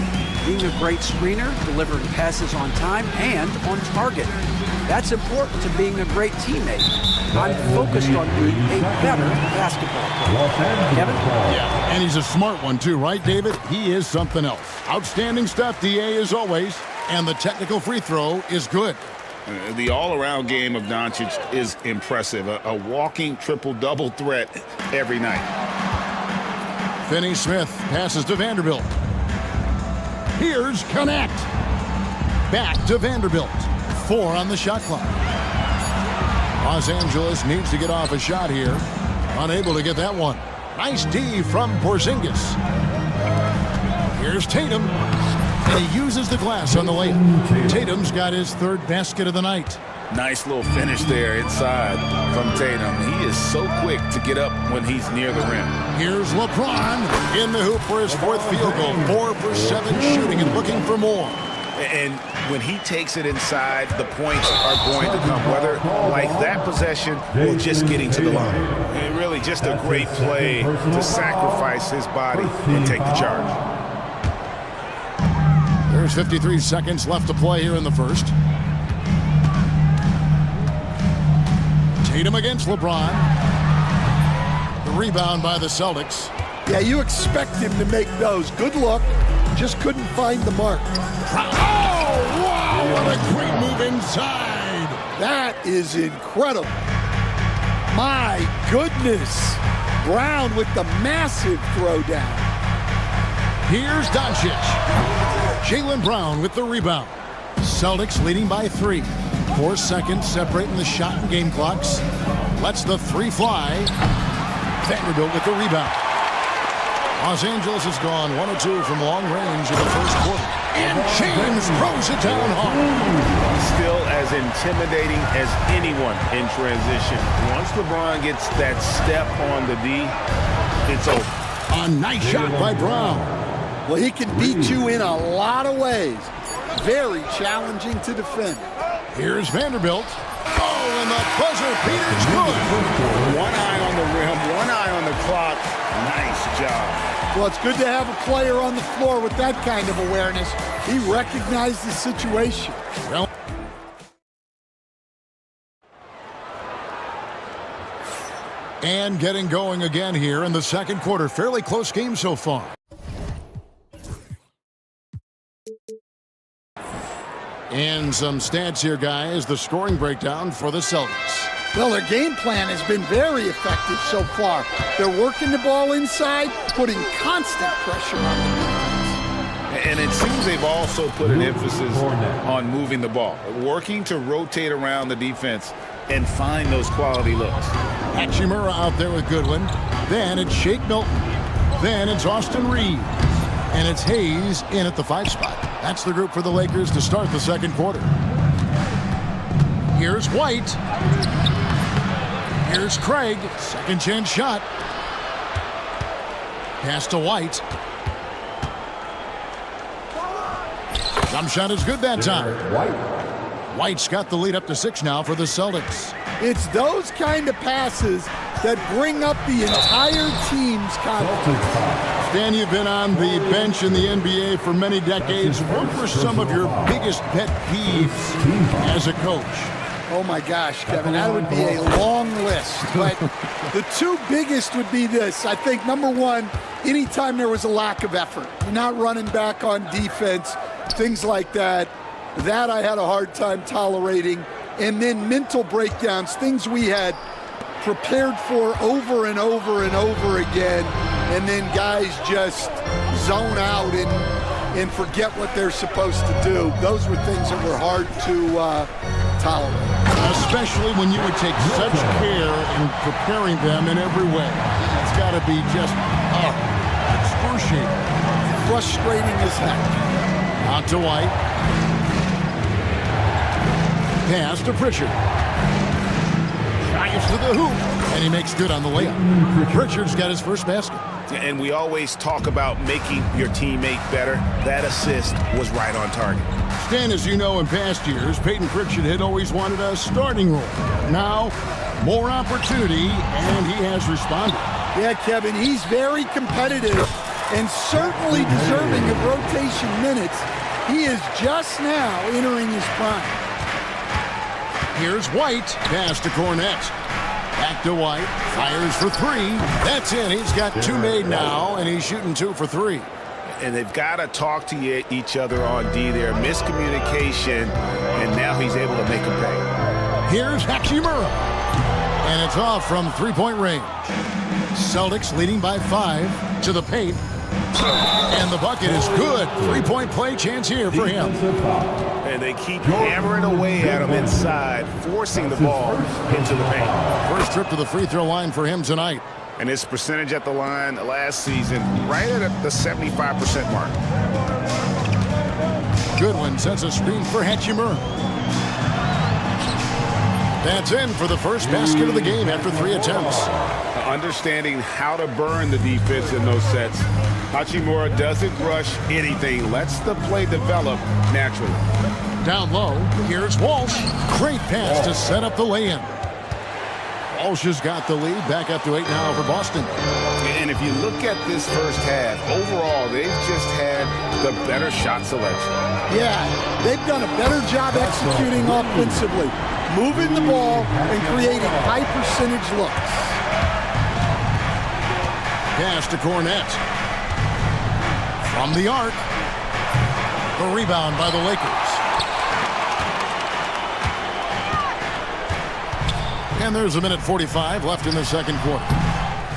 Being a great screener, delivering passes on time and on target. That's important to being a great teammate. I'm focused on being a better basketball player. Kevin? Yeah, and he's a smart one too, right, David? He is something else. Outstanding stuff, DA, as always, and the technical free throw is good. The all-around game of Doncic is impressive. A walking triple-double threat every night. Finney-Smith passes to Vanderbilt. Here's Connect. Back to Vanderbilt. 4 on the shot clock. Los Angeles needs to get off a shot here. Unable to get that one. Nice D from Porzingis. Here's Tatum. And he uses the glass on the layup. Tatum's got his 3rd basket of the night. Nice little finish there inside from Tatum. He is so quick to get up when he's near the rim. Here's LeBron in the hoop for his 4th field goal. 4 for 7 shooting and looking for more. And when he takes it inside, the points are going to come, whether like that possession or just getting to the line. And really just a great play to sacrifice his body and take the charge. There's 53 seconds left to play here in the first. Tatum against LeBron. The rebound by the Celtics. Yeah, you expect him to make those. Good look. Just couldn't find the mark. Oh, wow, what a great move inside. That is incredible. My goodness. Brown with the massive throwdown. Here's Doncic. Jaylen Brown with the rebound. Celtics leading by 3. 4 seconds separating the shot and game clocks. Lets the 3 fly. Vanderbilt with the rebound. Los Angeles has gone 1 of 2 from long range in the first quarter. And James throws it down hard. Still as intimidating as anyone in transition. Once LeBron gets that step on the D, it's over. A nice shot by Brown. Well, he can beat you in a lot of ways. Very challenging to defend. Here's Vanderbilt. Oh, and the buzzer beater's good. 1 eye on the rim, 1 eye on the clock. Nice job. Well, it's good to have a player on the floor with that kind of awareness. He recognized the situation. Well, and getting going again here in the second quarter. Fairly close game so far. And some stats here, guys. The scoring breakdown for the Celtics. Well, their game plan has been very effective so far. They're working the ball inside, putting constant pressure on the defense. And it seems they've also put an emphasis on moving the ball, working to rotate around the defense and find those quality looks. Hachimura out there with Goodwin. Then it's Shake Milton. Then it's Austin Reeves. And it's Hayes in at the 5 spot. That's the group for the Lakers to start the second quarter. Here's White. Here's Craig. Second chance shot. Pass to White. Jump shot is good that time. White's got the lead up to 6 now for the Celtics. It's those kind of passes that bring up the entire team's confidence. Stan, you've been on the bench in the NBA for many decades. What were some of your biggest pet peeves as a coach? Oh my gosh, Kevin, that would be a long list. But the 2 biggest would be this. I think number 1, anytime there was a lack of effort, you're not running back on defense, things like that. That I had a hard time tolerating. And then mental breakdowns, things we had prepared for over and over and over again, and then guys just zone out and forget what they're supposed to do. Those were things that were hard to tolerate. Especially when you would take such care in preparing them in every way. It's got to be just excruciating. Frustrating as heck. Out to White. Pass to Pritchard. Drives to the hoop, and he makes good on the layup. Pritchard's got his first basket. And we always talk about making your teammate better. That assist was right on target. Stan, as you know, in past years, Peyton Pritchard had always wanted a starting role. Now, more opportunity, and he has responded. Yeah, Kevin, he's very competitive and certainly deserving of rotation minutes. He is just now entering his prime. Here's White. Pass to Cornette. Back to White. Fires for 3. That's in. He's got 2 made now, and he's shooting 2 for 3. And they've got to talk to each other on D there. Miscommunication, and now he's able to make a pay. Here's Hachimura. And it's off from 3-point range. Celtics leading by 5 to the paint. And the bucket is good. Three-point play chance here for him. And they keep hammering away at him inside, forcing the ball into the paint. First trip to the free throw line for him tonight. And his percentage at the line last season, right at the 75% mark. Goodwin sets a screen for Hachimura. That's in for the first basket of the game after 3 attempts. Understanding how to burn the defense in those sets. Hachimura doesn't rush anything, lets the play develop naturally. Down low, here's Walsh. Great pass to set up the lay-in. Walsh has got the lead, back up to 8 now for Boston. And if you look at this first half, overall, they've just had the better shot selection. Yeah, they've done a better job executing offensively, moving the ball and creating high percentage looks. Pass to Cornette. From the arc. The rebound by the Lakers. And there's a minute 45 left in the second quarter.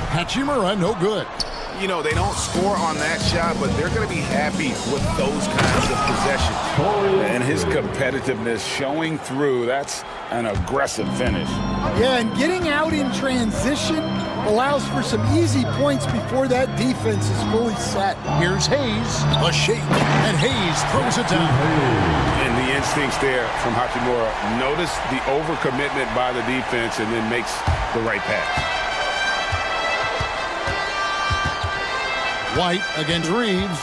Hachimura, no good. You know, they don't score on that shot, but they're going to be happy with those kinds of possessions. And his competitiveness showing through. That's an aggressive finish. Yeah, and getting out in transition allows for some easy points before that defense is fully set. Here's Hayes, a shake, and Hayes throws it down. And the instincts there from Hachimura. Notice the overcommitment by the defense and then makes the right pass. White against Reeves.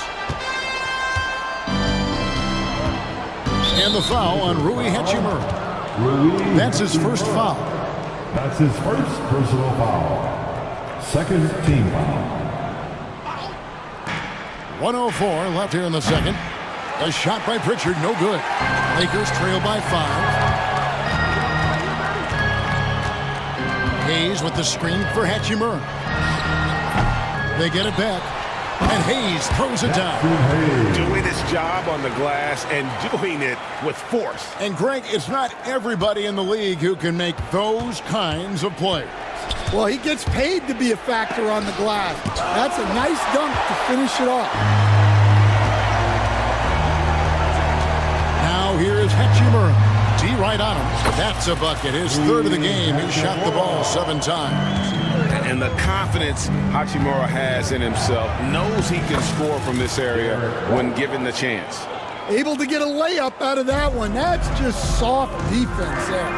And the foul on Rui Hachimura. That's his first foul. That's his first personal foul. Second team foul. 1:04 left here in the second. A shot by Pritchard, no good. Lakers trail by 5. Hayes with the screen for Hachimura. They get it back. And Hayes throws it down. Doing his job on the glass and doing it with force. And Greg, it's not everybody in the league who can make those kinds of plays. Well, he gets paid to be a factor on the glass. That's a nice dunk to finish it off. Now here is Hachimura. D right on him. That's a bucket. His third of the game. He shot the ball 7 times. And the confidence Hachimura has in himself, knows he can score from this area when given the chance. Able to get a layup out of that one. That's just soft defense there.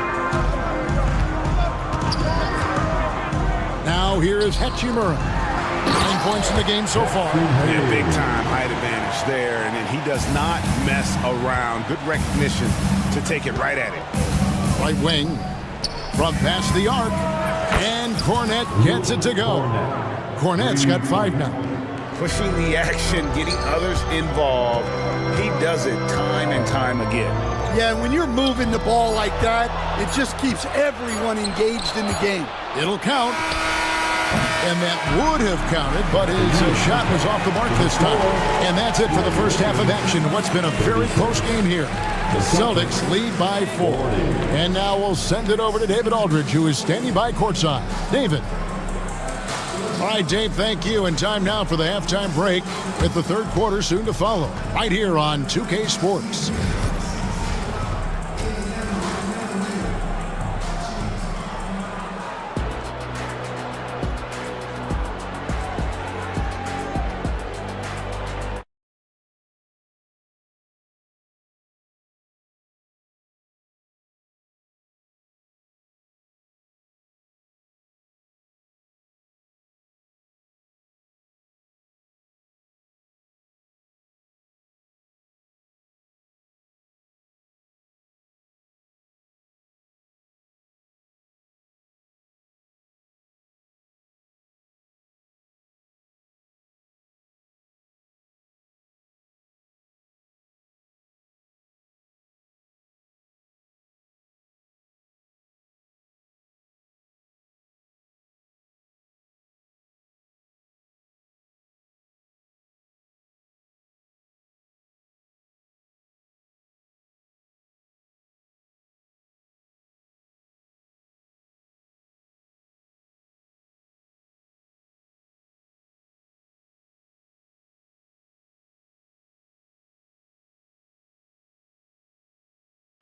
Now here is Hachimura. 9 points in the game so far. Yeah, big time height advantage there, and then he does not mess around. Good recognition to take it right at it. Right wing. From past the arc. And Cornette gets it to go. Cornette's got 5 now. Pushing the action, getting others involved. He does it time and time again. Yeah, when you're moving the ball like that, it just keeps everyone engaged in the game. It'll count. And that would have counted, but his shot was off the mark this time. And that's it for the first half of action. What's been a very close game here. The Celtics lead by 4. And now we'll send it over to David Aldridge, who is standing by courtside. David. All right, Dave, thank you. And time now for the halftime break with the third quarter soon to follow. Right here on 2K Sports.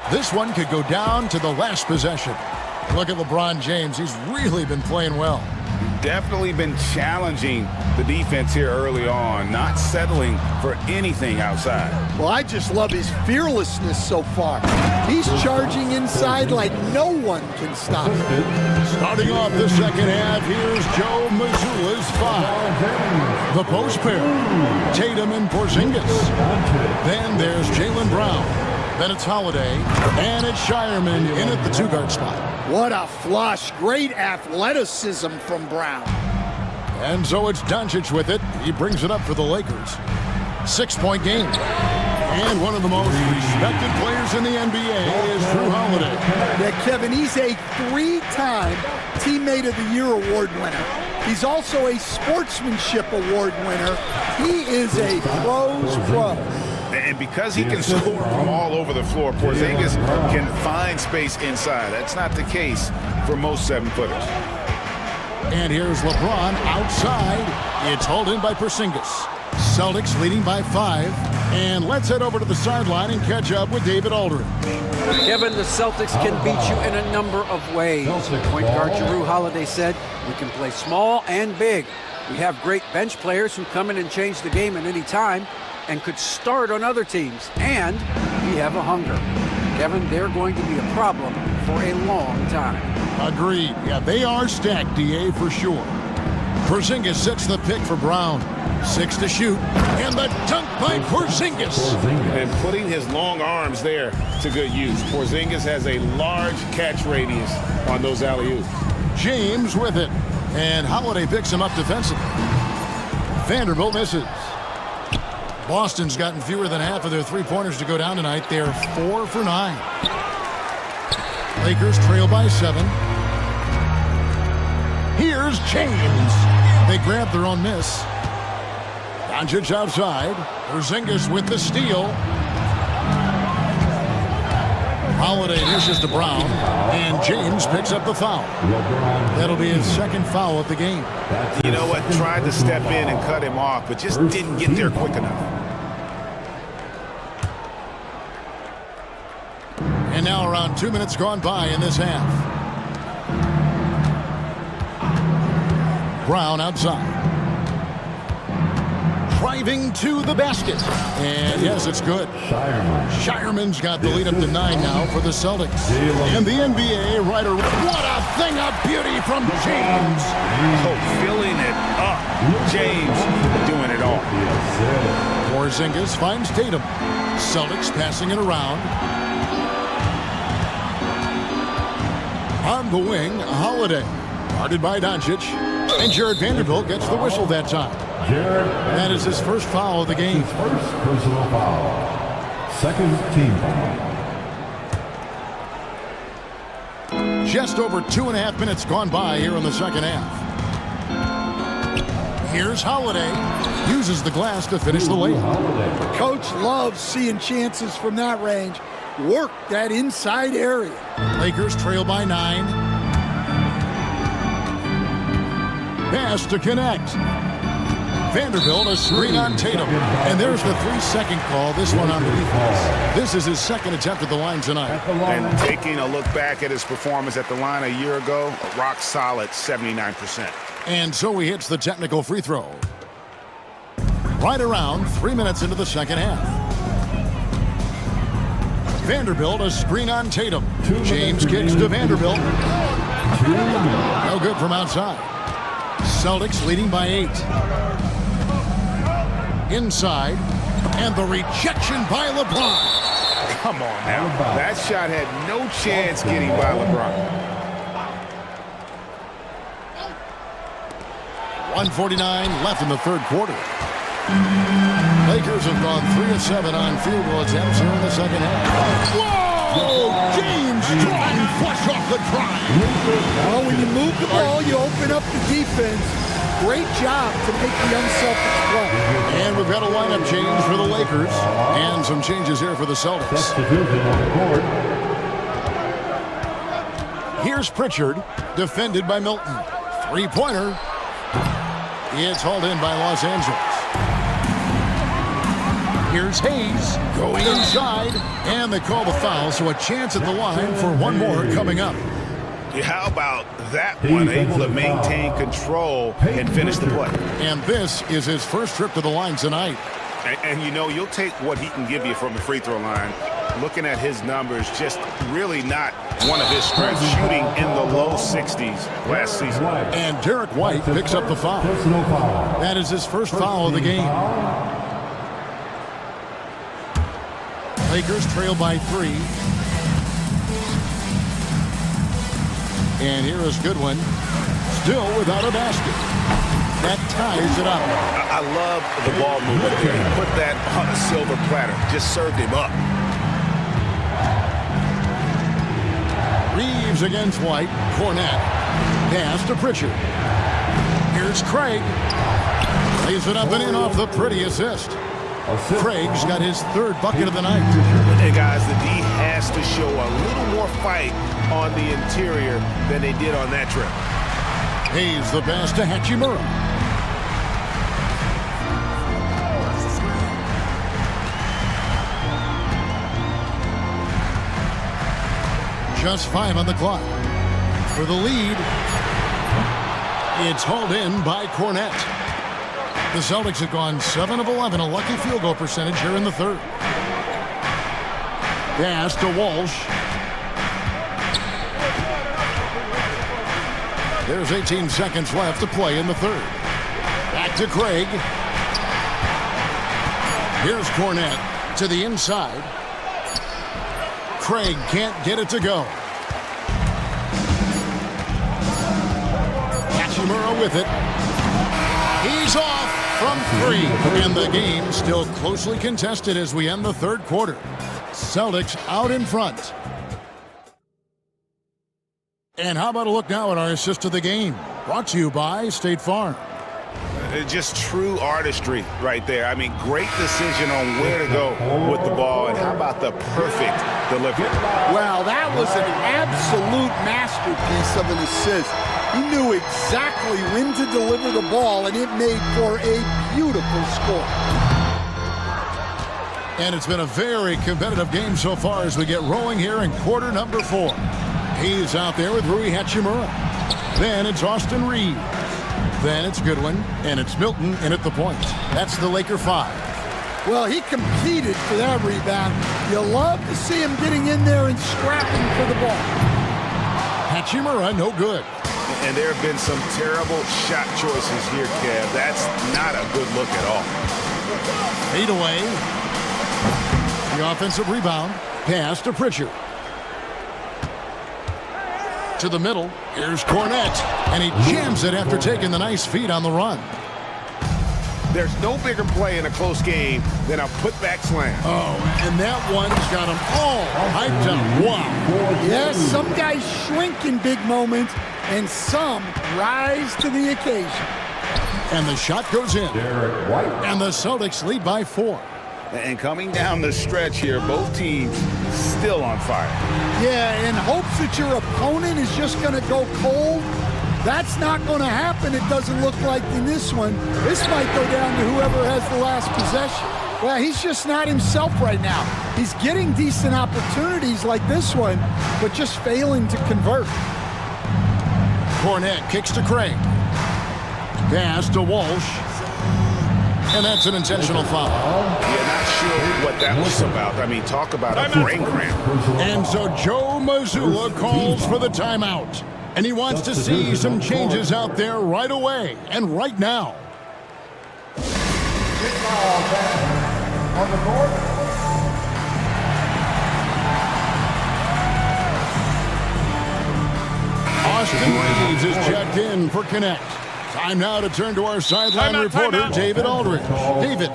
This one could go down to the last possession. Look at LeBron James. He's really been playing well. Definitely been challenging the defense here early on, not settling for anything outside. Well, I just love his fearlessness so far. He's charging inside like no one can stop him. Starting off the second half, here's Joe Mazzulla's 5. The post pair, Tatum and Porzingis. Then there's Jaylen Brown. Then it's Holiday, and it's Shireman in at the 2-guard spot. What a flush. Great athleticism from Brown. And so it's Doncic with it. He brings it up for the Lakers. 6-point game. And one of the most respected players in the NBA is Drew Holiday. Yeah, Kevin, he's a 3-time Teammate of the Year award winner. He's also a Sportsmanship Award winner. He is a pro's pro. And because he can score from all over the floor, Porzingis can find space inside. That's not the case for most 7-footers. And here's LeBron outside. It's hauled in by Porzingis. Celtics leading by 5. And let's head over to the sideline and catch up with David Aldridge. Kevin, the Celtics can beat you in a number of ways. Point guard Drew Holiday said, we can play small and big. We have great bench players who come in and change the game at any time and could start on other teams. And we have a hunger. Kevin, they're going to be a problem for a long time. Agreed. Yeah, they are stacked, DA, for sure. Porzingis sets the pick for Brown. 6 to shoot. And the dunk by Porzingis. And putting his long arms there to good use. Porzingis has a large catch radius on those alley-oops. James with it. And Holiday picks him up defensively. Vanderbilt misses. Boston's gotten fewer than half of their 3-pointers to go down tonight. They're 4 for 9. Lakers trail by 7. Here's James. They grab their own miss. Doncic outside. Porzingis with the steal. Holiday dishes to Brown. And James picks up the foul. That'll be his second foul of the game. You know what? Tried to step in and cut him off, but just didn't get there quick enough. And now around 2 minutes gone by in this half. Brown outside. Driving to the basket. And yes, it's good. Shireman's got the lead up to 9 now for the Celtics. And the NBA writer, what a thing of beauty from James. Oh, filling it up. James doing it all. Porzingis finds Tatum. Celtics passing it around. On the wing, Holiday. Guarded by Doncic. And Jared Vanderbilt gets the whistle that time. That is his first foul of the game. His first personal foul. Second team foul. Just over 2.5 minutes gone by here in the second half. Here's Holiday. Uses the glass to finish the layup. The coach loves seeing chances from that range. Work that inside area. Lakers trail by 9. Pass to connect. Vanderbilt, a screen on Tatum. And there's the 3-second call, this one on the defense. This is his second attempt at the line tonight. And taking a look back at his performance at the line a year ago, a rock solid 79%. And so he hits the technical free throw. Right around 3 minutes into the second half. Vanderbilt, a screen on Tatum. James kicks to Vanderbilt. No good from outside. Celtics leading by 8. Inside, and the rejection by LeBron. Come on now. That shot had no chance getting by LeBron. 1:49 left in the third quarter. Lakers have gone 3 of 7 on field goal attempts here in the second half. Whoa! James trying flush off the drive. Well, when you move the ball, you open up the defense. Great job to make the unselfish play. And we've got a lineup change for the Lakers. And some changes here for the Celtics. Here's Pritchard, defended by Milton. 3-pointer. It's hauled in by Los Angeles. Here's Hayes going inside, and they call the foul, so a chance at the line for one more coming up. How about that one, able to maintain control and finish the play? And this is his first trip to the line tonight. And you know, you'll take what he can give you from the free throw line. Looking at his numbers, just really not one of his strengths, shooting in the low 60s last season. And Derek White picks up the foul. That is his first foul of the game. Lakers trail by 3. And here is Goodwin, still without a basket. That ties it up. I love the ball movement there. He put that on a silver platter, just served him up. Reeves against White. Cornette. Pass to Pritchard. Here's Craig. Lays it up and in off the pretty assist. Craig's got his third bucket of the night. And guys, the D has to show a little more fight on the interior than they did on that trip. Hayes the pass to Hachimura. Just 5 on the clock. For the lead, it's hauled in by Cornette. The Celtics have gone 7 of 11, a lucky field goal percentage here in the third. Pass to Walsh. There's 18 seconds left to play in the third. Back to Craig. Here's Cornette to the inside. Craig can't get it to go. Hachimura with it. He's off from 3. And the game still closely contested as we end the third quarter. Celtics out in front. And how about a look now at our assist of the game? Brought to you by State Farm. Just true artistry right there. I mean, great decision on where to go with the ball. And how about the perfect delivery? Well, that was an absolute masterpiece of an assist. He knew exactly when to deliver the ball, and it made for a beautiful score. And it's been a very competitive game so far as we get rolling here in quarter number 4. He's out there with Rui Hachimura. Then it's Austin Reeves. Then it's Goodwin, and it's Milton in at the point. That's the Laker 5. Well, he competed for that rebound. You love to see him getting in there and scrapping for the ball. Hachimura, no good. And there have been some terrible shot choices here, Kev. That's not a good look at all. Fade away. The offensive rebound. Pass to Pritchard. To the middle. Here's Cornette. And he jams it after taking the nice feed on the run. There's no bigger play in a close game than a putback slam. Oh, and that one's got them all hyped up. Wow. Yes, some guys shrink in big moments, and some rise to the occasion. And the shot goes in. And the Celtics lead by 4. And coming down the stretch here, both teams still on fire. Yeah, in hopes that your opponent is just going to go cold. That's not going to happen, it doesn't look like in this one. This might go down to whoever has the last possession. Well, he's just not himself right now. He's getting decent opportunities like this one, but just failing to convert. Cornette kicks to Craig. Pass to Walsh. And that's an intentional foul. Yeah, not sure what that was about. I mean, talk about a brain cramp. And so Joe Mazzulla calls for the timeout. And he wants to see some changes out there right away and right now. On the court. Austin Reeves is checked in for Connect. Time now to turn to our sideline reporter, David Aldridge. David.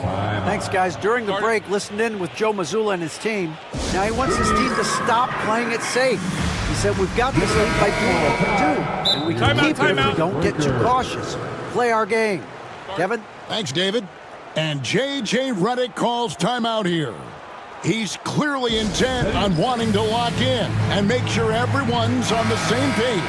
Thanks, guys. During the break, listened in with Joe Mazzulla and his team. Now he wants his team to stop playing it safe. He said, we've got this lead by doing what we do, and we can keep it if we don't get too cautious. Play our game. Kevin? Thanks, David. And J.J. Redick calls timeout here. He's clearly intent on wanting to lock in and make sure everyone's on the same page.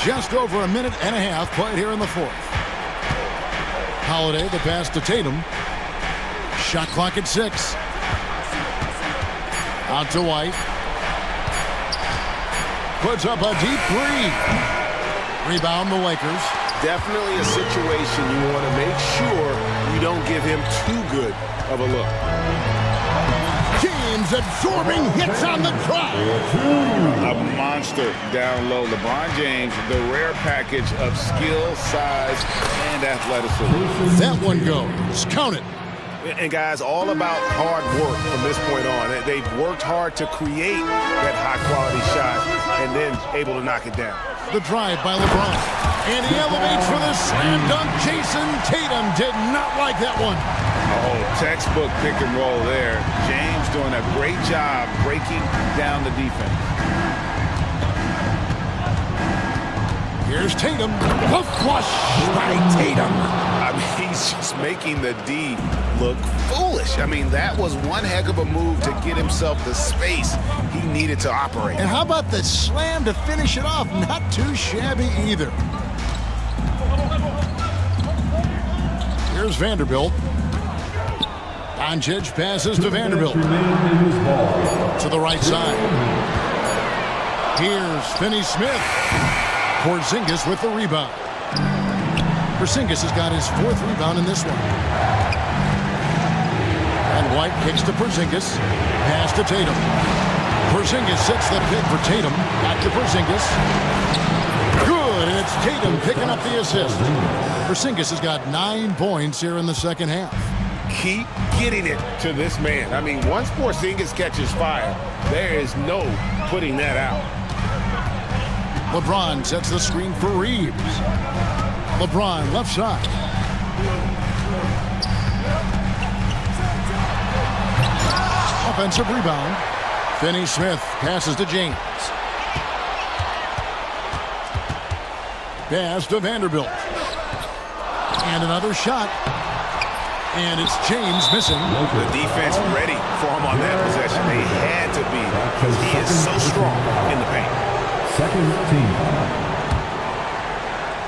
Just over a minute and a half played here in the fourth. Holiday, the pass to Tatum. Shot clock at 6. Out to White. Puts up a deep three. Rebound the Lakers. Definitely a situation you want to make sure you don't give him too good of a look. James absorbing hits on the drive. A monster down low. LeBron James, the rare package of skill, size, and athleticism. That one goes. Count it. And guys, all about hard work from this point on. They've worked hard to create that high-quality shot and then able to knock it down. The drive by LeBron. And he elevates for the slam dunk. Jason Tatum did not like that one. Oh, textbook pick and roll there. James doing a great job breaking down the defense. Here's Tatum. The flush by Tatum. I mean, he's just making the D look foolish. I mean, that was one heck of a move to get himself the space he needed to operate. And how about the slam to finish it off? Not too shabby either. Here's Vanderbilt. Doncic passes to Vanderbilt. To the right side. Here's Finney-Smith. Porzingis with the rebound. Porzingis has got his 4th rebound in this one. And White kicks to Porzingis. Pass to Tatum. Porzingis sets the pick for Tatum. Back to Porzingis. Good, and it's Tatum picking up the assist. Porzingis has got 9 points here in the second half. Keep getting it to this man. I mean, once Porzingis catches fire, there is no putting that out. LeBron sets the screen for Reeves. LeBron left side. Offensive rebound. Finney-Smith passes to James. Pass to Vanderbilt. And another shot. And it's James missing. The defense ready for him on that possession. They had to be because he is so strong in the paint. Second team.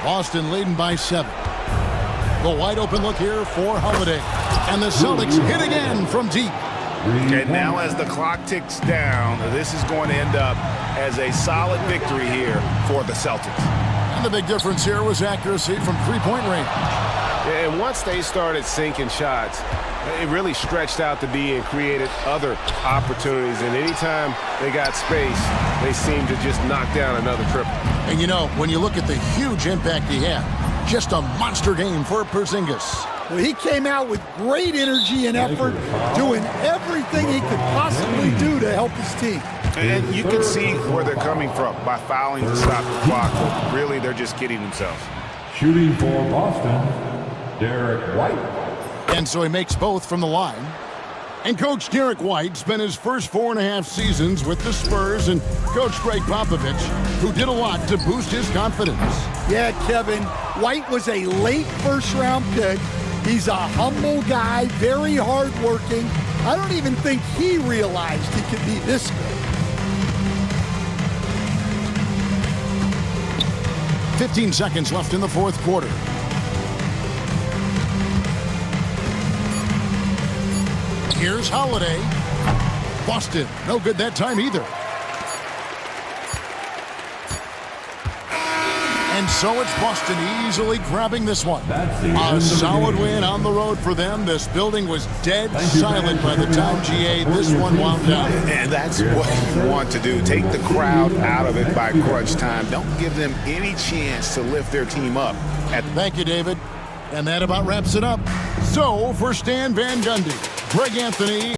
Boston leading by 7. The wide open look here for Holiday. And the Celtics hit again from deep. And now as the clock ticks down, this is going to end up as a solid victory here for the Celtics. And the big difference here was accuracy from three-point range. And once they started sinking shots, it really stretched out the D and created other opportunities. And anytime they got space, they seemed to just knock down another triple. And you know, when you look at the huge impact he had, just a monster game for Porzingis. Well, he came out with great energy and effort, doing everything he could possibly do to help his team. And you can see where they're coming from by fouling to stop the clock. But really, they're just kidding themselves. Shooting for Boston, Derek White. And so he makes both from the line. And Coach Derek White spent his first 4.5 seasons with the Spurs and Coach Greg Popovich, who did a lot to boost his confidence. Yeah, Kevin, White was a late first-round pick. He's a humble guy, very hardworking. I don't even think he realized he could be this good. 15 seconds left in the fourth quarter. Here's Holiday. Boston, no good that time either. And so it's Boston easily grabbing this one. A solid win on the road for them. This building was dead silent by the time GA this one wound down. And that's what you want to do. Take the crowd out of it by crunch time. Don't give them any chance to lift their team up. Thank you, David. And that about wraps it up. So for Stan Van Gundy, Greg Anthony,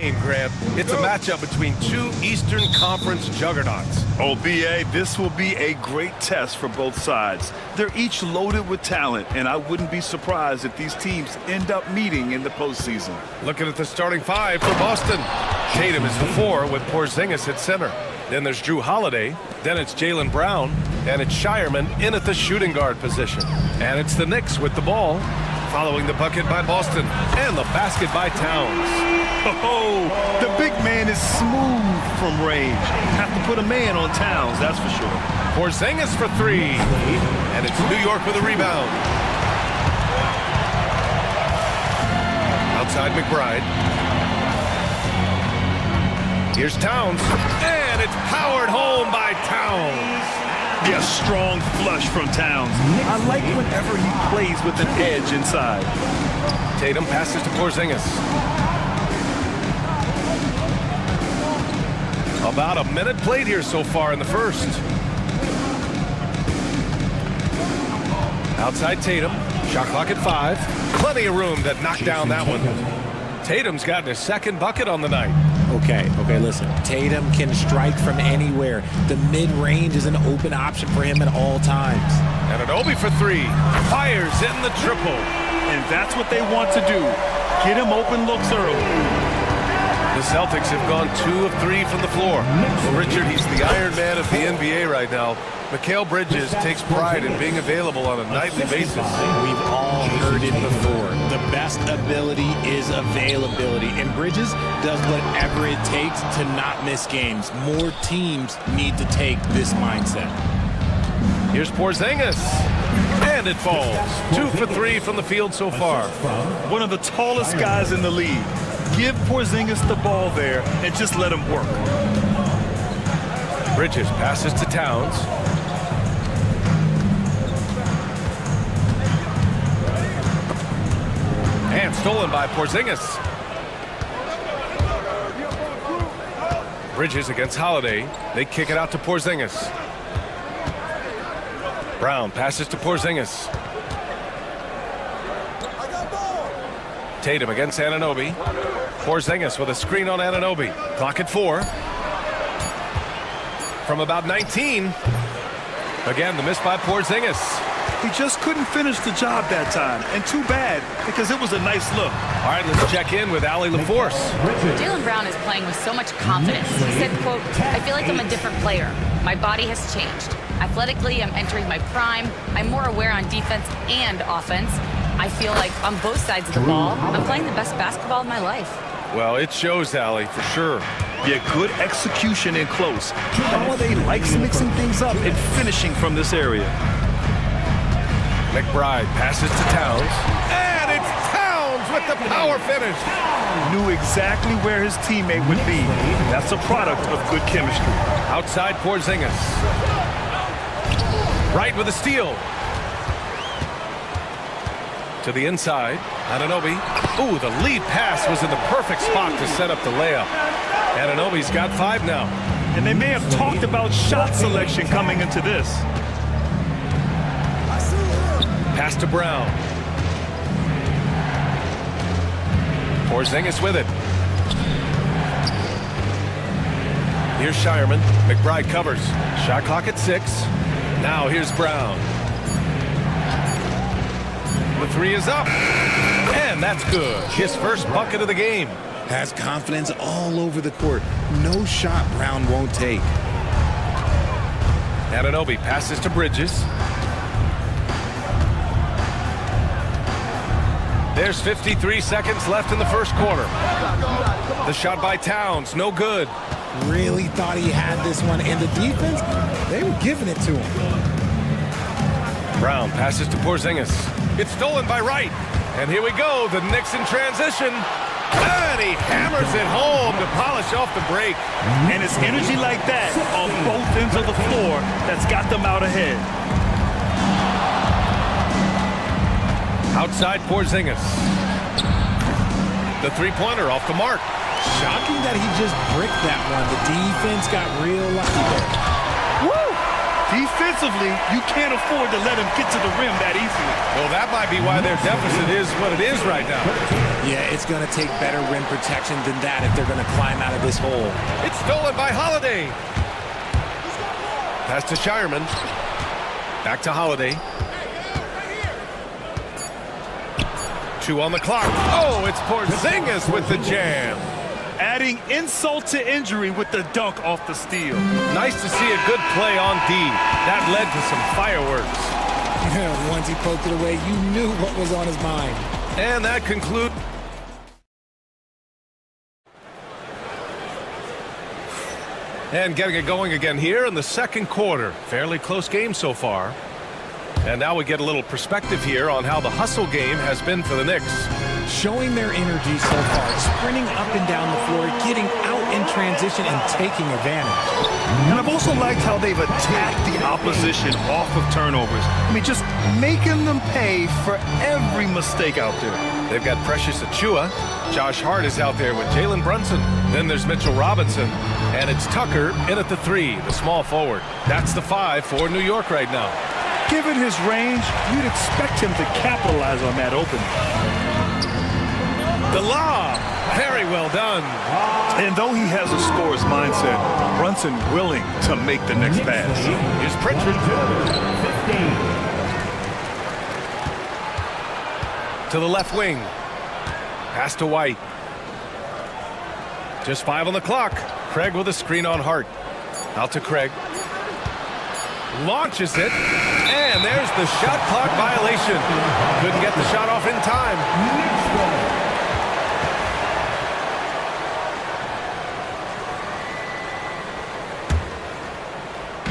Grant. It's a matchup between two Eastern Conference juggernauts. Oh, B.A., this will be a great test for both sides. They're each loaded with talent, and I wouldn't be surprised if these teams end up meeting in the postseason. Looking at the starting five for Boston. Tatum is the 4 with Porzingis at center. Then there's Drew Holiday. Then it's Jaylen Brown. And it's Shireman in at the shooting guard position. And it's the Knicks with the ball, following the bucket by Boston and the basket by Towns. Oh, the big man is smooth from range. Have to put a man on Towns, that's for sure. Porzingis for 3. And it's New York with a rebound. Outside McBride. Here's Towns. And it's powered home by Towns. Yeah, strong flush from Towns. I like whenever he plays with an edge inside. Tatum passes to Porzingis. About a minute played here so far in the first. Outside Tatum. Shot clock at 5. Plenty of room to knock down that one. Tatum's gotten his second bucket on the night. Okay, listen. Tatum can strike from anywhere. The mid-range is an open option for him at all times. And Anunoby for 3. Fires in the triple. And that's what they want to do. Get him open looks early. The Celtics have gone 2 of 3 from the floor. Well, Richard, he's the Iron Man of the NBA right now. Mikal Bridges takes pride in being available on a nightly basis. We've all heard it before. The best ability is availability. And Bridges does whatever it takes to not miss games. More teams need to take this mindset. Here's Porzingis. And it falls. 2 for 3 from the field so far. One of the tallest guys in the league. Give Porzingis the ball there and just let him work. Bridges passes to Towns. And stolen by Porzingis. Bridges against Holiday. They kick it out to Porzingis. Brown passes to Porzingis. Tatum against Anunoby. Porzingis with a screen on Anunoby. Clock at 4. From about 19. Again, the miss by Porzingis. He just couldn't finish the job that time. And too bad, because it was a nice look. All right, let's check in with Allie LaForce. Jaylen Brown is playing with so much confidence. He said, quote, "I feel like I'm a different player. My body has changed. Athletically, I'm entering my prime. I'm more aware on defense and offense. I feel like on both sides of the ball, I'm playing the best basketball of my life." Well, it shows, Allie, for sure. Yeah, good execution in close. Holiday likes mixing things up and finishing from this area. McBride passes to Towns. And it's Towns with the power finish. Knew exactly where his teammate would be. That's a product of good chemistry. Outside Porzingis. Right with a steal. To the inside. Anunoby. Ooh, the lead pass was in the perfect spot to set up the layup. Anunoby's got 5 now. And they may have talked about shot selection coming into this. Pass to Brown. Porzingis with it. Here's Shireman. McBride covers. Shot clock at 6. Now here's Brown. The 3 is up. And that's good. His first bucket of the game. Has confidence all over the court. No shot Brown won't take. Anunoby passes to Bridges. There's 53 seconds left in the first quarter. The shot by Towns, no good. Really thought he had this one, and the defense, they were giving it to him. Brown passes to Porzingis. It's stolen by Wright. And here we go, the Knicks in transition. And he hammers it home to polish off the break. And it's energy like that on both ends of the floor that's got them out ahead. Outside Porzingis. The three-pointer off the mark. Shocking that he just bricked that one. The defense got real lucky there. Woo! Defensively, you can't afford to let him get to the rim that easily. Well, that might be why their deficit is what it is right now. Yeah, it's going to take better rim protection than that if they're going to climb out of this hole. It's stolen by Holiday. Pass to Shireman. Back to Holiday. 2 on the clock. Oh, it's Porzingis with the jam. Adding insult to injury with the dunk off the steal. Nice to see a good play on D. That led to some fireworks. Once he poked it away, you knew what was on his mind. And that concludes. And getting it going again here in the second quarter. Fairly close game so far. And now we get a little perspective here on how the hustle game has been for the Knicks. Showing their energy so far, sprinting up and down the floor, getting out in transition and taking advantage. And I've also liked how they've attacked the opposition off of turnovers. I mean, just making them pay for every mistake out there. They've got Precious Achiuwa. Josh Hart is out there with Jalen Brunson. Then there's Mitchell Robinson. And it's Tucker in at the 3, the small forward. That's the 5 for New York right now. Given his range, you'd expect him to capitalize on that opening. The lob, very well done. And though he has a scorer's mindset, Brunson willing to make the next pass. Here's Pritchard. To the left wing. Pass to White. Just 5 on the clock. Craig with a screen on Hart. Out to Craig. Launches it. And there's the shot clock violation. Couldn't get the shot off in time.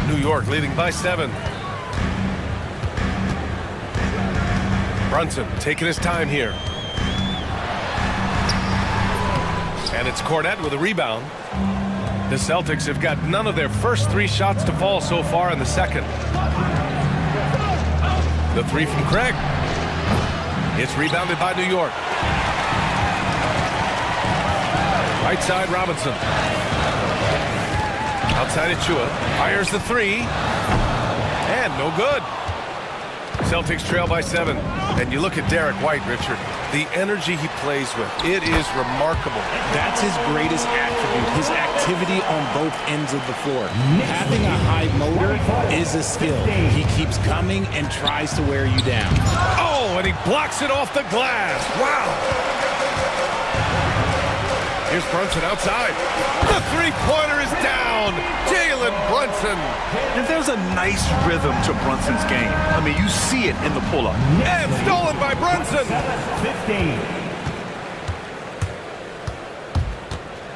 New York leading by 7. Brunson taking his time here. And it's Cornette with a rebound. The Celtics have got none of their first 3 shots to fall so far in the second. The 3 from Craig. It's rebounded by New York. Right side, Robinson. Outside Achiuwa. Fires the 3. And no good. Celtics trail by 7. And you look at Derek White, Richard. The energy he plays with, it is remarkable. That's his greatest attribute, his activity on both ends of the floor. Having a high motor is a skill. He keeps coming and tries to wear you down. Oh, and he blocks it off the glass. Wow. Here's Brunson outside. The 3-pointer is down. Jalen Brunson. And there's a nice rhythm to Brunson's game. I mean, you see it in the pull-up. And stolen by Brunson. 15.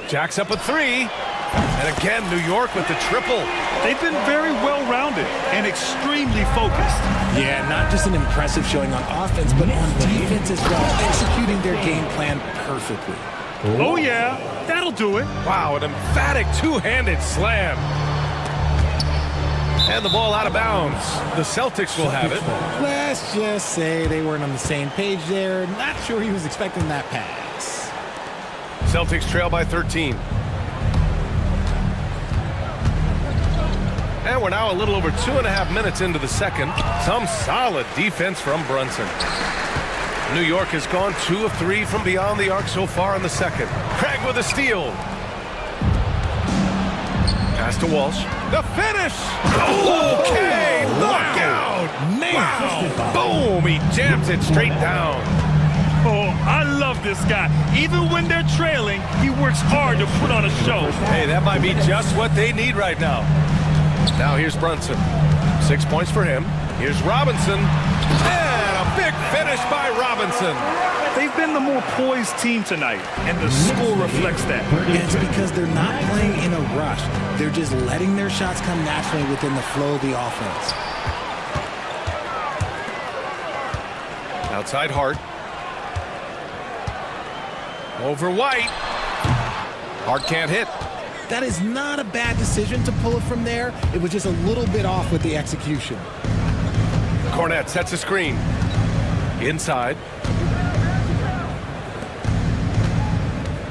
Jacks up a 3. And again, New York with the triple. They've been very well-rounded and extremely focused. Yeah, not just an impressive showing on offense, but on defense as well, executing their game plan perfectly. Oh, yeah, that'll do it. Wow, an emphatic 2-handed slam. And the ball out of bounds. The Celtics will have it. Let's just say they weren't on the same page there. Not sure he was expecting that pass. Celtics trail by 13. And we're now a little over 2.5 minutes into the second. Some solid defense from Brunson. New York has gone 2 of 3 from beyond the arc so far in the second. Craig with a steal. Pass to Walsh. The finish! Okay, knockout! Man! Wow! Boom! He jams it straight down. Oh, I love this guy. Even when they're trailing, he works hard to put on a show. Hey, that might be just what they need right now. Now here's Brunson. 6 points for him. Here's Robinson. And a big finish by Robinson. They've been the more poised team tonight, and the score reflects that. It's because they're not playing in a rush. They're just letting their shots come naturally within the flow of the offense. Outside Hart. Over White. Hart can't hit. That is not a bad decision to pull it from there. It was just a little bit off with the execution. Cornette sets a screen. Inside.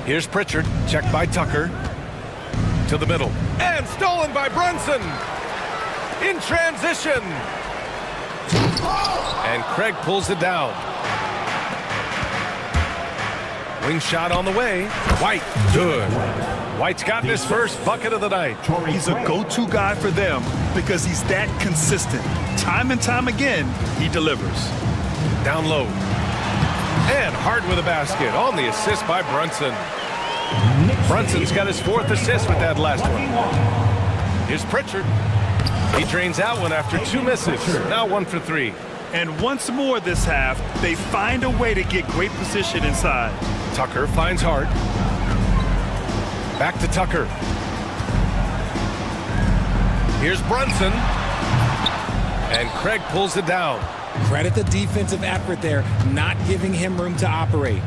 Here's Pritchard. Checked by Tucker. To the middle. And stolen by Brunson. in transition. And Craig pulls it down. Wing shot on the way. White, good. White's gotten his first bucket of the night. He's a go-to guy for them because he's that consistent. Time and time again, he delivers. Down low. And Hart with a basket on the assist by Brunson. Brunson's got his 4th assist with that last one. Here's Pritchard. He drains out one after 2 misses. Now 1 for 3. And once more this half, they find a way to get great position inside. Tucker finds Hart. Back to Tucker. Here's Brunson. And Craig pulls it down. Credit the defensive effort there, not giving him room to operate.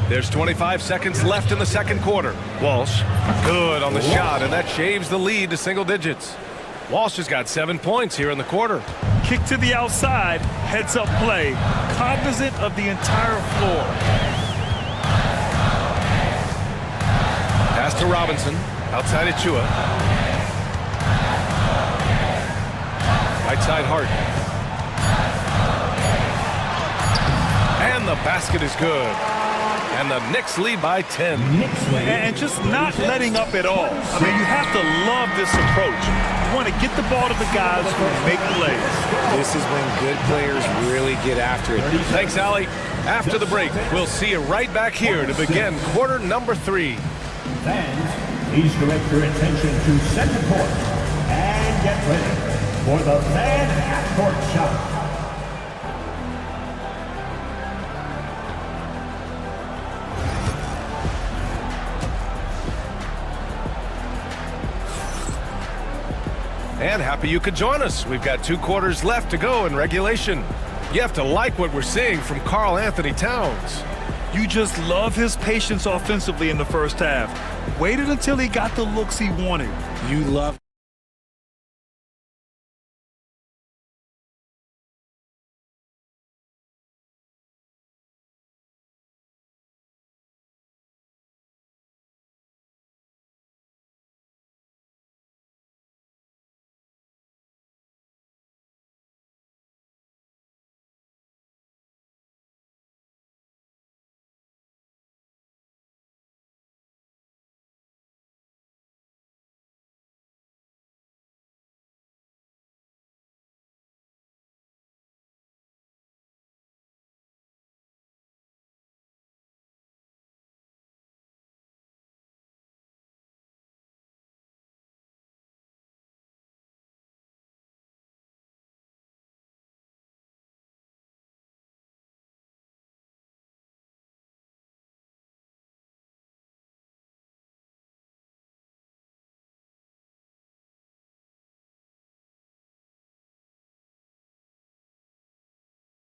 There's 25 seconds left in the second quarter. Walsh, good on the shot, and that shaves the lead to single digits. Walsh has got 7 points here in the quarter. Kick to the outside, heads-up play, cognizant of the entire floor. Pass to Robinson, outside of Chua. Right side Hart. And the basket is good. And the Knicks lead by 10. And just not letting up at all. I mean, you have to love this approach. You want to get the ball to the guys who make plays. This is when good players really get after it. Thanks, Allie. After the break, we'll see you right back here to begin quarter number 3. Fans, please direct your attention to center court and get ready for the fan half-court shot. And happy you could join us. We've got 2 quarters left to go in regulation. You have to like what we're seeing from Karl Anthony Towns. You just love his patience offensively in the first half. Waited until he got the looks he wanted. You love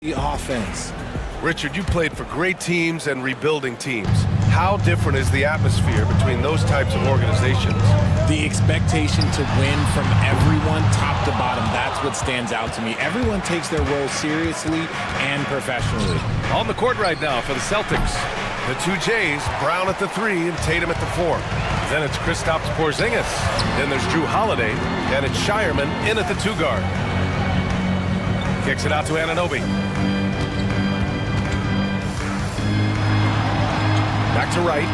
the offense. Richard, you played for great teams and rebuilding teams. How different is the atmosphere between those types of organizations? The expectation to win from everyone, top to bottom, that's what stands out to me. Everyone takes their role seriously and professionally. On the court right now for the Celtics, the 2 J's, Brown at the 3 and Tatum at the 4. Then it's Kristaps Porzingis. Then there's Drew Holiday, and it's Shireman in at the 2 guard. Kicks it out to Anunoby. Back to Wright.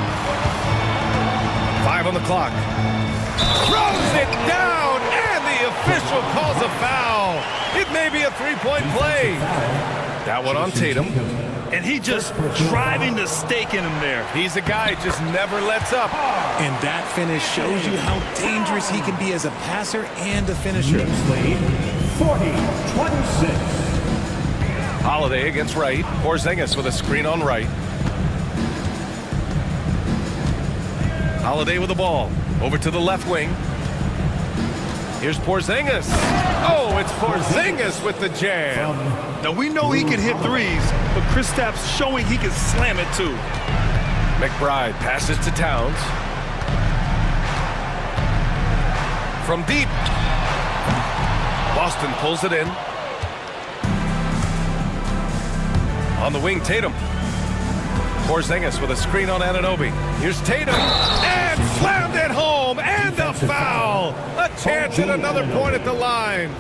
5 on the clock. Throws it down, and the official calls a foul. It may be a 3-point play. That one on Tatum. And he just driving the stake in him there. He's a guy who just never lets up. And that finish shows you how dangerous he can be as a passer and a finisher. 40-26. Holiday against Wright. Porzingis with a screen on Wright. Holiday with the ball. Over to the left wing. Here's Porzingis. Oh, it's Porzingis with the jam. Now we know he can hit threes, but Kristaps showing he can slam it too. McBride passes to Towns. From deep. Boston pulls it in. On the wing, Tatum. Porzingis with a screen on Anunoby. Here's Tatum. And slammed it home. And foul. A chance at another point at the line.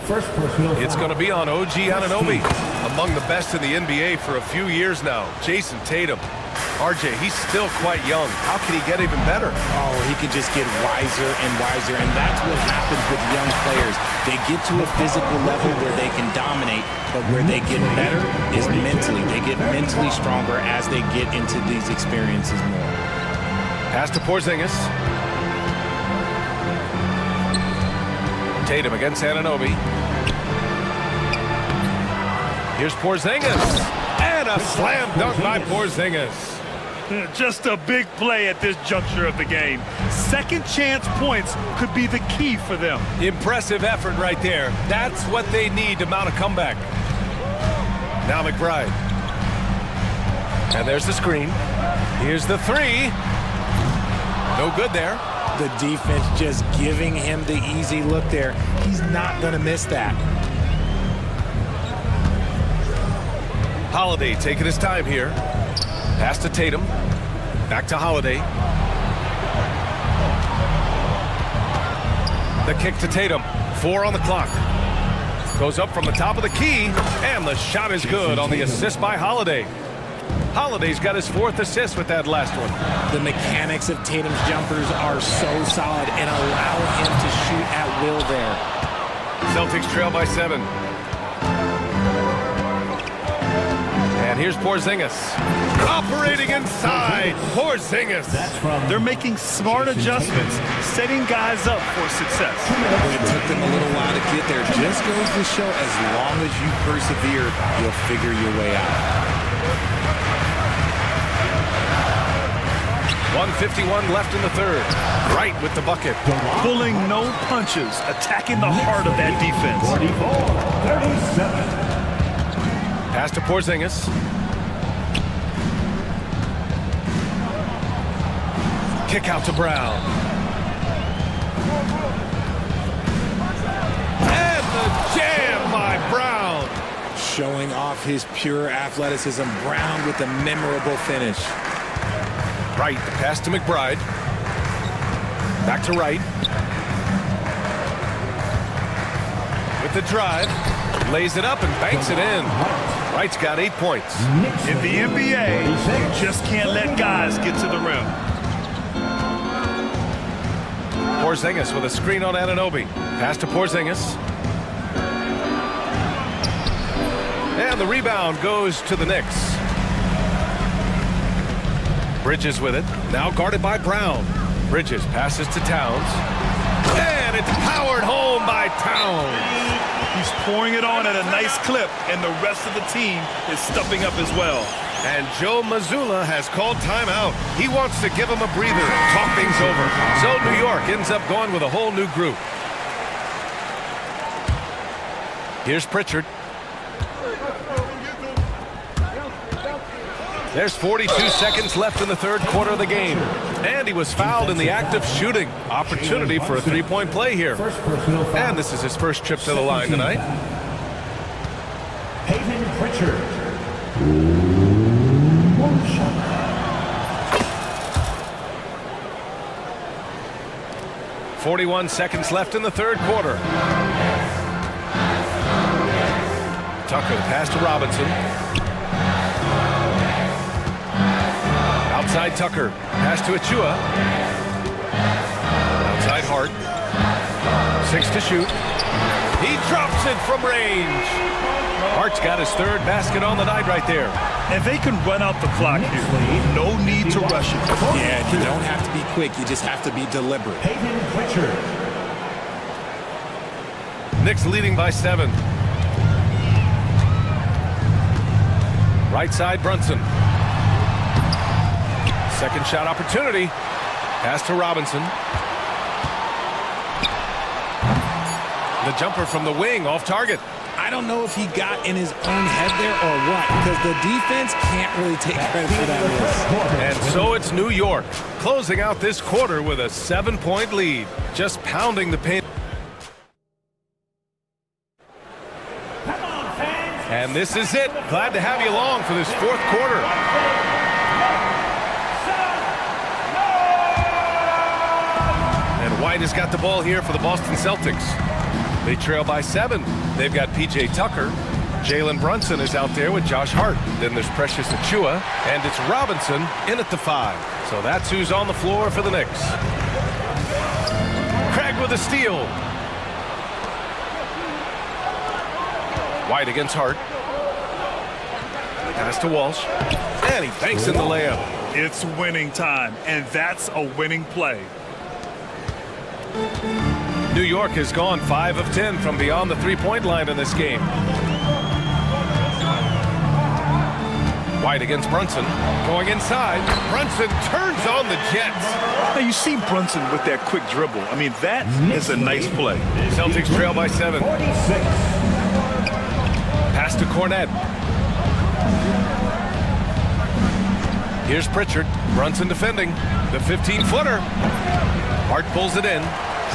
It's going to be on OG Anunoby, among the best in the NBA for a few years now. Jason Tatum. RJ, he's still quite young. How can he get even better? Oh, he could just get wiser and wiser, and that's what happens with young players. They get to a physical level where they can dominate, but where they get better is mentally. They get mentally stronger as they get into these experiences more. Pass to Porzingis. Tatum against Anunoby. Here's Porzingis. And a slam dunk by Porzingis. Just a big play at this juncture of the game. Second chance points could be the key for them. Impressive effort right there. That's what they need to mount a comeback. Now McBride. And there's the screen. Here's the three. No good there. The defense just giving him the easy look there. He's not going to miss that. Holiday taking his time here. Pass to Tatum. Back to Holiday. The kick to Tatum. 4 on the clock. Goes up from the top of the key, and the shot is good on the assist by Holiday. Holiday's got his 4th assist with that last one. The mechanics of Tatum's jumpers are so solid and allow him to shoot at will there. Celtics trail by 7. And here's Porzingis. Operating inside. Porzingis. They're making smart adjustments, setting guys up for success. It took them a little while to get there. Just goes to show as long as you persevere, you'll figure your way out. 1:51 left in the third. Right with the bucket. Pulling no punches, attacking the heart of that defense. 44-37. Pass to Porzingis. Kick out to Brown. And the jam by Brown. Showing off his pure athleticism. Brown with a memorable finish. Wright, the pass to McBride. Back to Wright. With the drive. Lays it up and banks it in. Wright's got 8 points. In the NBA, you just can't let guys get to the rim. Porzingis with a screen on Anunoby. Pass to Porzingis. And the rebound goes to the Knicks. Bridges with it. Now guarded by Brown. Bridges passes to Towns. And it's powered home by Towns. He's pouring it on at a nice clip, and the rest of the team is stepping up as well. And Joe Mazzulla has called timeout. He wants to give him a breather, talk things over. So New York ends up going with a whole new group. Here's Pritchard. There's 42 seconds left in the third quarter of the game. And he was fouled in the act of shooting. Opportunity for a three-point play here. And this is his first trip to the line tonight. Peyton Pritchard. 41 seconds left in the third quarter. Tucker, pass to Robinson. Outside Tucker, pass to Achua. Outside Hart. 6 to shoot. He drops it from range. Hart's got his third basket on the night right there. And they can run out the clock here. No need to rush it. Yeah, you don't have to be quick. You just have to be deliberate. Knicks leading by 7. Right side, Brunson. Second shot opportunity. Pass to Robinson. The jumper from the wing off target. I don't know if he got in his own head there or what, because the defense can't really take credit for that miss. And so it's New York closing out this quarter with a 7-point lead. Just pounding the paint. And this is it. Glad to have you along for this fourth quarter. And White is has got the ball here for the Boston Celtics. They trail by 7. They've got P.J. Tucker. Jalen Brunson is out there with Josh Hart. Then there's Precious Achiuwa, and it's Robinson in at the 5. So that's who's on the floor for the Knicks. Craig with a steal. White against Hart. Pass to Walsh. And he banks in the layup. It's winning time, and that's a winning play. New York has gone 5 of 10 from beyond the three-point line in this game. White against Brunson. Going inside. Brunson turns on the Jets. Now you see Brunson with that quick dribble. I mean, that is a nice play. Celtics trail by 7. Pass to Cornette. Here's Pritchard. Brunson defending. The 15-footer. Hart pulls it in.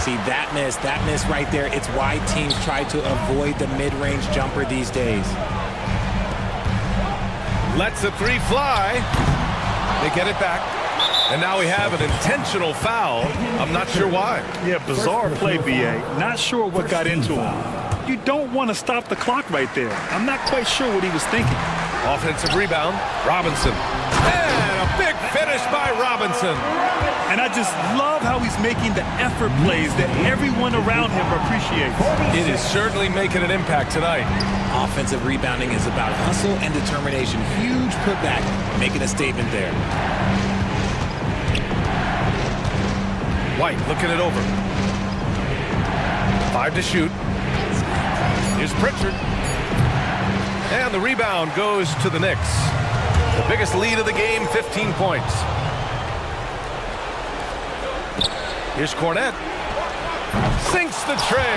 See, that miss right there. It's why teams try to avoid the mid-range jumper these days. Lets the 3 fly. They get it back. And now we have an intentional foul. I'm not sure why. Yeah, bizarre play, B.A. Not sure what got into him. You don't want to stop the clock right there. I'm not quite sure what he was thinking. Offensive rebound. Robinson. And a big finish by Robinson. And I just love how he's making the effort plays that everyone around him appreciates. It is certainly making an impact tonight. Offensive rebounding is about hustle and determination. Huge putback, making a statement there. White looking it over. 5 to shoot. Here's Pritchard. And the rebound goes to the Knicks. The biggest lead of the game, 15 points. Here's Cornette. Sinks the tray.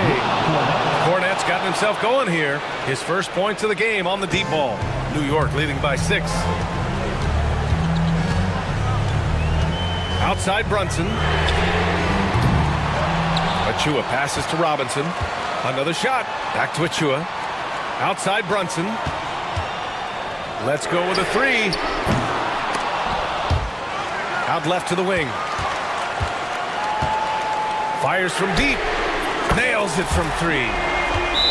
Cornette's gotten himself going here. His first points of the game on the deep ball. New York leading by 6. Outside Brunson. Achiuwa passes to Robinson. Another shot. Back to Achiuwa. Outside Brunson. Let's go with a 3. Out left to the wing. Fires from deep. Nails it from 3.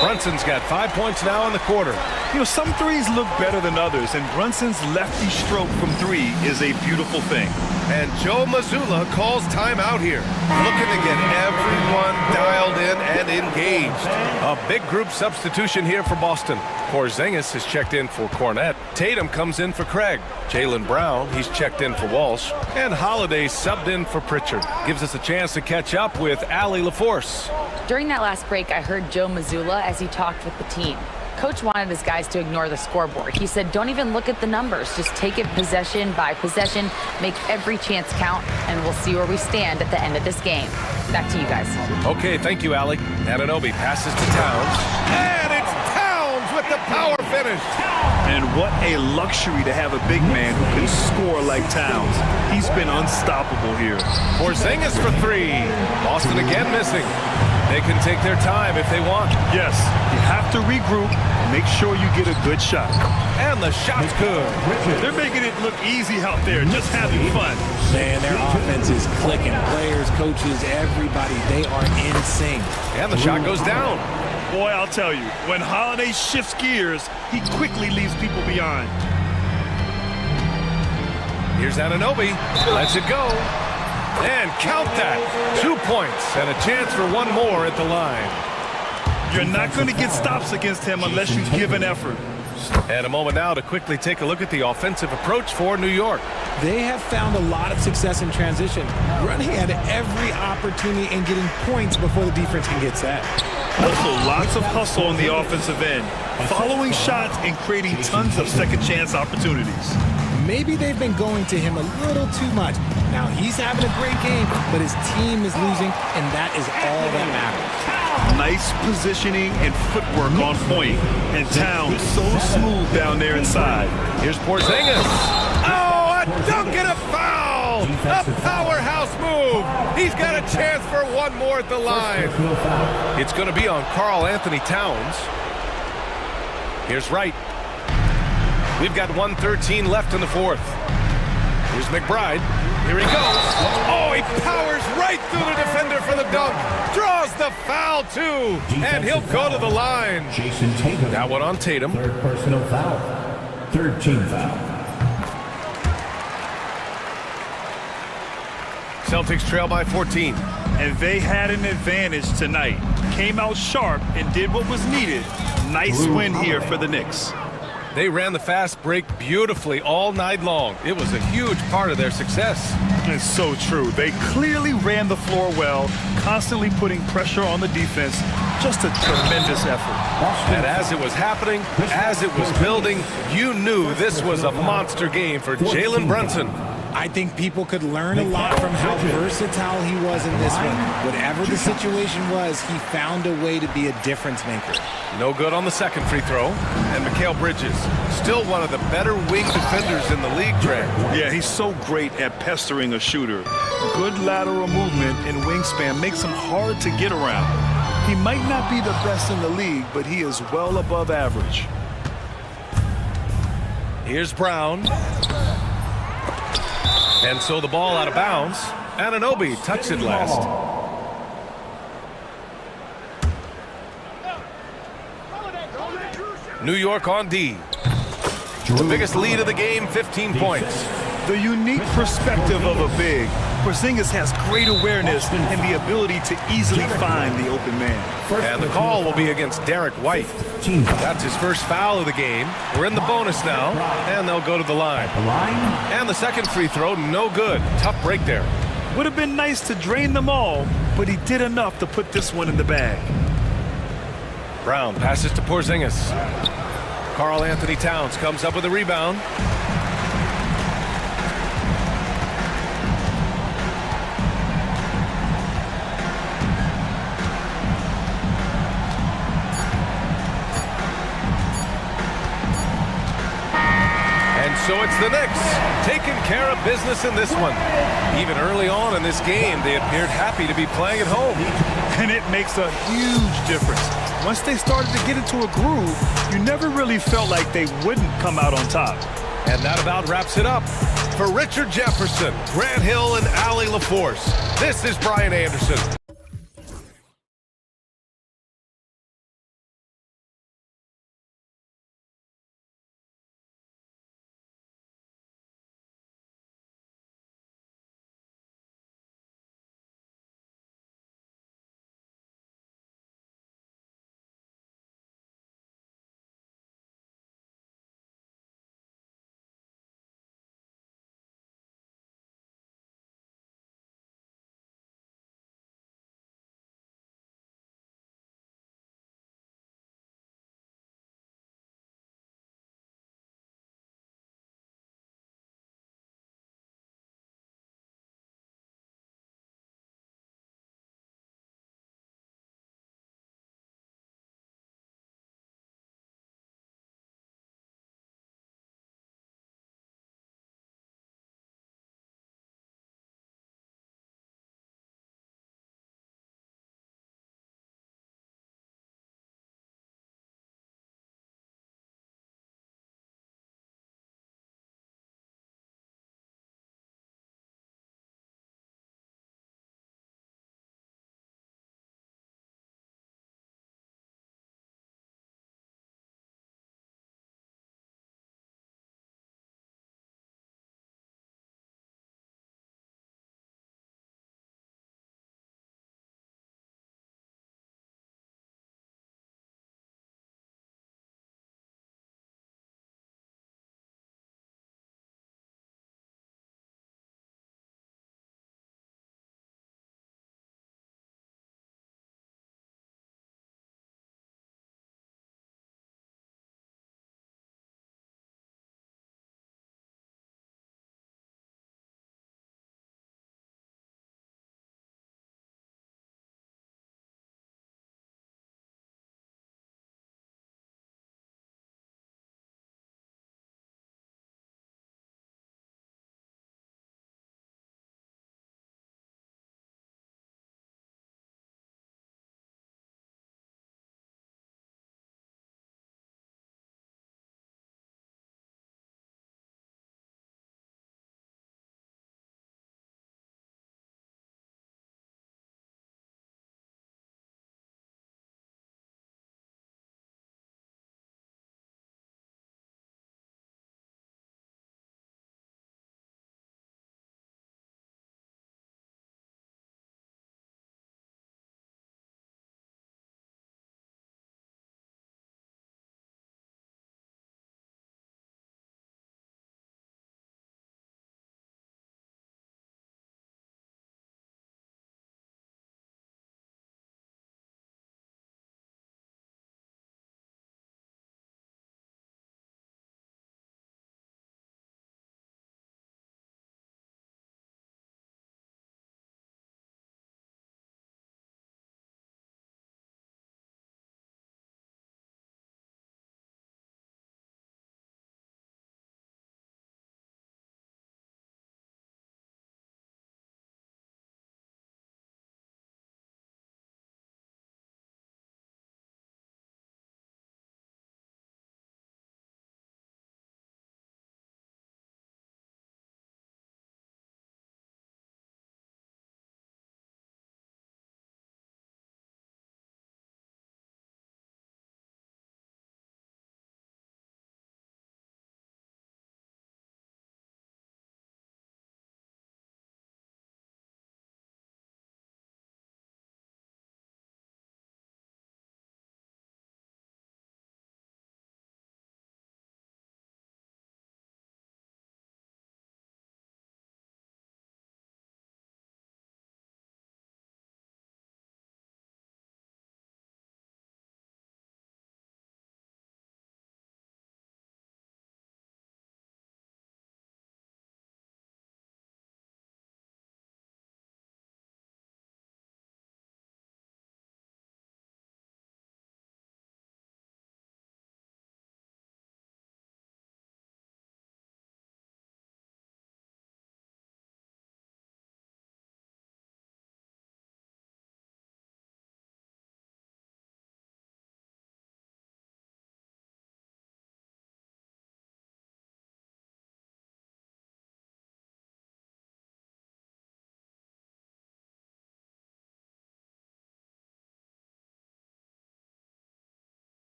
Brunson's got 5 points now in the quarter. You know, some threes look better than others, and Brunson's lefty stroke from 3 is a beautiful thing. And Joe Mazzulla calls timeout here. Looking to get everyone dialed in and engaged. A big group substitution here for Boston. Porzingis has checked in for Cornette. Tatum comes in for Craig. Jaylen Brown, he's checked in for Walsh. And Holiday subbed in for Pritchard. Gives us a chance to catch up with Allie LaForce. During that last break, I heard Joe Mazzulla as he talked with the team. Coach wanted his guys to ignore the scoreboard. He said, don't even look at the numbers. Just take it possession by possession, make every chance count, and we'll see where we stand at the end of this game. Back to you guys. Okay, thank you, Allie. Anunoby passes to Towns. And it's Towns with the power finish. And what a luxury to have a big man who can score like Towns. He's been unstoppable here. Porzingis for 3. Boston again missing. They can take their time if they want. Yes, you have to regroup, make sure you get a good shot. And the shot's good. They're making it look easy out there, just having fun. Man, their offense is clicking. Players, coaches, everybody, they are in sync. And the shot goes down. Boy, I'll tell you, when Holiday shifts gears, he quickly leaves people behind. Here's Anunoby. Lets it go. And count that. 2 points and a chance for one more at the line. You're not going to get stops against him unless you give an effort. And a moment now to quickly take a look at the offensive approach for New York. They have found a lot of success in transition, running at every opportunity and getting points before the defense can get set. Also, lots of hustle on the offensive end, following shots and creating tons of second chance opportunities. Maybe they've been going to him a little too much. Now he's having a great game, but his team is losing, and that is all that matters. Nice positioning and footwork on point, and Towns so smooth down there inside. Here's Porzingis. Oh, a dunk and a foul! A powerhouse move. He's got a chance for one more at the line. It's going to be on Karl Anthony Towns. Here's Wright. We've got 1:13 left in the fourth. Here's McBride. Here he goes. Oh, he powers right through the defender for the dunk. Draws the foul, too. And he'll go to the line. That one on Tatum. Third personal foul. Third team foul. Celtics trail by 14. And they had an advantage tonight. Came out sharp and did what was needed. Nice win here for the Knicks. They ran the fast break beautifully all night long. It was a huge part of their success. It's so true. They clearly ran the floor well, constantly putting pressure on the defense. Just a tremendous effort. And as it was happening, as it was building, you knew this was a monster game for Jalen Brunson. I think people could learn a lot from how versatile he was in this one. Whatever the situation was, he found a way to be a difference maker. No good on the second free throw. And Mikal Bridges, still one of the better wing defenders in the league, Trey. Yeah, he's so great at pestering a shooter. Good lateral movement and wingspan makes him hard to get around. He might not be the best in the league, but he is well above average. Here's Brown. And so the ball out of bounds. Anunoby touched it last. New York on D. The biggest lead of the game, 15 points. The unique perspective of a big. Porzingis has great awareness and the ability to easily find the open man. And the call will be against Derek White. That's his first foul of the game. We're in the bonus now, and they'll go to the line. And the second free throw, no good. Tough break there. Would have been nice to drain them all, but he did enough to put this one in the bag. Brown passes to Porzingis. Karl Anthony Towns comes up with a rebound. So it's the Knicks taking care of business in this one. Even early on in this game, they appeared happy to be playing at home. And it makes a huge difference. Once they started to get into a groove, you never really felt like they wouldn't come out on top. And that about wraps it up. For Richard Jefferson, Grant Hill, and Allie LaForce, this is Brian Anderson.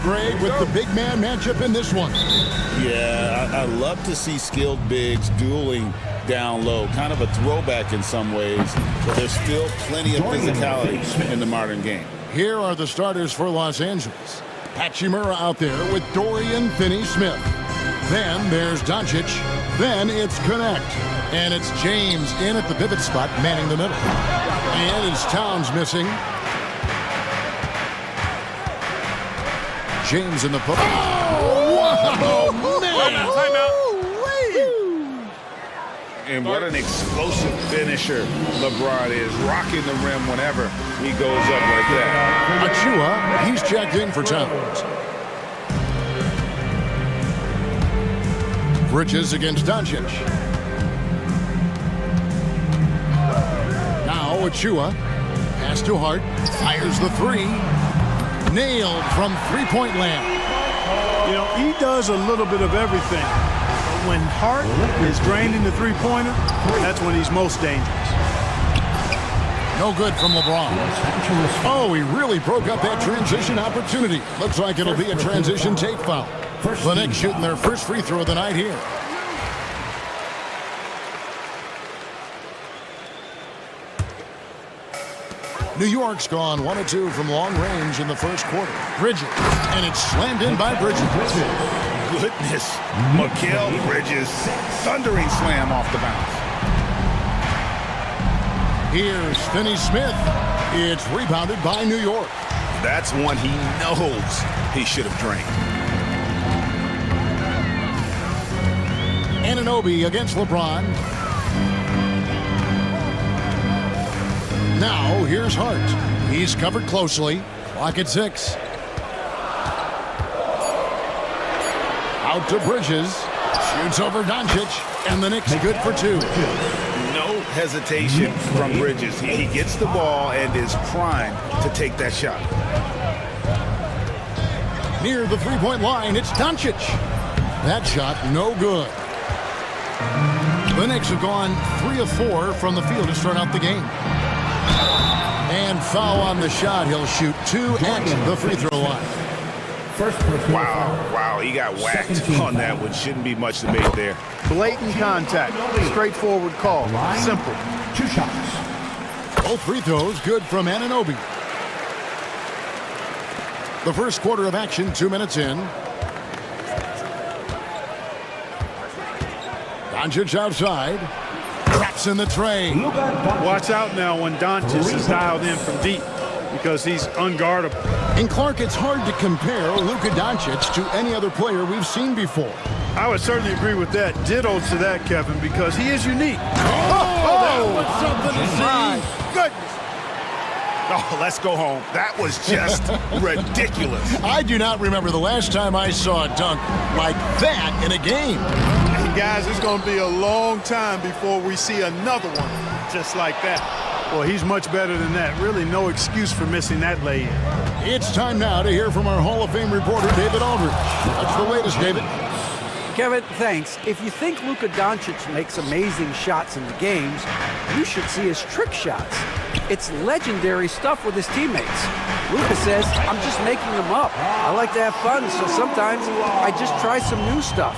Greg, with the big man matchup in this one. Yeah, I love to see skilled bigs dueling down low. Kind of a throwback in some ways, but there's still plenty of physicality in the modern game. Here are the starters for Los Angeles. Hachimura out there with Dorian Finney-Smith. Then there's Doncic. Then it's Connect. And it's James in at the pivot spot, manning the middle. And it's Towns missing. James in the post. Oh, man! And what an explosive finisher LeBron is, rocking the rim whenever he goes up like that. Achua, he's checked in for Towns. Bridges against Doncic. Now Achua, pass to Hart, fires the three. Nailed from three-point land. You know, he does a little bit of everything. But when Hart is draining the three-pointer, that's when he's most dangerous. No good from LeBron. Oh, he really broke up that transition opportunity. Looks like it'll be a transition take foul. The Knicks shooting their first free throw of the night here. New York's gone 1 of 2 from long range in the first quarter. Bridges, and it's slammed in by Bridges. Goodness, Mikal Bridges, thundering slam off the bounce. Here's Finney-Smith. It's rebounded by New York. That's one he knows he should have drained. Anunoby against LeBron. Now, here's Hart. He's covered closely. Clock at 6. Out to Bridges. Shoots over Doncic. And the Knicks good for 2. No hesitation from Bridges. He gets the ball and is primed to take that shot. Near the three-point line, it's Doncic. That shot, no good. The Knicks have gone 3 of 4 from the field to start out the game. And foul on the shot. He'll shoot 2 at the free throw line. Wow, he got whacked on that one. Shouldn't be much debate there. Blatant contact. Straightforward call. Simple. 2 shots. Both free throws good from Anunoby. The first quarter of action, 2 minutes in. Doncic outside. Traps in the tray. Watch out now when Doncic is dialed in from deep because he's unguardable. And Clark, it's hard to compare Luka Doncic to any other player we've seen before. I would certainly agree with that. Ditto to that, Kevin, because he is unique. That was something to see. Goodness. Oh, let's go home. That was just ridiculous. I do not remember the last time I saw a dunk like that in a game. Guys, it's going to be a long time before we see another one just like that. Well, he's much better than that. Really no excuse for missing that lay-in. It's time now to hear from our Hall of Fame reporter, David Aldridge. What's the latest, David? Kevin, thanks. If you think Luka Doncic makes amazing shots in the games, you should see his trick shots. It's legendary stuff with his teammates. Luka says, I'm just making them up. I like to have fun, so sometimes I just try some new stuff.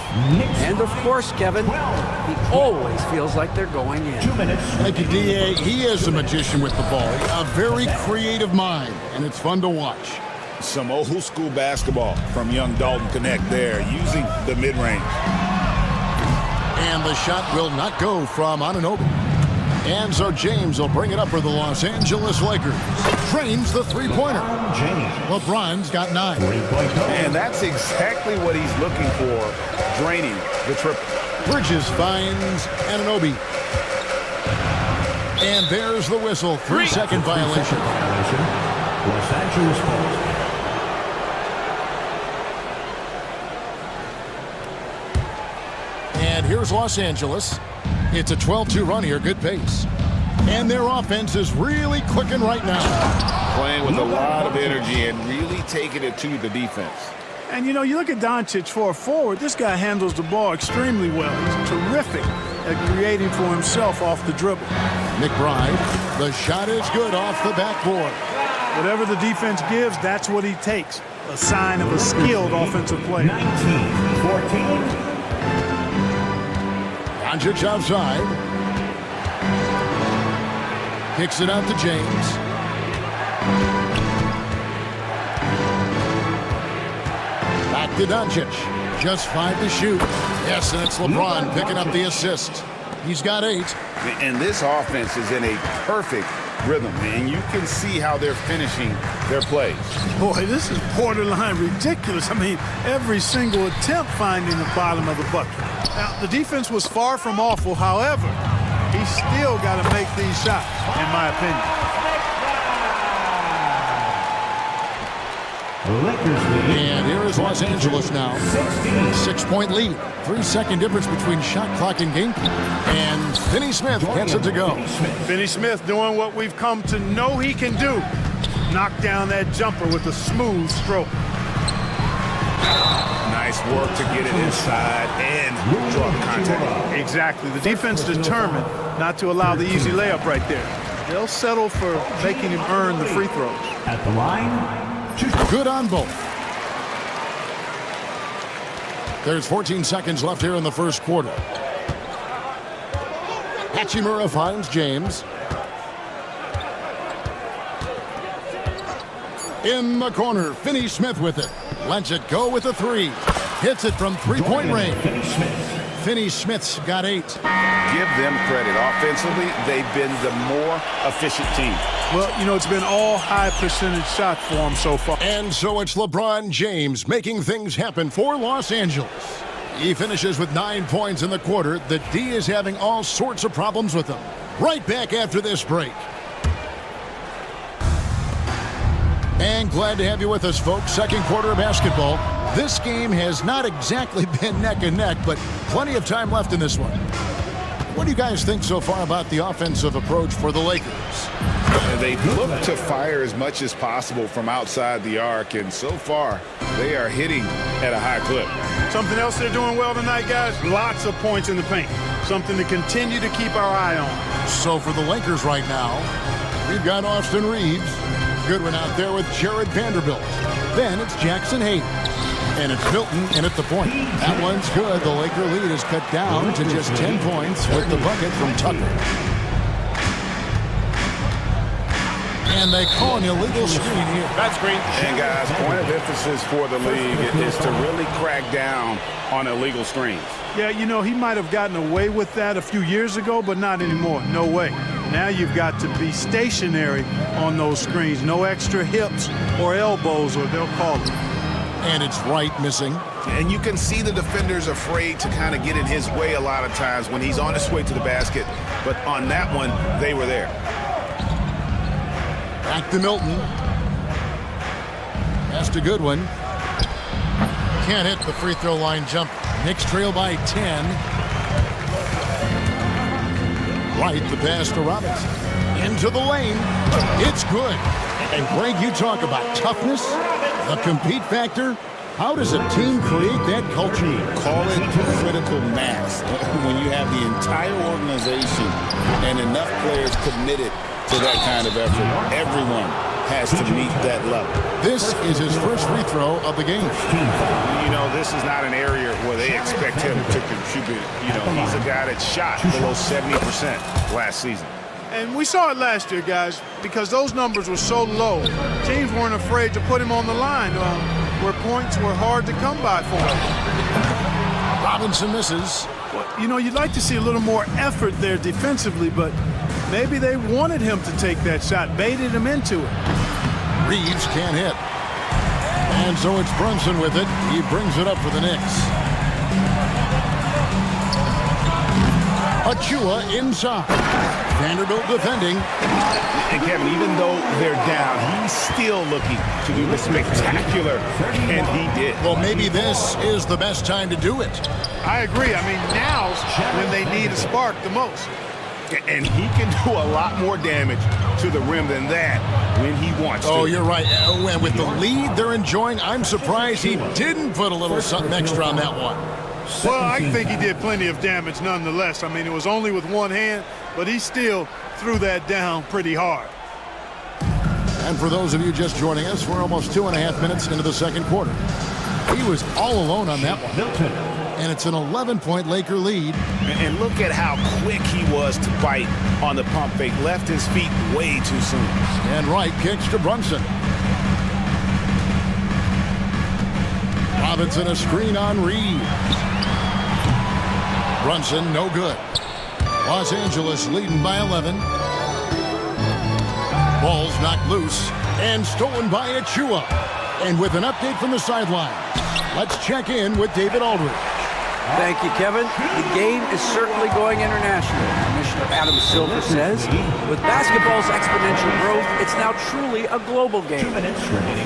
And of course, Kevin, he always feels like they're going in. 2 minutes. Thank you, D.A. He is a magician with the ball. A very creative mind, and it's fun to watch. Some old school basketball from young Dalton Connect there, using the mid-range. And the shot will not go from Anunoby. And so James will bring it up for the Los Angeles Lakers. Trains the three-pointer. LeBron's got 9. And that's exactly what he's looking for, draining the triple. Bridges finds Anunoby. And there's the whistle. 3-second violation. Los Angeles Lakers. And here's Los Angeles. It's a 12-2 run here, good pace. And their offense is really clicking right now. Playing with a lot of energy and really taking it to the defense. And, you know, you look at Doncic for a forward, this guy handles the ball extremely well. He's terrific at creating for himself off the dribble. McBride, the shot is good off the backboard. Whatever the defense gives, that's what he takes. a sign of a skilled offensive player. 19-14. Doncic outside. Kicks it out to James. Back to Doncic. Just 5 to shoot. Yes, and it's LeBron picking up the assist. He's got 8. And this offense is in a perfect rhythm, and you can see how they're finishing their plays. Boy, this is borderline ridiculous. I mean, every single attempt finding the bottom of the bucket. Now, the defense was far from awful. However, he still got to make these shots, in my opinion. And here is Los Angeles now. 6-point lead. 3-second difference between shot clock and game clock. And Finney Smith gets it to go. Finney Smith doing what we've come to know he can do. Knock down that jumper with a smooth stroke. Nice work to get it inside and draw the contact. Exactly. The defense determined not to allow the easy layup right there. They'll settle for making him earn the free throws. At the line, good on both. There's 14 seconds left here in the first quarter. Hachimura finds James. In the corner, Finney Smith with it. Lets it go with a 3. Hits it from 3-point range. Finney Smith's got 8. Give them credit. Offensively, they've been the more efficient team. Well, you know, it's been all high percentage shots for him so far. And so it's LeBron James making things happen for Los Angeles. He finishes with 9 points in the quarter. The D is having all sorts of problems with him. Right back after this break. And glad to have you with us, folks. Second quarter of basketball. This game has not exactly been neck and neck, but plenty of time left in this one. What do you guys think so far about the offensive approach for the Lakers? They look to fire as much as possible from outside the arc, and so far, they are hitting at a high clip. Something else they're doing well tonight, guys? Lots of points in the paint. Something to continue to keep our eye on. So for the Lakers right now, we've got Austin Reeves. Good one out there with Jared Vanderbilt. Then it's Jackson Hayes. And it's Milton in at the point. That one's good. The Laker lead is cut down to just 10 points with the bucket from Tucker. And they call an illegal screen here. That's screen. And guys, point of emphasis for the league is to really crack down on illegal screens. Yeah, you know, he might have gotten away with that a few years ago, but not anymore. No way. Now you've got to be stationary on those screens. No extra hips or elbows, or they'll call it. And it's Wright missing. And you can see the defenders afraid to kind of get in his way a lot of times when he's on his way to the basket. But on that one, they were there. Back to Milton. That's a good one. Can't hit the free throw line jump. Knicks trail by 10. Right, the pass to Robinson. Into the lane. It's good. And Greg, you talk about toughness, the compete factor. How does a team create that culture? Call it critical mass. When you have the entire organization and enough players committed to that kind of effort, everyone has to meet that level. This is his first free throw of the game. You know, this is not an area where they expect him to contribute. You know, he's a guy that shot below 70% last season. And we saw it last year, guys, because those numbers were so low. Teams weren't afraid to put him on the line where points were hard to come by for him. Robinson misses. Well, you know, you'd like to see a little more effort there defensively, but maybe they wanted him to take that shot, baited him into it. Reeves can't hit. And so it's Brunson with it. He brings it up for the Knicks. Achua inside. Vanderbilt defending. And Kevin, even though they're down, he's still looking to do the spectacular, and he did. Well, maybe this is the best time to do it. I agree. I mean, now's when they need a spark the most. And he can do a lot more damage to the rim than that when he wants to. Oh, you're right. And with the lead they're enjoying, I'm surprised he didn't put a little something extra on that one. Well, I think he did plenty of damage nonetheless. I mean, it was only with one hand, but he still threw that down pretty hard. And for those of you just joining us, we're almost 2.5 minutes into the second quarter. He was all alone on that one. And it's an 11-point Laker lead. And look at how quick he was to bite on the pump fake. Left his feet way too soon. And Wright kicks to Brunson. Robinson a screen on Reed. Brunson no good. Los Angeles leading by 11. Ball's knocked loose and stolen by Achua. And with an update from the sideline, let's check in with David Aldridge. Thank you, Kevin. The game is certainly going international. Commissioner Adam Silver says, with basketball's exponential growth, it's now truly a global game.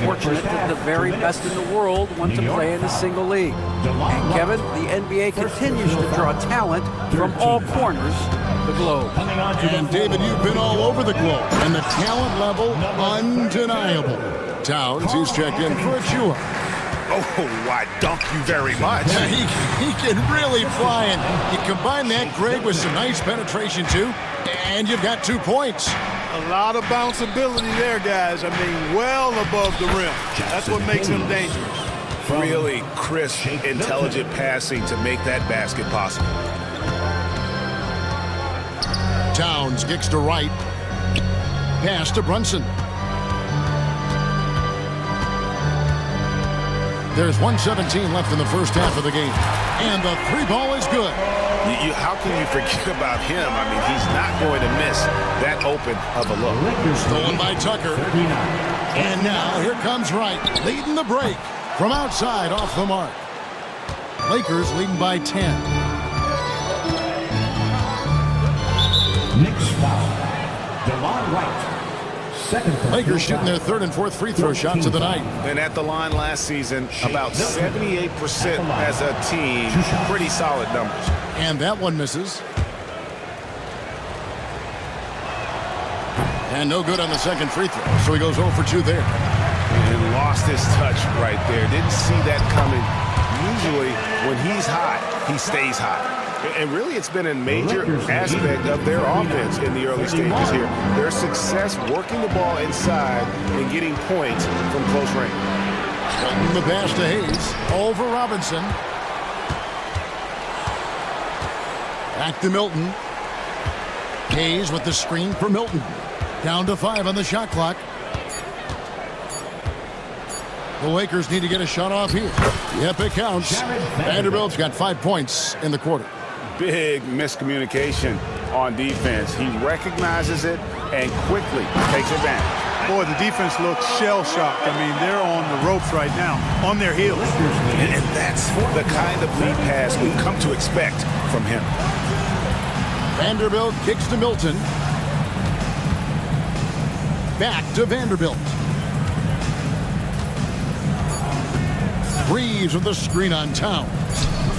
Fortunate that the very best in the world want to play in a single league. And Kevin, the NBA continues to draw talent from all corners of the globe. And David, you've been all over the globe, and the talent level undeniable. Towns, he's checked in for Achua. Oh, I dunk you very much. Yeah, he can really fly, and you combine that, Greg, with some nice penetration, too, and you've got 2 points. A lot of bounceability there, guys. I mean, well above the rim. That's what makes him dangerous. Really crisp, intelligent passing to make that basket possible. Towns kicks to Wright. Pass to Brunson. There's 1:17 left in the first half of the game. And the 3 ball is good. How can you forget about him? I mean, he's not going to miss that open of a look. Stolen by Tucker. And now here comes Wright, leading the break from outside off the mark. Lakers leading by 10. Knicks foul. Delon Wright. Lakers shooting their 3rd and 4th free throw shots of the night. And at the line last season, about 78% as a team. Pretty solid numbers. And that one misses. And no good on the second free throw, so he goes 0 for 2 there. And lost his touch right there. Didn't see that coming. Usually, when he's hot, he stays hot. And really, it's been a major aspect of their offense in the early stages here. Their success working the ball inside and getting points from close range. The pass to Hayes. Over Robinson. Back to Milton. Hayes with the screen for Milton. Down to 5 on the shot clock. The Lakers need to get a shot off here. Yep, it counts. Vanderbilt's got 5 points in the quarter. Big miscommunication on defense. He recognizes it and quickly takes advantage. Boy, the defense looks shell-shocked. I mean, they're on the ropes right now, on their heels. And that's the kind of lead pass we've come to expect from him. Vanderbilt kicks to Milton. Back to Vanderbilt. Reeves with the screen on Towns.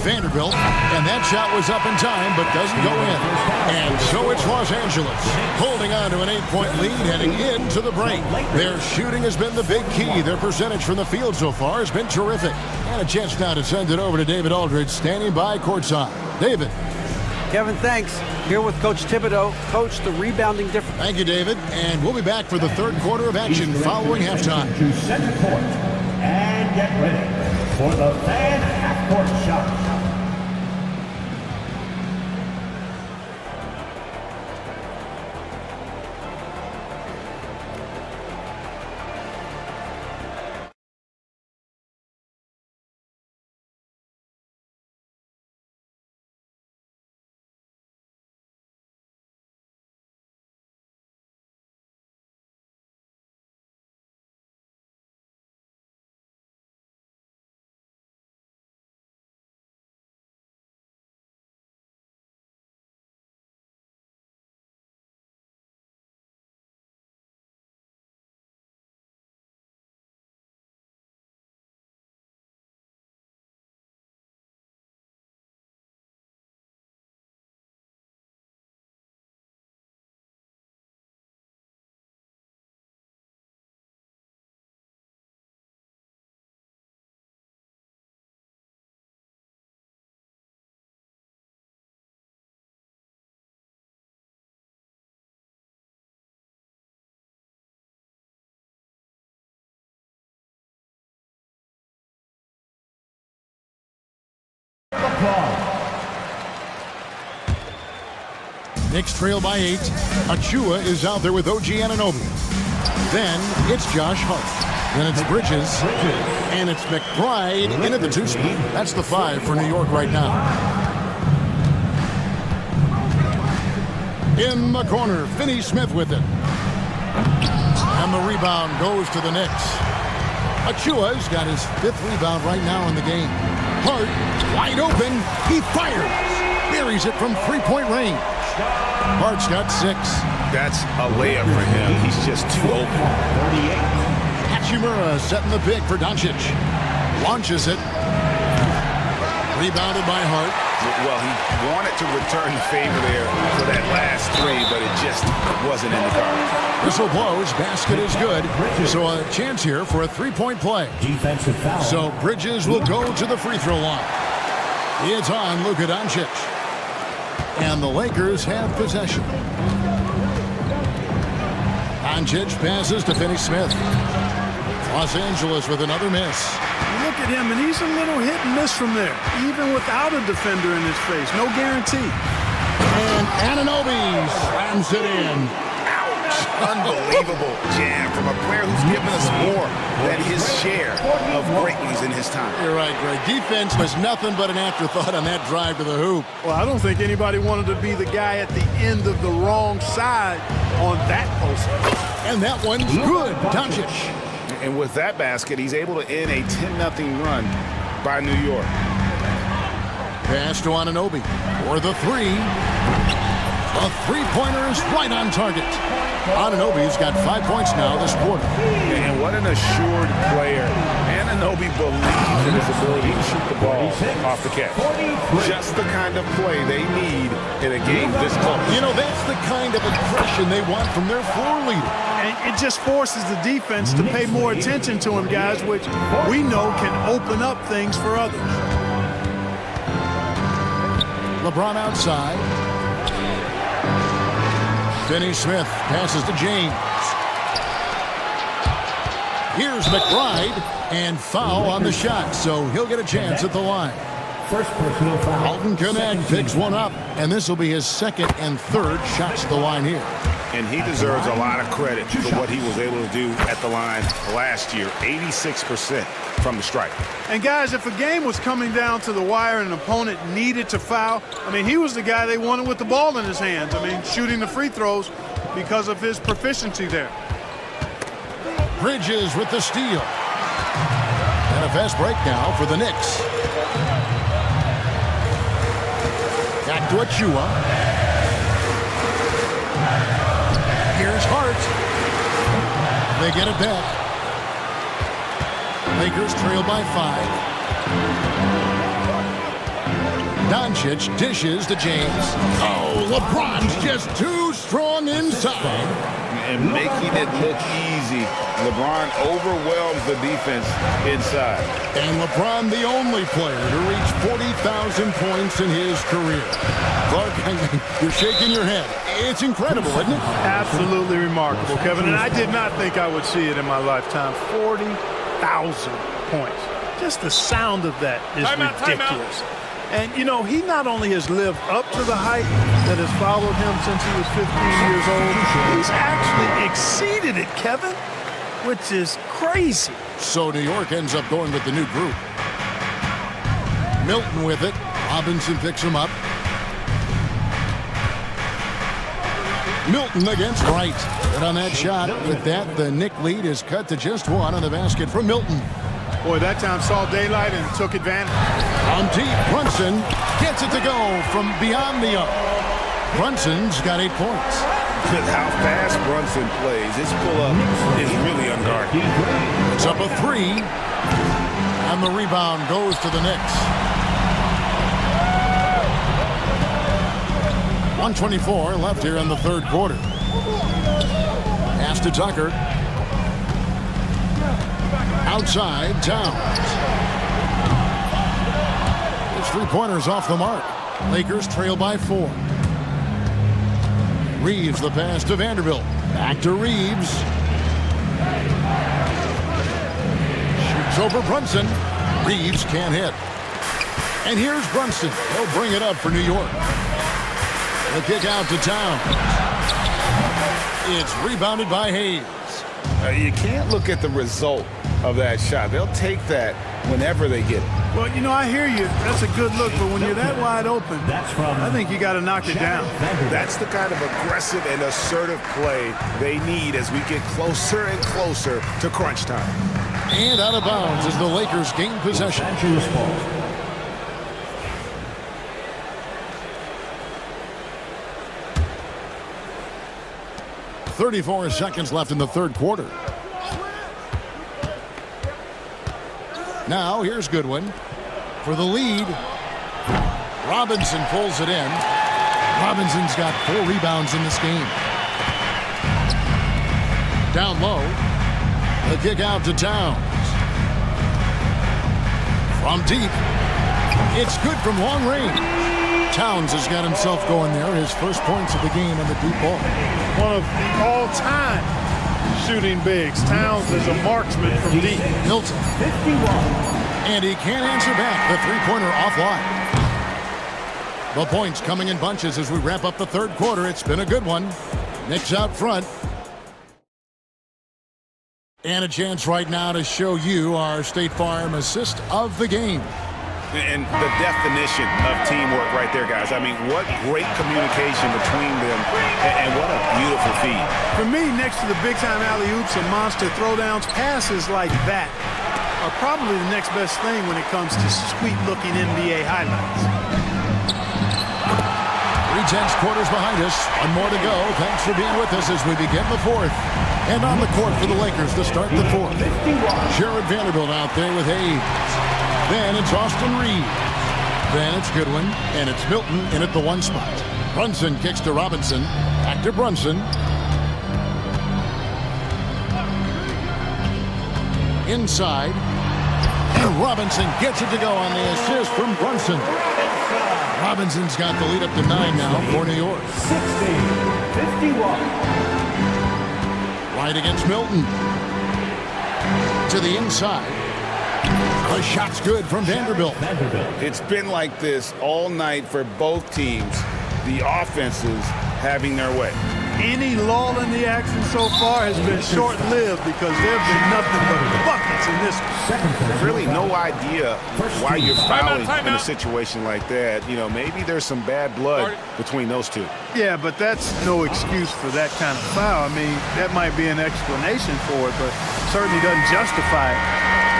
Vanderbilt, and that shot was up in time, but doesn't go in. And so it's Los Angeles, holding on to an 8-point lead heading into the break. Their shooting has been the big key. Their percentage from the field so far has been terrific. And a chance now to send it over to David Aldridge, standing by courtside. David. Kevin, thanks. Here with Coach Thibodeau. Coach, the rebounding difference. Thank you, David. And we'll be back for the third quarter of action following halftime. To center court and get ready for the fan half-court shot. Knicks trail by 8. Achua is out there with OG Anunoby. Then it's Josh Hart. Then it's Bridges. And it's McBride in at the 2 spot. That's the 5 for New York right now. In the corner, Finney Smith with it. And the rebound goes to the Knicks. Achua's got his 5th rebound right now in the game. Hart, wide open. He fires. Buries it from 3-point range. Hart's got 6. That's a layup for him. He's just too open. Hachimura setting the pick for Doncic. Launches it. Rebounded by Hart. Well, he wanted to return the favor there for that last 3, but it just wasn't in the cards. Whistle blows. Basket is good. So a chance here for a 3-point play. Defensive foul. So Bridges will go to the free throw line. It's on Luka Doncic. And the Lakers have possession. Doncic passes to Finney Smith. Los Angeles with another miss. You look at him, and he's a little hit and miss from there, even without a defender in his face. No guarantee. And Anunoby slams it in. Unbelievable jam from a player who's given us more than his share of great ones in his time. You're right, Greg. Defense was nothing but an afterthought on that drive to the hoop. Well, I don't think anybody wanted to be the guy at the end of the wrong side on that post. And that one's good. Doncic. And with that basket, he's able to end a 10-0 run by New York. Pass to Anunoby for the 3. A 3-pointer is right on target. Anunoby's got 5 points now this quarter. And what an assured player. Anunoby believes in his ability to shoot the ball off the catch. Just the kind of play they need in a game this close. You know, that's the kind of aggression they want from their floor leader. And it just forces the defense to pay more attention to him, guys, which we know can open up things for others. LeBron outside. Finney Smith passes to James. Here's McBride, and foul on the shot, so he'll get a chance at the line. First personal foul. Alton Connect picks one up, and this will be his 2nd and 3rd shots at the line here. And he deserves a lot of credit for what he was able to do at the line last year. 86% from the stripe. And guys, if a game was coming down to the wire and an opponent needed to foul, I mean, he was the guy they wanted with the ball in his hands. I mean, shooting the free throws because of his proficiency there. Bridges with the steal. And a fast break now for the Knicks. Back to Achua. Here's Hart. They get it back. Lakers trail by 5. Doncic dishes to James. Oh, LeBron's just too strong inside. And making it look easy. LeBron overwhelms the defense inside. And LeBron, the only player to reach 40,000 points in his career. Clark, you're shaking your head. It's incredible, isn't it? Absolutely remarkable, Kevin. And I did not think I would see it in my lifetime. 40,000 points. Just the sound of that is ridiculous. And, you know, he not only has lived up to the height that has followed him since he was 15 years old, he's actually exceeded it, Kevin, which is crazy. So New York ends up going with the new group. Milton with it. Robinson picks him up. Milton against Wright. And on that shot, with that, the Knick lead is cut to just 1 on the basket for Milton. Boy, that time saw daylight and took advantage. On deep, Brunson gets it to go from beyond the arc. Brunson's got 8 points. With how fast Brunson plays, his pull-up is really unguarded. It's up a 3. And the rebound goes to the Knicks. 1:24 left here in the 3rd quarter. Pass to Tucker. Outside, Towns. It's 3-pointers off the mark. Lakers trail by 4. Reeves the pass to Vanderbilt. Back to Reeves. Shoots over Brunson. Reeves can't hit. And here's Brunson. He'll bring it up for New York. The kick out to Towns. It's rebounded by Hayes. You can't look at the result of that shot. They'll take that whenever they get it. Well, you know, I hear you. That's a good look, but when you're that wide open, I think you got to knock it down. That's the kind of aggressive and assertive play they need as we get closer and closer to crunch time. And out of bounds as the Lakers gain possession. 34 seconds left in the third quarter. Now here's Goodwin for the lead. Robinson pulls it in. Robinson's got 4 rebounds in this game. Down low. The kick out to Towns. From deep. It's good from long range. Towns has got himself going there. His first points of the game on the deep ball. One of the all-time shooting bigs. Towns is a marksman from deep. Hilton. And he can't answer back. The three-pointer offline. The points coming in bunches as we wrap up the third quarter. It's been a good one. Knicks out front. And a chance right now to show you our State Farm assist of the game. And the definition of teamwork right there, guys. I mean, what great communication between them, and what a beautiful feed. For me, next to the big-time alley-oops and monster throwdowns, passes like that are probably the next best thing when it comes to sweet-looking NBA highlights. 3/10 quarters behind us. One more to go. Thanks for being with us as we begin the fourth. And on the court for the Lakers to start the fourth. Jared Vanderbilt out there with Hayes. Then it's Austin Reed. Then it's Goodwin. And it's Milton in at the 1 spot. Brunson kicks to Robinson. Back to Brunson. Inside. And Robinson gets it to go on the assist from Brunson. Robinson's got the lead up to 9 now for New York. 60-51. Right against Milton. To the inside. The shot's good from Vanderbilt. It's been like this all night for both teams. The offenses having their way. Any lull in the action so far has been short-lived because there have been nothing but buckets in this one. There's really no idea why you're fouling in a situation like that. You know, maybe there's some bad blood between those two. Yeah, but that's no excuse for that kind of foul. I mean, that might be an explanation for it, but certainly doesn't justify it.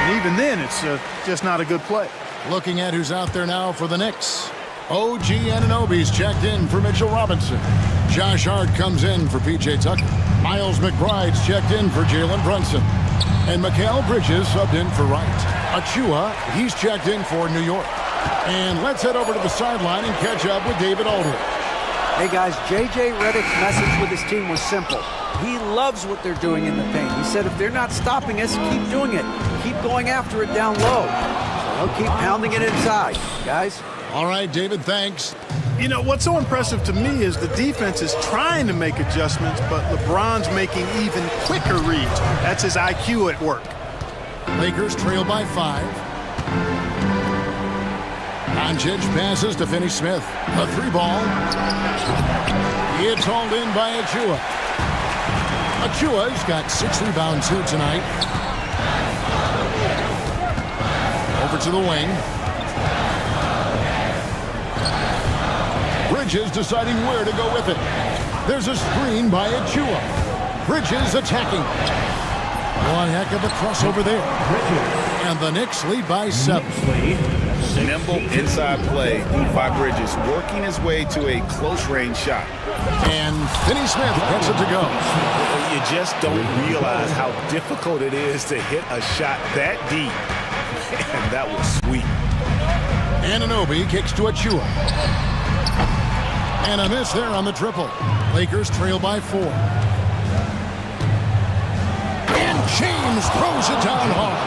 And even then, it's just not a good play. Looking at who's out there now for the Knicks. OG Anunoby's checked in for Mitchell Robinson. Josh Hart comes in for P.J. Tucker. Miles McBride's checked in for Jalen Brunson. And Mikal Bridges subbed in for Wright. Achua, he's checked in for New York. And let's head over to the sideline and catch up with David Aldridge. Hey guys, J.J. Redick's message with his team was simple. He loves what they're doing in the paint. He said if they're not stopping us, keep doing it. Keep going after it down low. So they'll keep pounding it inside, guys. All right, David, thanks. You know, what's so impressive to me is the defense is trying to make adjustments, but LeBron's making even quicker reads. That's his IQ at work. Lakers trail by 5. Doncic passes to Finney-Smith. A 3-ball. It's hauled in by Achua. Achua's got 6 rebounds here tonight. Over to the wing. Bridges deciding where to go with it. There's a screen by Achua. Bridges attacking. One heck of a crossover there. And the Knicks lead by 7. Nimble inside play by Bridges, working his way to a close-range shot. And Finney-Smith gets it to go. You just don't realize how difficult it is to hit a shot that deep. And that was sweet. Anunoby kicks to Achua. And a miss there on the triple. Lakers trail by 4. And James throws it down hard.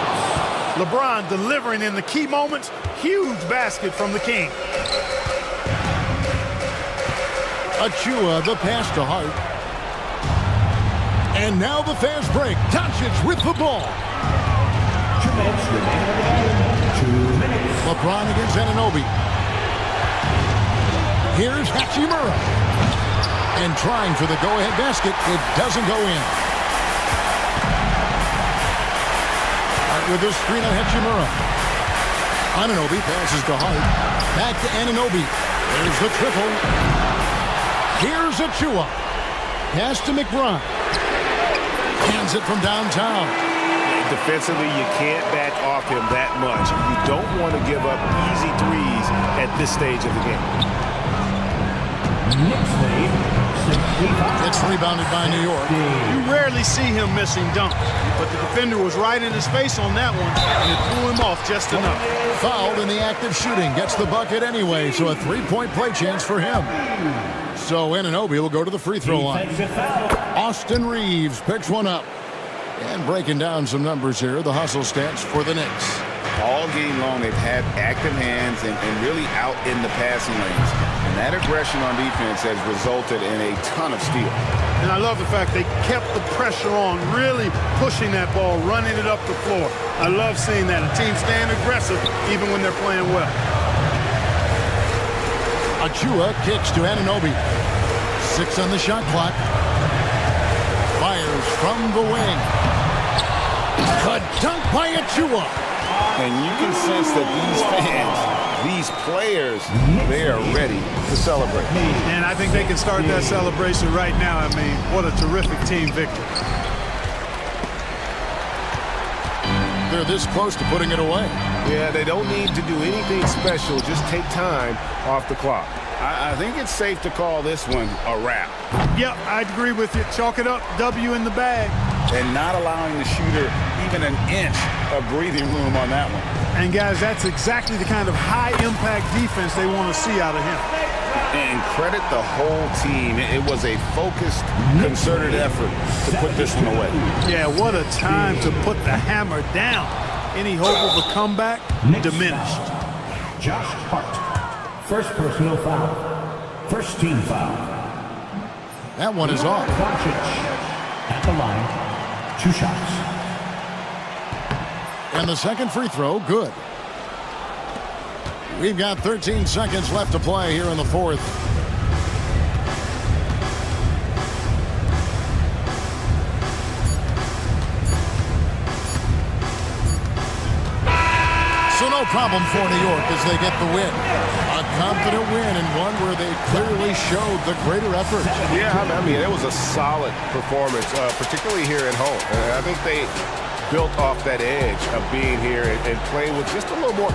LeBron delivering in the key moments. Huge basket from the King. Achua, the pass to Hart. And now the fast break. Doncic with the ball. 2 minutes. LeBron against Anunoby. Here's Hachimura. And trying for the go-ahead basket. It doesn't go in. With this screen on Hachimura. Anunoby passes to Hart. Back to Anunoby. There's the triple. Here's Achua. Pass to McBride. Hands it from downtown. Defensively, you can't back off him that much. You don't want to give up easy threes at this stage of the game. It's rebounded by New York. You rarely see him missing dunks, but the defender was right in his face on that one, and it threw him off just enough. Fouled in the act of shooting. Gets the bucket anyway, so a three-point play chance for him. So Anunoby will go to the free throw line. Austin Reeves picks one up. And breaking down some numbers here, the hustle stats for the Knicks. All game long, they've had active hands and really out in the passing lanes. And that aggression on defense has resulted in a ton of steals. And I love the fact they kept the pressure on, really pushing that ball, running it up the floor. I love seeing that. A team staying aggressive even when they're playing well. Achua kicks to Anunoby. 6 on the shot clock. Fires from the wing. A dunk by Achua. And you can sense that these fans, these players, they are ready to celebrate. And I think they can start that celebration right now. I mean, what a terrific team victory. They're this close to putting it away. Yeah, they don't need to do anything special. Just take time off the clock. I think it's safe to call this one a wrap. Yep, I'd agree with you. Chalk it up, W in the bag. And not allowing the shooter even an inch of breathing room on that one. And guys, that's exactly the kind of high-impact defense they want to see out of him. And credit the whole team. It was a focused, concerted effort to put this one away. Yeah, what a time to put the hammer down. Any hope of a comeback diminished. Josh Hart. First personal foul. First team foul. That one is off. At the line. 2 shots. And the second free throw, good. We've got 13 seconds left to play here in the fourth. So no problem for New York as they get the win. A confident win and one where they clearly showed the greater effort. Yeah, I mean, it was a solid performance, particularly here at home. And I think they built off that edge of being here and playing with just a little more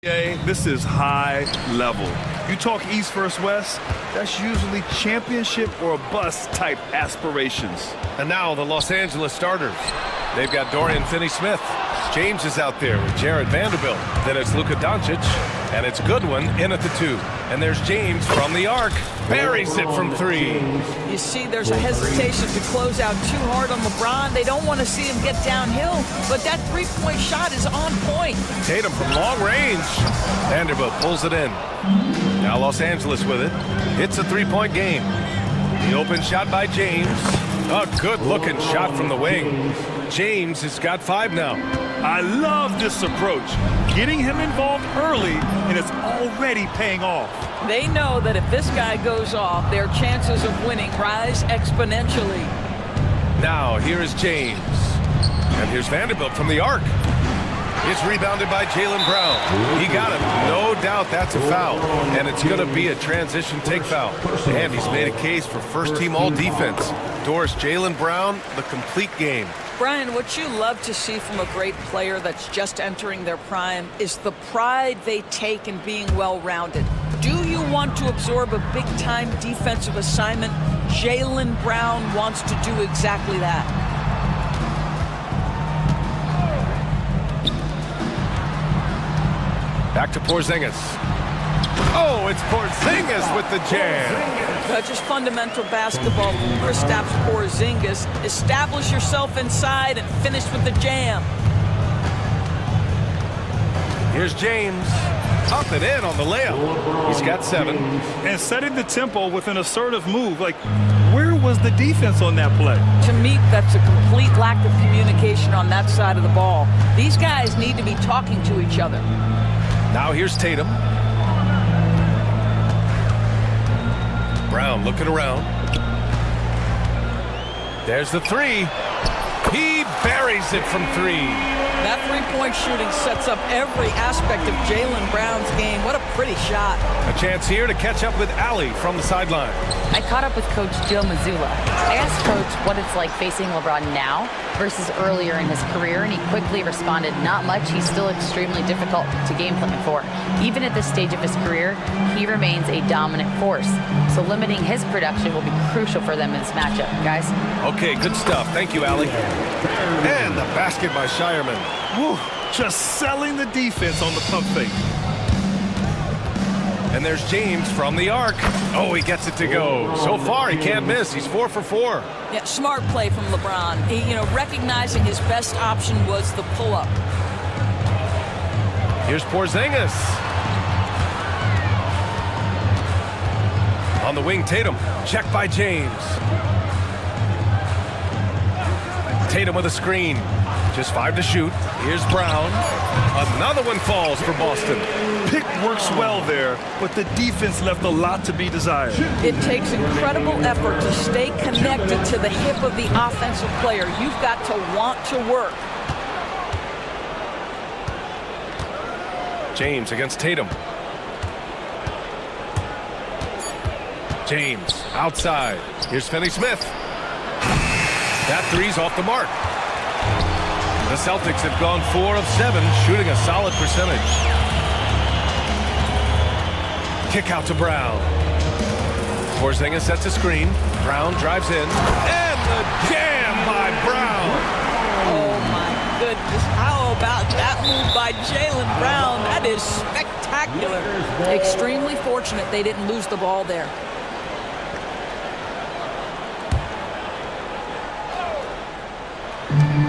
This is high level. You talk East versus West, that's usually championship or bust type aspirations. And now the Los Angeles starters. They've got Dorian Finney-Smith. James is out there with Jared Vanderbilt. Then it's Luka Doncic, and it's Goodwin in at the 2. And there's James from the arc. Buries it from 3. You see, there's a hesitation to close out too hard on LeBron. They don't want to see him get downhill, but that three-point shot is on point. Tatum from long range. Vanderbilt pulls it in. Now Los Angeles with it. It's a three-point game. The open shot by James. A good-looking shot from the wing. James has got 5 now. I love this approach. Getting him involved early, and it's already paying off. They know that if this guy goes off, their chances of winning rise exponentially. Now, here is James. And here's Vanderbilt from the arc. It's rebounded by Jaylen Brown. He got it. No doubt that's a foul. And it's going to be a transition take foul. And he's made a case for first-team all-defense. Doris Jaylen Brown, the complete game. Brian, what you love to see from a great player that's just entering their prime is the pride they take in being well-rounded. Do you want to absorb a big-time defensive assignment? Jaylen Brown wants to do exactly that. Back to Porzingis. Oh, it's Porzingis with the jam. Just fundamental basketball from Kristaps Porzingis. Establish yourself inside and finish with the jam. Here's James. Up and in on the layup. He's got 7. And setting the tempo with an assertive move. Like, where was the defense on that play? To me, that's a complete lack of communication on that side of the ball. These guys need to be talking to each other. Now here's Tatum. Brown looking around. There's the 3. He buries it from 3. That three-point shooting sets up every aspect of Jaylen Brown's game. What a pretty shot. A chance here to catch up with Allie from the sideline. I caught up with Coach Joe Mazzulla. I asked Coach what it's like facing LeBron now versus earlier in his career, and he quickly responded, not much. He's still extremely difficult to game plan for. Even at this stage of his career, he remains a dominant force. So limiting his production will be crucial for them in this matchup, guys. Okay, good stuff. Thank you, Allie. And the basket by Shireman. Whew, just selling the defense on the pump fake. And there's James from the arc. Oh, he gets it to go. So far, he can't miss. He's 4 for 4. Yeah, smart play from LeBron. He, recognizing his best option was the pull-up. Here's Porzingis. On the wing, Tatum. Checked by James. Tatum with a screen. Just 5 to shoot. Here's Brown. Another one falls for Boston. Pick works well there, but the defense left a lot to be desired. It takes incredible effort to stay connected to the hip of the offensive player. You've got to want to work. James against Tatum. James outside. Here's Finney-Smith. That 3's off the mark. The Celtics have gone 4 of 7, shooting a solid percentage. Kick out to Brown. Porzingis sets a screen. Brown drives in. And the jam by Brown. Oh, my goodness. How about that move by Jaylen Brown? That is spectacular. Extremely fortunate they didn't lose the ball there.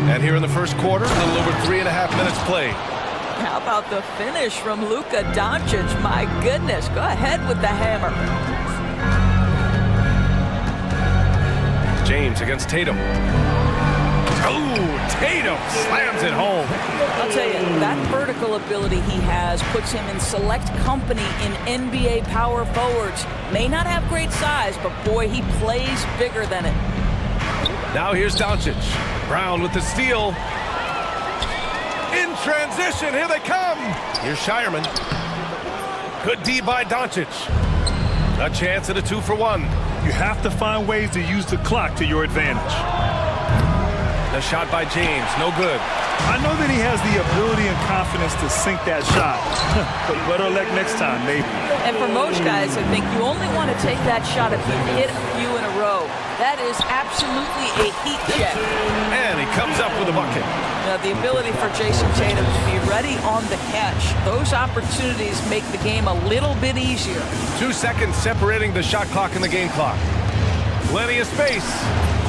And here in the first quarter, a little over 3.5 minutes played. How about the finish from Luka Doncic? My goodness, go ahead with the hammer. James against Tatum. Oh, Tatum slams it home. I'll tell you, that vertical ability he has puts him in select company in NBA power forwards. May not have great size, but boy, he plays bigger than it. Now here's Doncic. Brown with the steal. In transition, here they come. Here's Shireman. Good D by Doncic. A chance at a 2-for-1. You have to find ways to use the clock to your advantage. The shot by James, no good. I know that he has the ability and confidence to sink that shot. But better luck next time, maybe. And for most guys, I think you only want to take that shot if you hit a few in a row. That is absolutely a heat check. And he comes up with a bucket. Now, the ability for Jason Tatum to be ready on the catch, those opportunities make the game a little bit easier. 2 seconds separating the shot clock and the game clock. Plenty of space.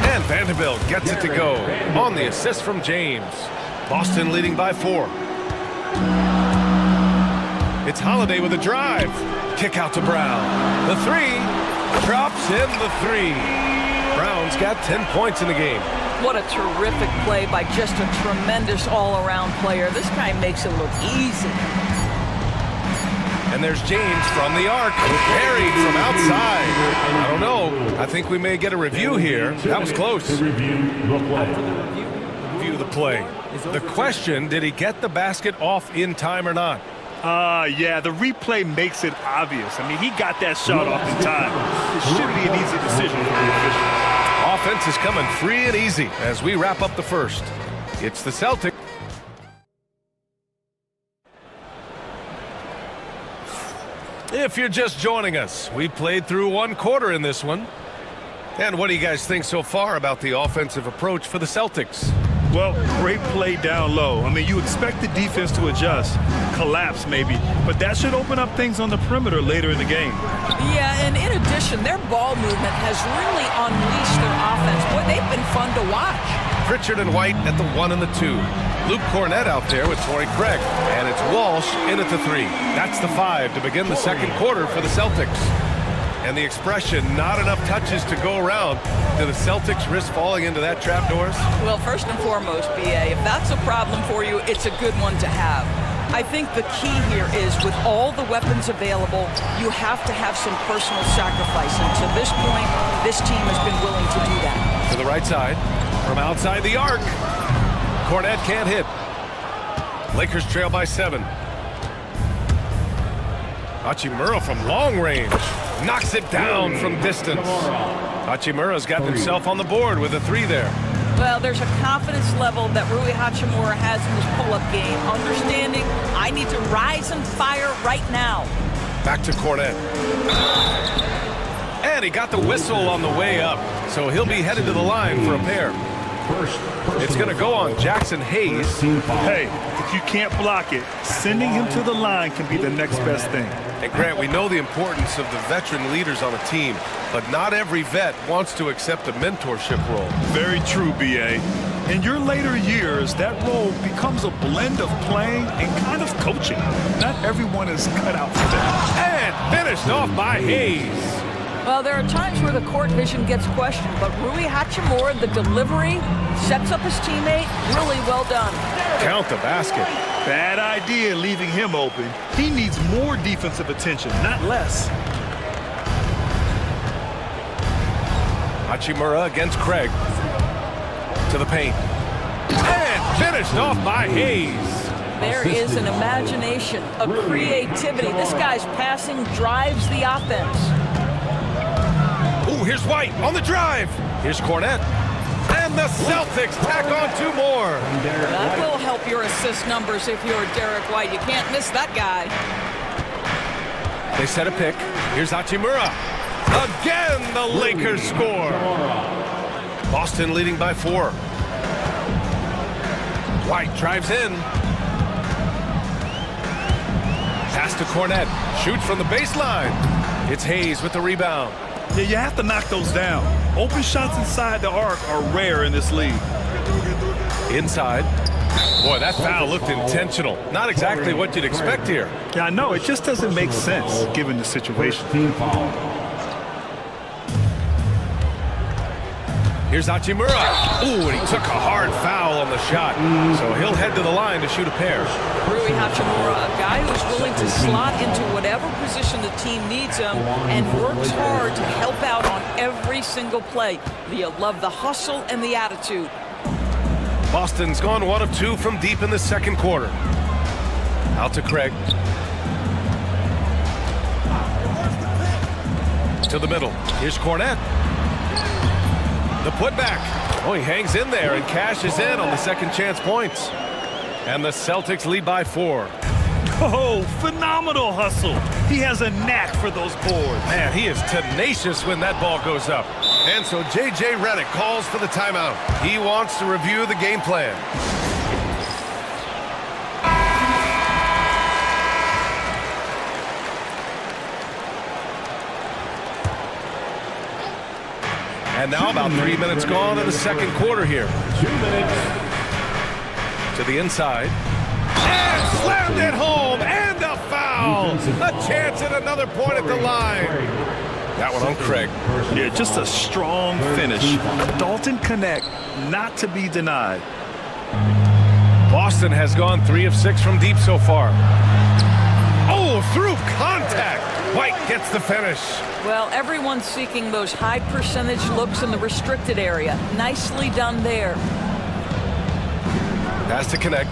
And Vanderbilt gets it to go on the assist from James. Boston leading by 4. It's Holiday with a drive. Kick out to Brown. The 3. Drops in the 3. Brown's got 10 points in the game. What a terrific play by just a tremendous all-around player. This guy makes it look easy. And there's James from the arc, buried from outside. I don't know. I think we may get a review here. That was close. Review the play. The question, did he get the basket off in time or not? Yeah, the replay makes it obvious. I mean, he got that shot off in time. It should be an easy decision for the officials. Offense is coming free and easy as we wrap up the first. It's the Celtics. If you're just joining us, we played through 1 quarter in this one. And what do you guys think so far about the offensive approach for the Celtics? Well, great play down low. I mean, you expect the defense to adjust, collapse maybe, but that should open up things on the perimeter later in the game. Yeah, and in addition, their ball movement has really unleashed their offense. Boy, they've been fun to watch. Pritchard and White at the 1 and the 2. Luke Cornett out there with Torrey Craig. And it's Walsh in at the 3. That's the 5 to begin the second quarter for the Celtics. And the expression, not enough touches to go around. Do the Celtics risk falling into that trap, Doris? Well, first and foremost, B.A., if that's a problem for you, it's a good one to have. I think the key here is with all the weapons available, you have to have some personal sacrifice. And to this point, this team has been willing to do that. To the right side, from outside the arc. Cornett can't hit. Lakers trail by 7. Hachimura from long range. Knocks it down from distance. Hachimura's got himself on the board with a 3 there. Well, there's a confidence level that Rui Hachimura has in his pull-up game. Understanding, I need to rise and fire right now. Back to Cornett. And he got the whistle on the way up. So he'll be headed to the line for a pair. It's going to go on Jackson Hayes. Hey, if you can't block it, sending him to the line can be the next best thing. And Grant, we know the importance of the veteran leaders on a team, but not every vet wants to accept a mentorship role. Very true, B.A. In your later years, that role becomes a blend of playing and kind of coaching. Not everyone is cut out for that. And finished off by Hayes. Well, there are times where the court vision gets questioned, but Rui Hachimura, the delivery, sets up his teammate. Really well done. Count the basket. Bad idea leaving him open. He needs more defensive attention, not less. Hachimura against Craig. To the paint. And finished off by Hayes. There is an imagination, a creativity. This guy's passing drives the offense. Ooh, here's White on the drive. Here's Cornett. And the Celtics tack on 2 more. That will help your assist numbers if you're Derek White. You can't miss that guy. They set a pick. Here's Hachimura. Again, the Lakers score. Boston leading by 4. White drives in. Pass to Cornett. Shoots from the baseline. It's Hayes with the rebound. Yeah, you have to knock those down. Open shots inside the arc are rare in this league. Inside. Boy, that foul looked intentional. Not exactly what you'd expect here. Yeah, I know. It just doesn't make sense given the situation. Here's Hachimura. Ooh, and he took a hard foul on the shot. So he'll head to the line to shoot a pair. Rui Hachimura, a guy who's willing to slot into whatever position the team needs him and works hard to help out on every single play. You love the hustle and the attitude. Boston's gone 1 of 2 from deep in the second quarter. Out to Craig. To the middle. Here's Cornett. The putback. Oh, he hangs in there and cashes in on the second chance points. And the Celtics lead by 4. Oh, phenomenal hustle. He has a knack for those boards. Man, he is tenacious when that ball goes up. And so J.J. Redick calls for the timeout. He wants to review the game plan. And now about 3 minutes gone in the second quarter here. 2 minutes. To the inside. And slammed it home, and a foul. A chance at another point at the line. That one on Craig. Yeah, just a strong finish. Dalton Connect, not to be denied. Boston has gone 3 of 6 from deep so far. Oh, through contact. White gets the finish. Well, everyone's seeking those high percentage looks in the restricted area. Nicely done there. Pass to Connect.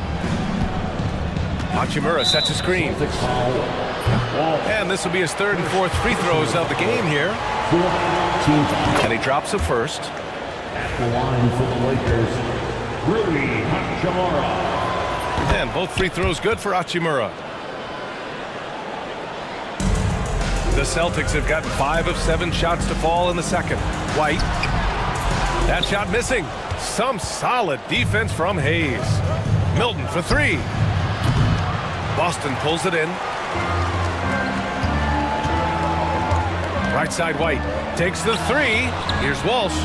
Hachimura sets a screen. And this will be his 3rd and 4th free throws of the game here. And he drops the first. At the line for the Lakers, Rui Hachimura. And both free throws good for Hachimura. The Celtics have gotten 5 of 7 shots to fall in the second. White. That shot missing. Some solid defense from Hayes. Milton for 3. Boston pulls it in. Right side White takes the 3. Here's Walsh.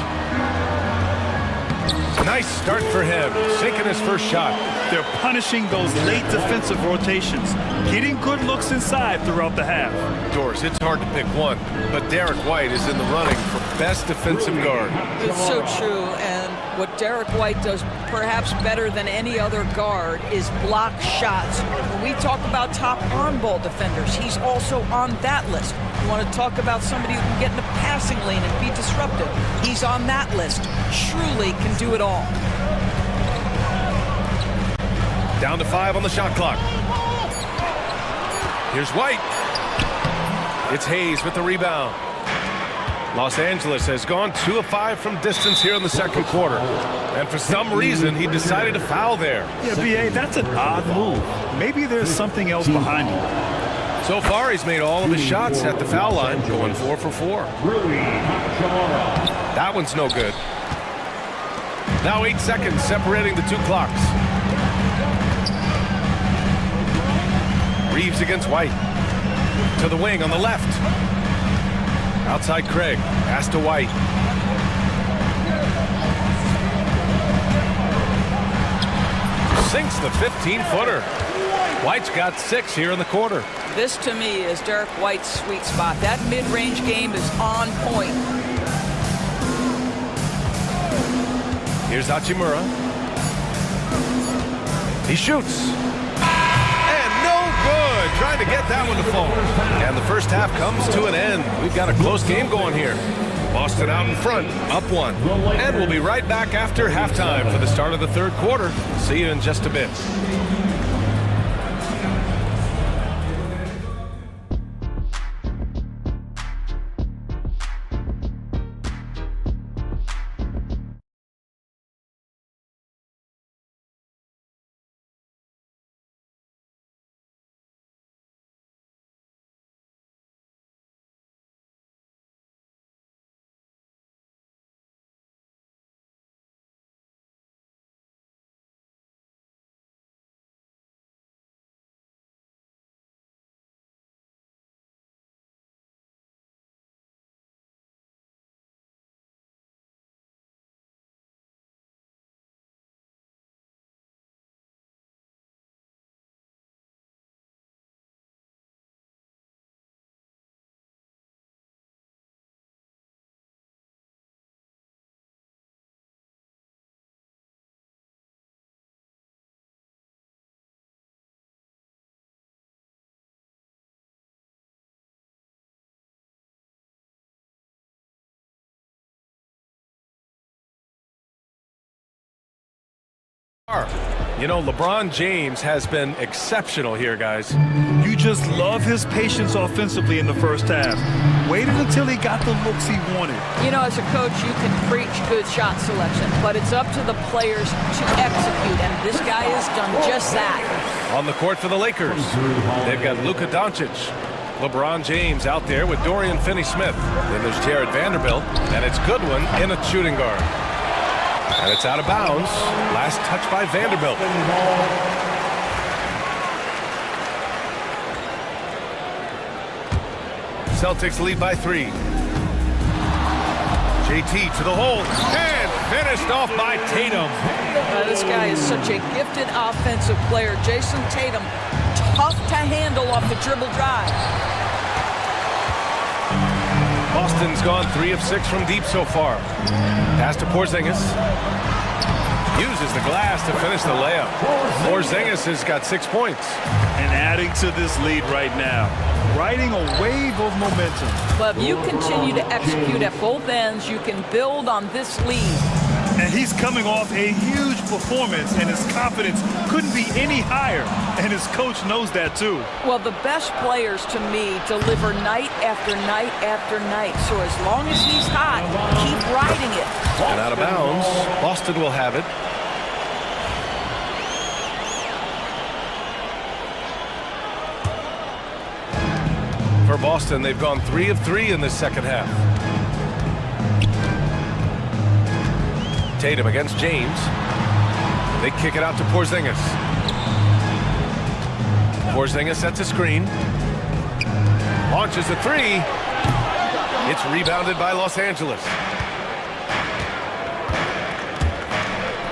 Nice start for him, sinking his first shot. They're punishing those late defensive rotations, getting good looks inside throughout the half. Doors, it's hard to pick one, but Derek White is in the running for best defensive guard. It's so true, and what Derek White does perhaps better than any other guard is block shots. When we talk about top arm ball defenders, he's also on that list. You want to talk about somebody who can get in the passing lane and be disruptive. He's on that list. Truly can do it all. Down to 5 on the shot clock. Here's White. It's Hayes with the rebound. Los Angeles has gone 2 of 5 from distance here in the second quarter. And for some reason, he decided to foul there. Yeah, B.A., that's an odd move. Maybe there's something else behind it. So far, he's made all of his shots at the foul line, going 4 for 4. That one's no good. Now 8 seconds separating the 2 clocks. Reeves against White. To the wing on the left. Outside Craig. Pass to White. Sinks the 15-footer. White's got 6 here in the quarter. This, to me, is Derek White's sweet spot. That mid-range game is on point. Here's Hachimura. He shoots. And no good. Trying to get that one to fall. And the first half comes to an end. We've got a close game going here. Boston out in front, up 1. And we'll be right back after halftime for the start of the third quarter. See you in just a bit. You know, LeBron James has been exceptional here, guys. You just love his patience offensively in the first half. Waited until he got the looks he wanted. You know, as a coach, you can preach good shot selection, but it's up to the players to execute, and this guy has done just that. On the court for the Lakers, they've got Luka Doncic. LeBron James out there with Dorian Finney-Smith. Then there's Jared Vanderbilt, and it's Goodwin in a shooting guard. And it's out of bounds. Last touch by Vanderbilt. Celtics lead by 3. JT to the hole, and finished off by Tatum. This guy is such a gifted offensive player. Jason Tatum, tough to handle off the dribble drive. Boston's gone 3 of 6 from deep so far. Pass to Porzingis. Uses the glass to finish the layup. Porzingis has got 6 points. And adding to this lead right now. Riding a wave of momentum. But if you continue to execute at both ends, you can build on this lead. And he's coming off a huge performance, and his confidence couldn't be any higher. And his coach knows that too. Well, the best players, to me, deliver night after night after night. So as long as he's hot, keep riding it. And out of bounds, Boston will have it. For Boston, they've gone 3 of 3 in this second half. Tatum against James. They kick it out to Porzingis. Porzingis sets a screen. Launches a 3. It's rebounded by Los Angeles.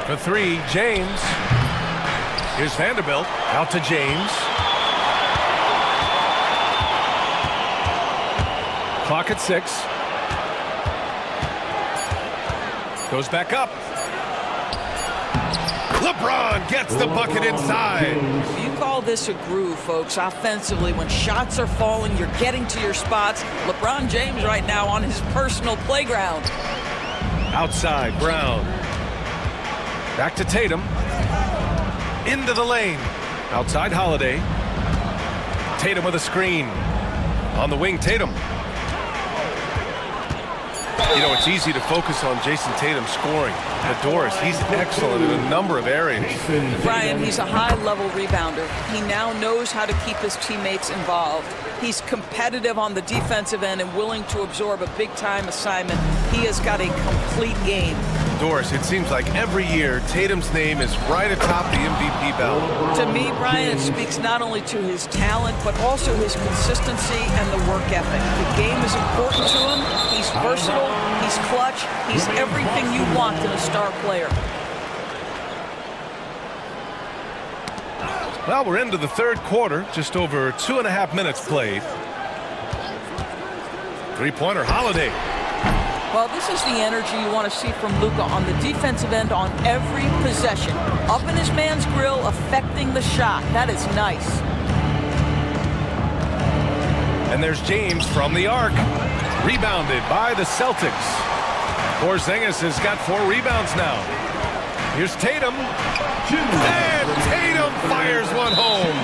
For 3, James. Here's Vanderbilt. Out to James. Clock at 6. Goes back up. LeBron gets the bucket inside. You call this a groove, folks. Offensively, when shots are falling, you're getting to your spots. LeBron James right now on his personal playground. Outside, Brown. Back to Tatum. Into the lane. Outside, Holiday. Tatum with a screen. On the wing, Tatum. You know, it's easy to focus on Jason Tatum scoring. But Doris, he's excellent in a number of areas. Brian, he's a high-level rebounder. He now knows how to keep his teammates involved. He's competitive on the defensive end and willing to absorb a big-time assignment. He has got a complete game. Doris, it seems like every year Tatum's name is right atop the MVP ballot. To me, Brian, it speaks not only to his talent, but also his consistency and the work ethic. The game is important to him. He's versatile. He's clutch. He's everything you want in a star player. Well, we're into the third quarter. Just over 2.5 minutes played. Three-pointer, Holiday. Well, this is the energy you want to see from Luka on the defensive end on every possession. Up in his man's grill, affecting the shot. That is nice. And there's James from the arc. Rebounded by the Celtics. Porzingis has got 4 rebounds now. Here's Tatum. And Tatum fires one home.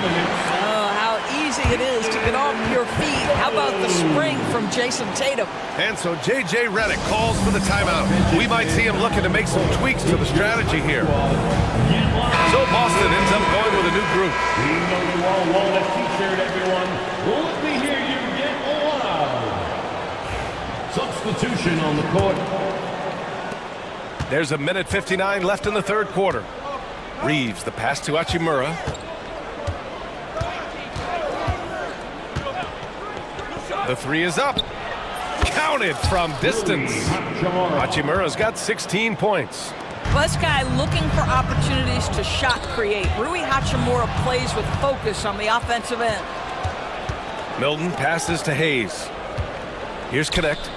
Oh, how easy it is to get off your feet. How about the spring from Jason Tatum? And so J.J. Redick calls for the timeout. We might see him looking to make some tweaks to the strategy here. So Boston ends up going with a new group. Even though you all want a t-shirt, everyone, let me hear you get loud. Substitution on the court. There's 1:59 left in the third quarter. Reeves, the pass to Hachimura. The 3 is up. Counted from distance. Hachimura's got 16 points. This guy looking for opportunities to shot create. Rui Hachimura plays with focus on the offensive end. Milton passes to Hayes. Here's Connect.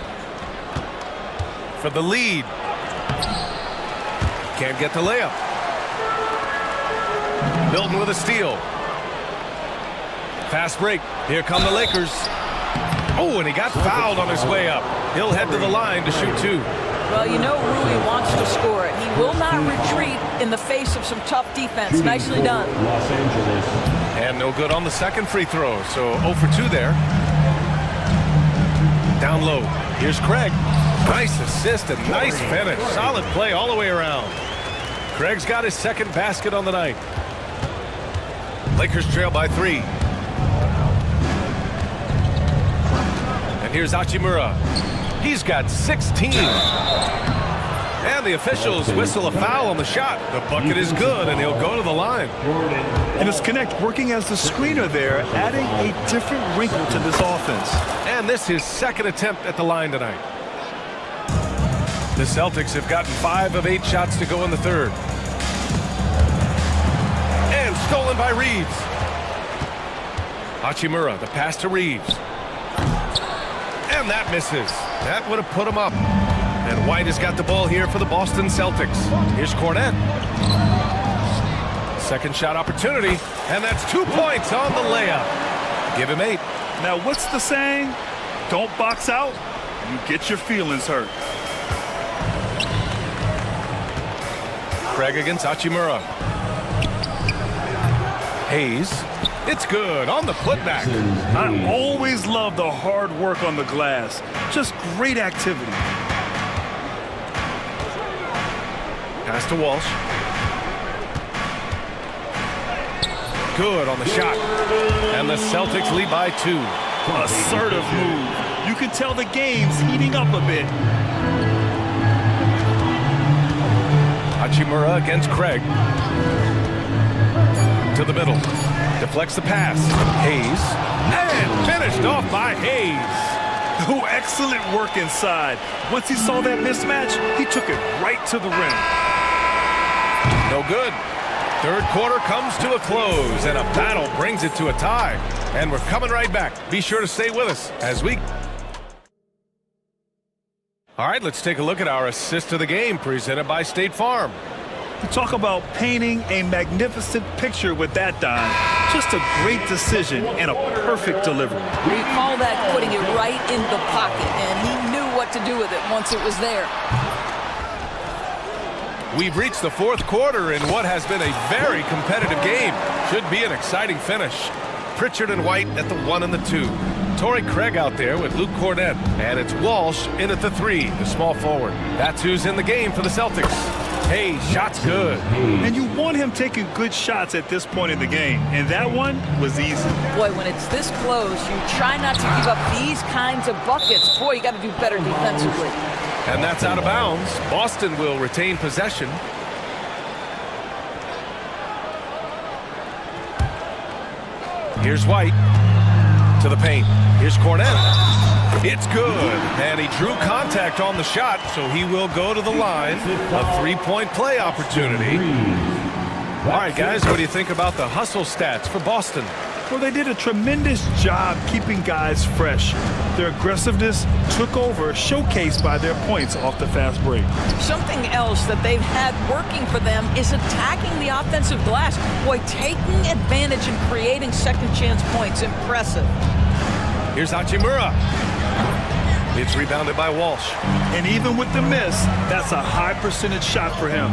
For the lead. Can't get the layup. Milton with a steal. Fast break. Here come the Lakers. Oh, and he got fouled on his way up. He'll head to the line to shoot 2. Well, you know Rui wants to score it. He will not retreat in the face of some tough defense. Nicely done. Los Angeles. And no good on the second free throw, so 0 for 2 there. Down low, here's Craig. Nice assist and nice finish. Solid play all the way around. Craig's got his second basket on the night. Lakers trail by 3. And here's Hachimura. He's got 16. And the officials whistle a foul on the shot. The bucket is good, and he'll go to the line. And it's Connect working as the screener there, adding a different wrinkle to this offense. And this is his second attempt at the line tonight. The Celtics have gotten 5 of 8 shots to go in the third. And stolen by Reeves. Hachimura, the pass to Reeves. And that misses. That would have put him up. And White has got the ball here for the Boston Celtics. Here's Cornette. Second shot opportunity. And that's 2 points on the layup. Give him 8. Now, what's the saying? Don't box out, you get your feelings hurt. Craig against Hachimura. Hayes. It's good on the putback. I always love the hard work on the glass. Just great activity. Pass to Walsh. Good on the shot. And the Celtics lead by 2. Assertive move. You can tell the game's heating up a bit. Hachimura against Craig. To the middle. Deflects the pass. Hayes. And finished off by Hayes. Oh, excellent work inside. Once he saw that mismatch, he took it right to the rim. No good. Third quarter comes to a close, and a battle brings it to a tie. And we're coming right back. Be sure to stay with us as we... All right, let's take a look at our assist of the game presented by State Farm. You talk about painting a magnificent picture with that dive. Just a great decision and a perfect delivery. We call that putting it right in the pocket, and he knew what to do with it once it was there. We've reached the fourth quarter in what has been a very competitive game. Should be an exciting finish. Pritchard and White at the 1 and the 2. Torrey Craig out there with Luke Cornette. And it's Walsh in at the 3, the small forward. That's who's in the game for the Celtics. Hey, shot's good. And you want him taking good shots at this point in the game. And that one was easy. Boy, when it's this close, you try not to give up these kinds of buckets. Boy, you got to do better defensively. And that's out of bounds. Boston will retain possession. Here's White to the paint. Here's Cornette. It's good. And he drew contact on the shot, so he will go to the line. A 3-point play opportunity. All right, guys, what do you think about the hustle stats for Boston? Well, they did a tremendous job keeping guys fresh. Their aggressiveness took over, showcased by their points off the fast break. Something else that they've had working for them is attacking the offensive glass. Boy, taking advantage and creating second chance points. Impressive. Here's Hachimura. It's rebounded by Walsh. And even with the miss, that's a high percentage shot for him.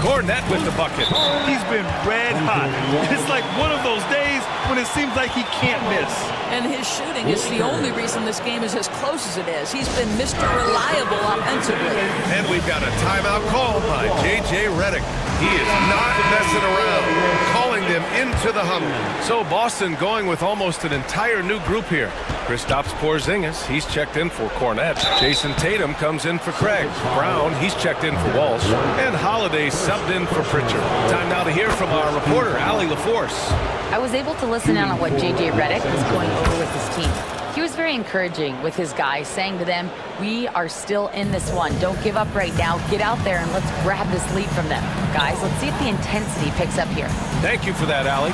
Cornette with the bucket. He's been red hot. It's like one of those days when it seems like he can't miss. And his shooting is the only reason this game is as close as it is. He's been Mr. Reliable offensively. And we've got a timeout call by J.J. Redick. He is not messing around, calling them into the huddle. So Boston going with almost an entire new group here. Kristaps Porzingis, he's checked in for Cornette. Jason Tatum comes in for Craig. Brown, he's checked in for Walsh. And Holiday subbed in for Pritchard. Time now to hear from our reporter, Allie LaForce. I was able to listen in on what J.J. Redick was going over with his team. He was very encouraging with his guys, saying to them, we are still in this one. Don't give up right now. Get out there and let's grab this lead from them. Guys, let's see if the intensity picks up here. Thank you for that, Allie.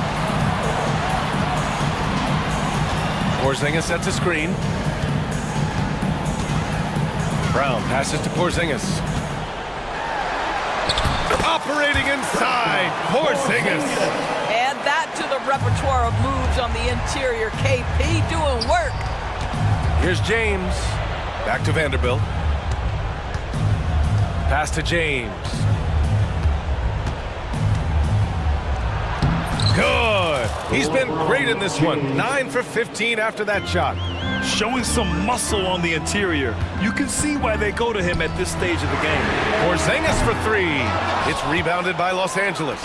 Porzingis sets a screen. Brown passes to Porzingis. Operating inside, Porzingis. Add that to the repertoire of moves on the interior. KP doing work. Here's James. Back to Vanderbilt. Pass to James. Good. He's been great in this one. 9 for 15 after that shot. Showing some muscle on the interior. You can see why they go to him at this stage of the game. Porzingis for 3. It's rebounded by Los Angeles.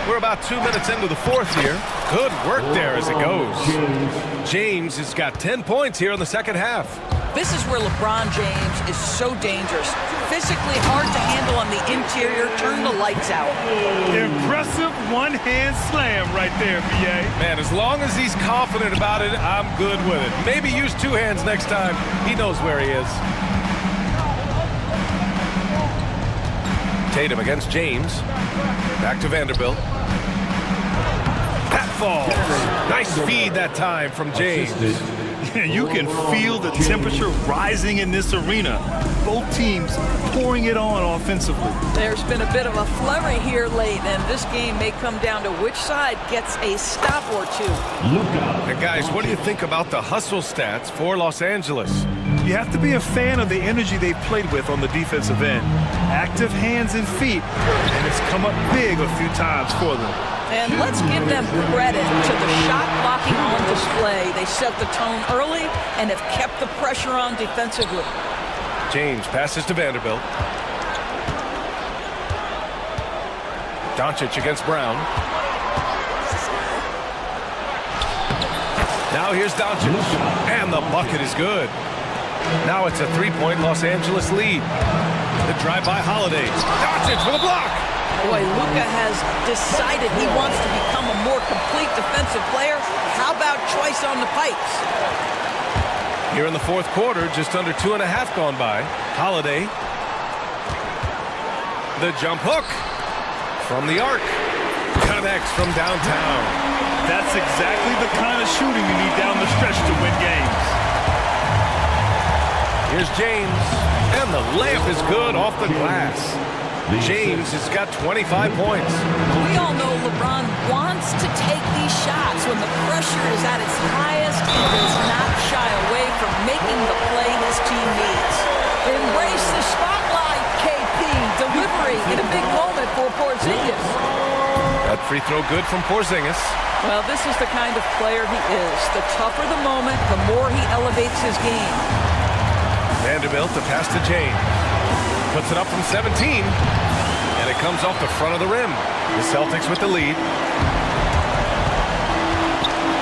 We're about 2 minutes into the fourth here. Good work there as it goes. James has got 10 points here in the second half. This is where LeBron James is so dangerous. Physically hard to handle on the interior. Turn the lights out. Impressive one-hand slam right there, B.A. Man, as long as he's confident about it, I'm good with it. Maybe use 2 hands next time. He knows where he is. Tatum against James. Back to Vanderbilt. That falls. Nice feed that time from James. You can feel the temperature rising in this arena. Both teams pouring it on offensively. There's been a bit of a flurry here late, and this game may come down to which side gets a stop or two. And guys, what do you think about the hustle stats for Los Angeles? You have to be a fan of the energy they've played with on the defensive end. Active hands and feet, and it's come up big a few times for them. And let's give them credit to the shot blocking on display. They set the tone early and have kept the pressure on defensively. James passes to Vanderbilt. Doncic against Brown. Now here's Doncic, and the bucket is good. Now it's a 3-point Los Angeles lead. The drive by Holiday. Doncic for the block. Boy, Luka has decided he wants to become a more complete defensive player. How about choice on the pipes? Here in the fourth quarter, just under 2.5 gone by. Holiday. The jump hook from the arc. Connects from downtown. That's exactly the kind of shooting you need down the stretch to win games. Here's James, and the layup is good off the glass. James has got 25 points. We all know LeBron wants to take these shots when the pressure is at its highest. He does not shy away from making the play his team needs. Embrace the spotlight, KP. Delivery in a big moment for Porzingis. That free throw good from Porzingis. Well, this is the kind of player he is. The tougher the moment, the more he elevates his game. Vanderbilt to pass to James. Puts it up from 17. And it comes off the front of the rim. The Celtics with the lead.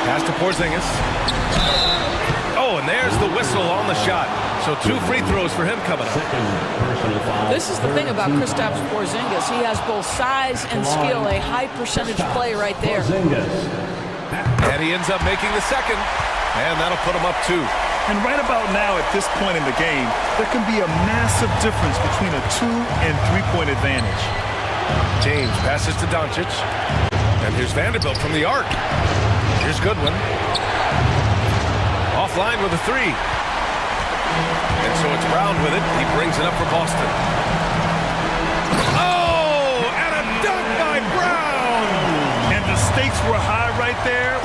Pass to Porzingis. Oh, and there's the whistle on the shot. So 2 free throws for him coming up. This is the thing about Kristaps Porzingis. He has both size and skill, a high percentage play right there. And he ends up making the second. And that'll put him up 2. And right about now, at this point in the game, there can be a massive difference between a 2- and 3-point advantage. James passes to Doncic. And here's Vanderbilt from the arc. Here's Goodwin. Offline with a 3. And so it's Brown with it. He brings it up for Boston. Oh, and a dunk by Brown! And the stakes were high right there.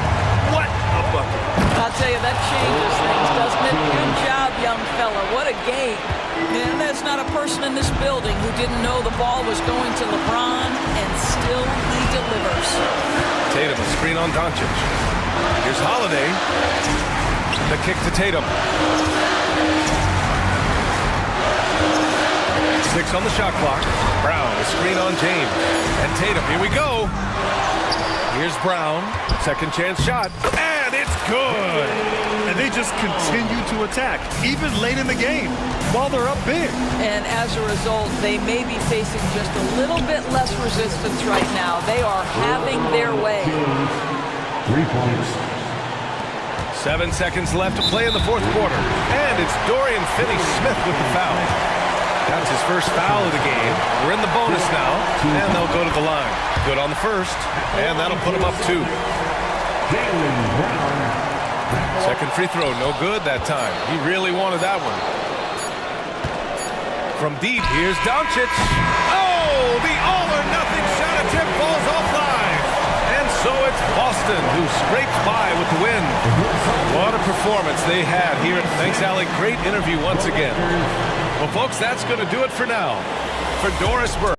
What a bucket. I'll tell you, that changes things, doesn't it? Good job, young fella. What a game. And there's not a person in this building who didn't know the ball was going to LeBron, and still he delivers. Tatum, a screen on Doncic. Here's Holiday. The kick to Tatum. 6 on the shot clock. Brown, a screen on James. And Tatum, here we go. Here's Brown. Second chance shot. And it's good. And they just continue to attack, even late in the game, while they're up big. And as a result, they may be facing just a little bit less resistance right now. They are having their way. 3 points. 7 seconds left to play in the fourth quarter. And it's Dorian Finney-Smith with the foul. That's his first foul of the game. We're in the bonus now, and they'll go to the line. Good on the first, and that'll put him up 2. Second free throw, no good that time. He really wanted that one. From deep, here's Doncic. Oh, the all-or-nothing shot attempt falls offline. And so it's Boston who scrapes by with the win. What a performance they had here. Thanks, Alec. Great interview once again. Well, folks, that's going to do it for now. For Doris Burke,